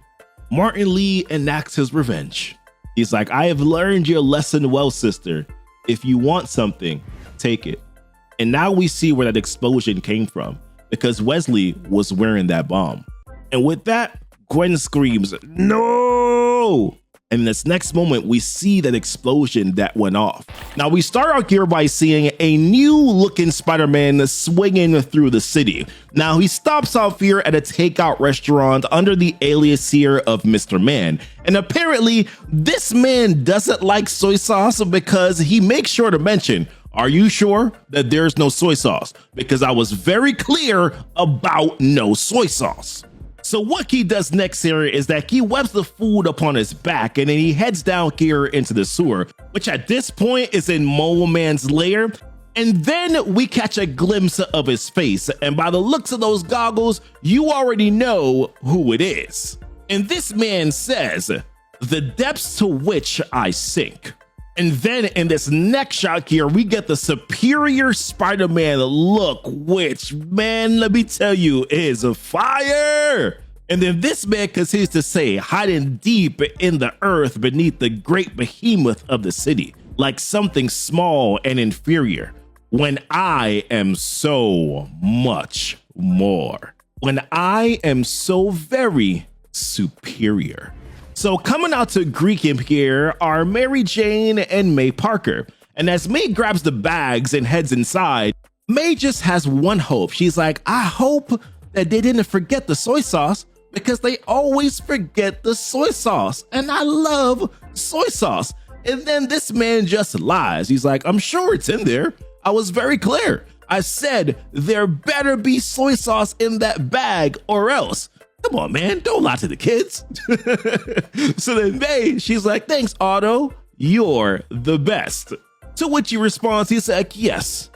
Martin Lee enacts his revenge. He's like, I have learned your lesson well, sister. If you want something, take it. And now we see where that explosion came from, because Wesley was wearing that bomb. And with that, Gwen screams, no! And in this next moment, we see that explosion that went off. Now we start out here by seeing a new looking Spider-Man swinging through the city. Now he stops off here at a takeout restaurant under the alias here of Mr. Man. And apparently this man doesn't like soy sauce because he makes sure to mention, are you sure that there's no soy sauce? Because I was very clear about no soy sauce. So what he does next here is that he wipes the food upon his back and then he heads down here into the sewer, which at this point is in Mole Man's lair. And then we catch a glimpse of his face. And by the looks of those goggles, you already know who it is. And this man says, the depths to which I sink. And then in this next shot here, we get the superior Spider-Man look, which, man, let me tell you, is fire. And then this man continues to say, hiding deep in the earth beneath the great behemoth of the city, like something small and inferior, when I am so much more, when I am so very superior. So coming out to greet him here are Mary Jane and May Parker. And as May grabs the bags and heads inside, May just has one hope. She's like, I hope that they didn't forget the soy sauce because they always forget the soy sauce. And I love soy sauce. And then this man just lies. He's like, I'm sure it's in there. I was very clear. I said there better be soy sauce in that bag or else. Come on, man, don't lie to the kids. So then May, she's like, thanks, Otto, you're the best. To which he responds, he's like, yes,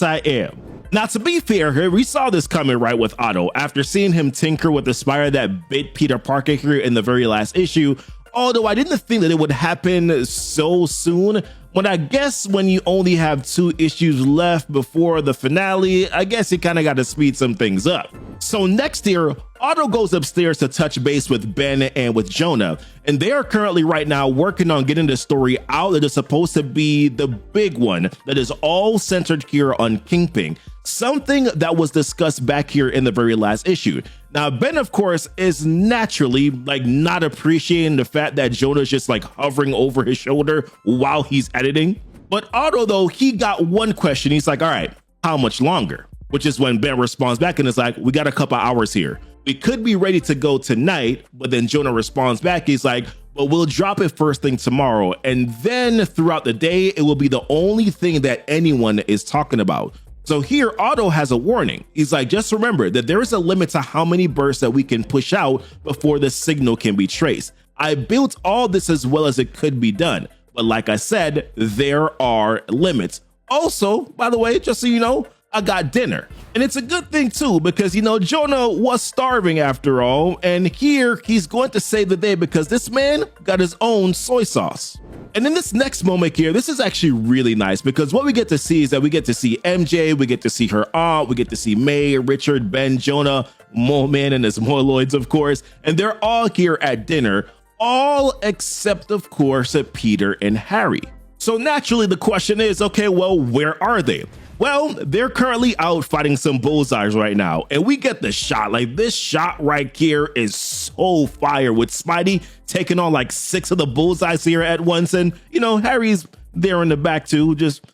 I am. Now, to be fair here, we saw this coming right with Otto after seeing him tinker with the spider that bit Peter Parker here in the very last issue. Although I didn't think that it would happen so soon, but I guess when you only have 2 issues left before the finale, I guess you kind of got to speed some things up. So next here, Otto goes upstairs to touch base with Ben and with Jonah, and they are currently right now working on getting the story out that is supposed to be the big one that is all centered here on Keepin, something that was discussed back here in the very last issue. Now, Ben, of course, is naturally not appreciating the fact that Jonah's just hovering over his shoulder while he's editing. But Otto, though, he got one question. He's like, all right, how much longer? Which is when Ben responds back and is like, we got a couple hours here. We could be ready to go tonight. But then Jonah responds back. He's like, but we'll drop it first thing tomorrow. And then throughout the day, it will be the only thing that anyone is talking about. So here, Otto has a warning. He's like, just remember that there is a limit to how many bursts that we can push out before the signal can be traced. I built all this as well as it could be done. But like I said, there are limits. Also, by the way, just so you know, I got dinner. And it's a good thing too, because, Jonah was starving after all. And here he's going to save the day because this man got his own soy sauce. And in this next moment here, this is actually really nice because what we get to see is that we get to see MJ, we get to see her aunt, we get to see May, Richard, Ben, Jonah, Mole Man and his Moloids, of course. And they're all here at dinner, all except, of course, Peter and Harry. So naturally, the question is, okay, well, where are they? Well, they're currently out fighting some bullseyes right now. And we get the shot. This shot right here is so fire with Spidey taking on 6 of the bullseyes here at once. And, Harry's there in the back too, just,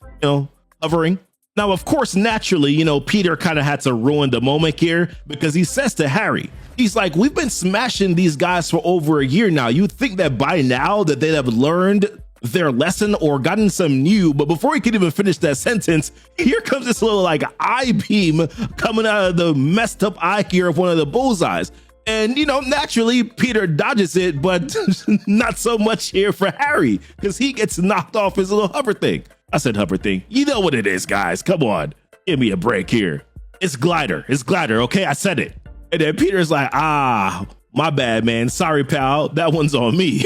hovering. Now, of course, naturally, Peter kind of had to ruin the moment here because he says to Harry, he's like, we've been smashing these guys for over a year now. You'd think that by now that they'd have learned their lesson or gotten some new, but before he could even finish that sentence, here comes this little eye beam coming out of the messed up eye here of one of the bullseyes. And, naturally, Peter dodges it, but not so much here for Harry because he gets knocked off his little hover thing. I said hover thing. You know what it is, guys. Come on. Give me a break here. It's glider. It's glider. Okay, I said it. And then Peter's like, my bad, man. Sorry, pal. That one's on me.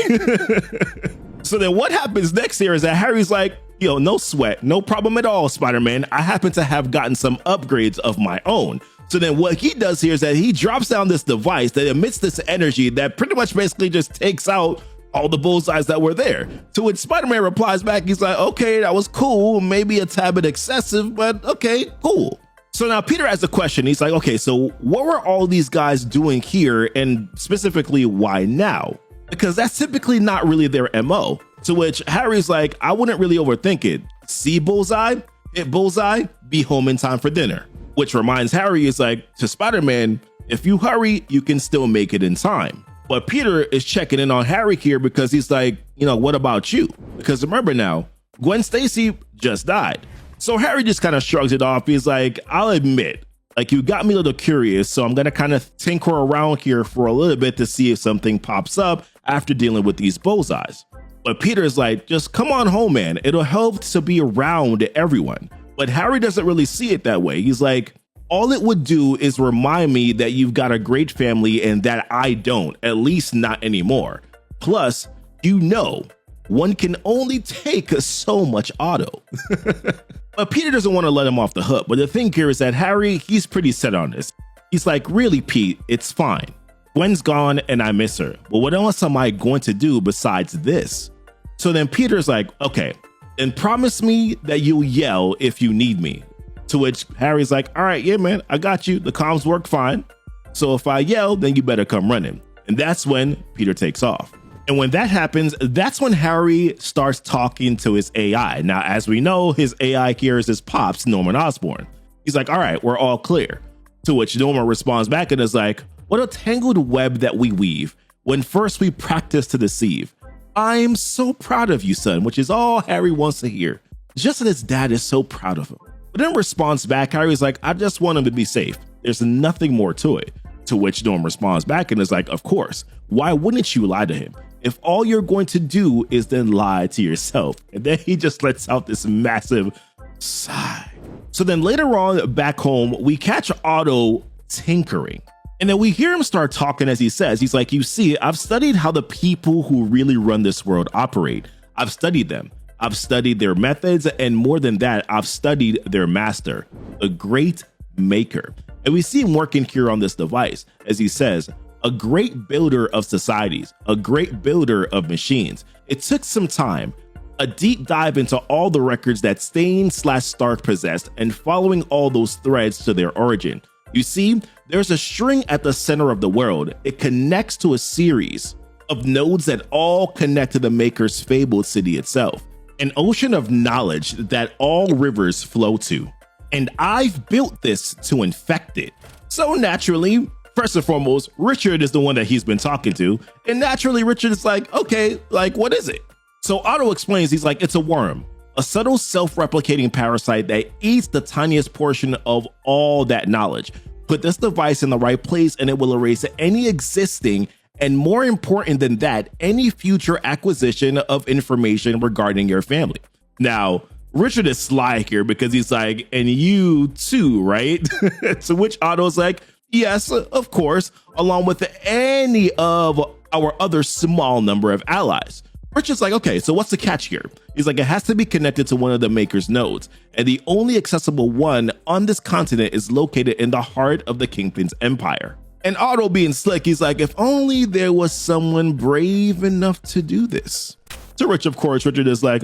So then what happens next here is that Harry's like, no sweat, no problem at all, Spider-Man. I happen to have gotten some upgrades of my own. So then what he does here is that he drops down this device that emits this energy that pretty much basically just takes out all the bullseyes that were there. To which Spider-Man replies back, he's like, okay, that was cool. Maybe a tad bit excessive, but okay, cool. So now Peter has a question. He's like, okay, so what were all these guys doing here? And specifically, why now? Because that's typically not really their MO. To which Harry's like, I wouldn't really overthink it. See bullseye, hit bullseye, be home in time for dinner. Which reminds Harry is like, to Spider-Man, if you hurry, you can still make it in time. But Peter is checking in on Harry here because he's like, what about you? Because remember now, Gwen Stacy just died. So Harry just kind of shrugs it off. He's like, I'll admit, you got me a little curious, so I'm going to kind of tinker around here for a little bit to see if something pops up after dealing with these bullseyes. But Peter's like, just come on home, man. It'll help to be around everyone. But Harry doesn't really see it that way. He's like, all it would do is remind me that you've got a great family and that I don't, at least not anymore. Plus, one can only take so much Otto. But Peter doesn't want to let him off the hook. But the thing here is that Harry, he's pretty set on this. He's like, really, Pete, it's fine. Gwen's gone and I miss her. But what else am I going to do besides this? So then Peter's like, okay, then promise me that you'll yell if you need me. To which Harry's like, all right, yeah, man, I got you. The comms work fine. So if I yell, then you better come running. And that's when Peter takes off. And when that happens, that's when Harry starts talking to his AI. Now, as we know, his AI here is his pops, Norman Osborn. He's like, all right, we're all clear. To which Norman responds back and is like, what a tangled web that we weave when first we practice to deceive. I'm so proud of you, son, which is all Harry wants to hear. Just that his dad is so proud of him. But then responds back, Harry's like, I just want him to be safe. There's nothing more to it. To which Norm responds back and is like, of course, why wouldn't you lie to him? If all you're going to do is then lie to yourself. And then he just lets out this massive sigh. So then later on back home, we catch Otto tinkering. And then we hear him start talking as he says, he's like, you see, I've studied how the people who really run this world operate. I've studied them. I've studied their methods. And more than that, I've studied their master, the great maker. And we see him working here on this device, as he says, a great builder of societies, a great builder of machines. It took some time, a deep dive into all the records that Stain/Stark possessed and following all those threads to their origin. You see, there's a string at the center of the world. It connects to a series of nodes that all connect to the Maker's fabled city itself, an ocean of knowledge that all rivers flow to. And I've built this to infect it. So naturally, first and foremost, Richard is the one that he's been talking to. And naturally, Richard is like, okay, like, what is it? So Otto explains, he's like, it's a worm, a subtle self-replicating parasite that eats the tiniest portion of all that knowledge. Put this device in the right place and it will erase any existing, and more important than that, any future acquisition of information regarding your family. Now, Richard is sly here because he's like, and you too, right? To which Otto's like, yes, of course, along with any of our other small number of allies. Richard's like, okay, so what's the catch here? He's like, it has to be connected to one of the Maker's nodes, and the only accessible one on this continent is located in the heart of the Kingpin's empire. And Otto, being slick, he's like, if only there was someone brave enough to do this. To which, of course, Richard is like,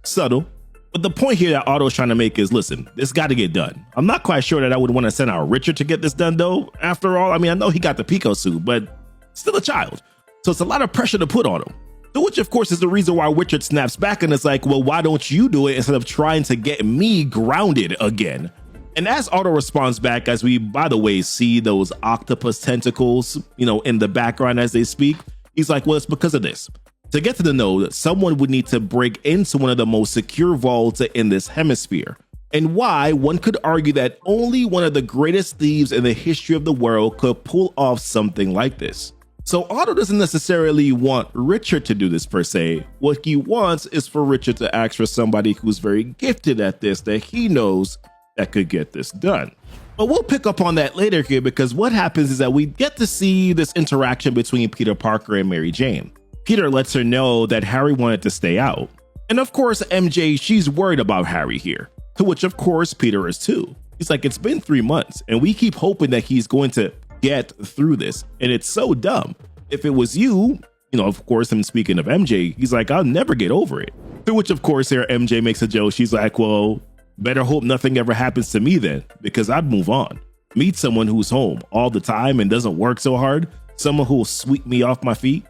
subtle. But the point here that Otto's trying to make is, listen, this got to get done. I'm not quite sure that I would want to send out Richard to get this done, though. After all, I mean, I know he got the Pico suit, but still a child. So it's a lot of pressure to put on him. So which, of course, is the reason why Richard snaps back and is like, well, why don't you do it instead of trying to get me grounded again? And as Otto responds back, as we, by the way, see those octopus tentacles, in the background as they speak, he's like, well, it's because of this. To get to the node, someone would need to break into one of the most secure vaults in this hemisphere. And why, one could argue that only one of the greatest thieves in the history of the world could pull off something like this. So Otto doesn't necessarily want Richard to do this per se. What he wants is for Richard to ask for somebody who's very gifted at this, that he knows that could get this done. But we'll pick up on that later here, because what happens is that we get to see this interaction between Peter Parker and Mary Jane. Peter lets her know that Harry wanted to stay out. And of course, MJ, she's worried about Harry here, to which of course Peter is too. He's like, it's been 3 months and we keep hoping that he's going to get through this. And it's so dumb. If it was you, of course, him speaking of MJ, he's like, I'll never get over it. To which of course here MJ makes a joke. She's like, well, better hope nothing ever happens to me then, because I'd move on. Meet someone who's home all the time and doesn't work so hard. Someone who will sweep me off my feet.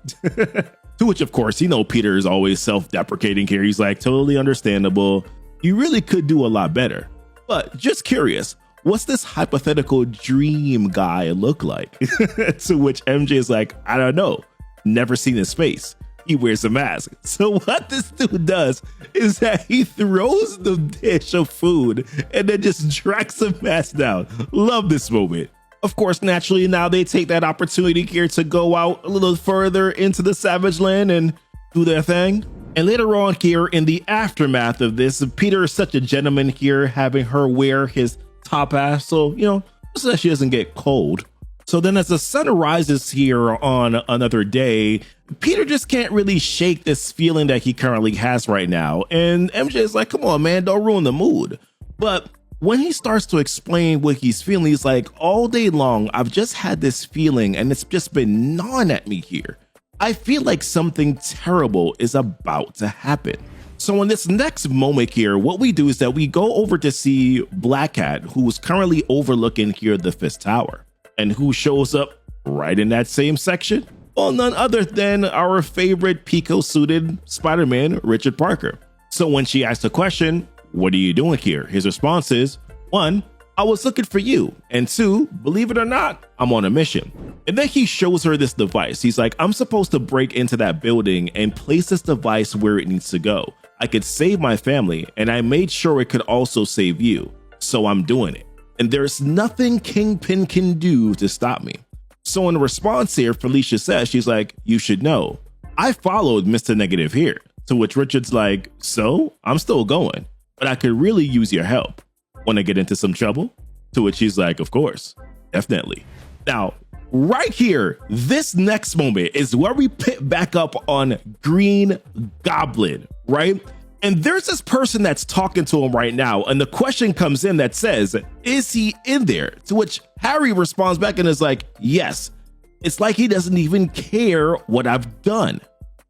To which, of course, Peter is always self-deprecating here. He's like, totally understandable. You really could do a lot better. But just curious, what's this hypothetical dream guy look like? To which MJ is like, I don't know. Never seen his face. He wears a mask. So what this dude does is that he throws the dish of food and then just drags the mask down. Love this moment. Of course, naturally, now they take that opportunity here to go out a little further into the Savage Land and do their thing. And later on here in the aftermath of this, Peter is such a gentleman here, having her wear his top hat, so, so that she doesn't get cold. So then as the sun rises here on another day, Peter just can't really shake this feeling that he currently has right now. And MJ is like, come on, man, don't ruin the mood. But when he starts to explain what he's feeling, he's like, all day long, I've just had this feeling and it's just been gnawing at me here. I feel like something terrible is about to happen. So in this next moment here, what we do is that we go over to see Black Cat, who's currently overlooking here the Fifth Tower. And who shows up right in that same section? Well, none other than our favorite Pico-suited Spider-Man, Richard Parker. So when she asks the question, what are you doing here? His response is, 1, I was looking for you. And 2, believe it or not, I'm on a mission. And then he shows her this device. He's like, I'm supposed to break into that building and place this device where it needs to go. I could save my family, and I made sure it could also save you. So I'm doing it. And there's nothing Kingpin can do to stop me. So in response here, Felicia says, she's like, you should know, I followed Mr. Negative here. To which Richard's like, so I'm still going, but I could really use your help. Want to get into some trouble? To which she's like, of course, definitely. Now, right here, this next moment is where we pick back up on Green Goblin, right? And there's this person that's talking to him right now, and the question comes in that says, is he in there? To which Harry responds back and is like, yes. It's like he doesn't even care what I've done.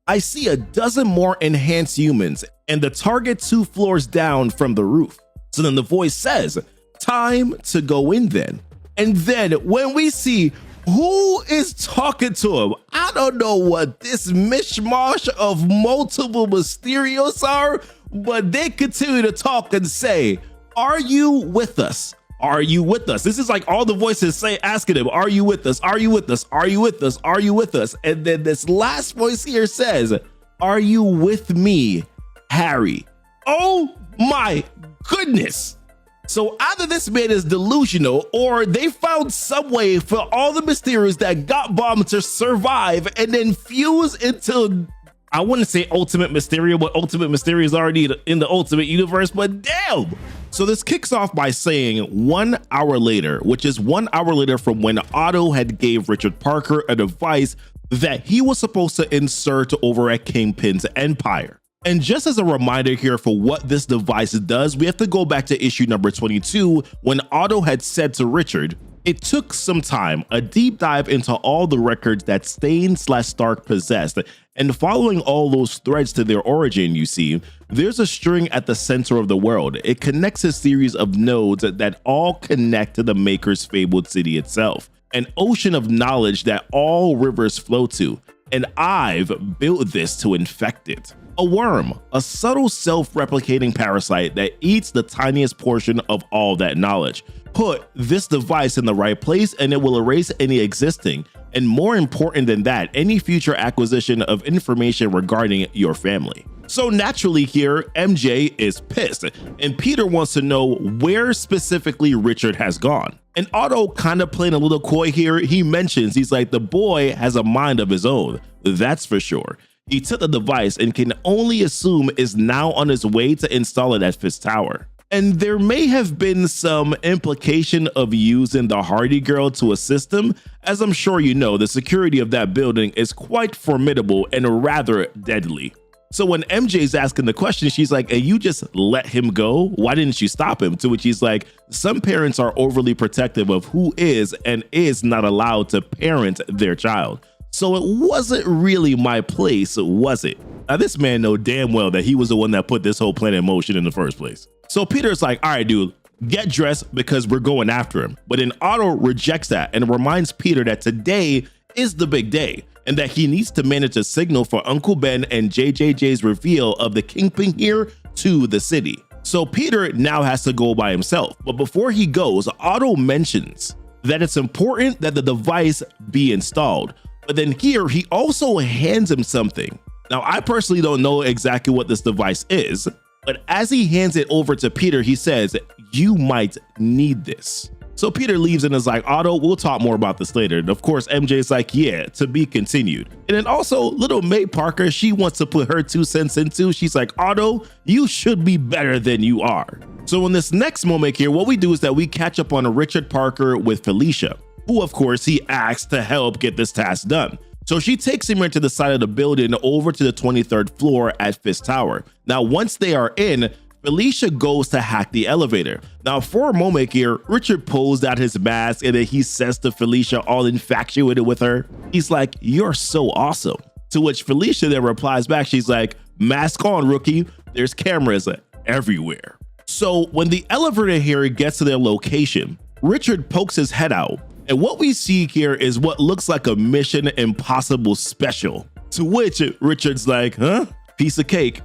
I see a dozen more enhanced humans and the target 2 floors down from the roof. So then the voice says, time to go in then. And then when we see who is talking to him, I don't know what this mishmash of multiple Mysterios are, but they continue to talk and say, are you with us? Are you with us? This is like all the voices say, asking him, are you with us? Are you with us? Are you with us? Are you with us? And then this last voice here says, are you with me, Harry? Oh my goodness. So either this man is delusional or they found some way for all the Mysterios that got bombed to survive and then fuse into, I wouldn't say Ultimate Mysterio, but Ultimate Mysterio is already in the Ultimate Universe, but damn. So this kicks off by saying 1 hour later, which is 1 hour later from when Otto had gave Richard Parker a device that he was supposed to insert over at Kingpin's empire. And just as a reminder here for what this device does, we have to go back to issue number 22 when Otto had said to Richard, it took some time, a deep dive into all the records that Stain/Stark possessed, and following all those threads to their origin, you see, there's a string at the center of the world. It connects a series of nodes that all connect to the Maker's fabled city itself, an ocean of knowledge that all rivers flow to, and I've built this to infect it. A worm, a subtle self-replicating parasite that eats the tiniest portion of all that knowledge. Put this device in the right place and it will erase any existing, and more important than that, any future acquisition of information regarding your family. So naturally here, MJ is pissed, and Peter wants to know where specifically Richard has gone. And Otto, kind of playing a little coy here, he mentions, he's like, the boy has a mind of his own, that's for sure. He took the device and can only assume is now on his way to install it at Fisk Tower. And there may have been some implication of using the Hardy girl to assist him. As I'm sure you know, the security of that building is quite formidable and rather deadly. So when MJ's asking the question, she's like, hey, you just let him go? Why didn't you stop him? To which he's like, some parents are overly protective of who is and is not allowed to parent their child. So it wasn't really my place, was it? Now this man know damn well that he was the one that put this whole plan in motion in the first place. So Peter's like, all right, dude, get dressed because we're going after him. But then Otto rejects that and reminds Peter that today is the big day and that he needs to manage a signal for Uncle Ben and JJJ's reveal of the Kingpin here to the city. So Peter now has to go by himself. But before he goes, Otto mentions that it's important that the device be installed. But then here, he also hands him something. Now, I personally don't know exactly what this device is, but as he hands it over to Peter, he says, you might need this. So Peter leaves and is like, Otto, we'll talk more about this later. And of course, MJ's like, yeah, to be continued. And then also little May Parker, she wants to put her 2 cents into. She's like, Otto, you should be better than you are. So in this next moment here, what we do is that we catch up on Richard Parker with Felicia, who of course he asks to help get this task done. So she takes him into the side of the building over to the 23rd floor at Fisk Tower. Now, once they are in, Felicia goes to hack the elevator. Now, for a moment here, Richard pulls out his mask and then he says to Felicia, all infatuated with her, he's like, you're so awesome. To which Felicia then replies back, she's like, mask on, rookie, there's cameras everywhere. So when the elevator here gets to their location, Richard pokes his head out. And what we see here is what looks like a Mission Impossible special. To which Richard's like, huh? Piece of cake.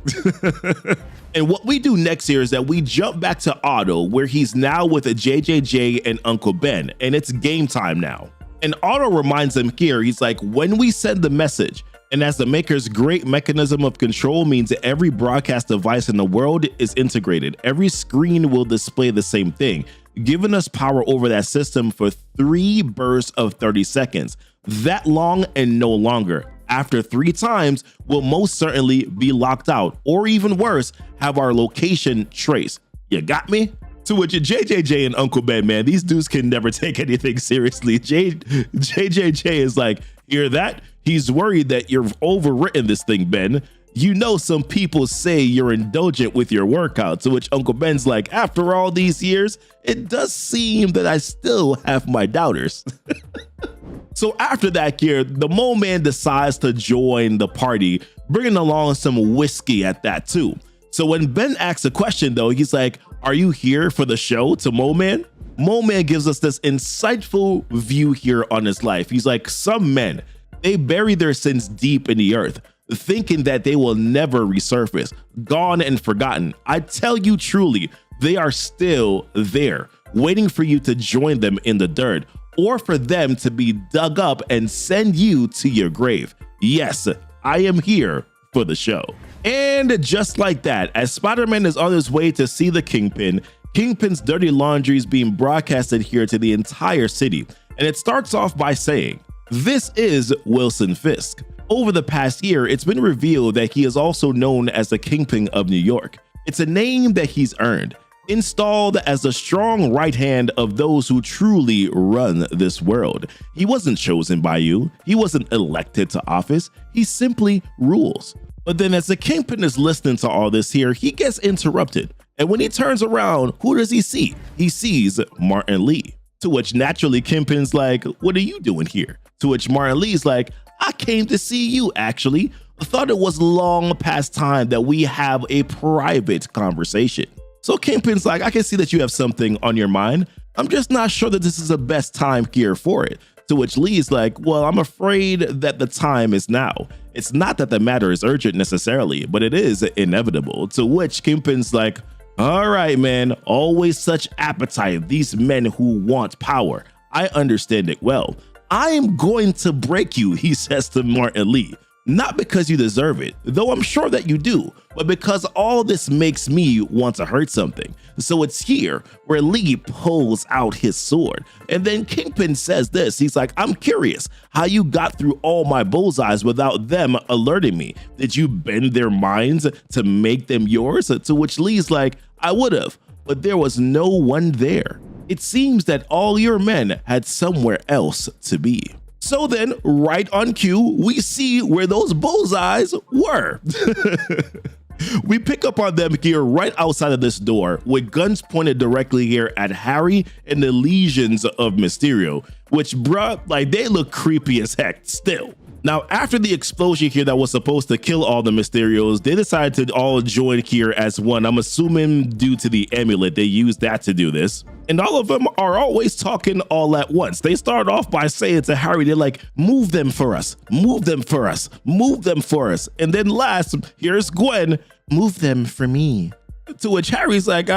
And what we do next here is that we jump back to Otto, where he's now with a JJJ and Uncle Ben, and it's game time now. And Otto reminds him here, he's like, when we send the message, and as the Maker's great mechanism of control means that every broadcast device in the world is integrated, every screen will display the same thing, giving us power over that system for 3 bursts of 30 seconds. That long and no longer. After 3 times, we'll most certainly be locked out, or even worse, have our location traced. You got me? To which JJJ and Uncle Ben, man, these dudes can never take anything seriously. JJJ is like, hear that? He's worried that you've overwritten this thing, Ben. You know, some people say you're indulgent with your workout, to which Uncle Ben's like, after all these years, it does seem that I still have my doubters. So after that year, the Mole Man decides to join the party, bringing along some whiskey at that too. So when Ben asks a question though, he's like, are you here for the show, to Mole Man? Mole Man gives us this insightful view here on his life. He's like, some men, they bury their sins deep in the earth, thinking that they will never resurface, gone and forgotten. I tell you truly, they are still there, waiting for you to join them in the dirt, or for them to be dug up and send you to your grave. Yes, I am here for the show. And just like that, as Spider-Man is on his way to see the Kingpin, Kingpin's dirty laundry is being broadcasted here to the entire city. And it starts off by saying, this is Wilson Fisk. Over the past year, it's been revealed that he is also known as the Kingpin of New York. It's a name that he's earned, installed as the strong right hand of those who truly run this world. He wasn't chosen by you. He wasn't elected to office. He simply rules. But then as the Kingpin is listening to all this here, he gets interrupted. And when he turns around, who does he see? He sees Martin Lee. To which naturally Kingpin's like, what are you doing here? To which Martin Lee's like, I came to see you actually. I thought it was long past time that we have a private conversation. So Kingpin's like, I can see that you have something on your mind. I'm just not sure that this is the best time here for it. To which Lee's like, well, I'm afraid that the time is now. It's not that the matter is urgent necessarily, but it is inevitable. To which Kingpin's like, all right, man, always such appetite, these men who want power. I understand it well. I am going to break you, he says to Martin Lee. Not because you deserve it, though I'm sure that you do, but because all this makes me want to hurt something. So it's here where Lee pulls out his sword. And then Kingpin says this, he's like, I'm curious how you got through all my bullseyes without them alerting me. Did you bend their minds to make them yours? To which Lee's like, I would have, but there was no one there. It seems that all your men had somewhere else to be. So then, right on cue, we see where those bullseyes were. We pick up on them here right outside of this door with guns pointed directly here at Harry and the legions of Mysterio, which, bruh, like they look creepy as heck still. Now, after the explosion here that was supposed to kill all the Mysterios, they decided to all join here as one. I'm assuming due to the amulet, they used that to do this. And all of them are always talking all at once. They start off by saying to Harry, they're like, move them for us, move them for us, move them for us. And then last, here's Gwen, move them for me. To which Harry's like,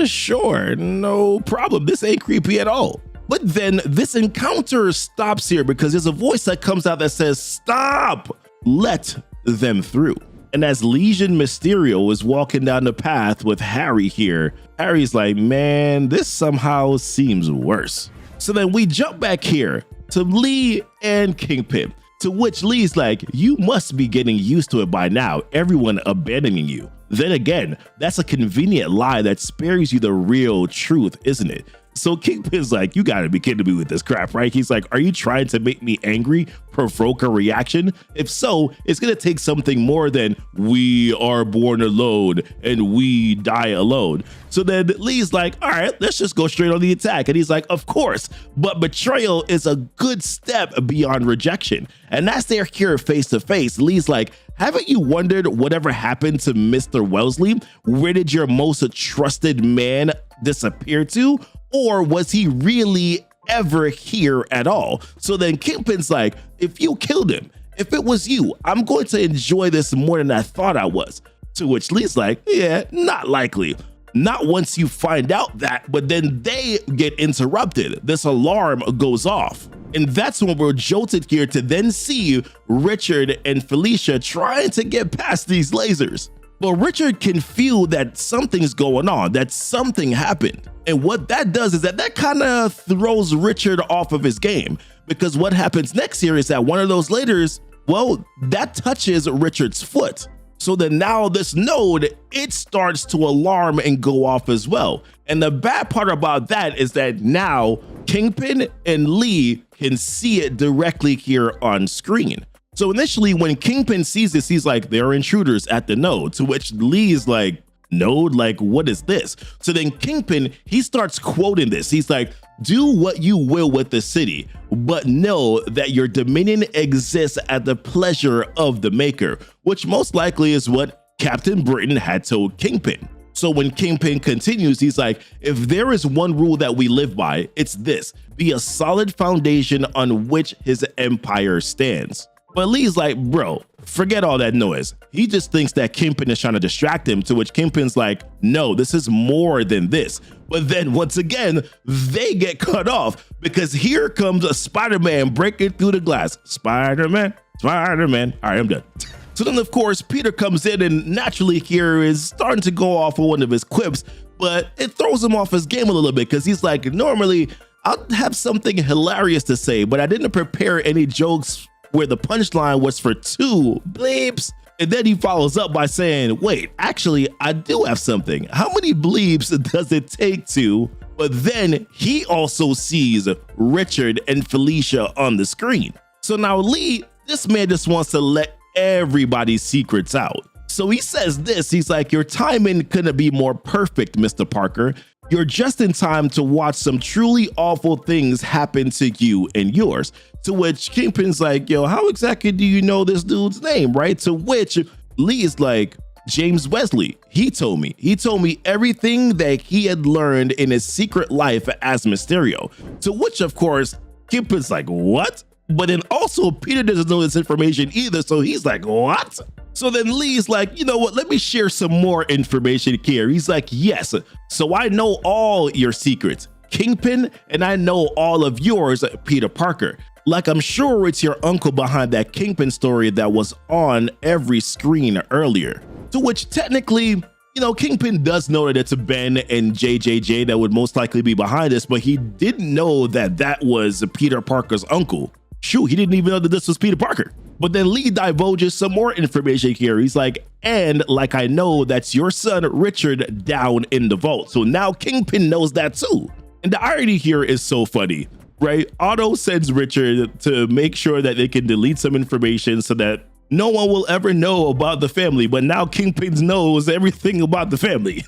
sure, no problem. This ain't creepy at all. But then this encounter stops here because there's a voice that comes out that says, stop, let them through. And as Legion Mysterio is walking down the path with Harry here, Harry's like, man, this somehow seems worse. So then we jump back here to Lee and Kingpin, to which Lee's like, you must be getting used to it by now, everyone abandoning you. Then again, that's a convenient lie that spares you the real truth, isn't it? So Kingpin's like, you gotta be kidding me with this crap, right? He's like, are you trying to make me angry, provoke a reaction? If so, it's gonna take something more than we are born alone and we die alone. So then Lee's like, all right, let's just go straight on the attack. And he's like, of course, but betrayal is a good step beyond rejection. And as they're here face to face, Lee's like, haven't you wondered whatever happened to Mr. Wellesley? Where did your most trusted man disappear to? Or was he really ever here at all? So then Kingpin's like, if you killed him, if it was you, I'm going to enjoy this more than I thought I was. To which Lee's like, yeah, not likely. Not once you find out that, but then they get interrupted. This alarm goes off. And that's when we're jolted here to then see Richard and Felicia trying to get past these lasers. But Richard can feel that something's going on, that something happened. And what that does is that kind of throws Richard off of his game, because what happens next here is that one of those lasers, well, that touches Richard's foot. So then now this node, it starts to alarm and go off as well. And the bad part about that is that now Kingpin and Lee can see it directly here on screen. So initially when Kingpin sees this, he's like, there are intruders at the node, to which Lee's like, node? Like, what is this? So then Kingpin, he starts quoting this. He's like, do what you will with the city, but know that your dominion exists at the pleasure of the maker, which most likely is what Captain Britain had told Kingpin. So when Kingpin continues, he's like, if there is one rule that we live by, it's this: be a solid foundation on which his empire stands. But Lee's like, bro, forget all that noise. He just thinks that Kingpin is trying to distract him, to which Kingpin's like, no, this is more than this. But then once again, they get cut off because here comes a Spider-Man breaking through the glass. Spider-Man, Spider-Man. All right, I'm done. So then, of course, Peter comes in and naturally here is starting to go off on one of his quips, but it throws him off his game a little bit because he's like, normally I'll have something hilarious to say, but I didn't prepare any jokes where the punchline was for 2 bleeps. And then he follows up by saying, wait, actually, I do have something. How many bleeps does it take to? But then he also sees Richard and Felicia on the screen. So now Lee, this man just wants to let everybody's secrets out. So he says this, he's like, your timing couldn't be more perfect, Mr. Parker. You're just in time to watch some truly awful things happen to you and yours. To which Kingpin's like, yo, how exactly do you know this dude's name, right? To which Lee is like, James Wesley. He told me everything that he had learned in his secret life as Mysterio. To which, of course, Kingpin's like, what? But then also Peter doesn't know this information either. So he's like, what? So then Lee's like, you know what? Let me share some more information here. He's like, yes. So I know all your secrets, Kingpin, and I know all of yours, Peter Parker. Like, I'm sure it's your uncle behind that Kingpin story that was on every screen earlier. To which technically, you know, Kingpin does know that it's Ben and JJJ that would most likely be behind this, but he didn't know that that was Peter Parker's uncle. Shoot, he didn't even know that this was Peter Parker. But then Lee divulges some more information here. He's like, and like, I know that's your son, Richard, down in the vault. So now Kingpin knows that too. And the irony here is so funny, right? Otto sends Richard to make sure that they can delete some information so that no one will ever know about the family. But now Kingpin knows everything about the family.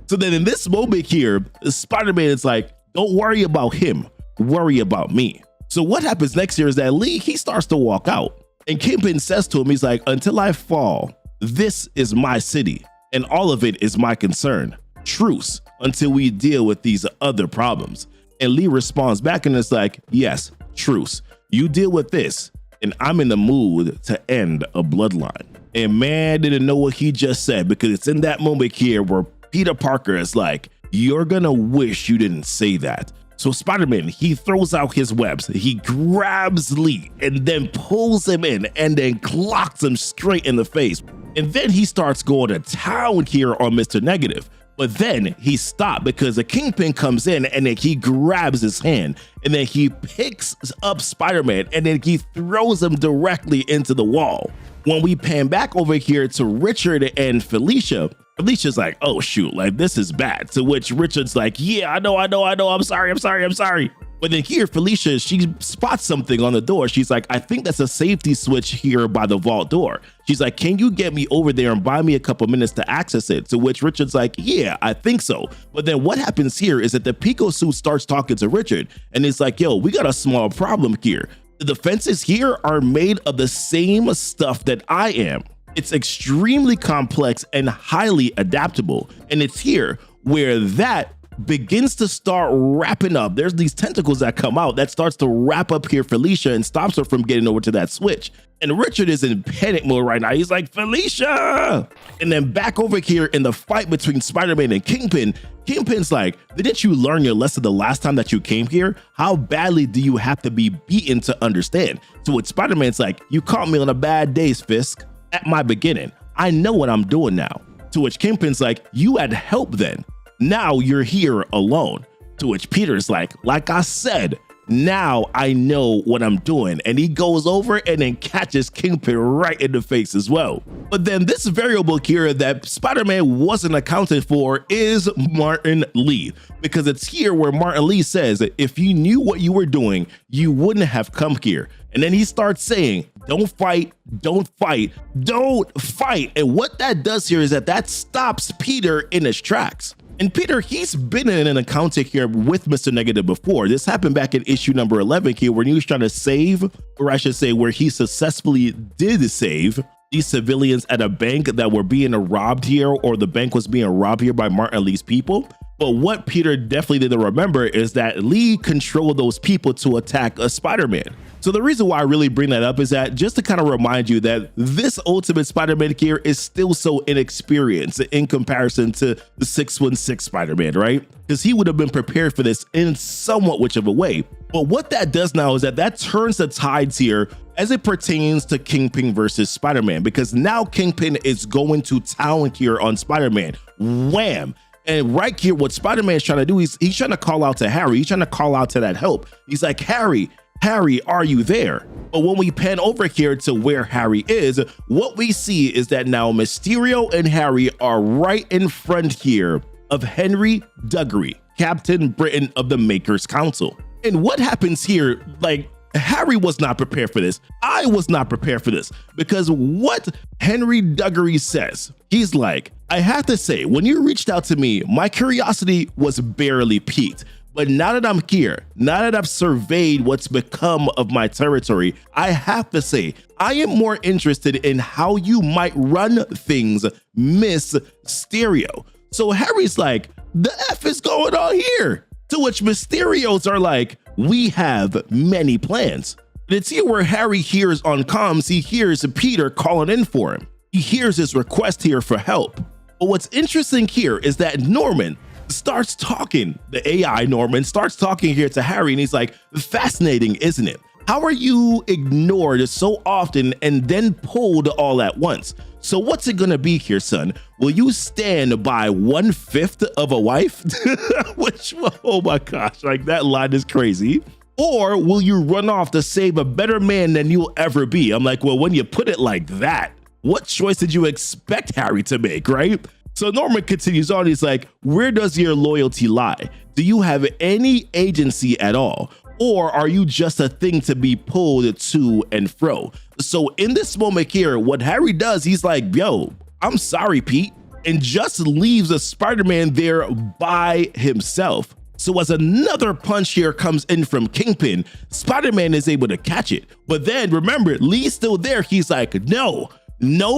So then in this moment here, Spider-Man is like, don't worry about him, worry about me. So what happens next here is that Lee, he starts to walk out, and Kingpin says to him, he's like, until I fall, this is my city and all of it is my concern. Truce until we deal with these other problems. And Lee responds back and it's like, yes, truce. You deal with this and I'm in the mood to end a bloodline. And man didn't know what he just said, because it's in that moment here where Peter Parker is like, you're gonna wish you didn't say that. So Spider-Man, he throws out his webs, he grabs Lee and then pulls him in and then clocks him straight in the face. And then he starts going to town here on Mr. Negative. But then he stopped because the Kingpin comes in and then he grabs his hand and then he picks up Spider-Man and then he throws him directly into the wall. When we pan back over here to Richard and Felicia, Felicia's like, oh shoot, like this is bad. To which Richard's like, yeah, I know, I'm sorry. But then here, Felicia, she spots something on the door. She's like, I think that's a safety switch here by the vault door. She's like, can you get me over there and buy me a couple minutes to access it? To which Richard's like, yeah, I think so. But then what happens here is that the Pico suit starts talking to Richard and it's like, yo, we got a small problem here. The defenses here are made of the same stuff that I am. It's extremely complex and highly adaptable. And it's here where that begins to start wrapping up. There's these tentacles that come out that starts to wrap up here Felicia and stops her from getting over to that switch. And Richard is in panic mode right now. He's like, Felicia! And then back over here in the fight between Spider-Man and Kingpin, Kingpin's like, didn't you learn your lesson the last time that you came here? How badly do you have to be beaten to understand? To which Spider-Man's like, you caught me on a bad day, Fisk. At my beginning, I know what I'm doing now. To which Kingpin's like, you had help then. Now you're here alone. To which Peter's like I said, now I know what I'm doing. And he goes over and then catches Kingpin right in the face as well. But then this variable here that Spider-Man wasn't accounted for is Martin Lee, because it's here where Martin Lee says, if you knew what you were doing, you wouldn't have come here. And then he starts saying, don't fight, don't fight, don't fight. And what that does here is that stops Peter in his tracks. And Peter, he's been in an encounter here with Mr. Negative before. This happened back in issue number 11 here, when he was trying to save, or I should say where he successfully did save these civilians at a bank that were being robbed here, or the bank was being robbed here by Martin Lee's people. But what Peter definitely didn't remember is that Lee controlled those people to attack a Spider-Man. So the reason why I really bring that up is that just to kind of remind you that this Ultimate Spider-Man here is still so inexperienced in comparison to the 616 Spider-Man, right? Because he would have been prepared for this in somewhat which of a way. But what that does now is that turns the tides here as it pertains to Kingpin versus Spider-Man, because now Kingpin is going to town here on Spider-Man. Wham! And right here, what Spider-Man is trying to do, he's trying to call out to Harry. He's trying to call out to that help. He's like, Harry, are you there? But when we pan over here to where Harry is, what we see is that now Mysterio and Harry are right in front here of Henry Duggery, Captain Britain of the Makers Council. And what happens here, like, Harry was not prepared for this. I was not prepared for this, because what Henry Duggery says, he's like, I have to say, when you reached out to me, my curiosity was barely piqued. But now that I'm here, now that I've surveyed what's become of my territory, I have to say, I am more interested in how you might run things, Miss Mysterio. So Harry's like, the F is going on here? To which Mysterios are like, we have many plans. And it's here where Harry hears on comms, he hears Peter calling in for him. He hears his request here for help. But what's interesting here is that Norman starts talking, the AI Norman starts talking here to Harry, and he's like, fascinating, isn't it? How are you ignored so often and then pulled all at once? So what's it gonna be here, son? Will you stand by 1/5 of a wife? Which, oh my gosh, like that line is crazy. Or will you run off to save a better man than you'll ever be? I'm like, well, when you put it like that, what choice did you expect Harry to make, right? So Norman continues on, he's like, where does your loyalty lie? Do you have any agency at all? Or are you just a thing to be pulled to and fro? So in this moment here, what Harry does, he's like, yo, I'm sorry, Pete, and just leaves a Spider-Man there by himself. So as another punch here comes in from Kingpin, Spider-Man is able to catch it. But then remember, Lee's still there. He's like, no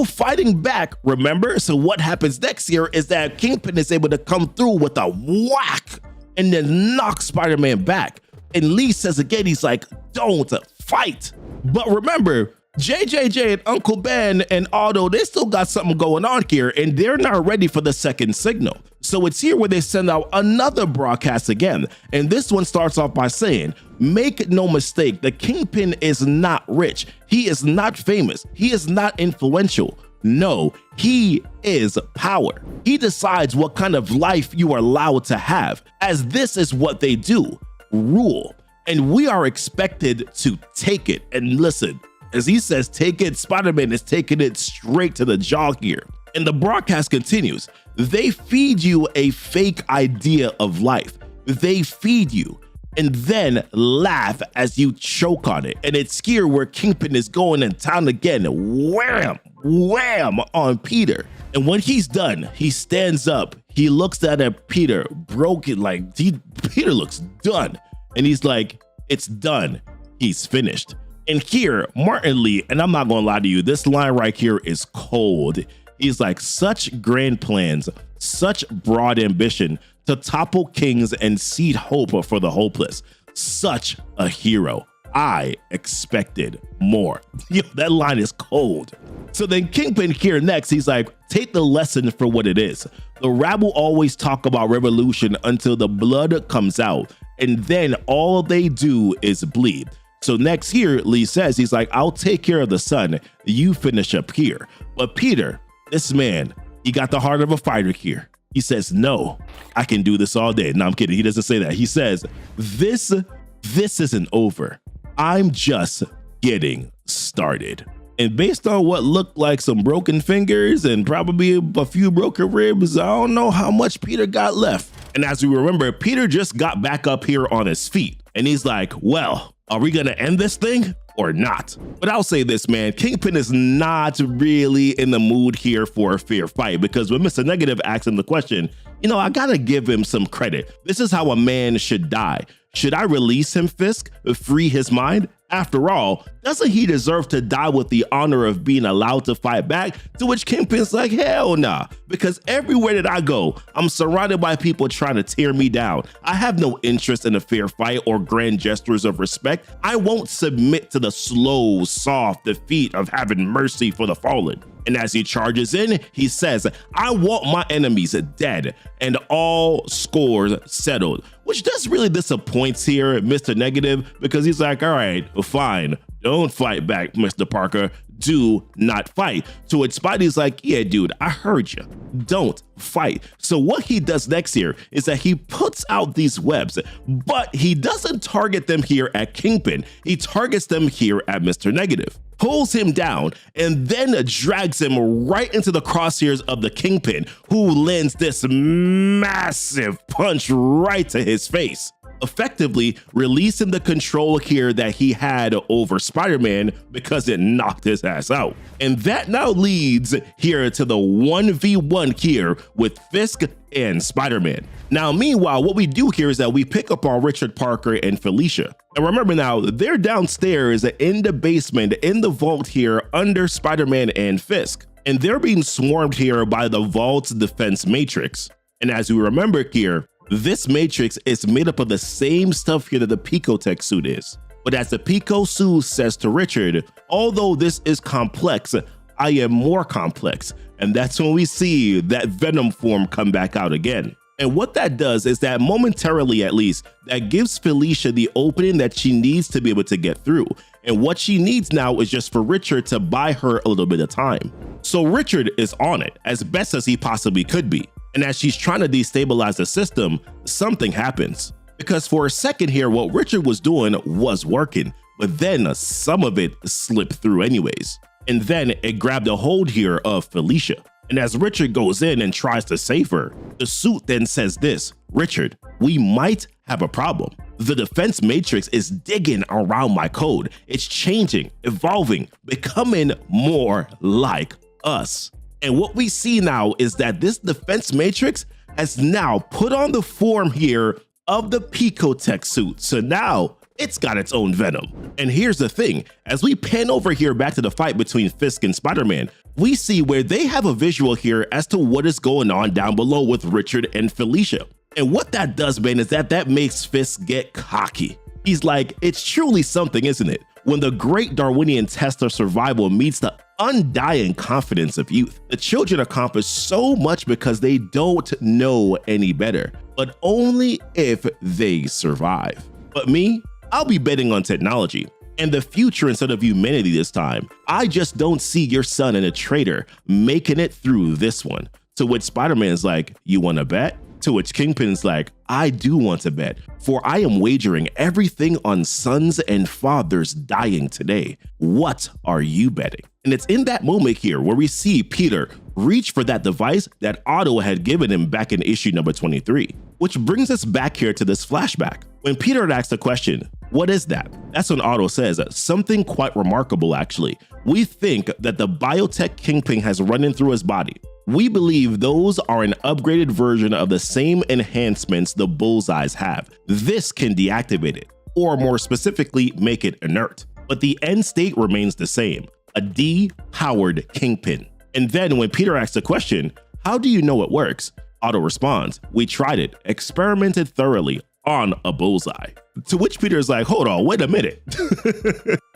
fighting back, remember? So what happens next here is that Kingpin is able to come through with a whack and then knock Spider-Man back. And Lee says again, he's like, don't fight. But remember, JJJ and Uncle Ben and Otto, they still got something going on here, and they're not ready for the second signal. So it's here where they send out another broadcast again. And this one starts off by saying, make no mistake, the Kingpin is not rich. He is not famous. He is not influential. No, he is power. He decides what kind of life you are allowed to have, as this is what they do, rule. And we are expected to take it. And listen, as he says, take it, Spider-Man is taking it straight to the jaw here. And the broadcast continues. They feed you a fake idea of life. They feed you and then laugh as you choke on it. And it's here where Kingpin is going in town again. Wham, wham on Peter. And when he's done, he stands up. He looks at Peter, broken, like Peter looks done. And he's like, it's done. He's finished. And here, Martin Lee, and I'm not gonna lie to you, this line right here is cold. He's like, such grand plans, such broad ambition to topple kings and seed hope for the hopeless. Such a hero. I expected more. Yo, that line is cold. So then Kingpin here next, he's like, take the lesson for what it is. The rabble always talk about revolution until the blood comes out, and then all they do is bleed. So next here, Lee says, he's like, I'll take care of the son. You finish up here. But Peter, this man, he got the heart of a fighter here. He says, no, I can do this all day. No, I'm kidding. He doesn't say that. He says, this this isn't over. I'm just getting started. And based on what looked like some broken fingers and probably a few broken ribs, I don't know how much Peter got left. And as we remember, Peter just got back up here on his feet. And he's like, well, are we gonna end this thing or not? But I'll say this, man, Kingpin is not really in the mood here for a fair fight, because when Mr. Negative asked him the question, I gotta give him some credit. This is how a man should die. Should I release him, Fisk? Free his mind? After all, doesn't he deserve to die with the honor of being allowed to fight back? To which Kingpin's like, hell nah, because everywhere that I go, I'm surrounded by people trying to tear me down. I have no interest in a fair fight or grand gestures of respect. I won't submit to the slow, soft defeat of having mercy for the fallen. And as he charges in, he says, I want my enemies dead and all scores settled, which does really disappoints here, Mr. Negative, because he's like, all right, fine, don't fight back, Mr. Parker. Do not fight. To which Spidey's like, yeah, dude, I heard you. Don't fight. So what he does next here is that he puts out these webs, but he doesn't target them here at Kingpin. He targets them here at Mr. Negative, pulls him down, and then drags him right into the crosshairs of the Kingpin, who lands this massive punch right to his face, effectively releasing the control here that he had over Spider-Man because it knocked his ass out. And that now leads here to the 1v1 here with Fisk and Spider-Man. Now, meanwhile, what we do here is that we pick up our Richard Parker and Felicia. And remember now, they're downstairs in the basement, in the vault here under Spider-Man and Fisk. And they're being swarmed here by the vault's defense matrix. And as we remember here, this matrix is made up of the same stuff here that the Picotech suit is. But as the Pico suit says to Richard, although this is complex, I am more complex. And that's when we see that Venom form come back out again. And what that does is that momentarily, at least, that gives Felicia the opening that she needs to be able to get through. And what she needs now is just for Richard to buy her a little bit of time. So Richard is on it as best as he possibly could be. And as she's trying to destabilize the system, something happens. Because for a second here, what Richard was doing was working, but then some of it slipped through anyways. And then it grabbed a hold here of Felicia. And as Richard goes in and tries to save her, the suit then says this, Richard, we might have a problem. The defense matrix is digging around my code. It's changing, evolving, becoming more like us. And what we see now is that this defense matrix has now put on the form here of the Picotech suit. So now it's got its own Venom. And here's the thing, as we pan over here back to the fight between Fisk and Spider-Man, we see where they have a visual here as to what is going on down below with Richard and Felicia. And what that does, man, is that makes Fisk get cocky. He's like, it's truly something, isn't it? When the great Darwinian test of survival meets the undying confidence of youth. The children accomplish so much because they don't know any better, but only if they survive. But me, I'll be betting on technology and the future instead of humanity this time. I just don't see your son and a traitor making it through this one. To which Spider-Man's like, you want to bet? To which Kingpin's like, I do want to bet, for I am wagering everything on sons and fathers dying today. What are you betting? And it's in that moment here where we see Peter reach for that device that Otto had given him back in issue number 23, which brings us back here to this flashback. When Peter had asked the question, what is that? That's when Otto says something quite remarkable, actually. We think that the biotech Kingpin has running through his body. We believe those are an upgraded version of the same enhancements the bullseyes have. This can deactivate it, or more specifically, make it inert. But the end state remains the same, a D-powered Kingpin. And then when Peter asks the question, how do you know it works? Otto responds, we tried it, experimented thoroughly on a bullseye. To which Peter is like, hold on, wait a minute.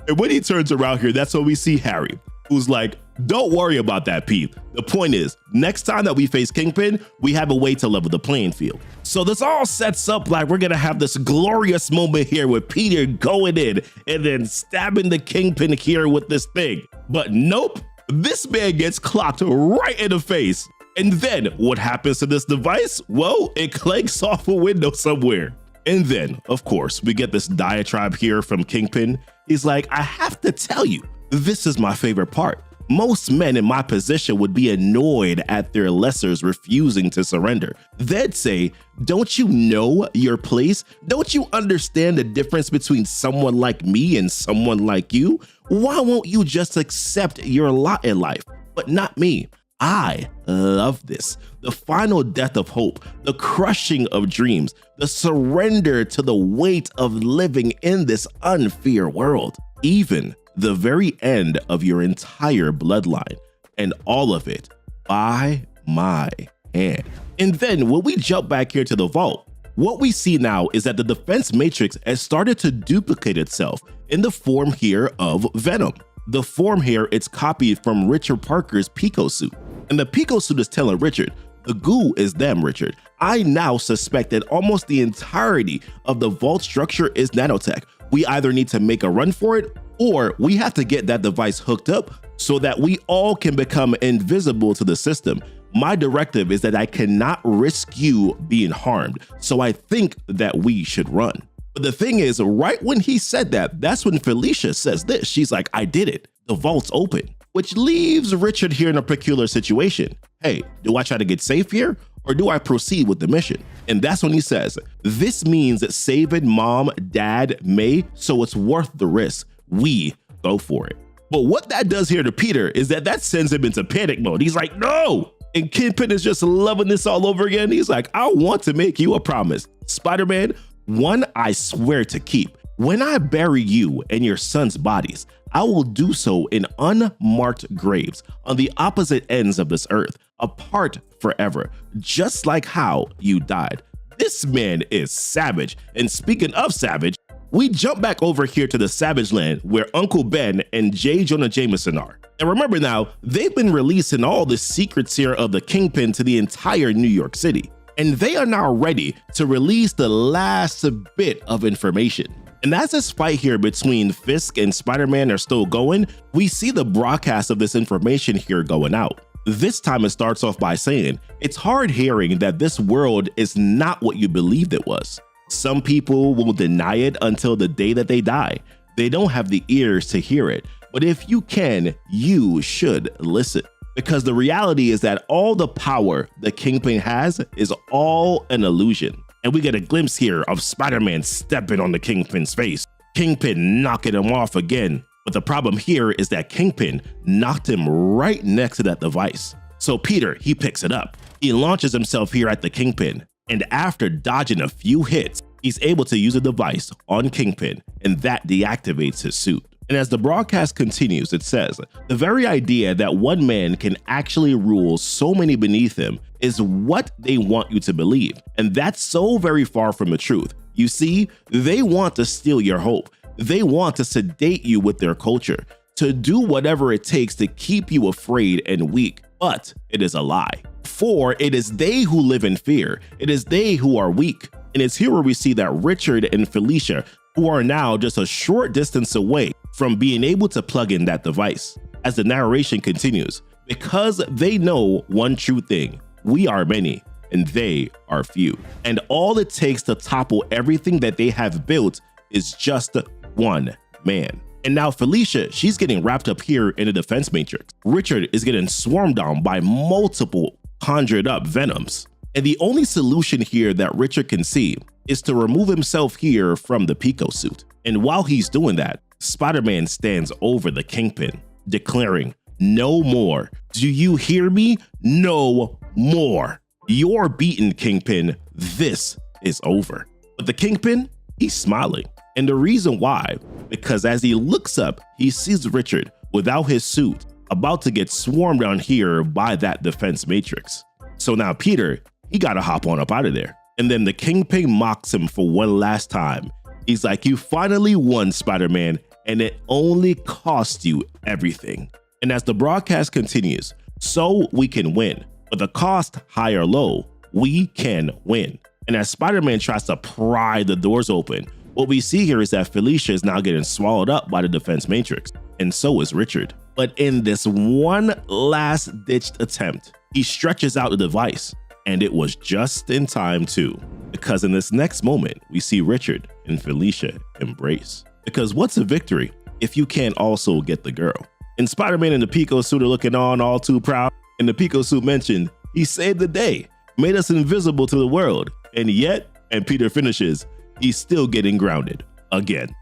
And when he turns around here, that's when we see Harry, who's like, don't worry about that, Pete. The point is, next time that we face Kingpin, we have a way to level the playing field. So this all sets up like we're gonna have this glorious moment here with Peter going in and then stabbing the Kingpin here with this thing. But nope, this man gets clocked right in the face. And then what happens to this device? Well, it clanks off a window somewhere. And then, of course, we get this diatribe here from Kingpin. He's like, I have to tell you, this is my favorite part. Most men in my position would be annoyed at their lessers refusing to surrender. They'd say, don't you know your place? Don't you understand the difference between someone like me and someone like you? Why won't you just accept your lot in life? But not me. I love this. The final death of hope, the crushing of dreams, the surrender to the weight of living in this unfair world. Even the very end of your entire bloodline, and all of it by my hand. And then when we jump back here to the vault, what we see now is that the defense matrix has started to duplicate itself in the form here of Venom. The form here, it's copied from Richard Parker's Pico suit. And the Pico suit is telling Richard, the goo is them, Richard. I now suspect that almost the entirety of the vault structure is nanotech. We either need to make a run for it, or we have to get that device hooked up so that we all can become invisible to the system. My directive is that I cannot risk you being harmed, so I think that we should run. But the thing is, right when he said that, that's when Felicia says this. She's like, I did it. The vault's open, which leaves Richard here in a peculiar situation. Hey, do I try to get safe here, or do I proceed with the mission? And that's when he says, this means that saving mom, dad, May, so it's worth the risk. We go for it. But what that does here to Peter is that sends him into panic mode. He's like, no. And Kingpin is just loving this all over again. He's like, I want to make you a promise. Spider-Man, one I swear to keep. When I bury you and your son's bodies, I will do so in unmarked graves on the opposite ends of this earth, apart forever, just like how you died. This man is savage. And speaking of savage, we jump back over here to the Savage Land where Uncle Ben and J. Jonah Jameson are. And remember now, they've been releasing all the secrets here of the Kingpin to the entire New York City. And they are now ready to release the last bit of information. And as this fight here between Fisk and Spider-Man are still going, we see the broadcast of this information here going out. This time it starts off by saying, it's hard hearing that this world is not what you believed it was. Some people will deny it until the day that they die. They don't have the ears to hear it. But if you can, you should listen. Because the reality is that all the power the Kingpin has is all an illusion. And we get a glimpse here of Spider-Man stepping on the Kingpin's face. Kingpin knocking him off again. But the problem here is that Kingpin knocked him right next to that device. So Peter, he picks it up. He launches himself here at the Kingpin. And after dodging a few hits, he's able to use a device on Kingpin, and that deactivates his suit. And as the broadcast continues, it says, the very idea that one man can actually rule so many beneath him is what they want you to believe. And that's so very far from the truth. You see, they want to steal your hope. They want to sedate you with their culture, to do whatever it takes to keep you afraid and weak. But it is a lie. For it is they who live in fear. It is they who are weak. And it's here where we see that Richard and Felicia, who are now just a short distance away from being able to plug in that device. As the narration continues, because they know one true thing, we are many and they are few. And all it takes to topple everything that they have built is just one man. And now Felicia, she's getting wrapped up here in the defense matrix. Richard is getting swarmed on by multiple conjured up Venoms. And the only solution here that Richard can see is to remove himself here from the Pico suit. And while he's doing that, Spider-Man stands over the Kingpin, declaring, no more. Do you hear me? No more. You're beaten, Kingpin. This is over. But the Kingpin, he's smiling. And the reason why, because as he looks up, he sees Richard without his suit, about to get swarmed down here by that defense matrix. So now Peter, he gotta hop on up out of there. And then the Kingpin mocks him for one last time. He's like, you finally won, Spider-Man, and it only cost you everything. And as the broadcast continues, so we can win, but the cost, high or low, we can win. And as Spider-Man tries to pry the doors open, what we see here is that Felicia is now getting swallowed up by the defense matrix, and so is Richard. But in this one last-ditched attempt, he stretches out the device, and it was just in time too, because Because in this next moment, we see Richard and Felicia embrace. Because what's a victory if you can't also get the girl? And Spider-Man in the Pico suit are looking on all too proud. And the Pico suit mentioned, he saved the day, made us invisible to the world. And yet, and Peter finishes, he's still getting grounded again.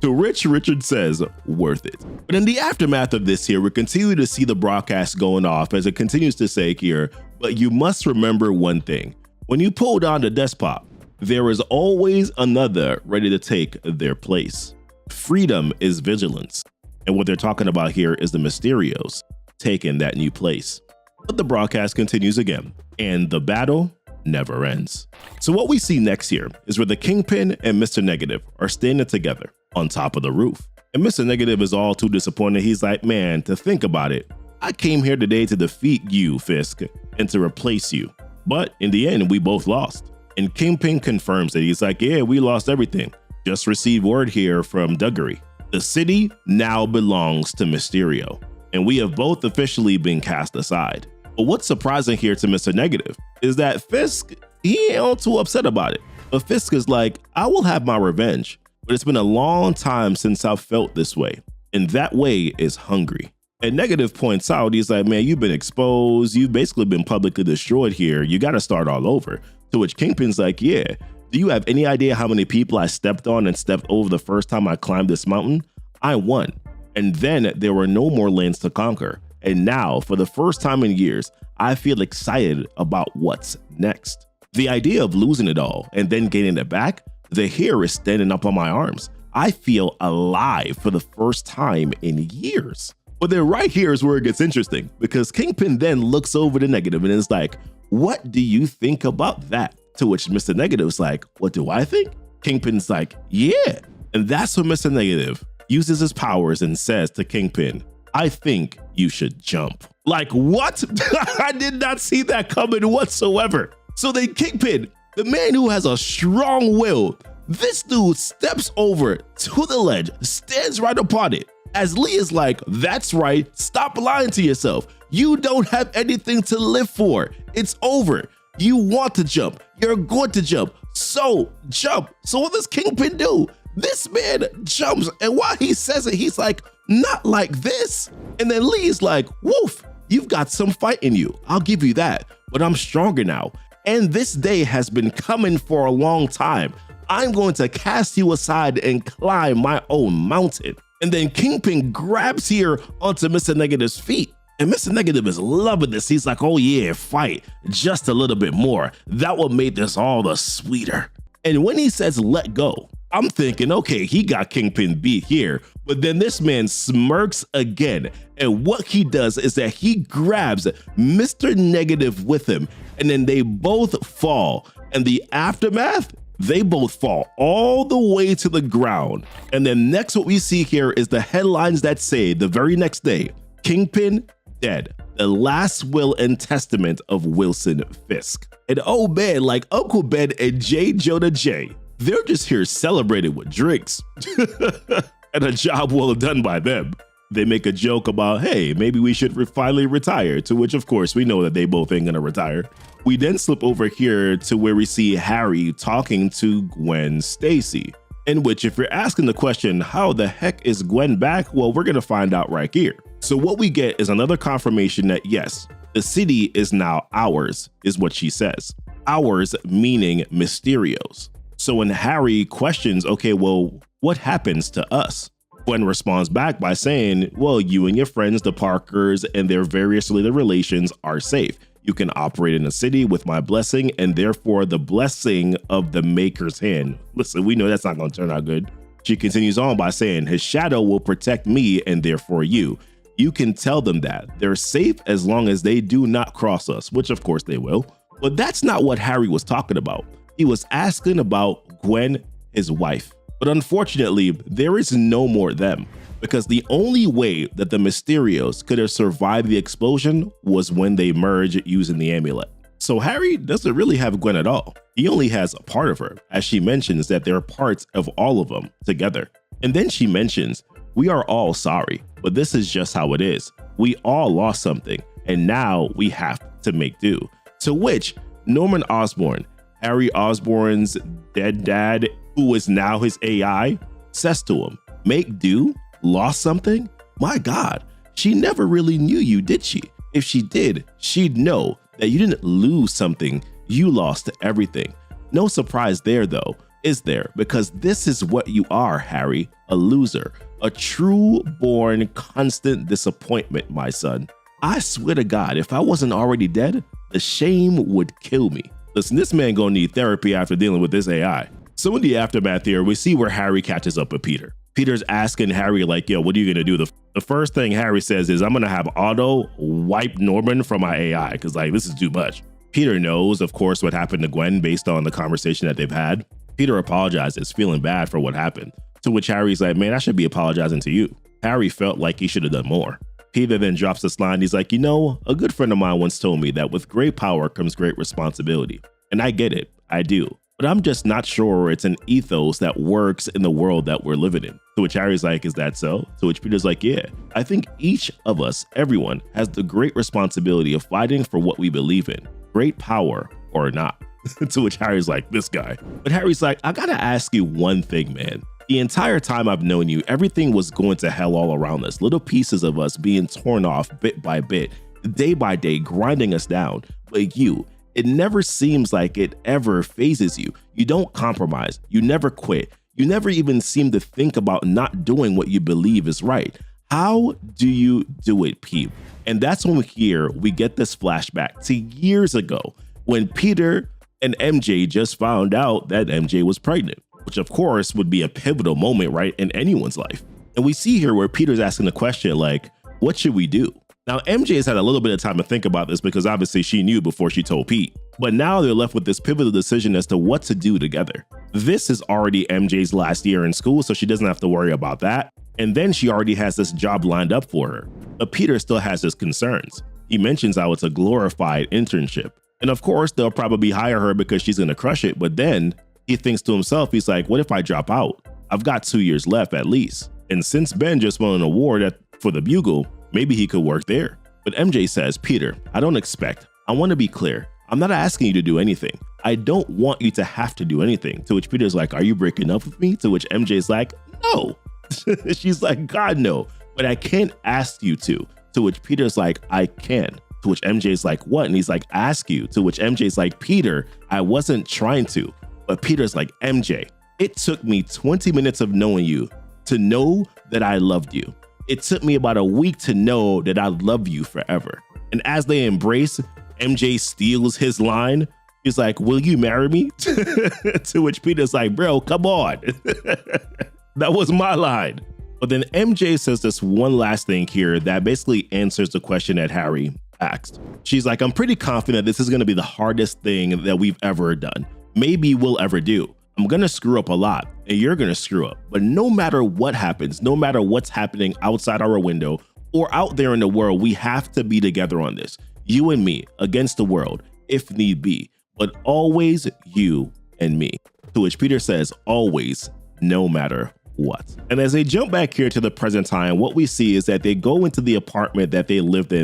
To which Richard says, worth it. But in the aftermath of this here, we continue to see the broadcast going off as it continues to say here, but you must remember one thing. When you pull down the despot, there is always another ready to take their place. Freedom is vigilance. And what they're talking about here is the Mysterios taking that new place. But the broadcast continues again, and the battle never ends. So what we see next here is where the Kingpin and Mr. Negative are standing together on top of the roof. And Mr. Negative is all too disappointed. He's like, man, to think about it, I came here today to defeat you, Fisk, and to replace you. But in the end, we both lost. And Kingpin confirms that. He's like, yeah, we lost everything. Just received word here from Duggery. The city now belongs to Mysterio, and we have both officially been cast aside. But what's surprising here to Mr. Negative is that Fisk, he ain't all too upset about it. But Fisk is like, I will have my revenge, but it's been a long time since I've felt this way. And that way is hungry. And Negative points out, he's like, man, you've been exposed. You've basically been publicly destroyed here. You got to start all over. To which Kingpin's like, yeah, do you have any idea how many people I stepped on and stepped over the first time I climbed this mountain? I won. And then there were no more lands to conquer. And now, for the first time in years, I feel excited about what's next. The idea of losing it all and then getting it back, the hair is standing up on my arms. I feel alive for the first time in years. But then right here is where it gets interesting, because Kingpin then looks over the Negative and is like, what do you think about that? To which Mr. Negative's like, what do I think? Kingpin's like, yeah. And that's when Mr. Negative uses his powers and says to Kingpin, I think you should jump. Like, what? I did not see that coming whatsoever. So then Kingpin, the man who has a strong will, this dude steps over to the ledge, stands right upon it. As Lee is like, that's right, stop lying to yourself. You don't have anything to live for. It's over. You want to jump. You're going to jump. So jump. So what does Kingpin do? This man jumps, and while he says it, he's like, not like this. And then Lee's like, woof, you've got some fight in you. I'll give you that, but I'm stronger now. And this day has been coming for a long time. I'm going to cast you aside and climb my own mountain. And then Kingpin grabs here onto Mr. Negative's feet. And Mr. Negative is loving this. He's like, oh yeah, fight just a little bit more. That will make this all the sweeter. And when he says, let go, I'm thinking, okay, he got Kingpin beat here, but then this man smirks again. And what he does is that he grabs Mr. Negative with him, and then they both fall. And the aftermath, they both fall all the way to the ground. And then next what we see here is the headlines that say the very next day, Kingpin dead. The last will and testament of Wilson Fisk. And oh man, like Uncle Ben and J. Jonah J, they're just here celebrating with drinks. And a job well done by them. They make a joke about, hey, maybe we should finally retire, to which of course we know that they both ain't gonna retire. We then slip over here to where we see Harry talking to Gwen Stacy, in which if you're asking the question, how the heck is Gwen back? Well, we're gonna find out right here. So what we get is another confirmation that yes, the city is now ours, is what she says. Ours meaning Mysterio's. So when Harry questions, okay, well, what happens to us? Gwen responds back by saying, well, you and your friends, the Parkers, and their various related relations are safe. You can operate in the city with my blessing and therefore the blessing of the Maker's hand. Listen, we know that's not going to turn out good. She continues on by saying, his shadow will protect me and therefore you. You can tell them that they're safe as long as they do not cross us, which of course they will. But that's not what Harry was talking about. He was asking about Gwen, his wife. But unfortunately, there is no more them, because the only way that the Mysterios could have survived the explosion was when they merged using the amulet. So Harry doesn't really have Gwen at all. He only has a part of her, as she mentions that there are parts of all of them together. And then she mentions, we are all sorry, but this is just how it is. We all lost something, and now we have to make do. To which Norman Osborn, Harry Osborn's dead dad, who is now his AI, says to him, "Make do? Lost something? My God, she never really knew you, did she? If she did, she'd know that you didn't lose something, you lost everything." No surprise there though, is there? Because this is what you are, Harry, a loser, a true born constant disappointment, my son. I swear to God, if I wasn't already dead, the shame would kill me. Listen, this man gonna need therapy after dealing with this AI. So in the aftermath here, we see where Harry catches up with Peter. Peter's asking Harry like, yo, what are you gonna do? The first thing Harry says is, I'm gonna have Otto wipe Norman from my AI, because like, this is too much. Peter knows, of course, what happened to Gwen based on the conversation that they've had. Peter apologizes, feeling bad for what happened, to which Harry's like, man, I should be apologizing to you. Harry felt like he should have done more. Peter then drops this line. He's like, you know, a good friend of mine once told me that with great power comes great responsibility. And I get it, I do. But I'm just not sure it's an ethos that works in the world that we're living in. To which Harry's like, is that so? To which Peter's like, yeah, I think each of us, everyone, has the great responsibility of fighting for what we believe in, great power or not. To which Harry's like, this guy. But Harry's like, I gotta ask you one thing, man. The entire time I've known you, everything was going to hell all around us. Little pieces of us being torn off bit by bit, day by day, grinding us down. But you, it never seems like it ever phases you. You don't compromise. You never quit. You never even seem to think about not doing what you believe is right. How do you do it, Pete? And that's when we get this flashback to years ago when Peter and MJ just found out that MJ was pregnant, which of course would be a pivotal moment, right, in anyone's life. And we see here where Peter's asking the question like, what should we do? Now, MJ has had a little bit of time to think about this because obviously she knew before she told Pete, but now they're left with this pivotal decision as to what to do together. This is already MJ's last year in school, so she doesn't have to worry about that. And then she already has this job lined up for her. But Peter still has his concerns. He mentions how it's a glorified internship. And of course, they'll probably hire her because she's gonna crush it. But then he thinks to himself, he's like, what if I drop out? I've got 2 years left at least. And since Ben just won an award for the Bugle, maybe he could work there. But MJ says, Peter, I don't expect. I want to be clear. I'm not asking you to do anything. I don't want you to have to do anything. To which Peter's like, are you breaking up with me? To which MJ's like, no. She's like, God, no. But I can't ask you to. To which Peter's like, I can. To which MJ's like, what? And he's like, ask you. To which MJ's like, Peter, I wasn't trying to. But Peter's like, MJ, it took me 20 minutes of knowing you to know that I loved you. It took me about a week to know that I love you forever. And as they embrace, MJ steals his line. He's like, will you marry me? To which Peter's like, bro, come on. That was my line. But then MJ says this one last thing here that basically answers the question that Harry asked. She's like, I'm pretty confident this is going to be the hardest thing that we've ever done. Maybe we'll ever do. I'm going to screw up a lot and you're going to screw up. But no matter what happens, no matter what's happening outside our window or out there in the world, we have to be together on this. You and me against the world, if need be, but always you and me. To which Peter says, always, no matter what. And as they jump back here to the present time, what we see is that they go into the apartment that they lived in